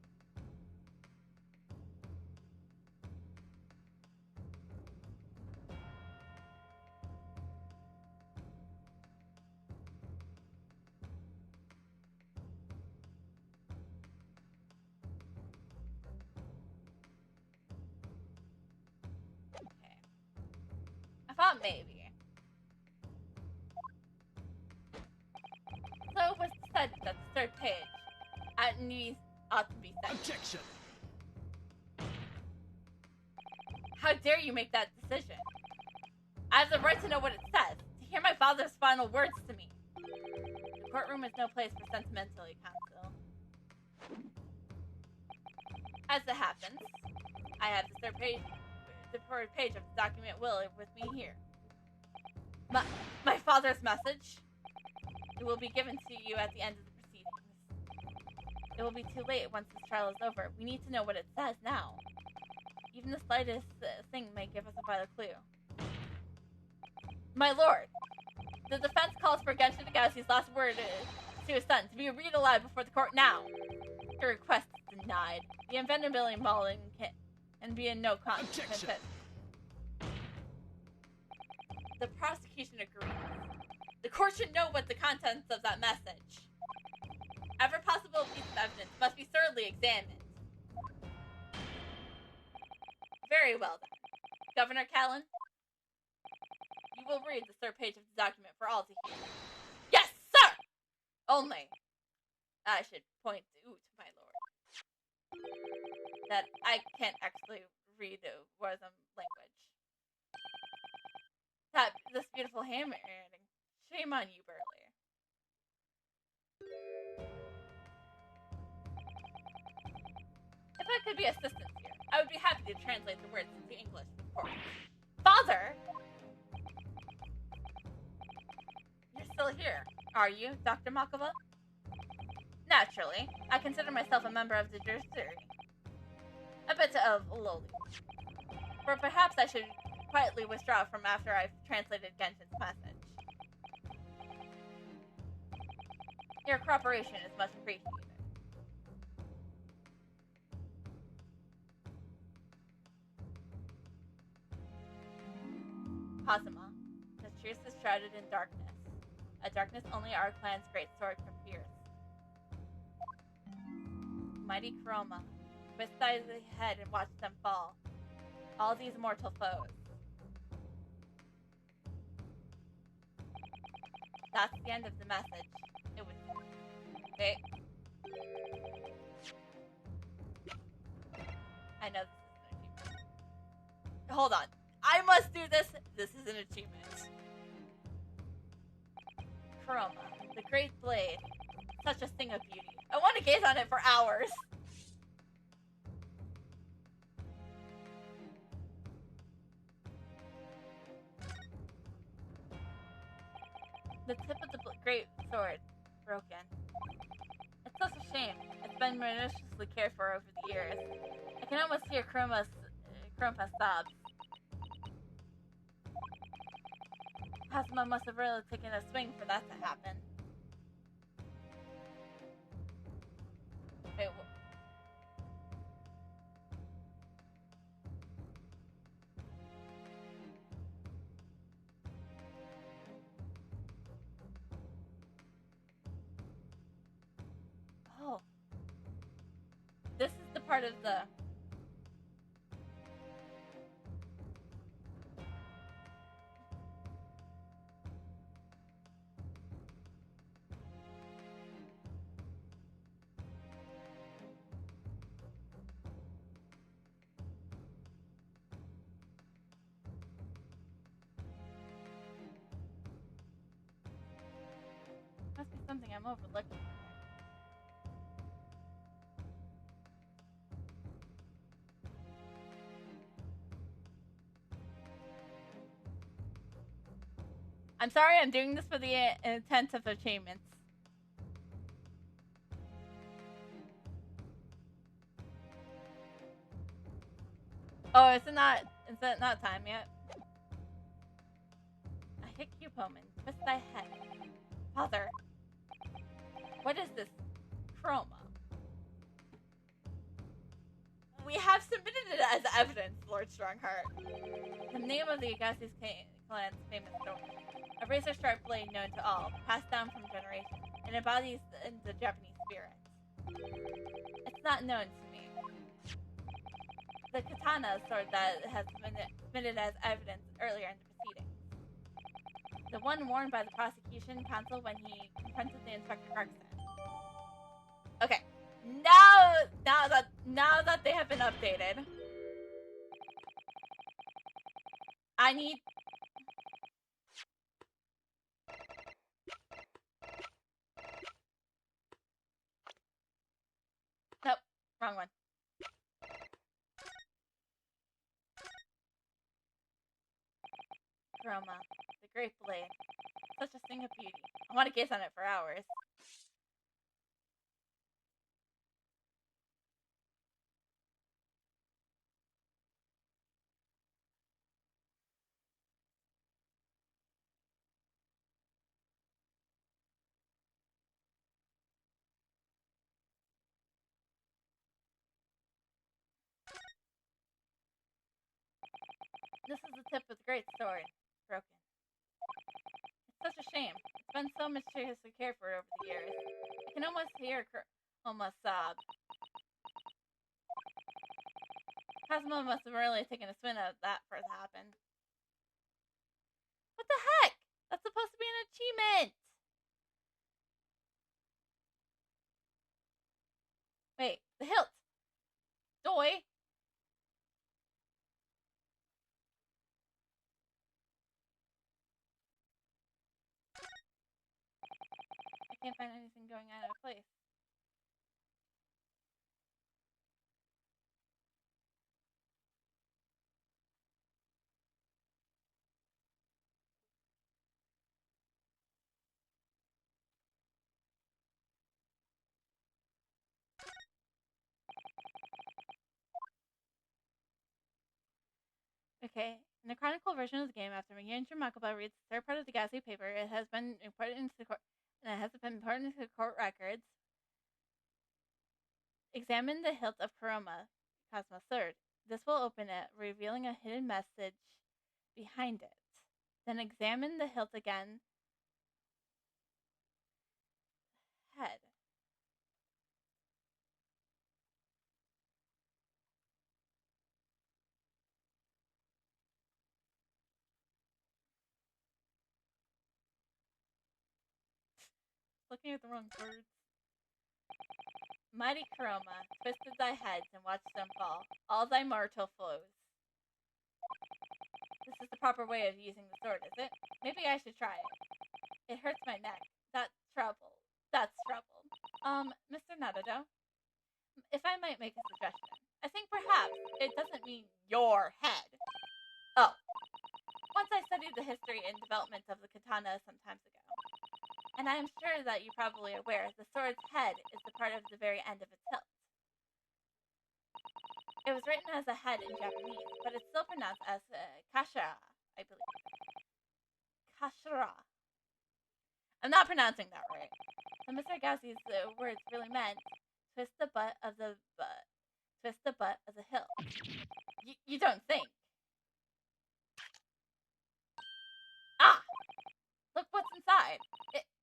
I thought maybe. So it was decided that the third page at least ought to be sent. Objection! How dare you make that decision? I have the right to know what it says, to hear my father's final words to me. The courtroom is no place for sentimentally counsel. As it happens, I have the third page of the document will with me here. My father's message? It will be given to you at the end of the proceedings. It will be too late once this trial is over. We need to know what it says now. Even the slightest thing may give us a vital clue. My lord, the defense calls for Genshin Tagasi's last word to his son to be read aloud before the court now. Your request is denied. The inventability mauling can be in no consequence. The prosecution agrees. The court should know what the contents of that message. Every possible piece of evidence must be thoroughly examined. Very well then. Governor Callan, you will read the third page of the document for all to hear. Yes, sir! Only, I should point to my lord, that I can't actually read the Warzone language. This beautiful handwriting. Shame on you, Burley. If I could be assistant here, I would be happy to translate the words into English for you. Father! You're still here, are you, Dr. Makava? Naturally. I consider myself a member of the jury. A bit of lowly. But perhaps I should quietly withdraw from after I've translated Genshin's message. Your cooperation is much appreciated. Kazuma, the truth is shrouded in darkness. A darkness only our clan's great sword can pierce. Mighty Kuroma, beside the head and watch them fall. All these mortal foes. That's the end of the message. It was... Wait. I know this is an achievement. Hold on. I must do this. This is an achievement. Kuroma, the great blade. Such a thing of beauty. I want to gaze on it for hours. The tip of the great sword broken. It's such a shame. It's been minutiously cared for over the years. I can almost hear Kuroma's sobs. Kazuma must have really taken a swing for that to happen. Wait, part of the... Must be something I'm overlooking. I'm sorry, I'm doing this for the intent of achievements. Oh, is it not time yet? I hit Cupoman. Twist thy head. Father. What is this? Chroma. We have submitted it as evidence, Lord Strongheart. The name of the Agassiz clan's famous sword. A razor-sharp blade known to all, passed down from generation, and embodies the Japanese spirit. It's not known to me. The katana sword that has been submitted as evidence earlier in the proceedings. The one worn by the prosecution counsel when he confronted the Inspector Gregson. Okay. Now that they have been updated, I need... Nope, wrong one. Chroma, the great blade. Such a thing of beauty. I want to gaze on it for hours. This is the tip of the great sword. Broken. It's such a shame. It's been so mysteriously cared for over the years. I can almost hear almost sob. Cosmo must have really taken a swing at that for it to happen. What the heck? That's supposed to be an achievement! Wait, the hilt! Doi! I can't find anything going out of place. Okay, in the Chronicle version of the game, after Miguel Makuba reads the third part of the Gasly paper, it has been imported into the court, and it has been imported into the court records. Examine the hilt of Kuroma, Cosmo's third. This will open it, revealing a hidden message behind it. Then examine the hilt again. Head. Looking at the wrong words. Mighty Kuroma, twisted thy heads and watched them fall, all thy mortal foes. This is the proper way of using the sword, is it? Maybe I should try it. It hurts my neck. That's trouble. Mr. Naruto, if I might make a suggestion, I think perhaps it doesn't mean your head. Oh. Once I studied the history and development of the katana some time ago, and I am sure that you're probably aware the sword's head is the part of the very end of its hilt. It was written as a head in Japanese, but it's still pronounced as kashira, I believe. Kashira. I'm not pronouncing that right. So Mr. Agassi's words really meant twist the butt of the hilt. You don't think? Ah! Look what's inside.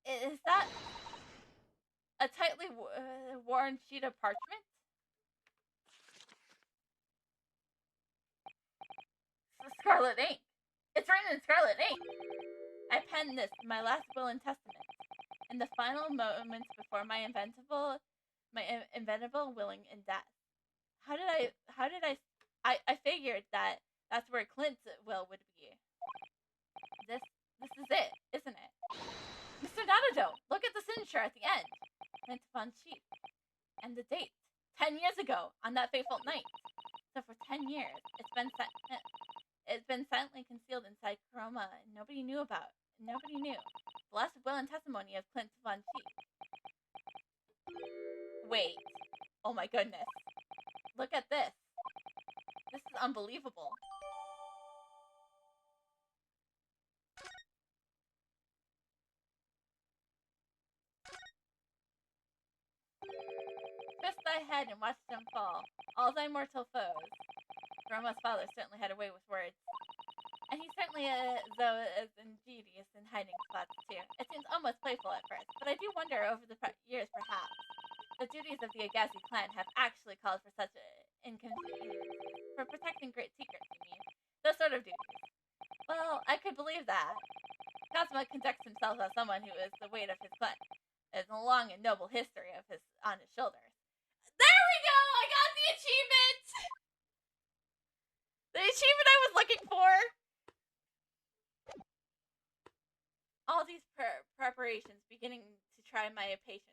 Is that a tightly worn sheet of parchment? scarlet ink. It's written in scarlet ink. I penned this, my last will and testament, in the final moments before my inventable willing in death. I figured that's where Clint's will would be. This is it, isn't it? Mr. Natado, look at the signature at the end. Clint von Sheep. And the date. 10 years ago, on that fateful night. So for 10 years, it's been silently concealed inside Chroma, and nobody knew. The last will and testimony of Clint von Sheep. Wait. Oh my goodness. Look at this. This is unbelievable. Twist thy head and watch them fall, all thy mortal foes. Roma's father certainly had a way with words. And he certainly, though, is ingenious in hiding spots, too. It seems almost playful at first, but I do wonder over the years, perhaps, the duties of the Agassi clan have actually called for such inconvenience. For protecting great secrets, you mean? Those sort of duties. Well, I could believe that. Cosmo conducts himself as someone who is the weight of his clan. There's a long and noble history on his shoulders. There we go! I got the achievement! The achievement I was looking for! All these preparations beginning to try my patience.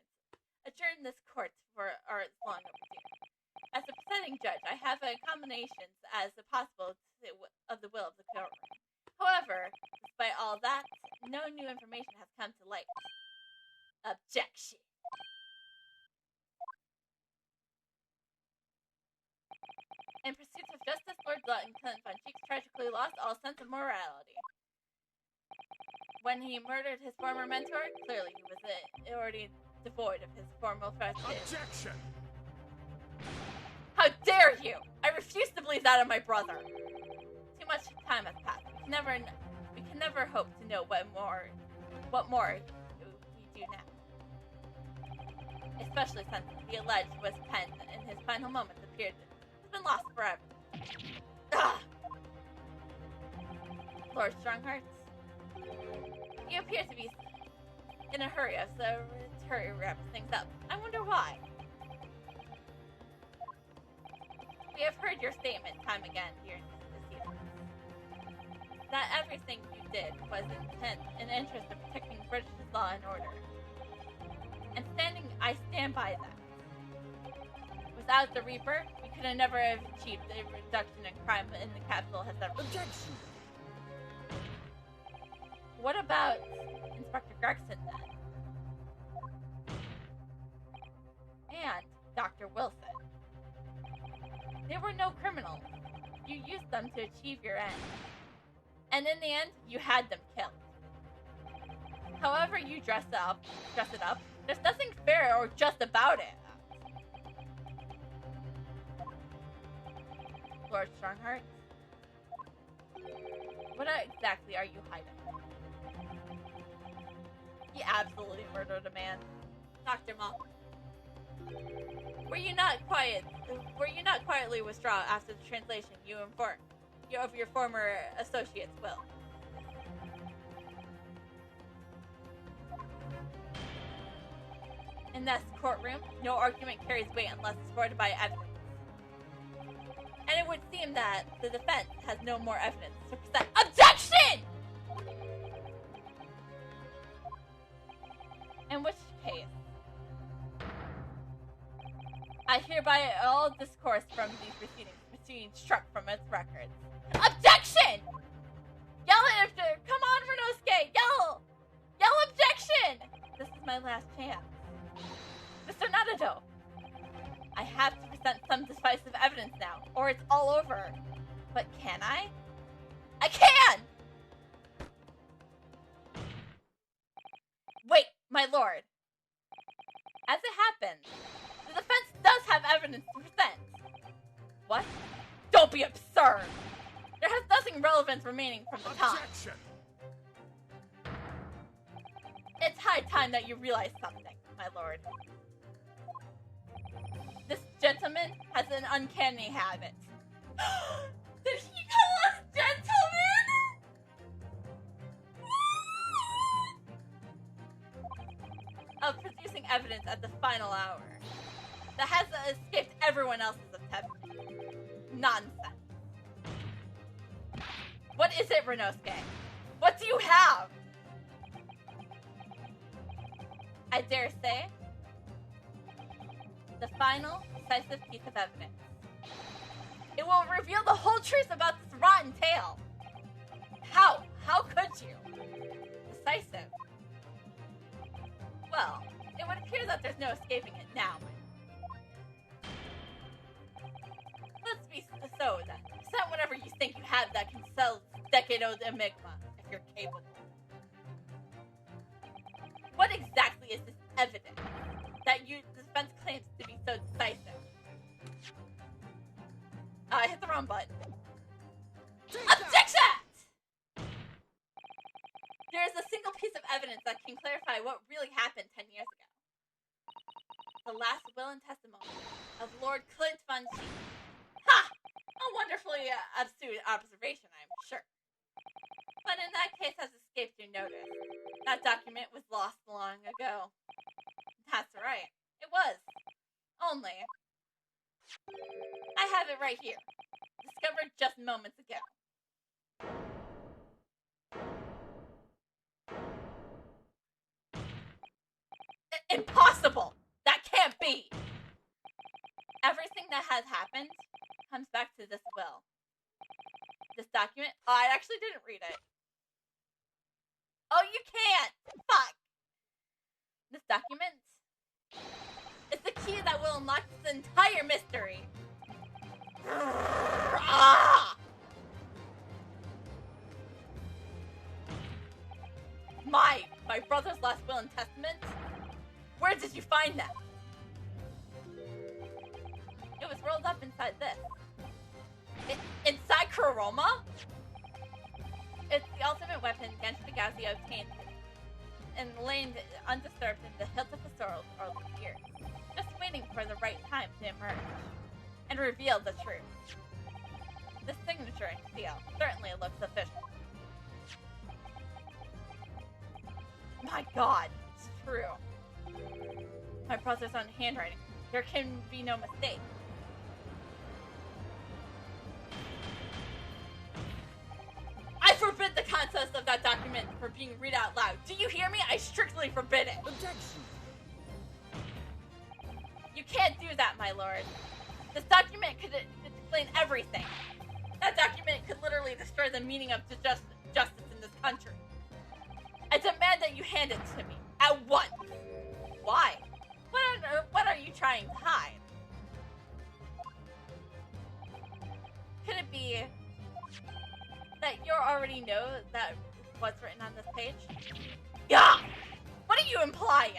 Adjourn this court are long overdue. As a presiding judge, I have a combinations as possible of the will of the courtroom. However, despite all that, no new information has come to light. Objection. In pursuit of justice, Lord Clint von Cheeks tragically lost all sense of morality. When he murdered his former mentor, clearly he was already devoid of his formal prestige. Objection! How dare you! I refuse to believe that of my brother. Too much time has passed. We can never hope to know what more we do now. Especially since the alleged was penned in his final moments appeared has been lost forever. Ah! Lord Stronghearts, you appear to be in a hurry, so to hurry wrap things up. I wonder why. We have heard your statement time again here this season. That everything you did was in interest of protecting British law and order. And I stand by that. Without the Reaper, we could have never have achieved a reduction in crime in the capital has ever. Objection! What about Inspector Gregson then? And Dr. Wilson. They were no criminals. You used them to achieve your end. And in the end, you had them killed. However you dress it up, there's nothing fair or just about it. Lord Strongheart, what exactly are you hiding? He absolutely murdered a man. Dr. Monk. Were you not quietly withdraw after the translation you informed of your former associate's will? In this courtroom, no argument carries weight unless supported by evidence. And it would seem that the defense has no more evidence to present. Objection! In which case, I hereby all discourse from these proceedings struck from its records. Objection! Yell it after! Come on, Renosuke! Yell! Yell objection! This is my last chance. Mr. Nadado, I have to present some decisive evidence now, or it's all over. But can I? I can! Wait, my lord. As it happens, the defense does have evidence to present. What? Don't be absurd! There has nothing relevant remaining from the time. Objection! It's high time that you realize something, my lord. This gentleman has an uncanny habit. Did he call us gentlemen? the final hour that has escaped everyone else's attempt. Nonsense. What is it, Renosuke? What do you have? I dare say, the final decisive piece of evidence. It will reveal the whole truth about this rotten tale. How? How could you? Decisive. Well, it would appear that there's no escaping it now. Let's be so then. Present whatever you think you have that can sell decade-old enigma, if you're capable. What exactly is this evidence that the defense claims to be so decisive? I hit the wrong button. Objection! There is a single piece of evidence that can clarify what really happened 10 years ago. The last will and testimony of Lord Clint von Sheep. Ha! A wonderfully astute observation, I'm sure. But in that case has escaped your notice. That document was lost long ago. That's right. It was. Only. I have it right here. Discovered just moments ago. Impossible! That can't be! Everything that has happened comes back to this will. This document? Oh, I actually didn't read it. Oh, you can't! Fuck! This document is the key that will unlock this entire mystery. Ah! My brother's last will and testament? Where did you find that? It was rolled up inside this. Inside Kuroma? It's the ultimate weapon Genshin Nagashi obtained and laid undisturbed in the hilt of the sword for years, just waiting for the right time to emerge and reveal the truth. The signature and seal certainly looks official. My God, it's true. My brother's own handwriting. There can be no mistake. I forbid the contents of that document from being read out loud. Do you hear me? I strictly forbid it. Objection. You can't do that, my lord. This document could explain everything. That document could literally destroy the meaning of justice in this country. I demand that you hand it to me at once. Why? What are you trying to hide? Could it be that you already know that what's written on this page? Yeah! What are you implying?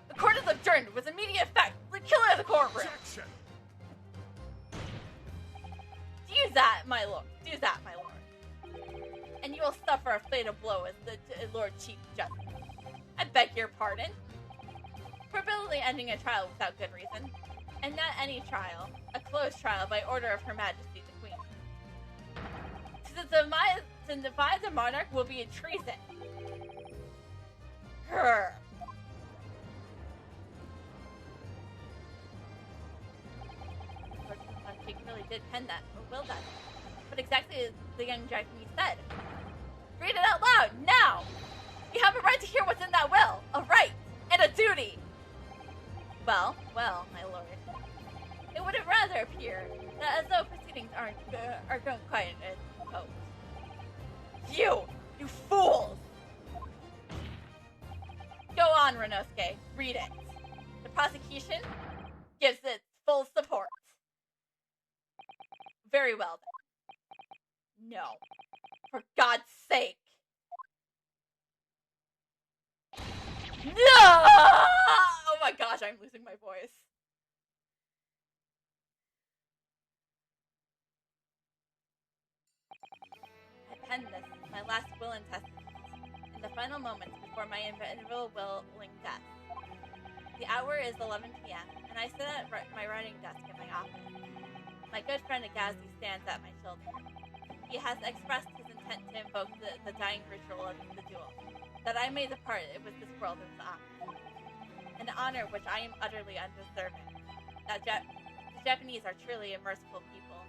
The court is adjourned with immediate effect. The killer of the courtroom. Objection. Do that, my lord. Do that, my lord. And you will suffer a fatal blow as the Lord Chief Justice. I beg your pardon. Probably ending a trial without good reason. And not any trial. A closed trial by order of Her Majesty the Queen. To defy the monarch will be a treason. Her. She really did pen that, or will that. But exactly as the young Japanese said. Read it out loud, now! You have a right to hear what's in that will. A right, and a duty. Well, my lord. It would rather appear that as though proceedings are going quite as hoped. You fools! Go on, Renosuke. Read it. The prosecution gives its full support. Very well, then. No. For God's sake. No! Oh my gosh, I'm losing my voice. I penned this, my last will and testament, in the final moments before my inevitable willing death. The hour is 11 p.m., and I sit at my writing desk in my office. My good friend Agazi stands at my shoulder. He has expressed his intent to invoke the dying ritual of the duel. That I may depart with this world is honor. An honor which I am utterly undeserving. That the Japanese are truly a merciful people.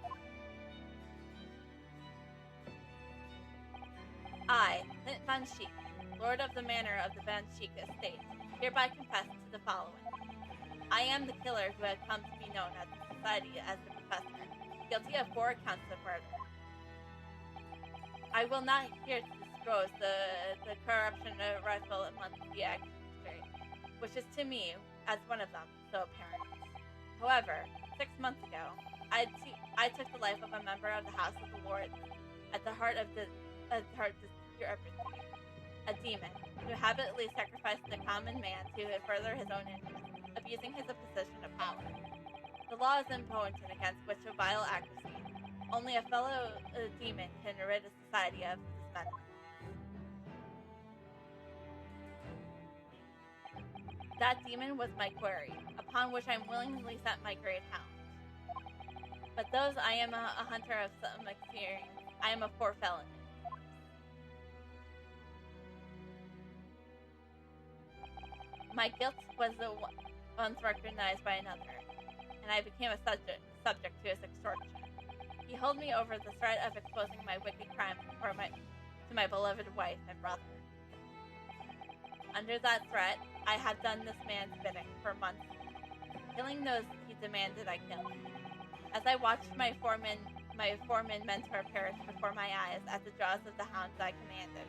I, Clint Von Sheik, Lord of the Manor of the Von Sheik Estate, hereby confess to the following. I am the killer who had come to be known as society as the Professor, guilty of 4 counts of murder. I will not here to disclose the corruption rifle amongst the magistrate, which is to me, as one of them, so apparent. However, 6 months ago, I took the life of a member of the House of the Lords at the heart of this bureaucracy, a demon who habitually sacrificed the common man to further his own interests, abusing his position of power. The law is impotent against which a vile accuracy. Only a fellow demon can rid a society of this menace. That demon was my quarry, upon which I willingly set my great hound. But though I am a hunter of some experience, I am a poor felon. My guilt was once recognized by another, and I became a subject to his extortion. He held me over the threat of exposing my wicked crime to my beloved wife and brother. Under that threat, I had done this man's bidding for months, killing those he demanded I kill. As I watched my foreman mentor perish before my eyes at the jaws of the hounds I commanded,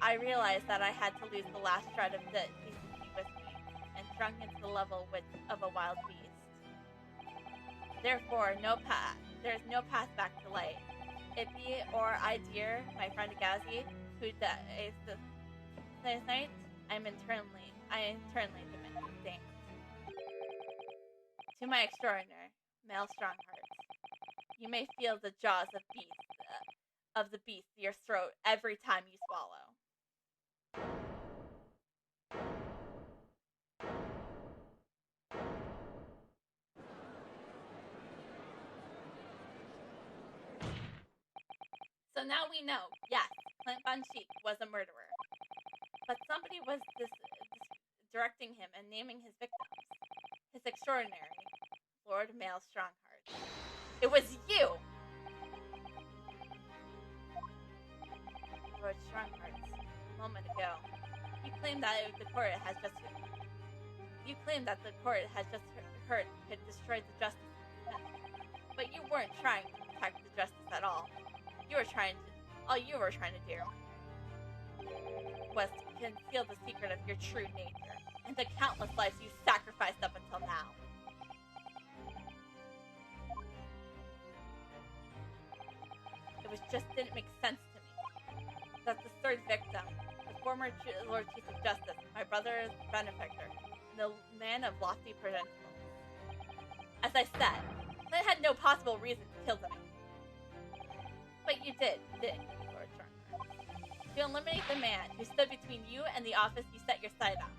I realized that I had to lose the last shred of decency with me, and shrunk into the level of a wild beast. Therefore, there is no path back to light. It be or I dear my friend Gazi, who dies this night, I internally damned. To my extraordinary male strong hearts, you may feel the jaws of the beast your throat every time you swallow. So now we know, yes, Clint Von Sheik was a murderer. But somebody was directing him and naming his victims. His extraordinary Lord Male Strongheart. It was you! Lord Strongheart, a moment ago, you claimed that the court had just destroyed the justice system. But you weren't trying to protect the justice at all. All you were trying to do was to conceal the secret of your true nature and the countless lives you sacrificed up until now. It didn't make sense to me that the third victim, the former Lord Chief of Justice, my brother's benefactor, and the man of lofty principles. As I said, Clint had no possible reason to kill them. But you didn't you, Lord Strongheart? To eliminate the man who stood between you and the office you set your sight on.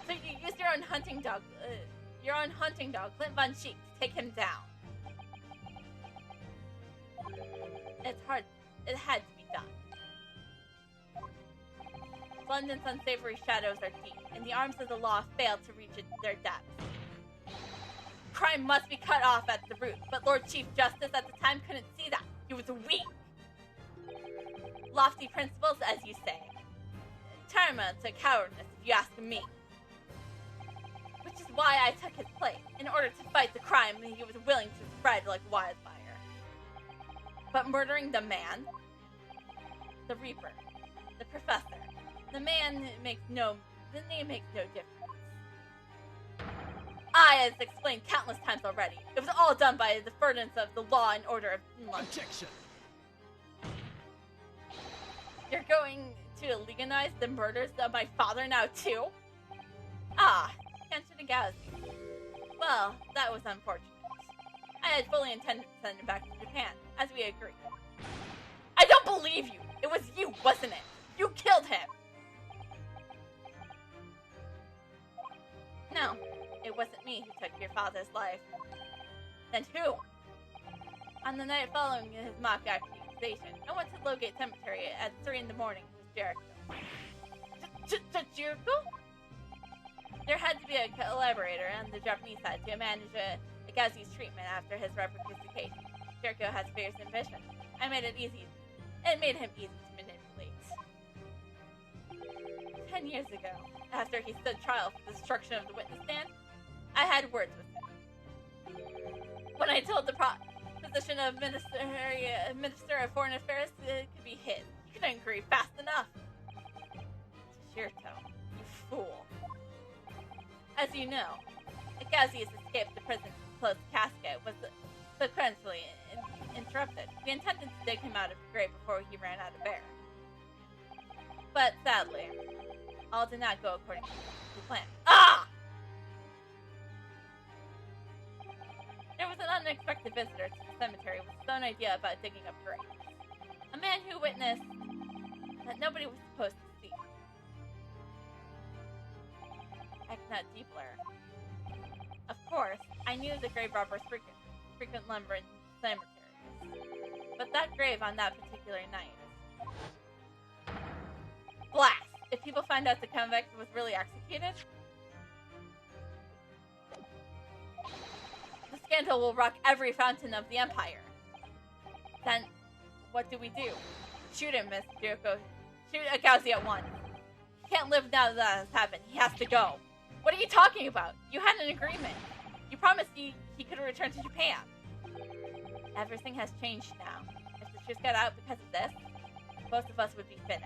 So you used your own hunting dog, Clint Von Sheik, to take him down. It's hard. It had to be done. London's unsavory shadows are deep, and the arms of the law failed to reach their depths. Crime must be cut off at the root, but Lord Chief Justice at the time couldn't see that. He was weak. Lofty principles, as you say. Tantamount to cowardice, if you ask me. Which is why I took his place, in order to fight the crime he was willing to spread like wildfire. But murdering the man, the Reaper, the Professor, the name makes no difference. I, as explained countless times already, it was all done by the furtherance of the law and order of London. Objection! You're going to legalize the murders of my father now, too? Ah, Kenshin Gazi. Well, that was unfortunate. I had fully intended to send him back to Japan, as we agreed. I don't believe you! It was you, wasn't it? You killed him! No, it wasn't me who took your father's life. Then who? On the night following his mock accusation, I went to Logate Cemetery at 3 in the morning to Jericho. Jericho? There had to be a collaborator on the Japanese side to manage Agassi's treatment after his revocation. Jericho has fierce ambition. I made it easy. It made him easy to manipulate. 10 years ago, after he stood trial for the destruction of the witness stand, I had words with him. When I told the position of Minister of Foreign Affairs could be his, he couldn't agree fast enough. Shirto, you fool. As you know, Agassi's escape to prison's closed casket was sequentially interrupted. We intended to dig him out of the grave before he ran out of air. But sadly, all did not go according to plan. Ah! There was an unexpected visitor to the cemetery with his own idea about digging up graves. A man who witnessed that nobody was supposed to see. Eknut Diepler. Of course, I knew the grave robbers frequent London cemeteries. But that grave on that particular night. Blast! If people find out the convict was really executed, the scandal will rock every fountain of the empire. Then, what do we do? Shoot him, Miss Jericho. Shoot Agassi at once. He can't live now that has happened. He has to go. What are you talking about? You had an agreement. You promised he could return to Japan. Everything has changed now. If the truth got out because of this, both of us would be finished.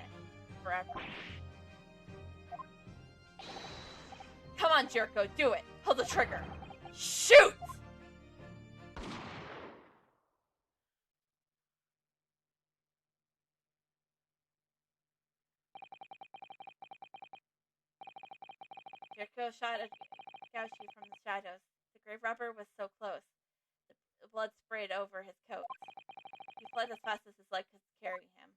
Forever. Come on, Jericho, do it. Pull the trigger. Shoot! Jericho shot at Gauchi from the shadows. The grave robber was so close. The blood sprayed over his coat. He fled as fast as his leg could carry him.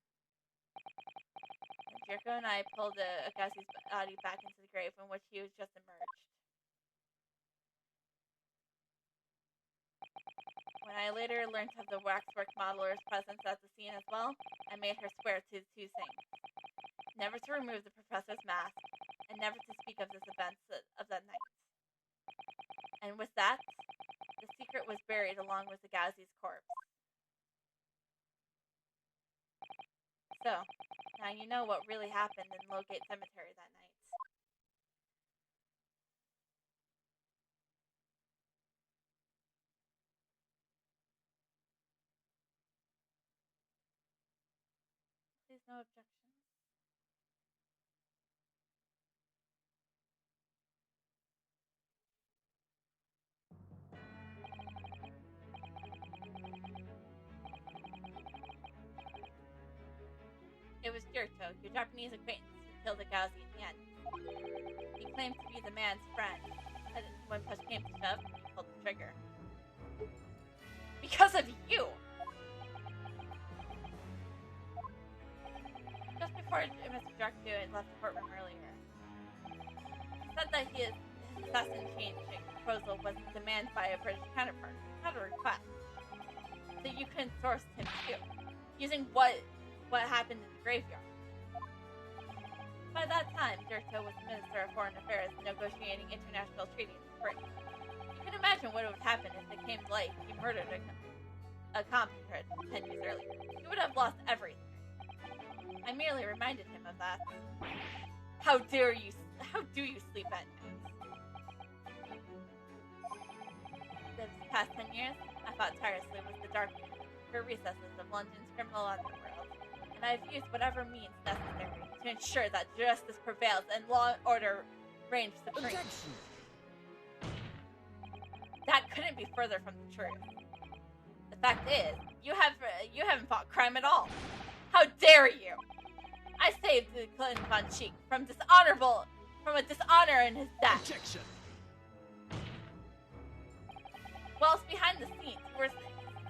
And Jericho and I pulled Agassi's body back into the grave in which he was just emerged. When I later learned of the waxwork modeler's presence at the scene as well, I made her swear to two things. Never to remove the professor's mask, and never to speak of this event of that night. And with that, the secret was buried along with Agassi's corpse. So, now you know what really happened in Lowgate Cemetery that night. Please, no objections. It was Jericho, your Japanese acquaintance, who killed Agassi in the end. He claimed to be the man's friend, but when push came to shove, he pulled the trigger. Because of you! Just before Mr. Jericho had left the courtroom earlier, he said that his assassin change proposal was demanded by a British counterpart, not a request. So you couldn't source him too, using what happened in the graveyard. By that time, Jericho was the Minister of Foreign Affairs negotiating international treaties with Britain. You can imagine what would have happened if it came to light he murdered a compatriot 10 years earlier. He would have lost everything. I merely reminded him of that. How do you sleep at night? This past 10 years, I fought tirelessly with the dark recesses of London's criminal underworld, and I've used whatever means necessary to ensure that justice prevails and law and order reigns supreme. Objection. That couldn't be further from the truth. The fact is, you haven't fought crime at all. How dare you! I saved the Clinton Von Cheek from a dishonor in his death. Objection. Whilst behind the scenes, you were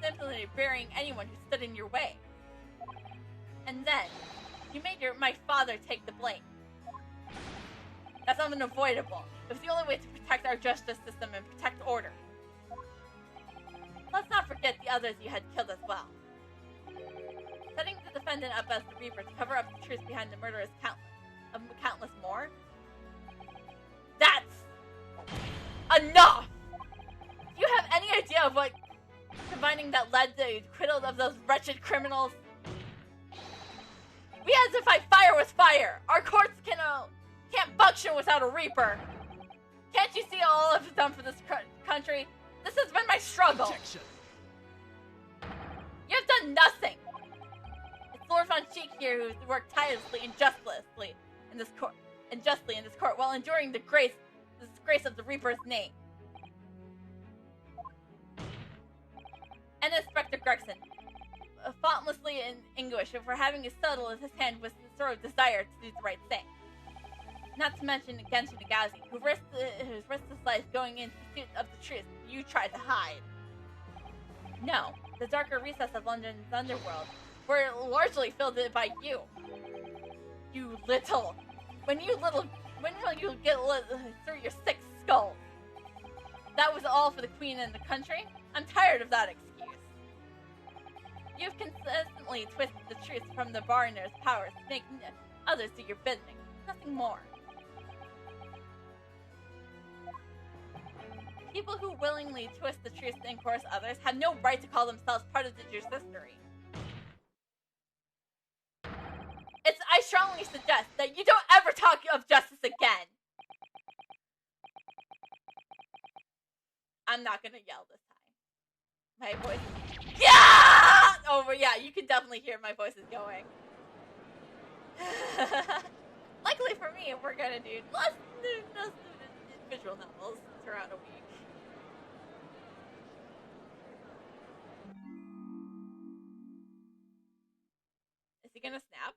simply burying anyone who stood in your way. And then, you made my father take the blame. That's unavoidable. It was the only way to protect our justice system and protect order. Let's not forget the others you had killed as well. Setting the defendant up as the Reaper to cover up the truth behind the murder of countless more. That's enough! Do you have any idea of what combining that led to the acquittal of those wretched criminals? We had to fight fire with fire! Our courts can't function without a Reaper! Can't you see all I've done for this country? This has been my struggle! Objection. You have done nothing! It's Lord Von Cheek here who's worked tirelessly and justly in this court while enduring the disgrace of the Reaper's name. And Inspector Gregson, faultlessly in English for having his subtle in his hand with the sort of desire to do the right thing. Not to mention Genshin Nagazi, who risked his life going in pursuit of the truth you tried to hide. No, the darker recess of London's underworld were largely filled by you. When will you get through your sick skull? That was all for the Queen and the country? I'm tired of that excuse. You've consistently twisted the truth from the Barner's powers to make others do your bidding. Nothing more. People who willingly twist the truth and coerce others have no right to call themselves part of the judiciary. I strongly suggest that you don't ever talk of justice again. I'm not gonna yell this time. My voice is... Yeah! Oh, yeah, you can definitely hear my voice is going. Luckily for me, we're gonna do less visual novels throughout a week. Is he gonna snap?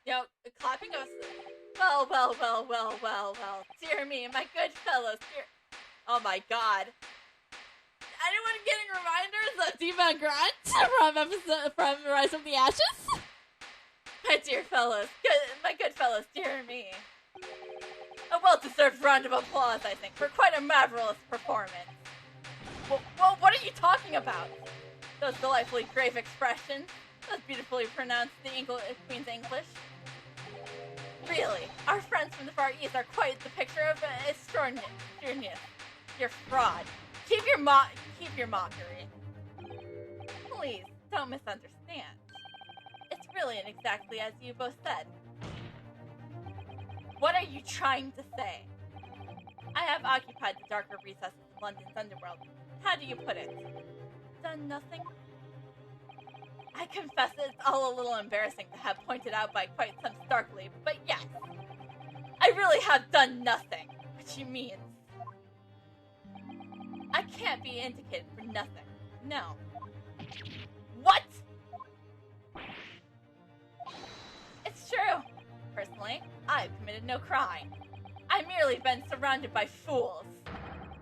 You know, clapping goes, well. Dear me, my good fellows, dear... Oh my god. Anyone getting reminders of Diva Grant from Rise from the Ashes? My dear fellows, my good fellows, dear me. A well-deserved round of applause, I think, for quite a marvelous performance. Well, what are you talking about? Those delightfully grave expressions, those beautifully pronounced Queen's English. Really, our friends from the Far East are quite the picture of extraordinary. You're fraud. Keep your mockery. Please, don't misunderstand. It's really and exactly as you both said. What are you trying to say? I have occupied the darker recesses of London's underworld. How do you put it? Done nothing? I confess it's all a little embarrassing to have pointed out by quite some starkly, but yes, I really have done nothing, which he means. I can't be indicated for nothing, no. What? It's true. Personally, I've committed no crime. I've merely been surrounded by fools,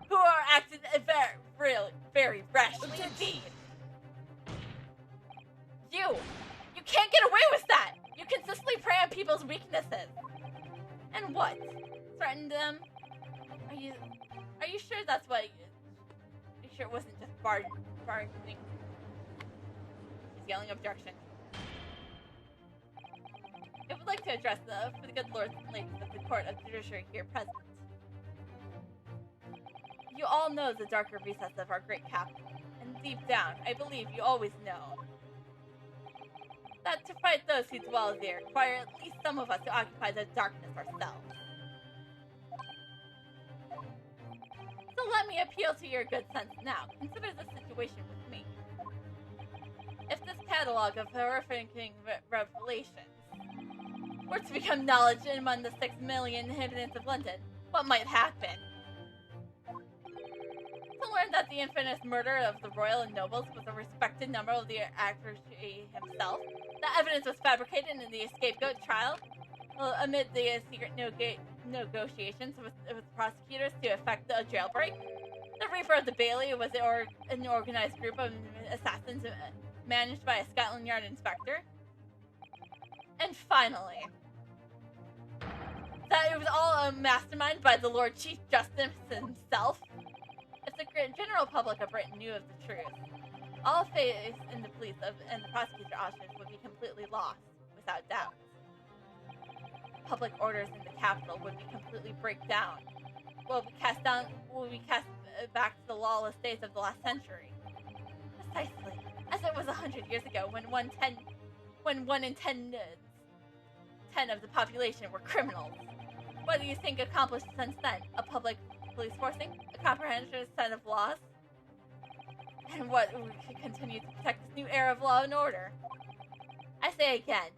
who are acting very rashly indeed. You can't get away with that! You consistently prey on people's weaknesses. And what? Threaten them? Are you sure that's what... Are you sure it wasn't just bargaining? He's yelling objection. I would like to address for the good lords and ladies of the court of judiciary here present. You all know the darker recess of our great capital, and deep down, I believe you always know that to fight those who dwell there require at least some of us to occupy the darkness ourselves. So let me appeal to your good sense now. Consider the situation with me. If this catalog of horrific revelations were to become knowledge among the 6 million inhabitants of London, what might happen? To learn that the infamous murder of the royal and nobles was a respected number of the actor himself, the evidence was fabricated in the scapegoat trial, amid the secret negotiations with prosecutors to effect a jailbreak. The Reaper of the Bailey was an organized group of assassins managed by a Scotland Yard inspector. And finally, that it was all a mastermind by the Lord Chief Justice himself. If the general public of Britain knew of the truth, all faith in the police and the prosecutor officers would be completely lost, without doubt. Public orders in the capital would be completely break down. Will be cast back to the lawless days of the last century. Precisely, as it was 100 years ago, when 1 in 10 of the population were criminals. What do you think accomplished since then? A public police forcing? A comprehensive set of laws? And what we should continue to protect this new era of law and order? I say again,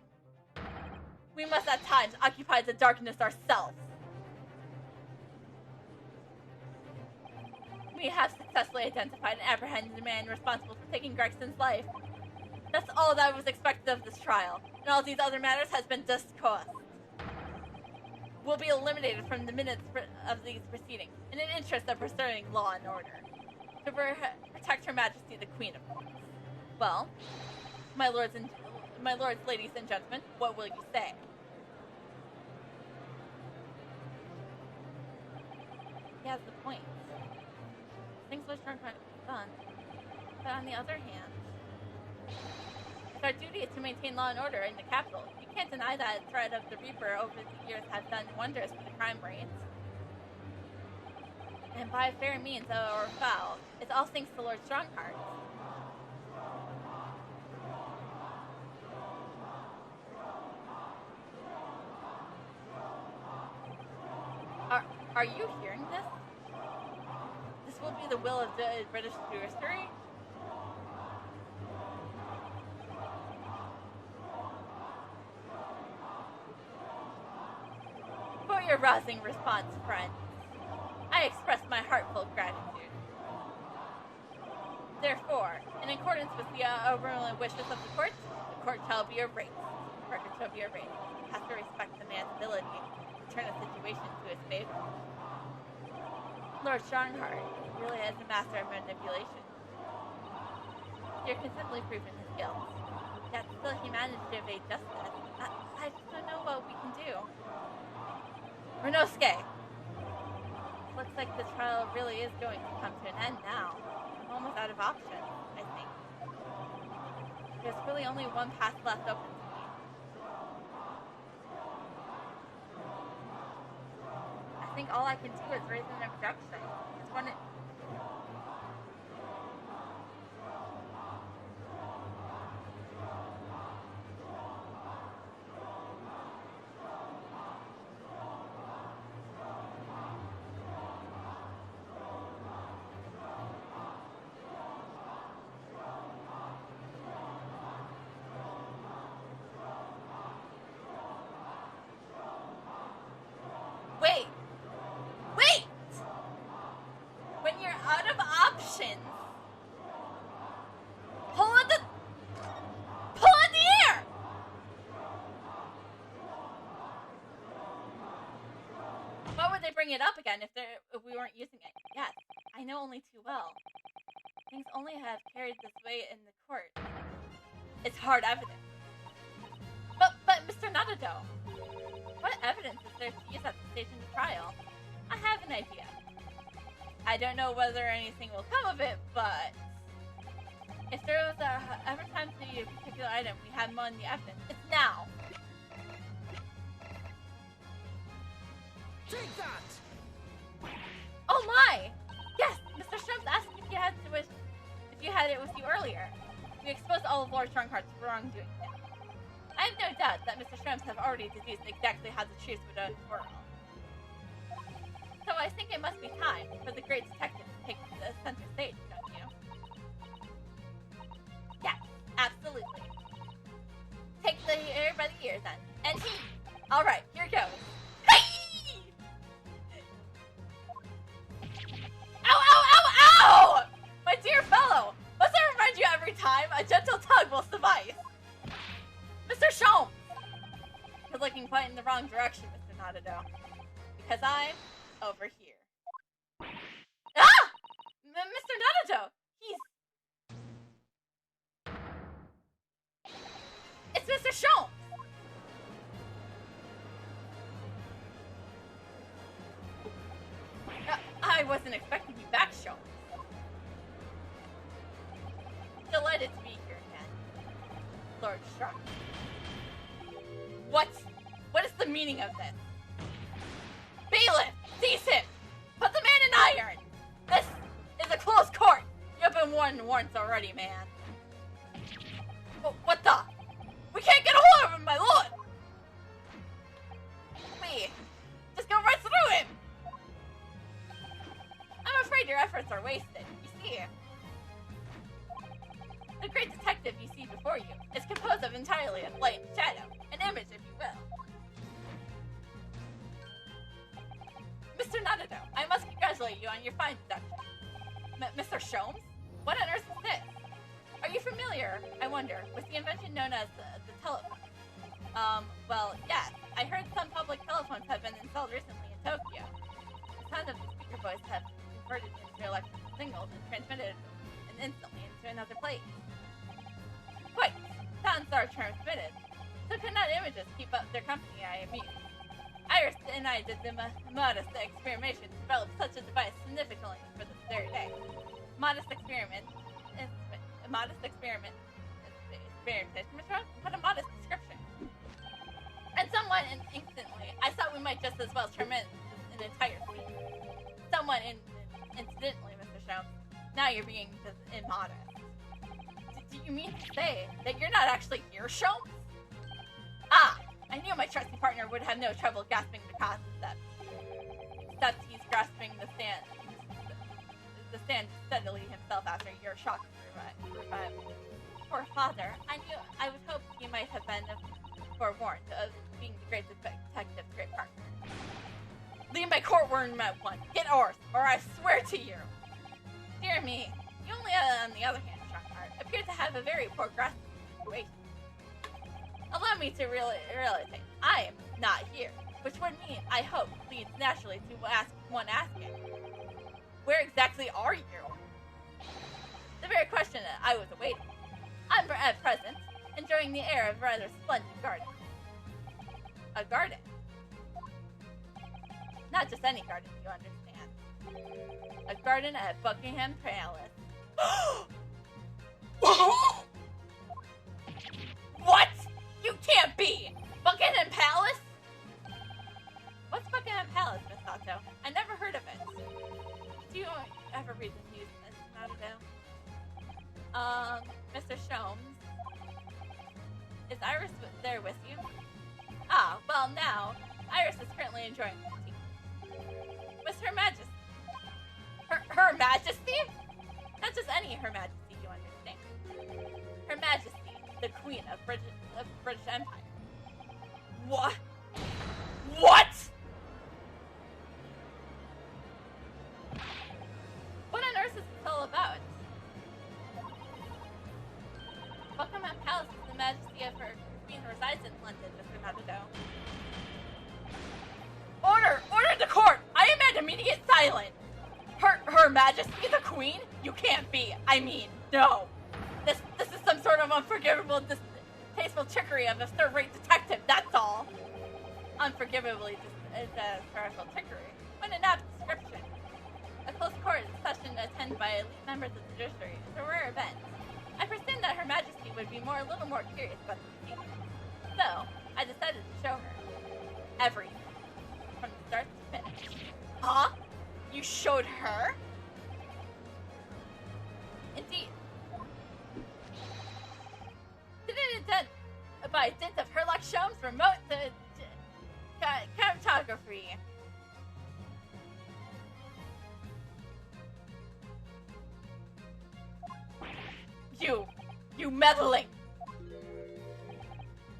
we must at times occupy the darkness ourselves. We have successfully identified and apprehended the man responsible for taking Gregson's life. That's all that was expected of this trial, and all these other matters has been discussed. Will be eliminated from the minutes of these proceedings, in an interest of preserving law and order. To protect Her Majesty the Queen, of course. Well, my lords, ladies and gentlemen, what will you say? He has the point. Things which are done. But on the other hand, it's our duty to maintain law and order in the capital. You can't deny that threat of the Reaper over the years has done wonders for the crime rates. And by fair means or foul, it's all thanks to Lord Strongheart. Are you hearing this? This will be the will of the British judiciary? For your rousing response, friends, I express my heartfelt gratitude. Therefore, in accordance with the overruling wishes of the court shall be erased. The record shall be erased. It has to respect the man's ability to turn a situation to his favor. Lord Strongheart really is a master of manipulation. You're consistently proving his guilt. Yet still he managed to evade justice. I just don't know what we can do. Renosuke! Looks like the trial really is going to come to an end now. I'm almost out of options, I think. There's really only one path left open to me. I think all I can do is raise an objection. It's when it... Wait! When you're out of options, pull in the air! Why would they bring it up again if we weren't using it? Yes, I know only too well. Things only have carried this way in the court. It's hard evidence. But Mr. Nadado, what evidence is there to use at the stage in the trial? I have an idea. I don't know whether anything will come of it, but if there was ever time to use a particular item, we have more in the evidence. It's now. Take that! Oh my! Yes, Mr. Shrimps asked if you had it with you earlier. We exposed all of Lord Strongheart's wrongdoing. I have no doubt that Mr. Shrimps have already deduced exactly how the truth would unfurl. So I think it must be time for the great detective to take the center stage, don't you? Yeah, absolutely. Take the air by the ears then. And he... Alright, here goes. Hey! Ow, ow, ow, ow! My dear fellow, must I remind you every time? A gentle tug will suffice. Mr. Sholmes! You're looking quite in the wrong direction, Mr. Nadado. Because I'm over here. Ah! Mr. Nadado! It's Mr. Sholmes! I wasn't expecting you back, Sholmes. Lord shrugged. What? What is the meaning of this? Bailiff! Seize him! Put the man in iron! This is a closed court! You've been warned once already, man. What the? We can't get a hold of him, my lord! Wait, just go right through him! I'm afraid your efforts are wasted. You see, the great detective you see before you is composed of entirely of light and shadow, an image, if you will. Mr. Nanado, I must congratulate you on your fine deduction. Mr. Sholmes? What on earth is this? Are you familiar, I wonder, with the invention known as the telephone? Well, yes. I heard some public telephones have been installed recently in Tokyo. The sound of the speaker voice have converted into electrical signals and transmitted instantly into another place. Quite. Sounds are transmitted. So could not images keep up their company, I mean. Iris and I did the modest experimentation to develop such a device significantly for this very day. Modest experiment. What a modest description. And somewhat instantly, I thought we might just as well terminate an entire scene. Somewhat incidentally, Mr. Sholmes, now you're being just immodest. Do you mean to say that you're not actually here, Sholmes? Ah! I knew my trusty partner would have no trouble grasping the concept. Except he's grasping the sand steadily himself after your shock revival. Poor father, I would hope he might have been forewarned of being the great detective's great partner. Leave my courtroom at once. Get oars, or I swear to you. Dear me, you only, on the other hand, Shockhart, appear to have a very poor grasp of the situation. Allow me to realize I am not here, which would mean, I hope, leads naturally to asking, where exactly are you? The very question that I was awaiting. I'm at present enjoying the air of a rather splendid garden. A garden. Not just any garden, you understand. A garden at Buckingham Palace. What? You can't be! Buckingham Palace? What's Buckingham Palace, Miss Sato? I never heard of it. Do you have a reason to use this, Nanado? Mr. Sholmes? Is Iris there with you? Ah, well now, Iris is currently enjoying the tea. With Her Majesty. Her Majesty? Not just any Her Majesty, you understand. Her Majesty, the Queen of British Empire. What? What? What on earth is this all about? Buckingham Palace is the Majesty of her Queen resides in London, Mr. Nanado. Order the court! I demand immediate silence! Her Majesty the Queen? You can't be. I mean, no. This is some sort of unforgivable, distasteful trickery of a third-rate detective, that's all. Unforgivably disrespectful trickery. What an apt description. A close court session attended by elite members of the judiciary is a rare event. I presume that Her Majesty would be a little more curious about the proceedings. So, I decided to show her everything, from start to finish. Huh? You showed her? Indeed. By dint of Herlock Sholmes' remote cartography. You meddling!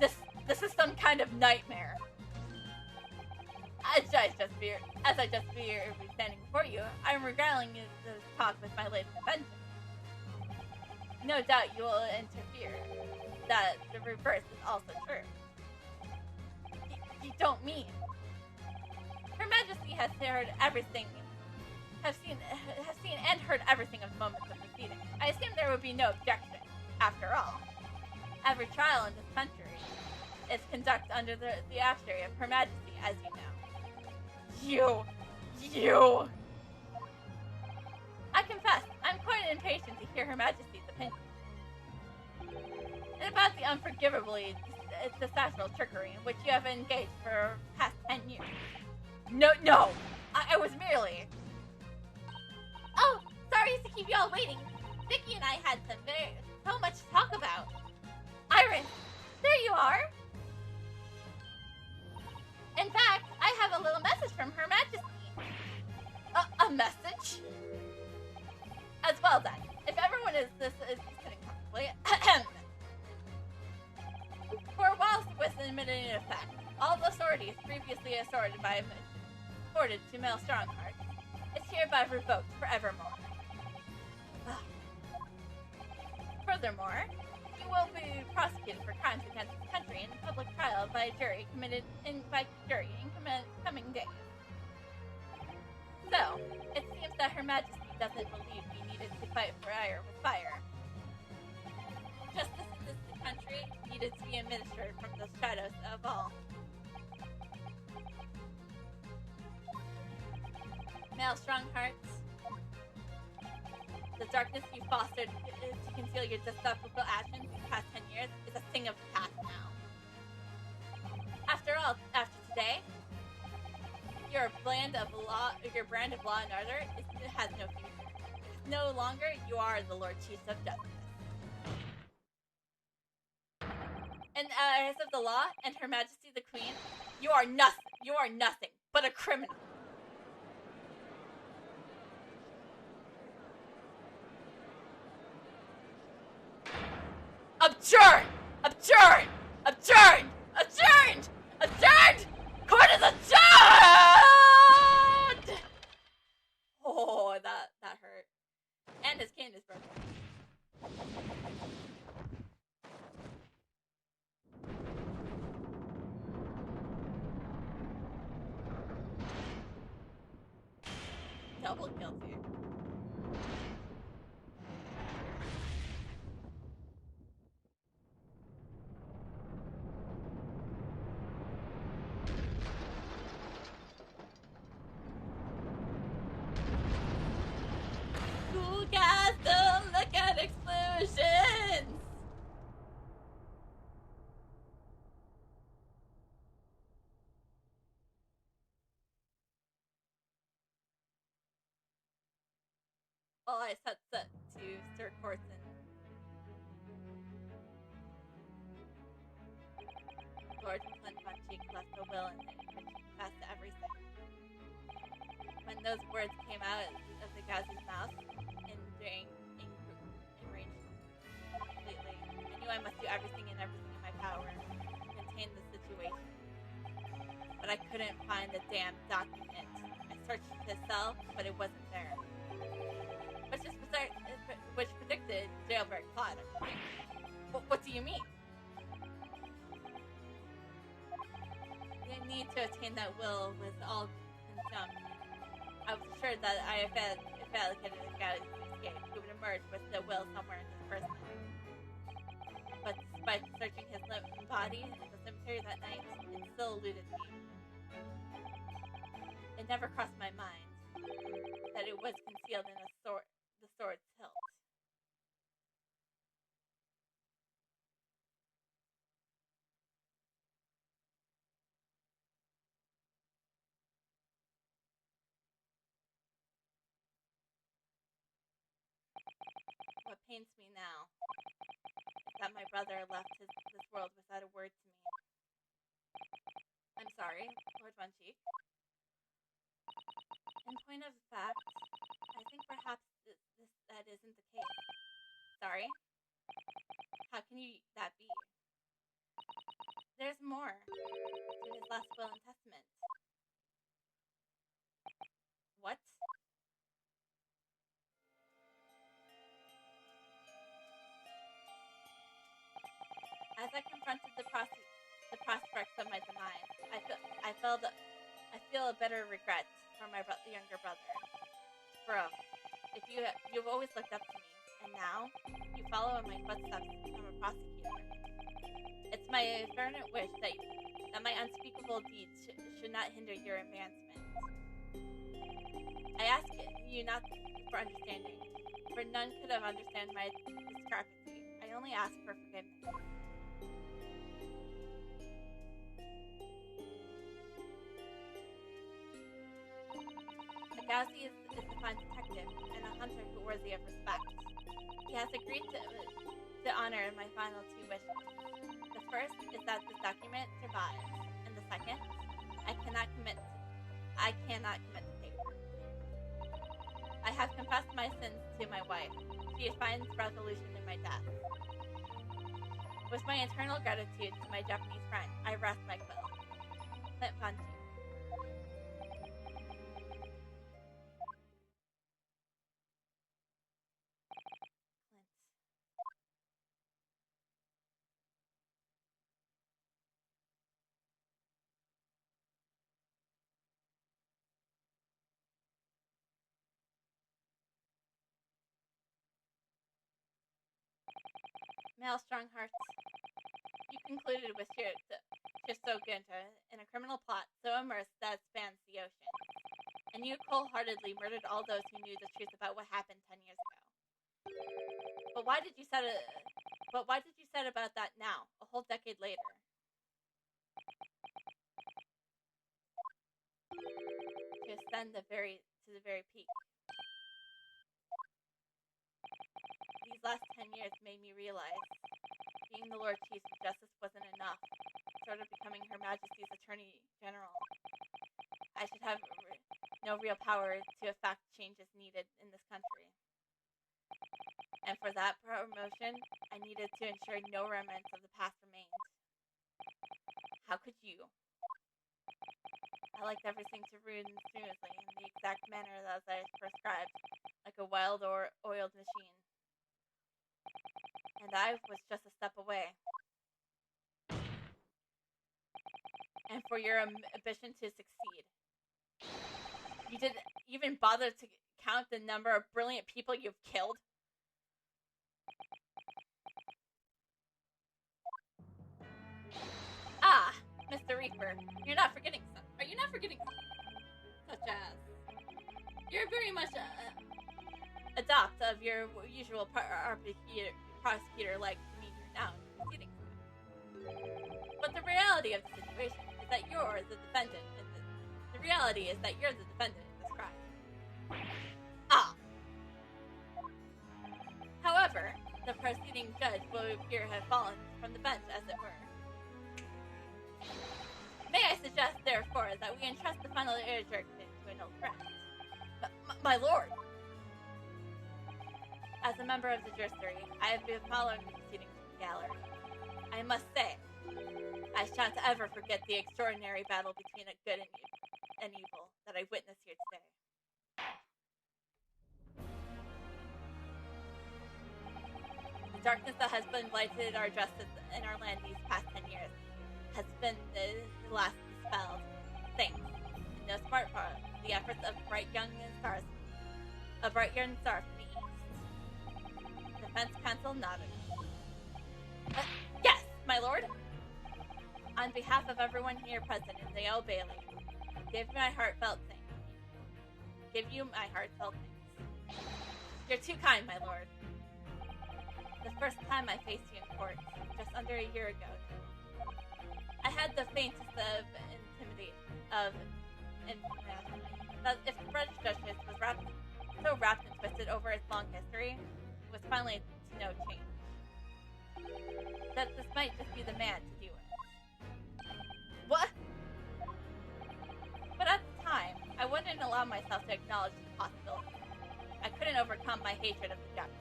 This is some kind of nightmare. As I just fear be standing before you, I'm regaling you this talk with my latest invention. No doubt you will interfere that the reverse is also true. You don't mean. Her Majesty has heard everything, have seen and heard everything of the moments of proceeding. I assume there would be no objection. After all, every trial in this country is conducted under the authority of Her Majesty, as you know. You! I confess, I'm quite impatient to hear Her Majesty's opinion. and about the unforgivably dysfunctional trickery in which you have engaged for past 10 years. No, I was merely... Oh, sorry to keep you all waiting. Vicky and I had so much to talk about. Iris, there you are. In fact, I have a little message from Her Majesty. A message? As well done. If everyone is sitting comfortably, for a while it was admitted in effect, all the authorities previously assorted to male Strongheart is hereby revoked forevermore. Furthermore, you will be prosecuted for crimes against the country in public trial by a jury committed in coming days. So, it seems that Her Majesty doesn't believe we needed to fight fire with fire. Justice in this country needed to be administered from the shadows of all. Male Stronghearts, the darkness you fostered to conceal your despicable actions these past 10 years is a thing of the past now. After all, after today, your brand of law and order has no future. No longer, you are the Lord Chief of Justice. And as of the law and Her Majesty the Queen, you are nothing but a criminal. Adjourned! Court is adjourned! Oh, that hurt. And his cane is broken. Double guilty. Cool guys don't look at explosions! Well, I set to Sir Corson. Lord Flint von Cheek left the will and which confessed to everything. When those words came out of the Gazi's mouth, enraged completely. I knew I must do everything in my power to contain the situation. But I couldn't find the damn document. I searched his cell, but it wasn't there. Which predicted jailbreak plot. What do you mean? The need to attain that will was all consumed. I was assured that if Allocated escape, he would emerge with the will somewhere in his person. But despite searching his body in the cemetery that night, it still eluded me. It never crossed my mind that it was concealed in the sword's hilt. What pains me now is that my brother left this world without a word to me. I'm sorry, Lord Von Cheek. In point of fact, I think perhaps that isn't the case. Sorry? How can that be? There's more to his last will and testament. What? As I confronted the prospects of my demise, I feel a bitter regret for my younger brother. Bro, you've always looked up to me, and now you follow in my footsteps to become a prosecutor. It's my fervent wish that my unspeakable deeds should not hinder your advancement. I ask you not for understanding, for none could have understood my discrepancy. I I only ask for forgiveness. Agazi is a fine detective and a hunter who worthy of respect. He has agreed to honor my final 2 wishes. The first is that this document survives, and the second, I cannot commit to paper. I have confessed my sins to my wife. She finds resolution in my death. With my eternal gratitude to my Japanese friend, I rest my quill. Clint Funchi. Maelstrom Hearts. You concluded with Shisogunta in a criminal plot so immersed that it spans the ocean. And you cold-heartedly murdered all those who knew the truth about what happened 10 years ago. But why did you set about that now, a whole decade later? To ascend to the very peak. These last 10 years made me realize being the Lord Chief of Justice wasn't enough. Sort of becoming Her Majesty's Attorney General. I should have no real power to effect changes needed in this country. And for that promotion, I needed to ensure no remnants of the past remained. How could you? I liked everything to run smoothly in the exact manner as I prescribed, like a wild or oiled machine. And I was just a step away. And for your ambition to succeed. You didn't even bother to count the number of brilliant people you've killed. Ah, Mr. Reaper, you're not forgetting some. Are you not forgetting some? Such as, you're very much adopt of your usual prosecutor like me now proceedings. But the reality of the situation is that you're the defendant in this. The reality is that you're the defendant in this crime. Ah. However, the proceeding judge will appear to have fallen from the bench, as it were. May I suggest, therefore, that we entrust the final judgment to an old friend? My lord! As a member of the jury, I have been following the proceedings from the gallery. I must say, I shan't ever forget the extraordinary battle between a good and evil that I witnessed here today. The darkness that has been blighted our justice in our land these past 10 years has been the last dispelled, thanks, in no smart part, the efforts of a bright young star from the east. Defense counsel nodded. Yes, my lord. On behalf of everyone here present in the Old Bailey, give you my heartfelt thanks. You're too kind, my lord. The first time I faced you in court, just under a year ago, I had the faintest of that if the British justice was so wrapped and twisted over its long history, it was finally to no change. That this might just be the man to do it. What? But at the time, I wouldn't allow myself to acknowledge the possibility. I couldn't overcome my hatred of the Japanese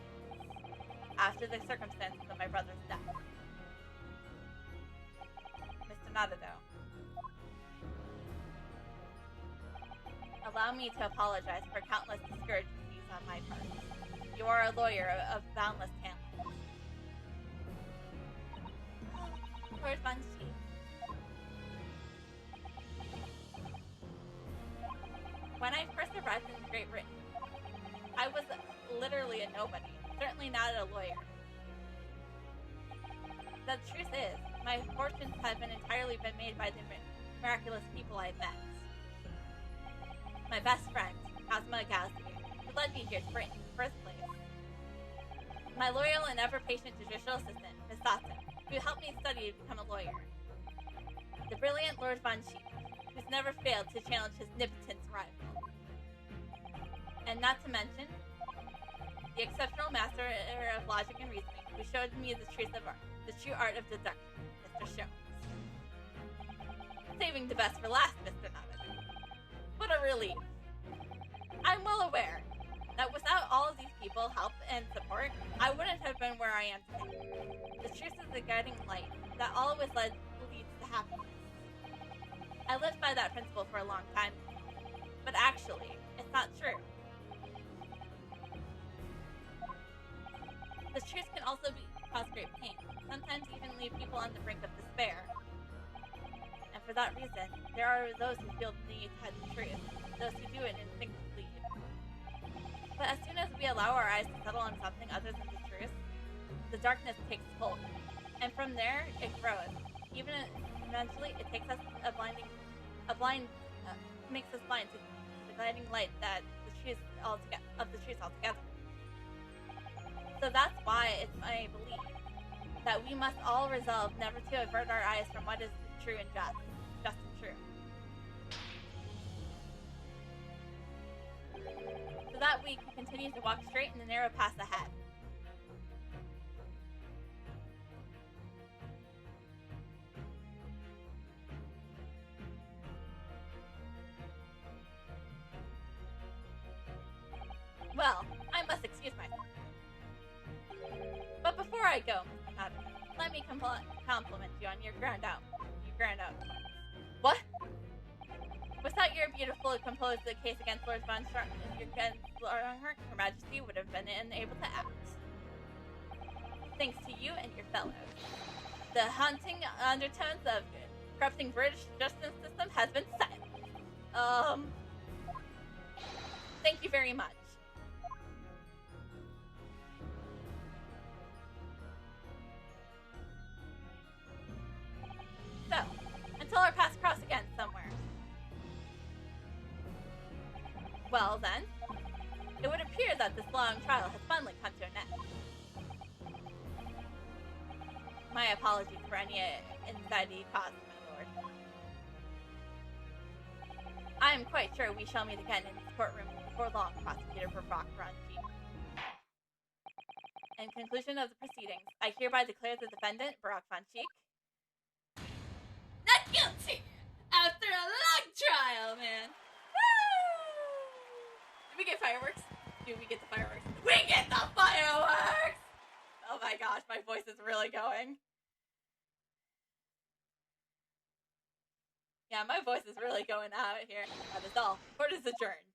after the circumstances of my brother's death. Mr. Nadado, allow me to apologize for countless discouragements on my part. You are a lawyer of boundless talent. Lord Bunchi. When I first arrived in Great Britain, I was literally a nobody, certainly not a lawyer. The truth is, my fortunes have entirely been made by the miraculous people I've met. My best friend, Kazuma Agazi, who led me here to Britain in the first place. my loyal and ever-patient judicial assistant, Miss Dotson, who helped me study to become a lawyer. The brilliant Lord Von Sheep, who's never failed to challenge his nipotence rival. And not to mention, the exceptional master of logic and reasoning, who showed me the true art of deduction, Mr. Jones. Saving the best for last, Mr. Nugget. What a relief. I'm well aware that without all of these people, help, and support, I wouldn't have been where I am today. The truth is the guiding light that always leads to happiness. I lived by that principle for a long time, but actually, it's not true. The truth can also cause great pain, sometimes even leave people on the brink of despair. And for that reason, there are those who feel the need to hide the truth, those who do it instinctively. But as soon as we allow our eyes to settle on something other than the truth, the darkness takes hold. And from there, it grows. Even eventually, it takes us makes us blind to the guiding light that the truth altogether. So that's why it's my belief that we must all resolve never to avert our eyes from what is true and just and true. So that we can continue to walk straight in the narrow path ahead. Well, I must excuse myself. But before I go, Mr. Madden, let me compliment you on your grand out. What? Without your beautifully composed case against Lord Von Strongheart, Her Majesty would have been unable to act. Thanks to you and your fellows, the haunting undertones of corrupting British justice system has been silenced. Thank you very much. So, until our paths cross again somewhere. Well then, it would appear that this long trial has finally come to an end. My apologies for any anxiety caused, my lord. I am quite sure we shall meet again in this courtroom before long, Prosecutor Brock Ronchi. In conclusion of the proceedings, I hereby declare the defendant, Barack Von Sheik, not guilty after a long trial, man. Woo! Did we get fireworks? Do we get the fireworks? We get the fireworks! Oh my gosh, my voice is really going. Yeah, my voice is really going out here. That is all. Court is adjourned.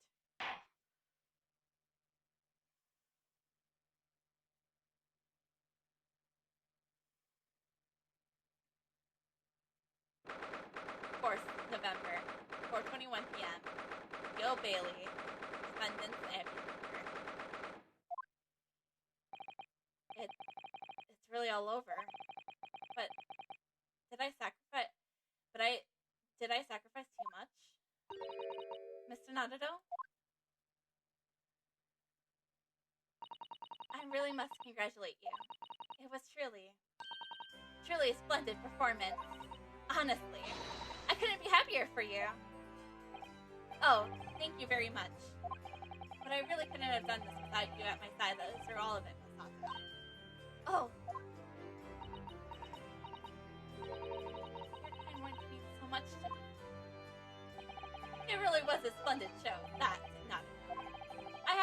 Of course, November, 4:21 p.m. Gil Bailey, defendant's amputator. It's really all over. But did I sacrifice? Did I sacrifice too much, Mr. Nadado? I really must congratulate you. It was truly a splendid performance. Honestly, I couldn't be happier for you. Oh, thank you very much. But I really couldn't have done this without you at my side through all of it, Miss Hawkins. Oh. Your kind words mean so much to me. It really was a splendid show. That's not enough. I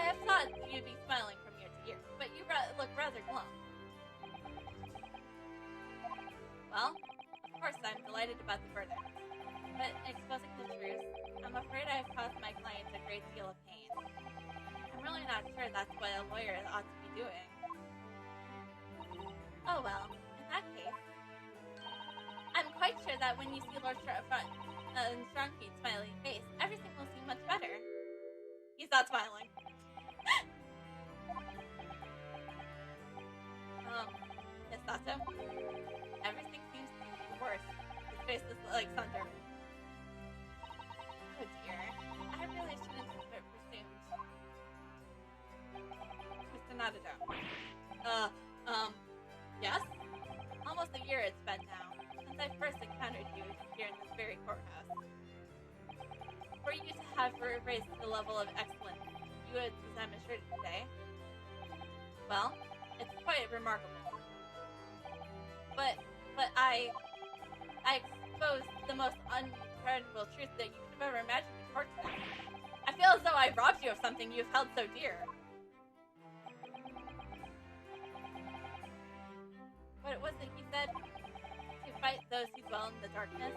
have thought you'd be smiling from year to year, but you look rather glum. Well, of course I'm delighted about the verdict. But exposing the truth, I'm afraid I have caused my clients a great deal of pain. I'm really not sure that's what a lawyer ought to be doing. Oh well, in that case, I'm quite sure that when you see Lord Strongfeet's smiling face, everything will seem much better. He's not smiling. Miss Sato, everything seems to be worse. His face is like thunder. Oh dear, I really shouldn't have presumed. Mr. Hanado. Yes? Almost a year it's been now, since I first encountered you here in this very courthouse. For you to have raised to the level of excellence you had demonstrated today, well, it's quite remarkable. But I exposed the most unpardonable truth that you could have ever imagined in court today. I feel as though I robbed you of something you've held so dear. What was it he said? To fight those who dwell in the darkness,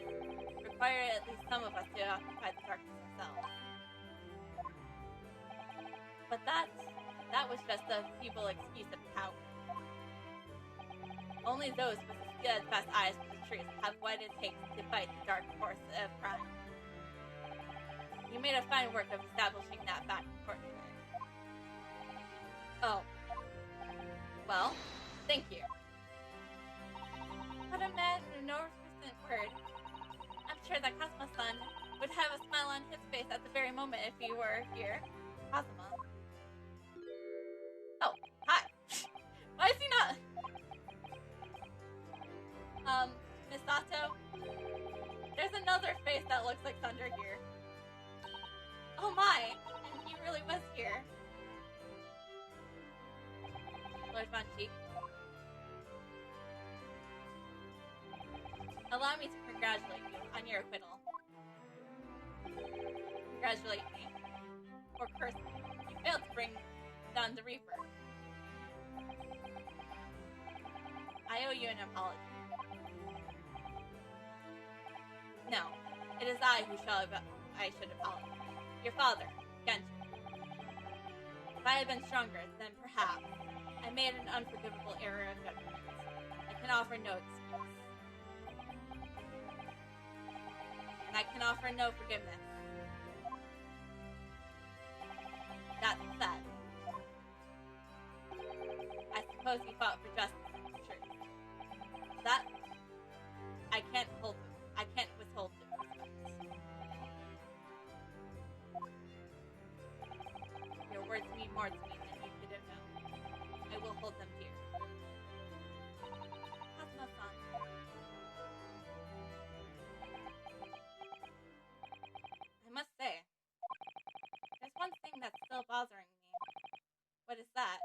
require at least some of us to occupy the darkness ourselves. But that was just a feeble excuse of power. Only those with steadfast eyes for the truth have what it takes to fight the dark force of crime. You made a fine work of establishing that fact in court today. Oh. Well, thank you. But a man with no persistent word. I'm sure that Kazuma-san would have a smile on his face at the very moment if he were here. Kazuma. Oh, hi. Why is he not? Misato? There's another face that looks like Thunder here. Oh my, and he really was here. Lord Von Cheek. Allow me to congratulate you on your acquittal. Congratulate me. Or curse me. You failed to bring down the Reaper. I owe you an apology. No, it is I should apologize. Your father, Genshin. If I had been stronger, then perhaps I made an unforgivable error of judgment. I can offer no excuse. And I can offer no forgiveness. That said, I suppose you fought for justice and the truth. That I can't withhold the respect. Your words mean more to me than you could have known. I will hold them dear. Kazuma-san. I must say, there's one thing that's still bothering me. What is that?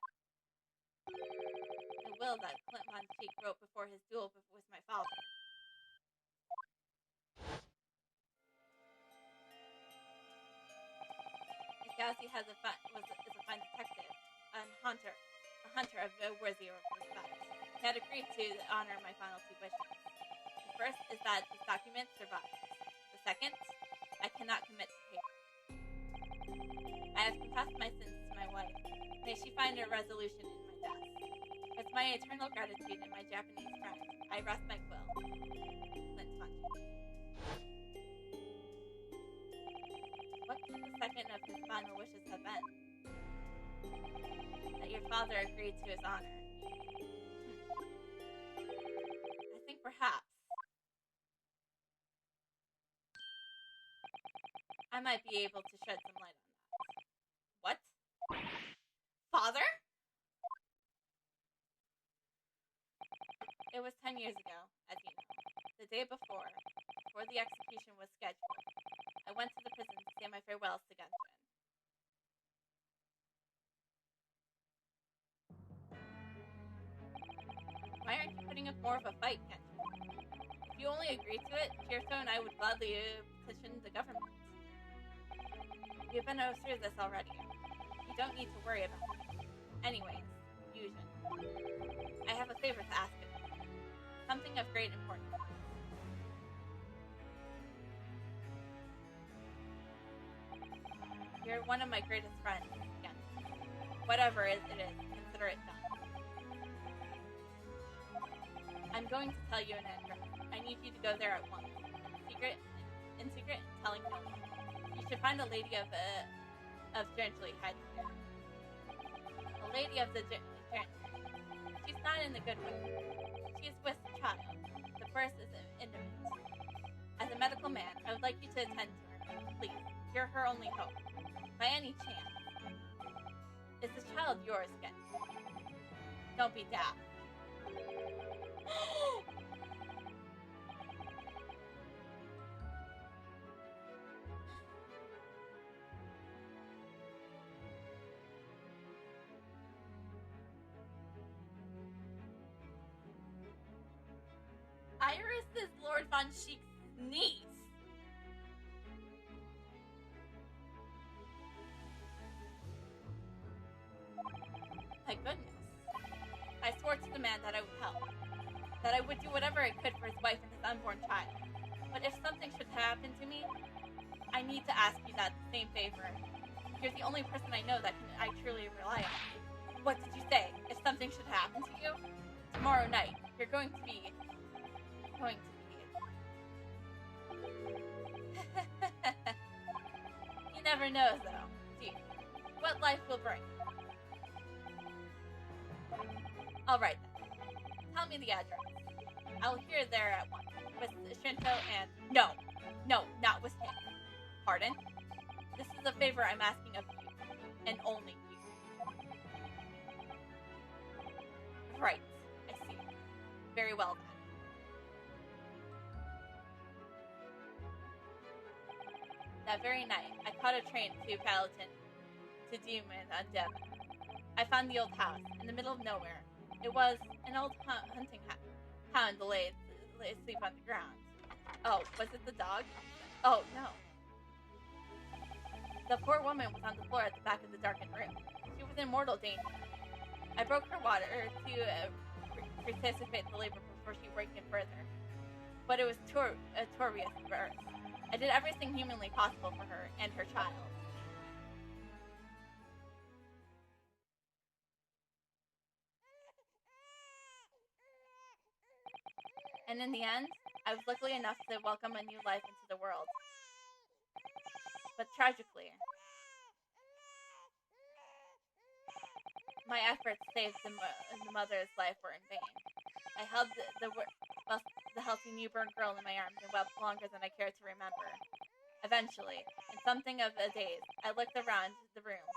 The will that Clint Von Cheek wrote before his duel with my father. Gauzy is a fine detective, a hunter of worthy respect. He had agreed to honor my final two wishes. The first is that this document survives. The second, I cannot commit to paper. I have confessed my sins to my wife. May she find a resolution in my death. With my eternal gratitude and my Japanese friend, I rest my quill. Clint Von Cheek. What could the second of his final wishes have been? That your father agreed to his honor. I think perhaps I might be able to shed some light on that. What? Father? It was 10 years ago, as you know. The day before the execution was scheduled, I went to the prison to say my farewells to Genshin. Why aren't you putting up more of a fight, Genshin? If you only agreed to it, Kirito and I would gladly petition the government. We've been through this already. You don't need to worry about it. Anyways, Yujin. I have a favor to ask of you. Something of great importance. You're one of my greatest friends, again. Whatever it is, consider it done. I'm going to tell you an address. I need you to go there at once. In secret, telling no one. You should find a lady of Gently hiding there. A lady of the Gently. She's not in the good way. She's with child. The birth is imminent. As a medical man, I would like you to attend to her. Please, you're her only hope. By any chance, Is the child yours, Gen? Don't be daft. Iris is Lord Von Sheik's niece. My goodness. I swore to the man that I would help. That I would do whatever I could for his wife and his unborn child. But if something should happen to me, I need to ask you that same favor. You're the only person I know that I truly rely on. What did you say? If something should happen to you? Tomorrow night, you're going to be... You never know, though, do you? What life will bring. Alright then. Tell me the address. I'll hear there at once. With Shinto and... No, not with him. Pardon? This is a favor I'm asking of you. And only you. Right. I see. Very well then. That very night, I caught a train to Palatine, to Demon on Devon. I found the old house, in the middle of nowhere. It was an old hunting hound lay asleep on the ground. Oh, was it the dog? Oh, no. The poor woman was on the floor at the back of the darkened room. She was in mortal danger. I broke her water to resuscitate the labor before she weakened further. But it was a tortuous birth. I did everything humanly possible for her and her child. And in the end, I was lucky enough to welcome a new life into the world. But tragically, my efforts to save the mother's life were in vain. I held the healthy newborn girl in my arms and wept longer than I cared to remember. Eventually, in something of a daze, I looked around the room.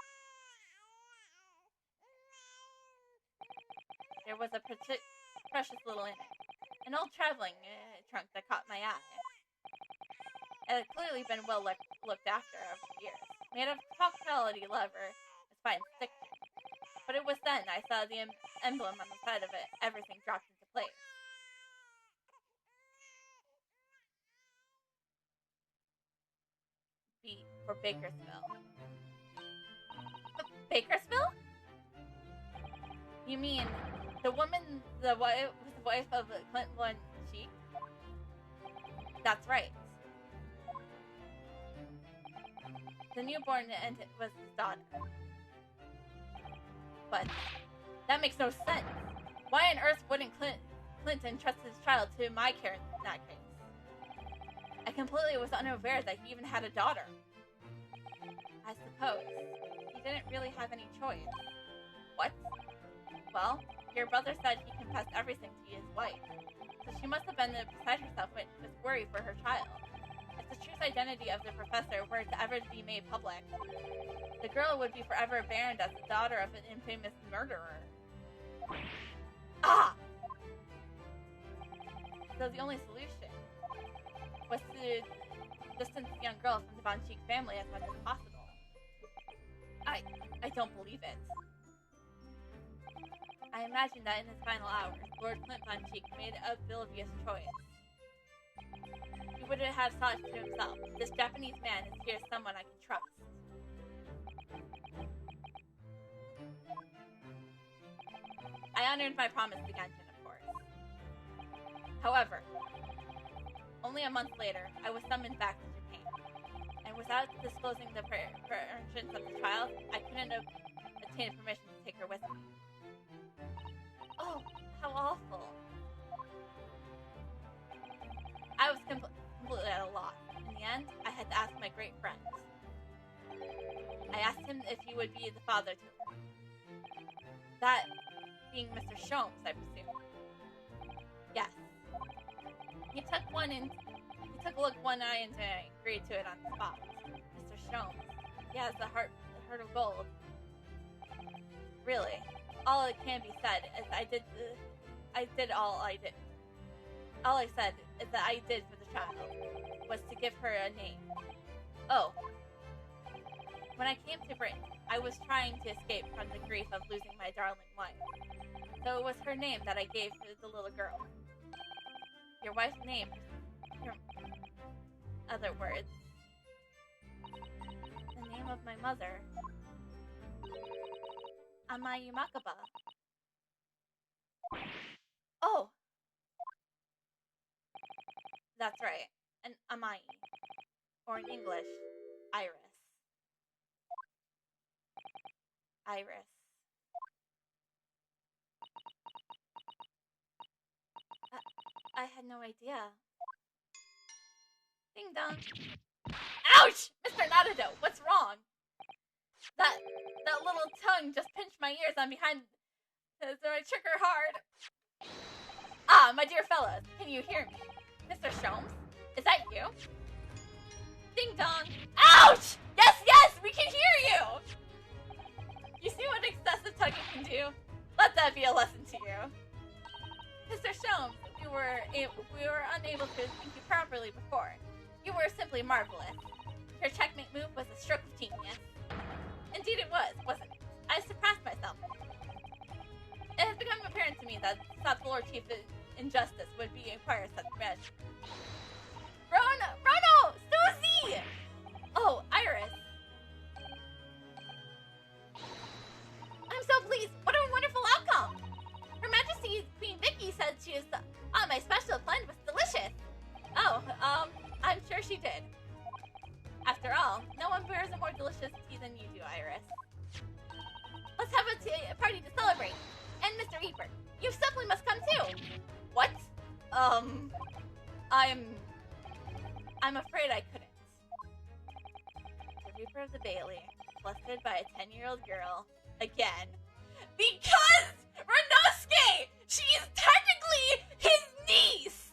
There was a precious little in it. An old traveling trunk that caught my eye. It had clearly been well looked after over the years. Made of top-quality leather, as fine as stick. But it was then I saw the emblem on the side of it. Everything dropped into place. B for Bakersville. Bakersville? You mean the woman, the wife of Clint Von Sheik? That's right. The newborn was his daughter. But that makes no sense. Why on earth wouldn't Clinton trust his child to my care in that case? I completely was unaware that he even had a daughter. I suppose he didn't really have any choice. What? Well, your brother said he confessed everything to his wife, so she must have been beside herself with worry for her child. If the true identity of the professor were to ever be made public, the girl would be forever banned as the daughter of an infamous murderer. Ah! So the only solution was to distance the young girl from the Von Sheik family as much as possible. I don't believe it. I imagine that in his final hours, Lord Clint Von Sheik made a villainous choice. He would have thought to himself, this Japanese man is here someone I can trust. I honored my promise to Genshin, of course. However, only a month later, I was summoned back to Japan. And without disclosing the parents of the child, I couldn't have obtained permission to take her with me. Oh, how awful. I was completely at a loss. In the end, I had to ask my great friend. I asked him if he would be the father to her. That being Mr. Sholmes, I presume. Yes. He took a look one eye and agreed to it on the spot. Mr. Sholmes. He has the heart of gold. Really, all it can be said is I did all I did. All I said is that I did for the child was to give her a name. Oh. When I came to Britain, I was trying to escape from the grief of losing my darling wife. So it was her name that I gave to the little girl. Your wife's name, other words, the name of my mother, Amai Makaba. Oh! That's right, an Amai, or in English, Iris. Iris. I had no idea. Ding dong. Ouch! Mr. Natado, what's wrong? That little tongue just pinched my ears on behind the trigger hard. Ah, my dear fellows, can you hear me? Mr. Sholmes, is that you? Ding dong. Ouch! Yes, we can hear you! You see what excessive tugging can do? Let that be a lesson to you. Mr. Sholmes, we were unable to think you properly before. You were simply marvelous. Your checkmate move was a stroke of genius. Indeed it was, wasn't it? I surpassed myself. It has become apparent to me that South Lord Chief Injustice would be inquire such measure. Rono! Susie! Oh, Iris. I'm so pleased. What a wonderful outcome. Her Majesty Queen Vicky said she was my special blend was delicious. Oh, I'm sure she did. After all, no one bears a more delicious tea than you do, Iris. Let's have a party to celebrate. And Mr. Reaper, you simply must come too. What? I'm afraid I couldn't. The Reaper of the Bailey, molested by a 10-year-old girl, again. Because Renosuke! She is technically his niece!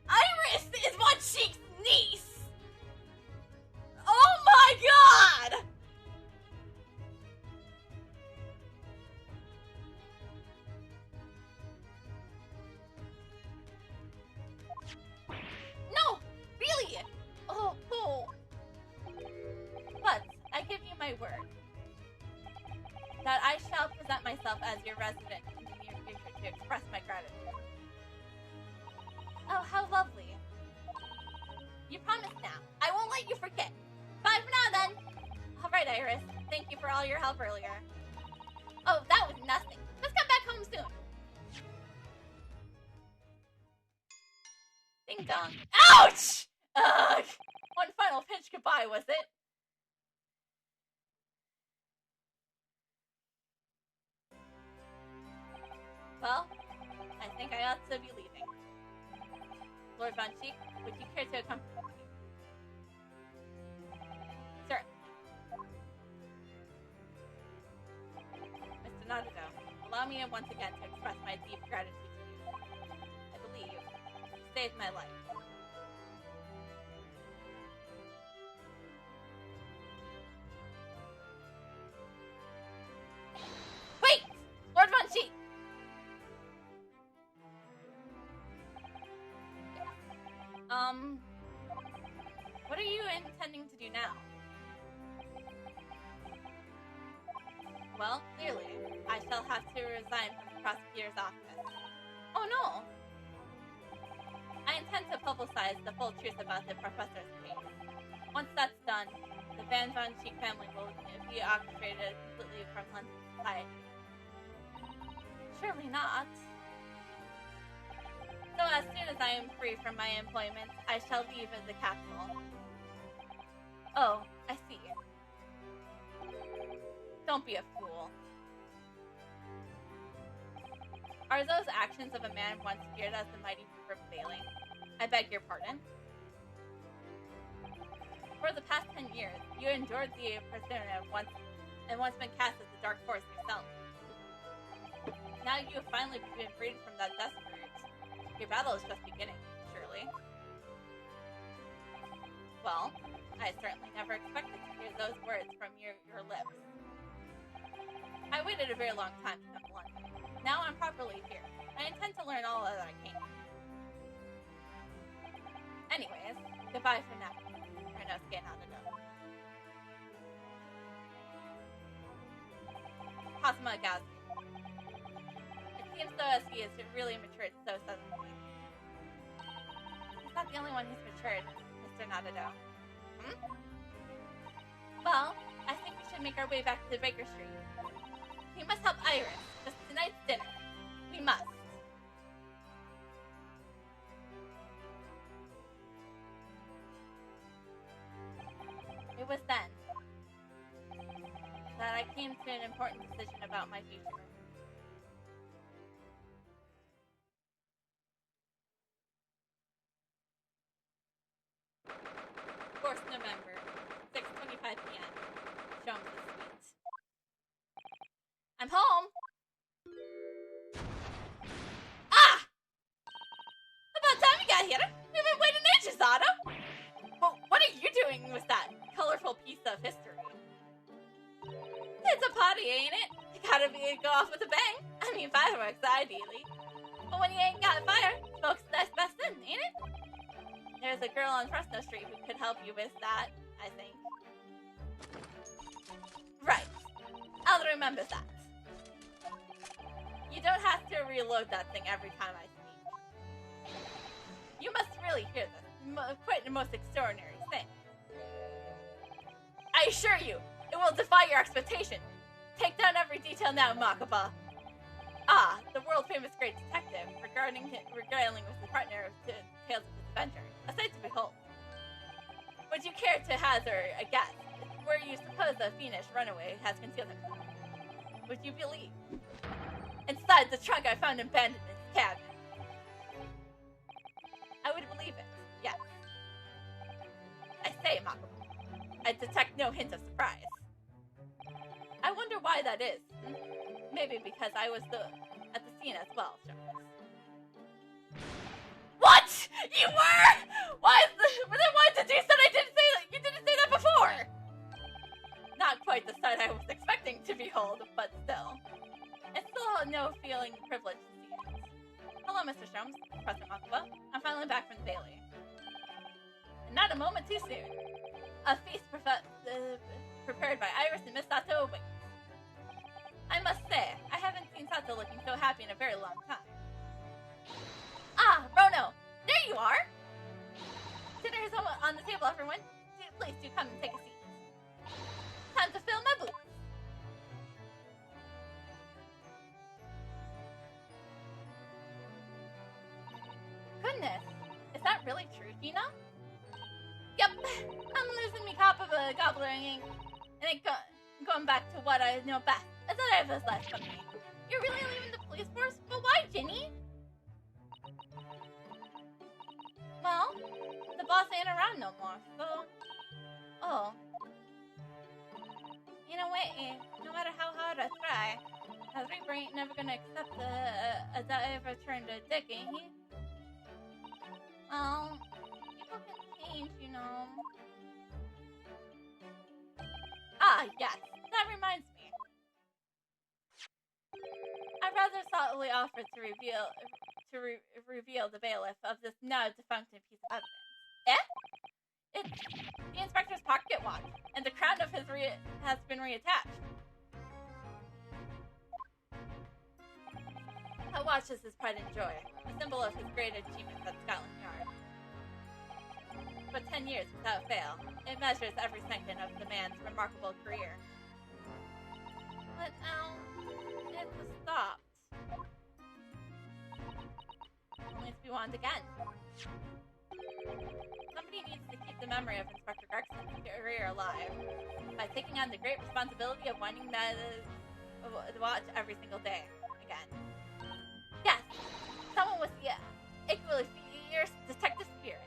Iris is Monchique's niece! Oh my god! No! Really? Oh. But I give you my word that I shall present myself as your resident in the near future to express my gratitude. Oh, how lovely. You promise now. I won't let you forget. Bye for now, then. Alright, Iris. Thank you for all your help earlier. Oh, that was nothing. Let's come back home soon. Ding dong. Ouch! Ugh! One final pinch goodbye, was it? Well, I think I ought to be leaving. Lord Von Cheek, would you care to accompany me? Sir. Mr. Naruto, allow me once again to express my deep gratitude to you. I believe you saved my life. Wait! Lord Von Cheek! What are you intending to do now? Well, clearly, I shall have to resign from the prosecutor's office. Oh no! I intend to publicize the full truth about the professor's case. Once that's done, the Van Von Cheek family will be ostrated completely from London society. Surely not. So as soon as I am free from my employment, I shall leave the capital. Oh, I see. Don't be a fool. Are those actions of a man once feared as the mighty Reaper failing? I beg your pardon? For the past 10 years, you endured the persona once been cast as the Dark Force yourself. Now you have finally been freed from that death route. Your battle is just beginning, surely. Well, I certainly never expected to hear those words from your lips. I waited a very long time to come to London. Now I'm properly here. I intend to learn all that I can. Anyways, goodbye for now. Renosuke nodded up. Kazuma Gazi. It seems though as he has really matured so suddenly. He's not the only one who's matured, Mr. Nadado. Well, I think we should make our way back to Baker Street. We must help Iris. This is tonight's dinner. We must. It was then that I came to an important decision about my future. 4th November, 6:25 p.m. Shown to the suite. I'm home! Ah! About time you got here! We've been waiting ages, Otto! Well, what are you doing with that colorful piece of history? It's a party, ain't it? You gotta go off with a bang. I mean, fireworks, ideally. But when you ain't got fire, folks, that's best in, ain't it? There's a girl on Fresno Street who could help you with that, I think. Right. I'll remember that. You don't have to reload that thing every time I speak. You must really hear this. Quite the most extraordinary thing. I assure you, it will defy your expectation. Take down every detail now, Makaba. Ah, the world-famous great detective, regaling with his partner of tales of his adventure. A sight to behold. Would you care to hazard a guess where you suppose the fiendish runaway has concealed himself? Would you believe? Inside the trunk I found abandoned in his cabin. I would believe it, yes. I say, Makaba, I detect no hint of surprise. I wonder why that is. Maybe because I was at the scene as well, Charles. What? You were? Then why did you say I didn't say that? You didn't say that before. Not quite the sight I was expecting to behold, but still. It's still no feeling privileged to see it. Hello, Mr. Sholmes, President Makaba. I'm finally back from the Bailey. And not a moment too soon. A feast prepared by Iris and Miss Sato awaits. I must say, I haven't seen Sato looking so happy in a very long time. Ah, Rono! There you are! Dinner is on the table, everyone. Please do come and take a seat. Time to fill my boots. Goodness, is that really true, Gina? Yep, I'm losing me cop of a gobbler ink, and going back to what I know best. I thought I was less company. You're really leaving the police force? But why, Ginny? Well, the boss ain't around no more, so... Oh. In a way, no matter how hard I try, a Reaper ain't never gonna accept a dive return to Dick, ain't he? Well, people can change, you know. Ah, yes, that reminds me. I rather thoughtfully offered to reveal the bailiff of this now defunct piece of evidence. Eh? It's the inspector's pocket watch, and the crown of his has been reattached. That watch is his pride and joy, a symbol of his great achievements at Scotland Yard. But 10 years without fail, it measures every second of the man's remarkable career. But now, it's stopped. Only to be wound again. Somebody needs to keep the memory of Inspector Greggson's career alive by taking on the great responsibility of winding the watch every single day again. Yes, someone with the equally fierce detective spirit.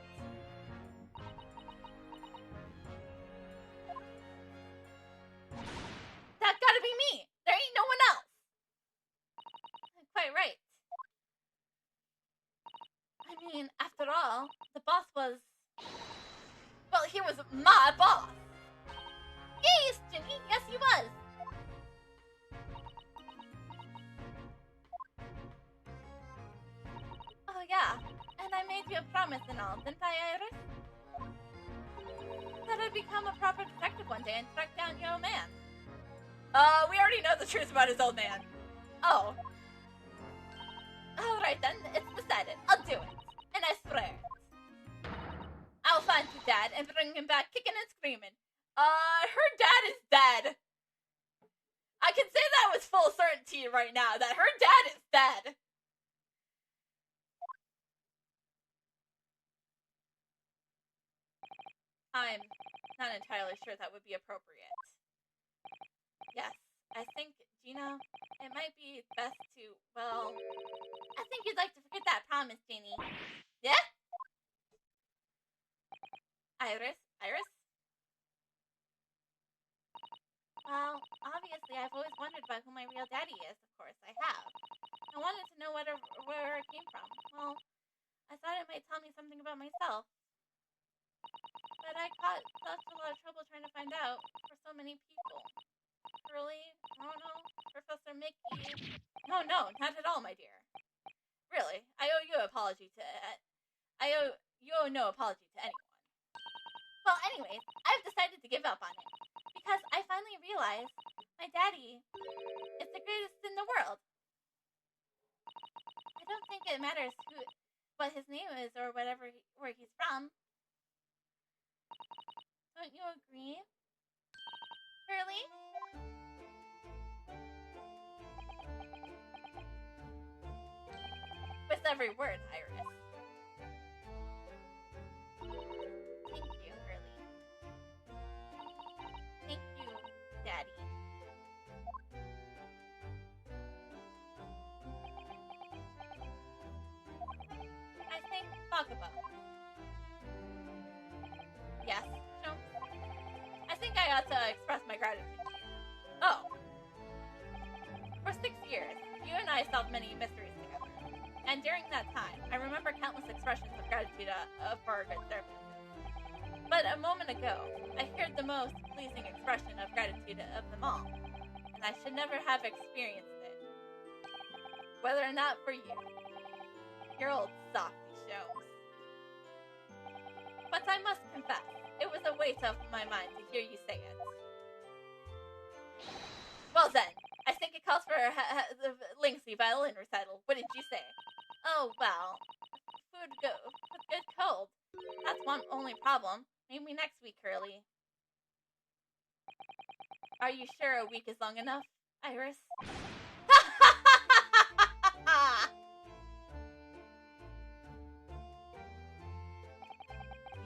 That gotta be me! There ain't no one else! Quite right. I mean, after all, the boss was... Well, he was my boss. Yes, Ginny, yes he was. Oh yeah, and I made you a promise and all, didn't I, Iris? That I'd become a proper detective one day and track down your old man. We already know the truth about his old man. Oh. Alright then, it's decided. I'll do it. And I swear it. I'll find your dad and bring him back kicking and screaming. Her dad is dead. I can say that with full certainty right now, that her dad is dead. I'm not entirely sure that would be appropriate. Yes, I think, Gina, it might be best to, well, I think you'd like to forget that promise, Ginny. Yeah? Iris? Well, obviously I've always wondered about who my real daddy is, of course, I have. I wanted to know where it came from. Well, I thought it might tell me something about myself. But I caught such a lot of trouble trying to find out for so many people. Curly, Ronald, Professor Mickey. No, not at all, my dear. Really, I owe you an apology to... you owe no apology to anyone. Well, anyways, I've decided to give up on it. Because I finally realized my daddy is the greatest in the world. I don't think it matters what his name is or where he's from. Don't you agree, Curly? With every word, Iris. Thank you, Curly. Thank you, Daddy. I think Bakuba. Yes, Jones? I think I ought to express my gratitude to you. Oh. For 6 years, you and I solved many mysteries together. And during that time, I remember countless expressions of gratitude for our good services. But a moment ago, I heard the most pleasing expression of gratitude of them all, and I should never have experienced it. Whether or not for you, your old softy shows. But I must confess, it was a weight off my mind to hear you say it. Well then, I think it calls for a lengthy violin recital, wouldn't you say? Oh, well, food good cold. That's one only problem. Maybe next week, Curly. Are you sure a week is long enough, Iris?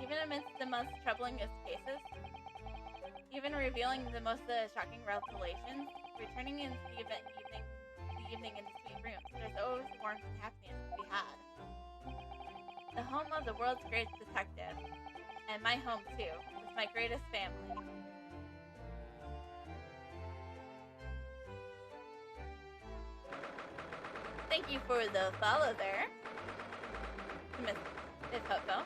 Even amidst the most troubling of cases, even revealing the most shocking revelations, returning into the evening into sweet rooms, there's always warmth and happiness to be had. The home of the world's greatest detective, and my home too, is my greatest family. Thank you for the follow there, Miss Ipopo.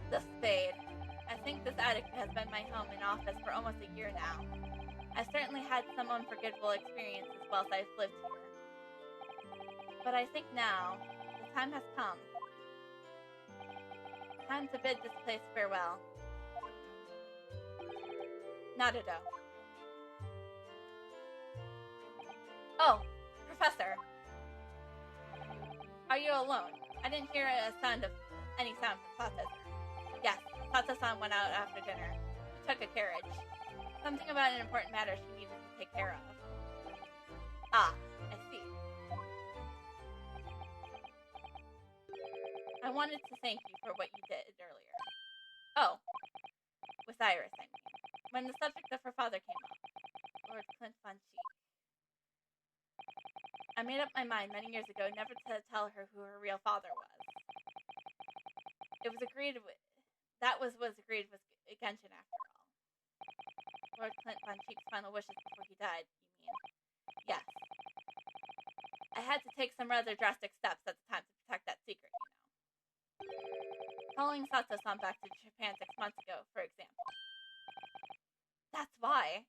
The spade. I think this attic has been my home and office for almost a year now. I've certainly had some unforgettable experiences whilst I've lived here. But I think now, the time has come. Time to bid this place farewell. Naruto. Oh, Professor. Are you alone? I didn't hear any sound from Sata. Yes, Sata-san went out after dinner. She took a carriage. Something about an important matter she needed to take care of. Ah, I see. I wanted to thank you for what you did earlier. Oh, with Iris, I mean. When the subject of her father came up, Lord Clint Von Cheek. I made up my mind many years ago never to tell her who her real father was. It was agreed with... That was agreed with Genshin after all. Lord Clint Von Cheek's final wishes before he died, you mean? Yes. I had to take some rather drastic steps at the time to protect that secret, you know. Calling Sato-san back to Japan 6 months ago, for example. That's why.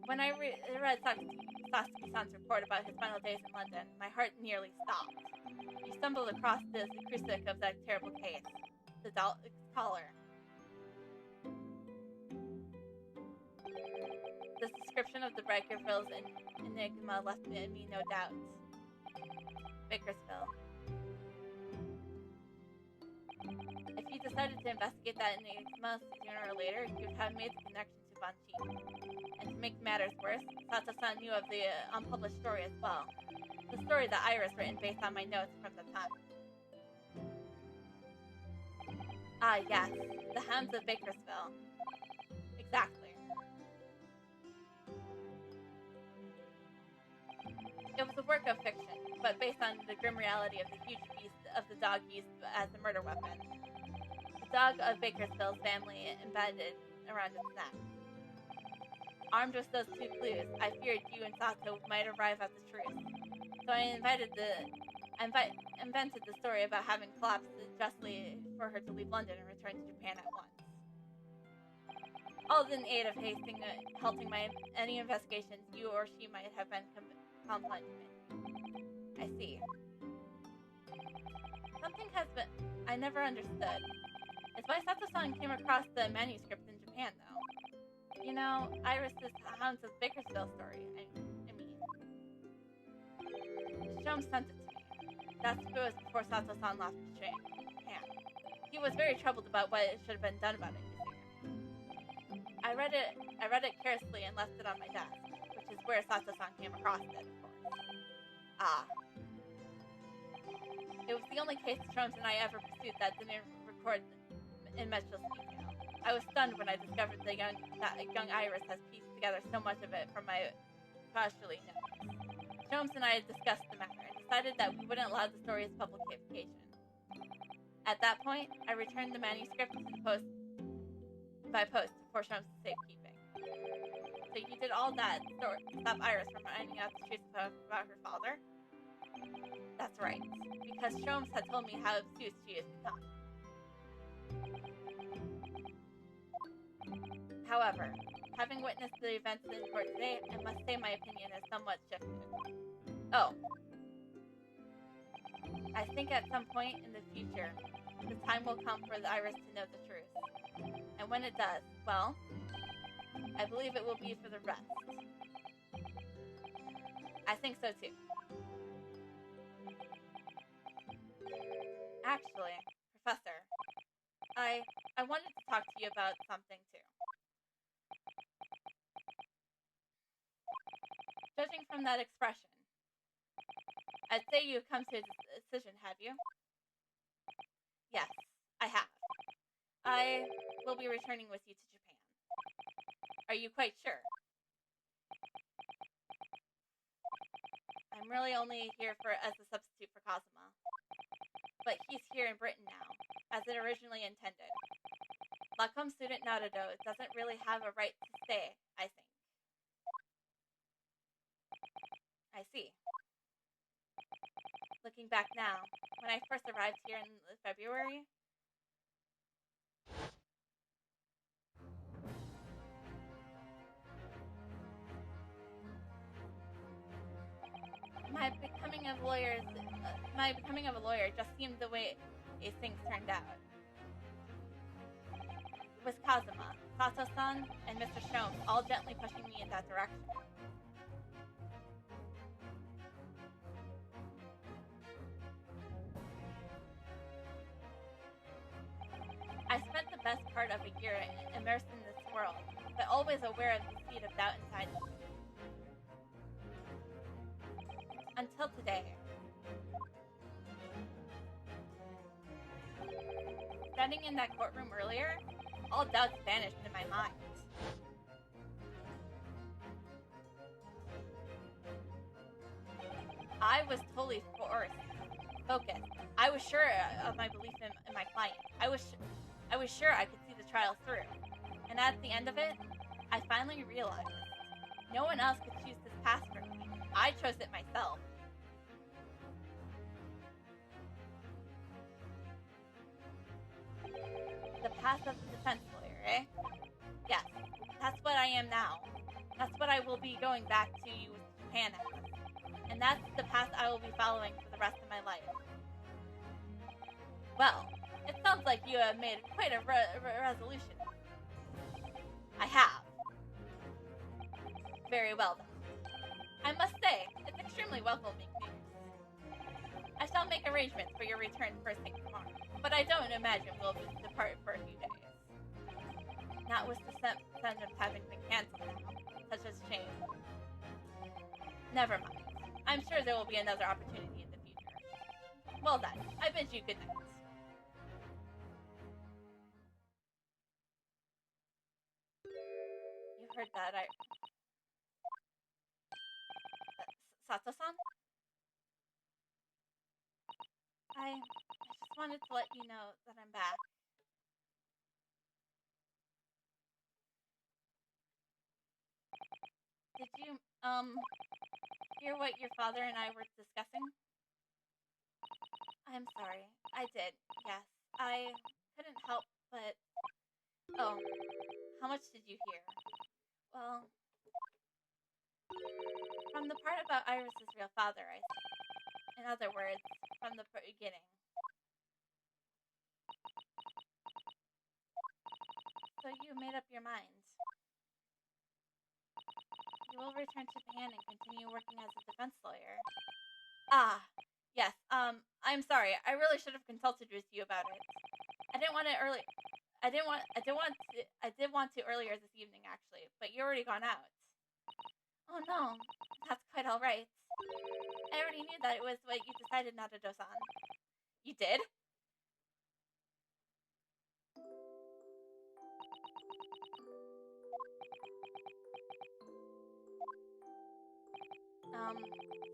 When I read Sasuke-san's report about his final days in London, my heart nearly stopped. You stumbled across the crucible of that terrible case. The collar. The description of the Bakerville's enigma left me no doubt. Bakersville. If you decided to investigate that enigma sooner or later, you would have made the connection to Banchi. And to make matters worse, Sato-san knew of the unpublished story as well. The story that Iris written based on my notes from the time. Ah, yes, the Hounds of Bakersville. Exactly. It was a work of fiction, but based on the grim reality of the huge beast of the dog used as a murder weapon. The dog of Bakersville's family embedded around its neck. Armed with those two clues, I feared you and Sato might arrive at the truth. So I invented the story about having collapsed justly for her to leave London and return to Japan at once. All in aid of halting any investigations you or she might have been compelled to make. I see. Something has been I never understood. It's why Sato-san came across the manuscript in Japan, though. You know, Iris's Hounds of Bakersville story. I mean, Shom sent it to me. That was before Sato-san left Japan. He was very troubled about what should have been done about it, you see. I read it carelessly and left it on my desk, which is where Sato-san came across it, of course. Ah. It was the only case Stroms and I ever pursued that didn't record in much detail. I was stunned when I discovered that young Iris has pieced together so much of it from my partially notes. Stroms and I had discussed the matter and decided that we wouldn't allow the story's publication. At that point, I returned the manuscript by post for Stroms' safekeeping. So you did all that to stop Iris from finding out the truth about her father? That's right, because Stroms had told me how obtuse she has become. However, having witnessed the events in court today, I must say my opinion is somewhat shifted. Oh. I think at some point in the future, the time will come for the Iris to know the truth. And when it does, well, I believe it will be for the rest. I think so too. Actually, Professor, I wanted to talk to you about something too. Judging from that expression, I'd say you've come to a decision, have you? Yes, I have. I will be returning with you to Japan. Are you quite sure? I'm really only here as a substitute for Kazuma. But he's here in Britain now, as it originally intended. Lacombe student Naruto doesn't really have a right to stay, I think. I see. Looking back now, when I first arrived here in February, my becoming of a lawyer just seemed the way things turned out. It was Kazuma, Sato-san, and Mr. Stroms all gently pushing me in that direction. I spent the best part of a year immersed in this world, but always aware of the seed of doubt inside me. Until today. Standing in that courtroom earlier, all doubts vanished in my mind. I was totally focused. I was sure of my belief in my client. I was sure I could see the trial through. And at the end of it, I finally realized no one else could choose this path for me. I chose it myself. passive defense lawyer, eh? Yes, that's what I am now. That's what I will be going back to you with Japan as. And that's the path I will be following for the rest of my life. Well, it sounds like you have made quite a resolution. I have. Very well then. I must say, it's extremely welcoming news. I shall make arrangements for your return first thing tomorrow, but I don't imagine we'll depart for a few days. Not with the sentence having been cancelled now, such as shame. Never mind. I'm sure there will be another opportunity in the future. Well then, I bid you good night. You heard that, Sato-san? I just wanted to let you know that I'm back. Did you, hear what your father and I were discussing? I'm sorry. I did, yes. I couldn't help but... Oh, how much did you hear? Well, from the part about Iris's real father, I think. In other words, from the beginning. So you made up your mind. You will return to Japan and continue working as a defense lawyer. Ah, yes. I'm sorry. I really should have consulted with you about it. I did want to earlier this evening, actually, but you already gone out. Oh no, that's quite all right. I already knew that it was what you decided, Nadado-san. You did?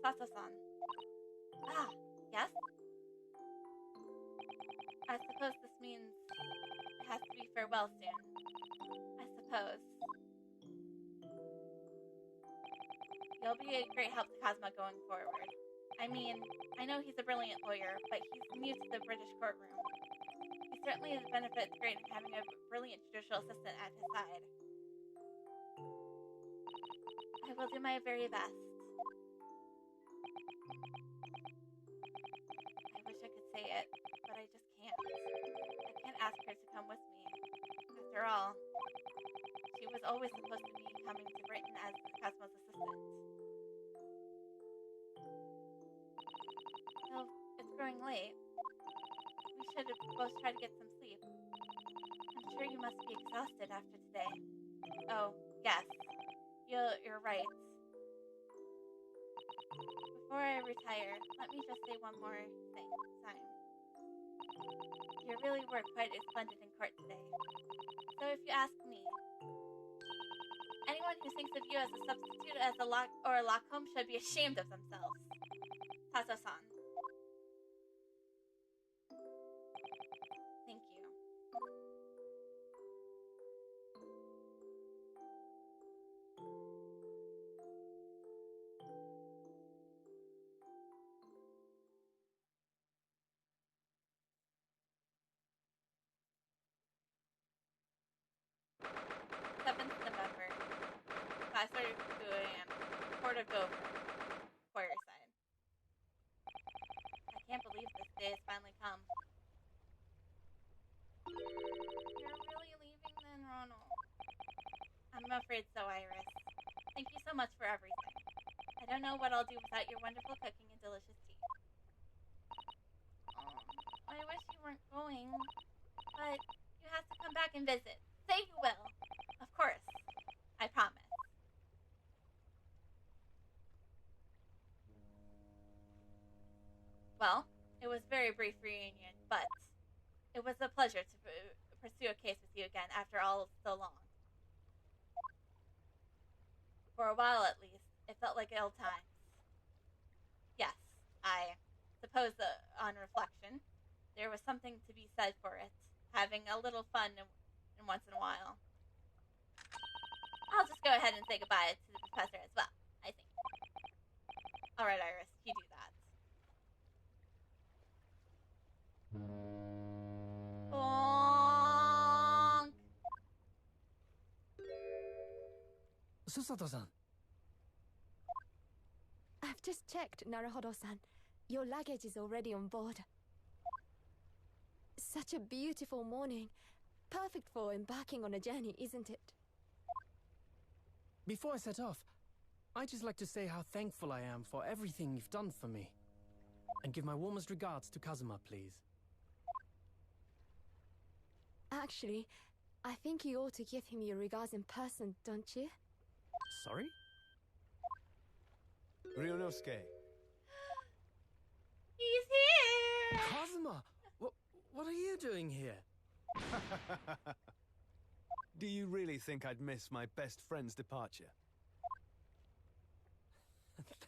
Sato-san. Ah, yes? I suppose this means it has to be farewell soon. I suppose. You'll be a great help to Cosmo going forward. I mean, I know he's a brilliant lawyer, but he's new to the British courtroom. He certainly benefits great in having a brilliant judicial assistant at his side. I will do my very best. I wish I could say it, but I just can't. I can't ask her to come with me. After all, she was always supposed to be coming to Britain as Cosmo's assistant. So, it's growing late. We should both try to get some sleep. I'm sure you must be exhausted after today. Oh, yes. You're right. Before I retire, let me just say one more thing, Simon. You really were quite splendid in court today. So if you ask me, anyone who thinks of you as a substitute as a Lacombe should be ashamed of themselves. Sato-san. Thank you. November 5:32 a.m. Port of Dover, Quarterside. I can't believe this day has finally come. You're really leaving then, Ronald? I'm afraid so, Iris. Thank you so much for everything. I don't know what I'll do without your wonderful cooking and delicious tea. I wish you weren't going, but you have to come back and visit. Say you will. Of course. I promise. Well, it was a very brief reunion, but it was a pleasure to pursue a case with you again after all so long. For a while at least, it felt like old times. Yes, I suppose on reflection, there was something to be said for it, having a little fun in once in a while. I'll just go ahead and say goodbye to the professor as well, I think. Alright, Iris, you do that. Aww. Susato-san. I've just checked, Naruhodo-san. Your luggage is already on board. Such a beautiful morning. Perfect for embarking on a journey, isn't it? Before I set off, I'd just like to say how thankful I am for everything you've done for me. And give my warmest regards to Kazuma, please. Actually, I think you ought to give him your regards in person, don't you? Sorry? Ryunosuke. He's here! Kazuma! What are you doing here? Do you really think I'd miss my best friend's departure?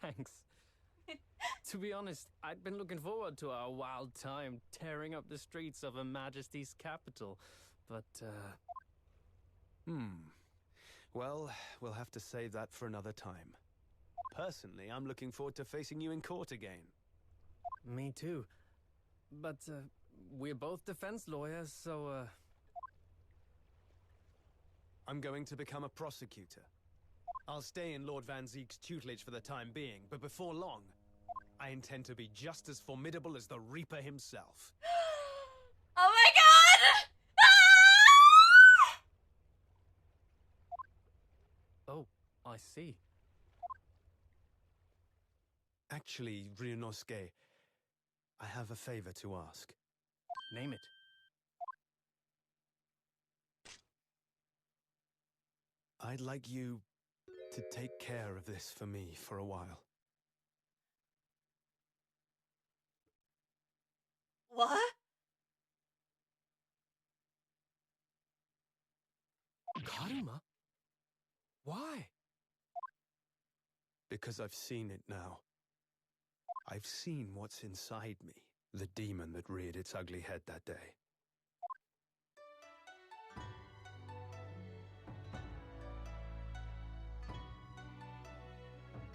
Thanks. To be honest, I'd been looking forward to our wild time tearing up the streets of Her Majesty's capital, but, Well, we'll have to save that for another time. Personally, I'm looking forward to facing you in court again. Me too. But, we're both defense lawyers, so, I'm going to become a prosecutor. I'll stay in Lord Van Zeek's tutelage for the time being, but before long, I intend to be just as formidable as the Reaper himself. Oh my god! Ah! Oh, I see. Actually, Ryunosuke, I have a favor to ask. Name it. I'd like you to take care of this for me for a while. What? Karuma? Why? Because I've seen it now. I've seen what's inside me, the demon that reared its ugly head that day.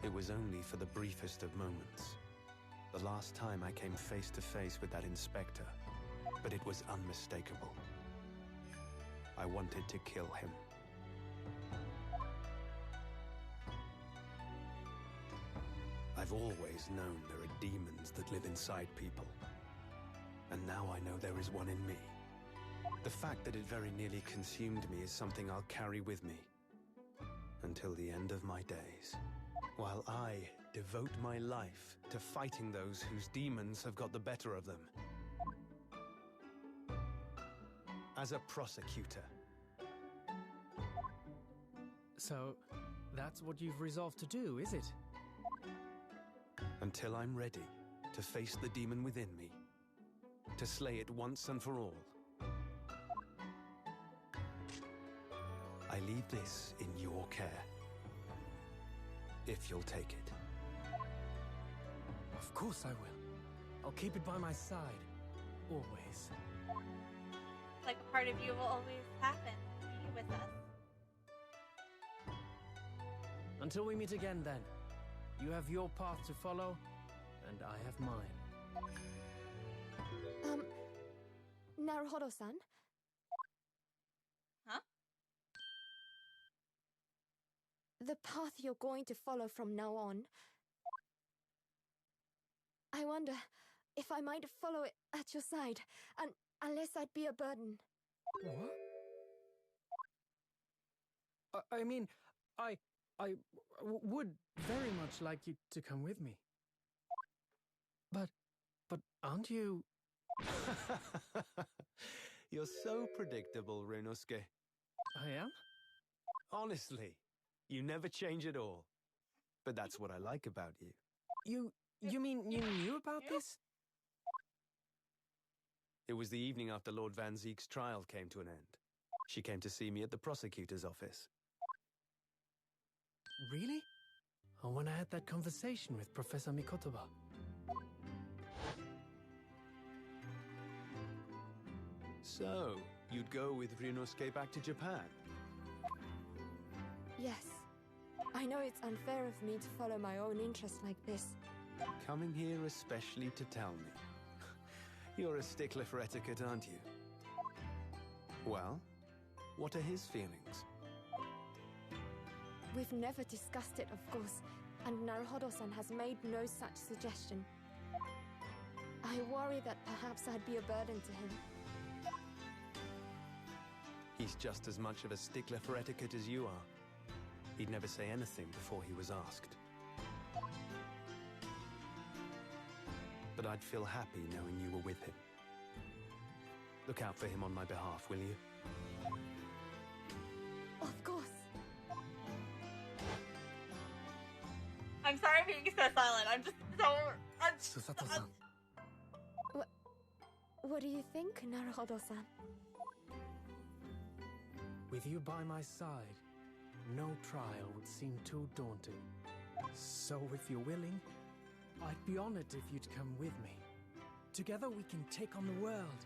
It was only for the briefest of moments. The last time I came face to face with that inspector, but it was unmistakable. I wanted to kill him. I've always known there are demons that live inside people. And now I know there is one in me. The fact that it very nearly consumed me is something I'll carry with me until the end of my days, while I devote my life to fighting those whose demons have got the better of them. As a prosecutor. So, that's what you've resolved to do, is it? Until I'm ready to face the demon within me, to slay it once and for all. I leave this in your care, if you'll take it. Of course I will. I'll keep it by my side. Always. Like a part of you will always happen. Be with us. Until we meet again, then. You have your path to follow, and I have mine. Naruhodo-san? Huh? The path you're going to follow from now on. I wonder if I might follow it at your side, and unless I'd be a burden. What? I mean, I would very much like you to come with me. But aren't you... You're so predictable, Ryunosuke. I am? Honestly, you never change at all. But that's what I like about you. You mean you knew about this? It was the evening after Lord Van Zeek's trial came to an end. She came to see me at the prosecutor's office. Really? Or when I had that conversation with Professor Mikotoba? So, you'd go with Ryunosuke back to Japan? Yes. I know it's unfair of me to follow my own interests like this. Coming here especially to tell me. You're a stickler for etiquette, aren't you? Well, what are his feelings? We've never discussed it, of course, and Naruhodo-san has made no such suggestion. I worry that perhaps I'd be a burden to him. He's just as much of a stickler for etiquette as you are. He'd never say anything before he was asked. But I'd feel happy knowing you were with him. Look out for him on my behalf, will you? Of course. I'm sorry for being so silent. I'm just so... Susato-san. What do you think, Naruhodo-san? With you by my side, no trial would seem too daunting. So if you're willing, I'd be honored if you'd come with me. Together we can take on the world.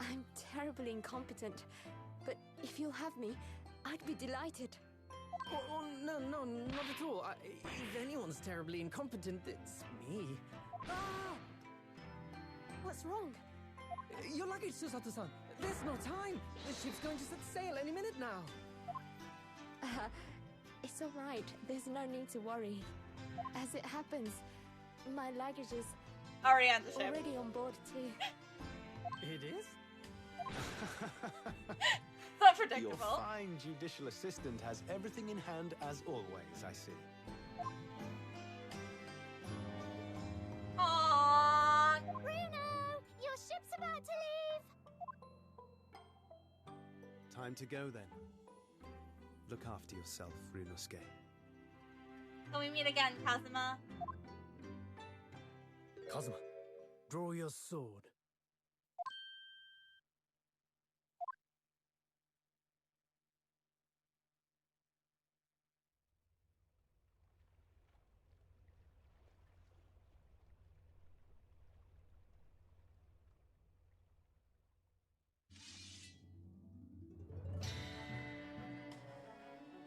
I'm terribly incompetent, but if you'll have me, I'd be delighted. Oh, no, not at all. If anyone's terribly incompetent, it's me. Ah! What's wrong? Your luggage, Susato-san. There's no time. The ship's going to set sail any minute now. It's all right. There's no need to worry. As it happens, my luggage is Already on the ship. already on board too. It is? So Your predictable. fine judicial assistant has everything in hand as always, I see. Aww. Bruno, your ship's about to leave. Time to go then. Look after yourself, Ryunosuke. Can we meet again, Kazuma? Kazuma, draw your sword.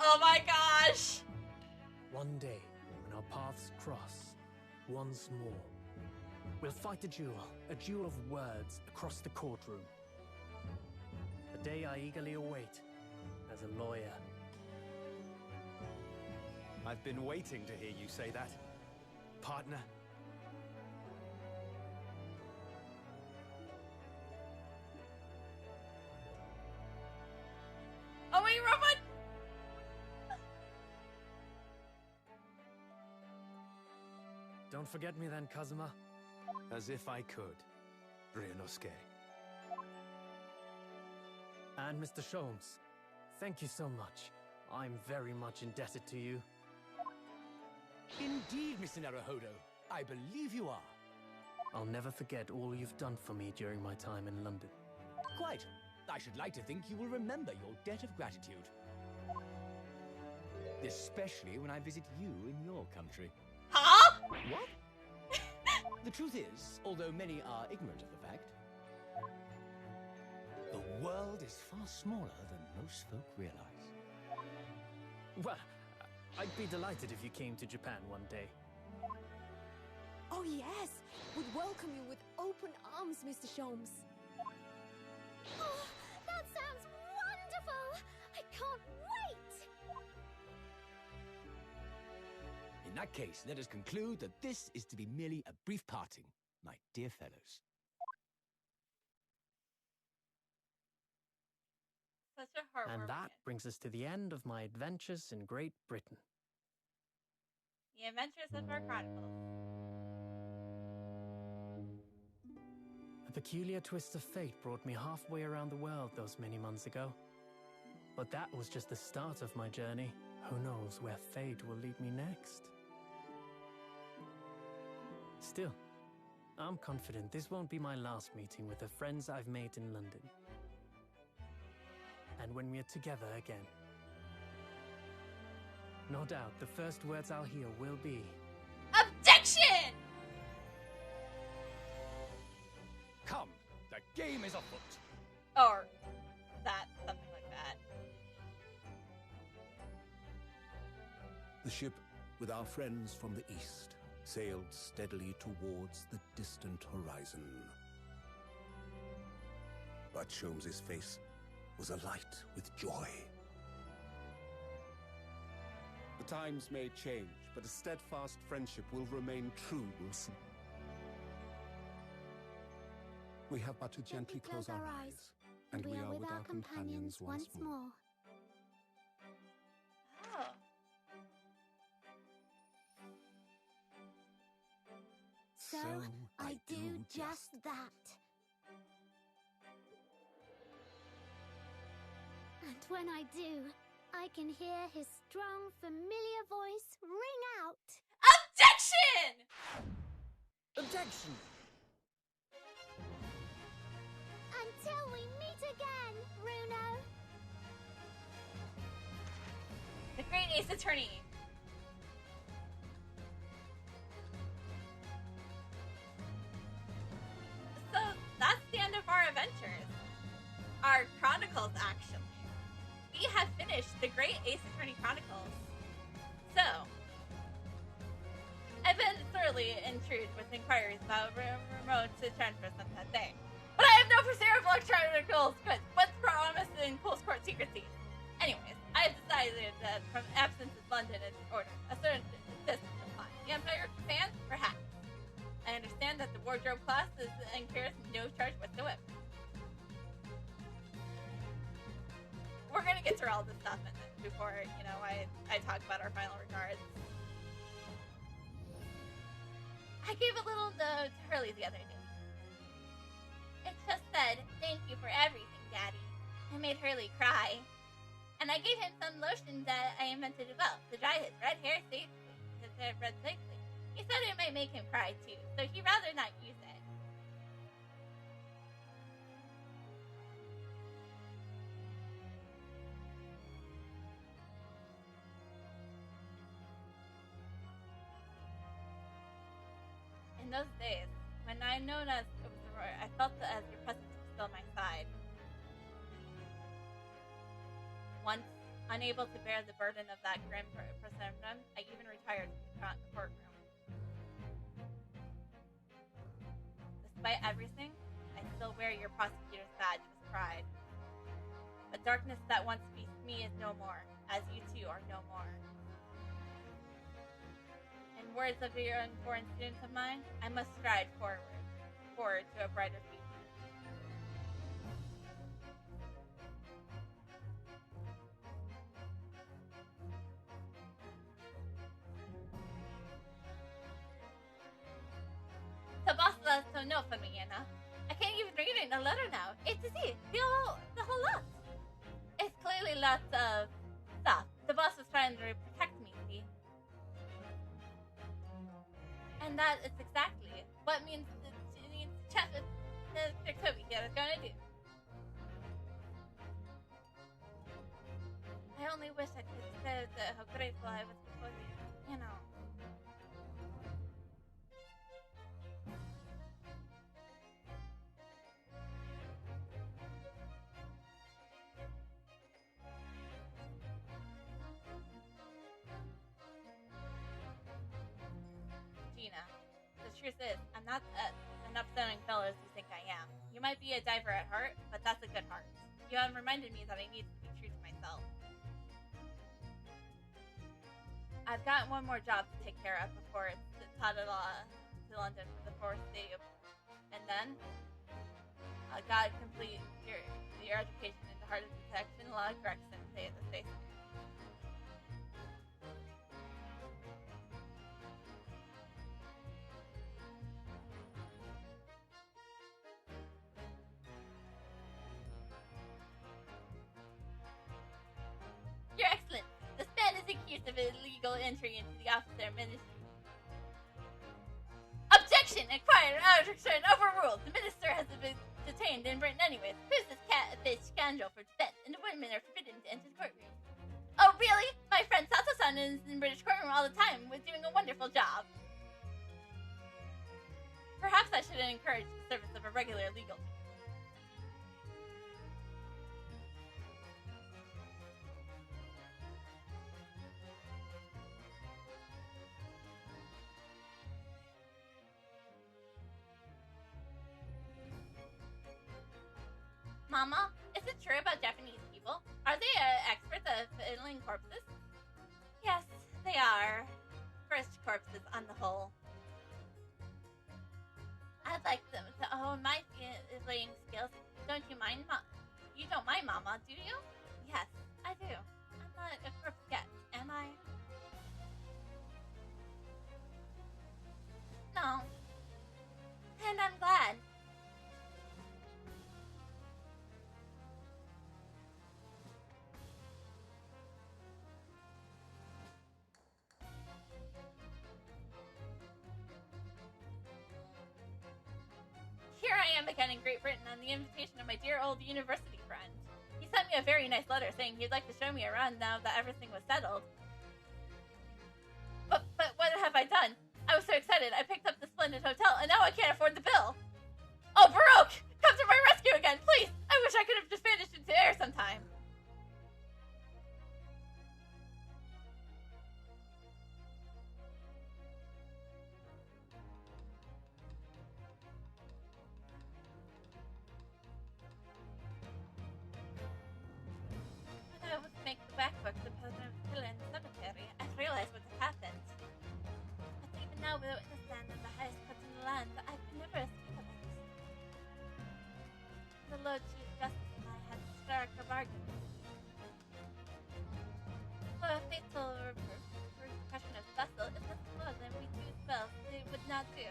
Oh my gosh! One day, when our paths cross, once more, we'll fight a duel of words across the courtroom. A day I eagerly await as a lawyer. I've been waiting to hear you say that, partner. Oh wait, Robot! Don't forget me then, Kazuma. As if I could, Ryunosuke. And Mr. Sholmes, thank you so much. I'm very much indebted to you. Indeed, Mr. Naruhodo. I believe you are. I'll never forget all you've done for me during my time in London. Quite. I should like to think you will remember your debt of gratitude. Especially when I visit you in your country. Huh? What? The truth is, although many are ignorant of the fact, the world is far smaller than most folk realize. Well, I'd be delighted if you came to Japan one day. Oh yes, we'd welcome you with open arms, Mr. Sholmes. Oh, that sounds wonderful! I can't wait! In that case, let us conclude that this is to be merely a brief parting, my dear fellows. Such a heartwarming. And that brings us to the end of my adventures in Great Britain. The Adventures of our Chronicles. A peculiar twist of fate brought me halfway around the world those many months ago. But that was just the start of my journey. Who knows where fate will lead me next? Still, I'm confident this won't be my last meeting with the friends I've made in London. And when we're together again, no doubt the first words I'll hear will be, Objection! Come, the game is afoot. Or that, something like that. The ship, with our friends from the east, sailed steadily towards the distant horizon. But Sholmes's face was alight with joy. The times may change, but a steadfast friendship will remain true, Wilson. We have but to gently close our eyes, and we are with our companions once more. Oh. So I do just that. And when I do, I can hear his strong, familiar voice ring out. Objection! Objection! Until we meet again, Bruno. The Great Ace Attorney. So that's the end of our adventures. Our chronicles, actually. We have finished the Great Ace Attorney Chronicles. So, I've been thoroughly intrigued with inquiries about remote transfers and that thing. But I have no pursuit of electronic goods, what's promised in close court secrecy. Anyways, I have decided that from absence of London is order, a certain distance apply. The Empire fans, perhaps. I understand that the wardrobe class incurs no charge whatsoever. We're gonna get through all this stuff before, I talk about our final regards. I gave a little note to Hurley the other day. It just said, "Thank you for everything, Daddy." I made Hurley cry. And I gave him some lotion that I invented as well to dry his red hair safely. He said it might make him cry too, so he'd rather not use it. In those days, when I known as it was Aurora, I felt as your presence was still on my side. Once unable to bear the burden of that grim presumption, I even retired from the courtroom. Despite everything, I still wear your prosecutor's badge with pride. The darkness that once beat me is no more, as you two are no more. In words of your foreign student of mine, I must stride forward to a brighter future. The boss left a note for me, I can't even read it in a letter now. It's the whole lot. It's clearly lots of stuff. The boss was trying to protect me, see? And that is exactly what means the Toby here is going to do. I only wish I could say how grateful I was before the, Gina, the truth is, I'm not an upsetting fellow as you think I am. You might be a diver at heart, but that's a good heart. You have reminded me that I need to be true to myself. I've got one more job to take care of before it's taught it all to London for the fourth day and then I gotta complete your education into heart detection, law correction, say the station. Your Excellency, this man is accused of illegal entry into the officer ministry. Objection! Acquired arbitration overruled. The minister has been detained in Britain anyways. Who's this catfish scoundrel for defense? And the women are forbidden to enter the courtroom. Oh, really? My friend Sato-san is in British courtroom all the time, was doing a wonderful job. Perhaps I should encourage the service of a regular legal team. Mama, is it true about Japanese smelling corpses? Yes, they are. First corpses on the whole. I'd like them to hone my laying skills. Don't you mind, You don't mind, Mama, do you? Yes, I do. I'm not a corpse yet, am I? No. And I'm glad. Here I am again in Great Britain on the invitation of my dear old university friend. He sent me a very nice letter saying he'd like to show me around now that everything was settled. But what have I done? I was so excited I picked up the splendid hotel and now I can't afford the bill. Oh, Baroque! Come to my rescue again, please! I wish I could have just vanished into air sometime. When I was making the back books of Helen Cemetery, I realized what had happened. But even now, we witness stand on the highest court in the land, I could never speak of it. The Lord Chief Justice and I had to strike a bargain. For a fatal repercussion of the vessel, if this was and we do spells, it would not do.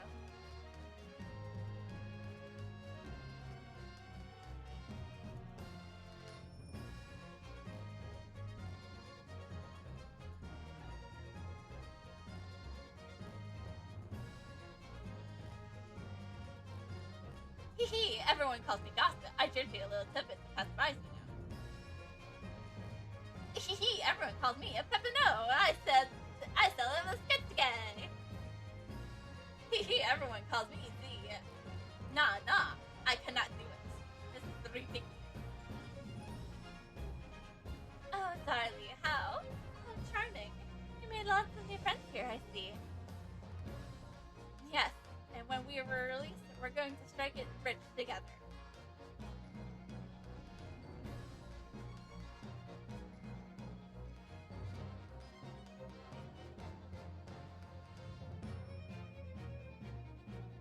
Hee, everyone calls me gossip. I did be a little tidbit to pass by, you know. Hee, everyone calls me a Pepino. I sell a sketch guy. Hee, everyone calls me the... Nah, I cannot do it. This is ridiculous. Oh, darling, how? How charming. You made lots of new friends here, I see. Yes, and when we were released, we're going to strike it rich together.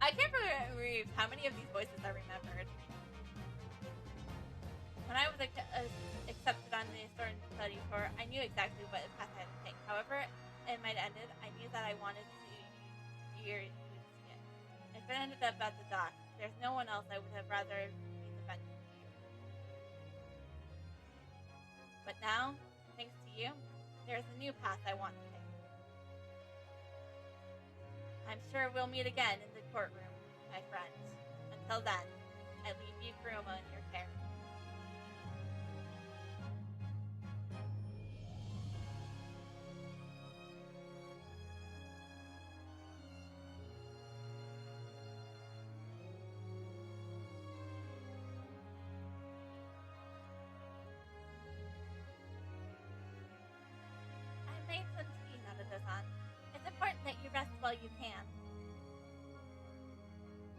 I can't believe how many of these voices I remembered. When I was accepted on the Sword and Study Tour, I knew exactly what path I had to take. However it might have ended, I knew that I wanted to hear it. If it ended up at the dock, there's no one else I would have rather be defended to you. But now, thanks to you, there's a new path I want to take. I'm sure we'll meet again in the courtroom, my friend. Until then, I leave you Kuruma in your care. Made some tea, Narada-san. It's important that you rest while you can.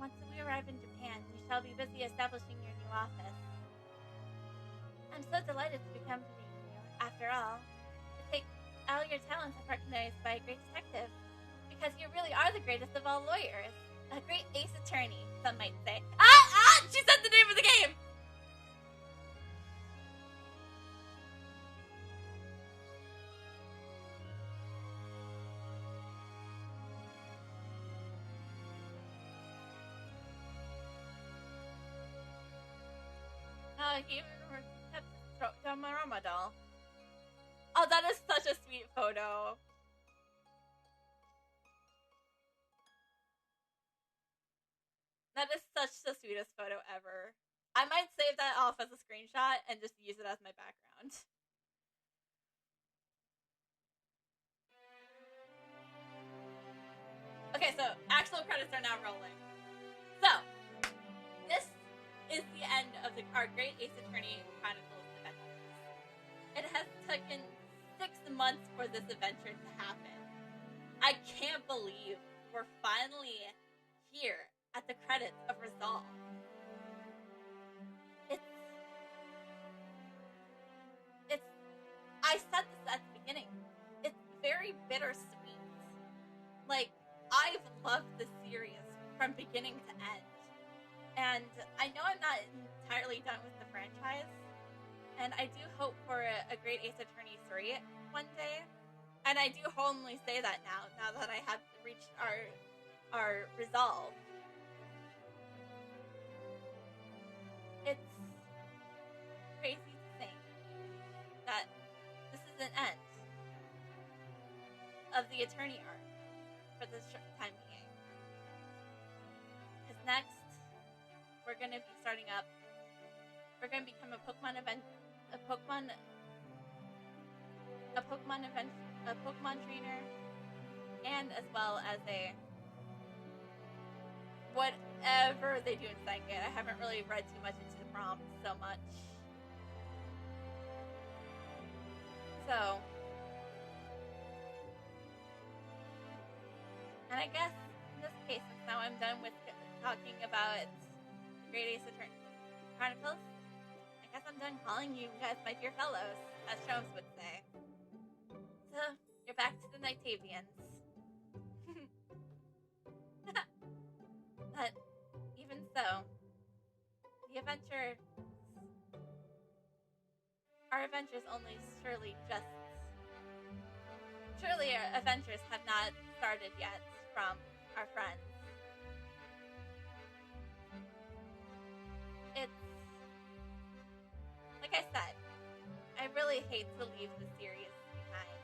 Once we arrive in Japan, you shall be busy establishing your new office. I'm so delighted to be accompanying you. After all, it takes all your talents are recognized by a great detective, because you really are the greatest of all lawyers. A great ace attorney, some might say. She said the name of the game! He even kept the Marama doll. Oh, that is such a sweet photo. That is such the sweetest photo ever. I might save that off as a screenshot and just use it as my background. Okay, so actual credits are now rolling. So, this is the end of our Great Ace Attorney Chronicles adventures. It has taken 6 months for this adventure to happen. I can't believe we're finally here at the credits of Resolve. I said this at bittersweet. Like, I've loved the series from beginning to end. And I know I'm not entirely done with the franchise. And I do hope for a Great Ace Attorney 3 one day. And I do only say that now that I have reached our resolve. It's crazy to think that this is an end of the attorney arc for this time being. Because next, we're going to be starting up. We're going to become a Pokemon trainer, and as well as a whatever they do in Psychic. I haven't really read too much into the prompts so much. So, and I guess in this case, since now I'm done with talking about Great Ace Attorney Chronicles, I guess I'm done calling you guys my dear fellows, as Sholmes would say. So, you're back to the Nigtavians. But, even so, our adventures surely our adventures have not started yet from our friends. It's, like I said, I really hate to leave the series behind.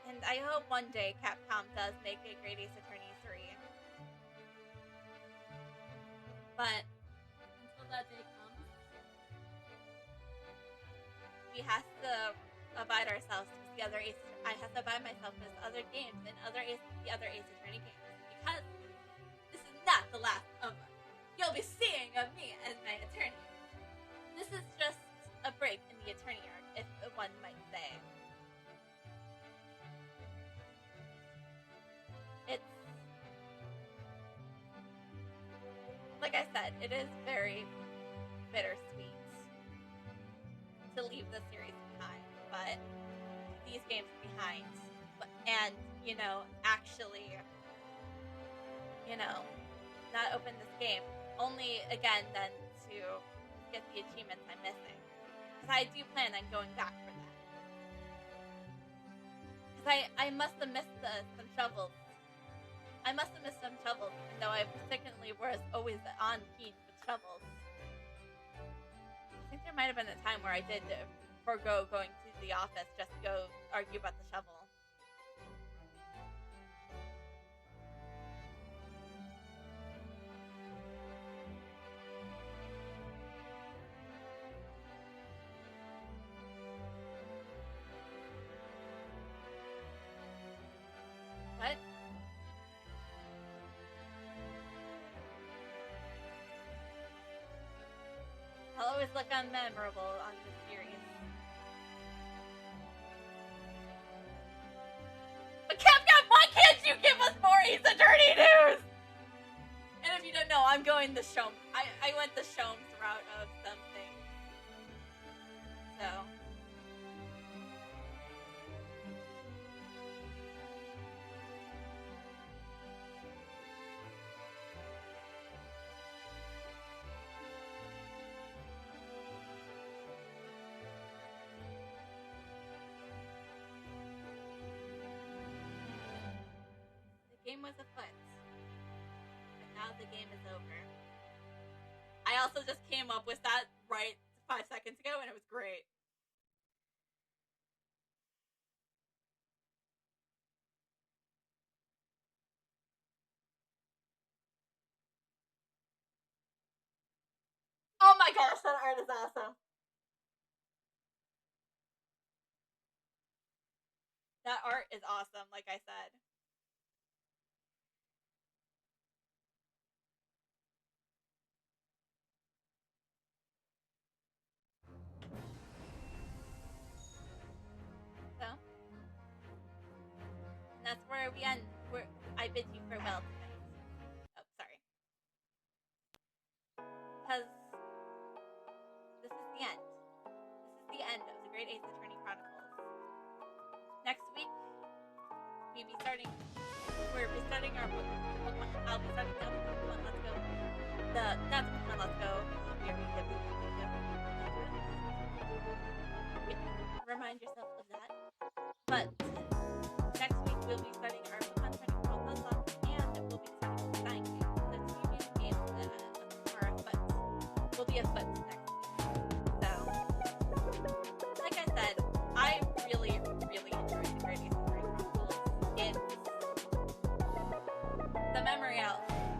And I hope one day Capcom does make a Great Ace Attorney 3. But until that day comes, we have to abide ourselves with the other Ace. I have to abide myself with other games and the other Ace Attorney games, because this is not the last of you'll be seeing of me as my attorney. This is just a break in the attorney arc, if one might say. It's, like I said, it is very bittersweet to leave the series behind, but these games behind, and, actually, not open this game, only again then to get the achievements I'm missing. Because I do plan on going back for that. Because I must have missed some shovels. I must have missed some shovels, even though I particularly was always on keen with shovels. I think there might have been a time where I did forego going to the office just to go argue about the shovel. What? I'll always look unmemorable on this series. But Capcom, why can't you give us more Ace Attorney news? And if you don't know, I'm going the Sholmes. I went the Sholmes route of something. So. The game was afoot, but now the game is over. I also just came up with that right 5 seconds ago, and it was great. Oh my gosh, that art is awesome. That art is awesome, like I said. So, and that's where we end. I bid you farewell tonight. Oh, sorry. Because this is the end. This is the end of the Great Ace Attorney Chronicles. Next week, we'll be starting. We're restarting our book. I'll be starting the Pokemon Let's Go. Not Pokemon Let's Go. Remind yourself of that. But next week we'll be starting our Pokemon Tournament World Nuzlocke, and we'll be starting the Sign Game. The two games are afoot. Will be afoot next week. So, like I said, I really, really enjoyed the Great Ace Attorney Chronicles. It's the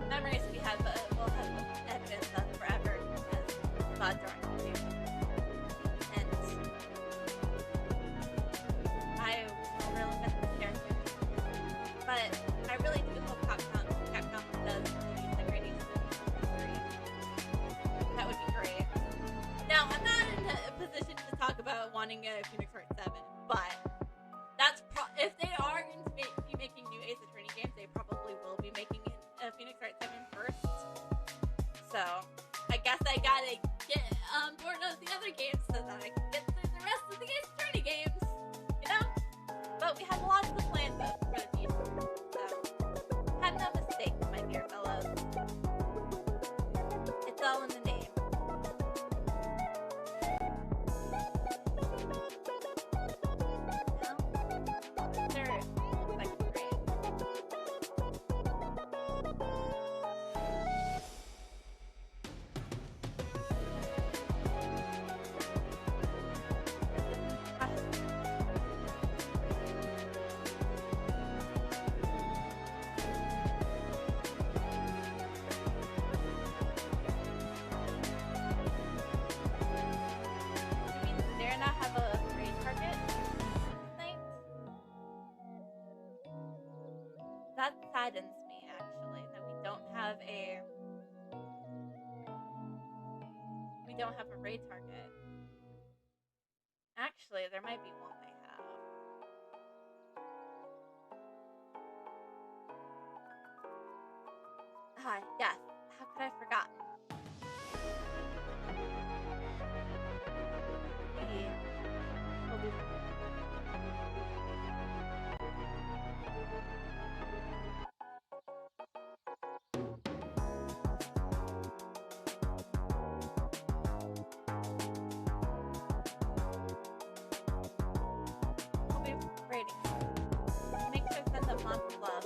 memories we have, we'll have evidence of forever because gods are on YouTube. And I will really miss this character. But I really do hope Capcom does release the Great Ace Attorney series. That would be great. Now, I'm not in a position to talk about wanting a Phoenix Wright 7, but that's if they are going to be making new Ace Attorney games, they probably will be making a Phoenix Wright 7 first. So, I guess I gotta get on board of the other games so that I can get through the rest of the Ace Attorney games, you know? But we have lots of plans for the future, so have no mistake, my dear fellows. It's all in the name. That saddens me, actually, that we don't have a raid target. Actually, there might be one they have. Ah, yes. How could I have forgotten? Make sure to send them lots of love.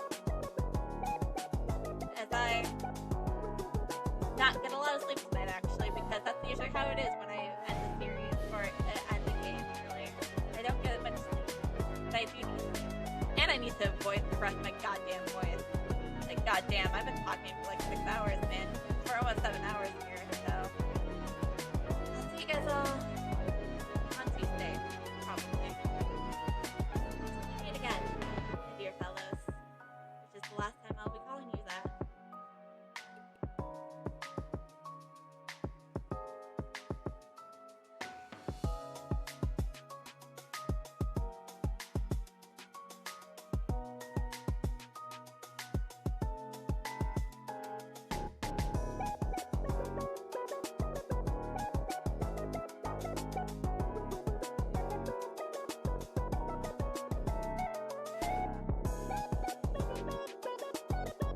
As I not get a lot of sleep tonight, actually, because that's usually how it is when I end the series or end the game early. I don't get much sleep, but I do need sleep. And I need to avoid the rest of my goddamn voice. Like, goddamn, I've been talking for like 6 hours, man. We're almost 7 hours here.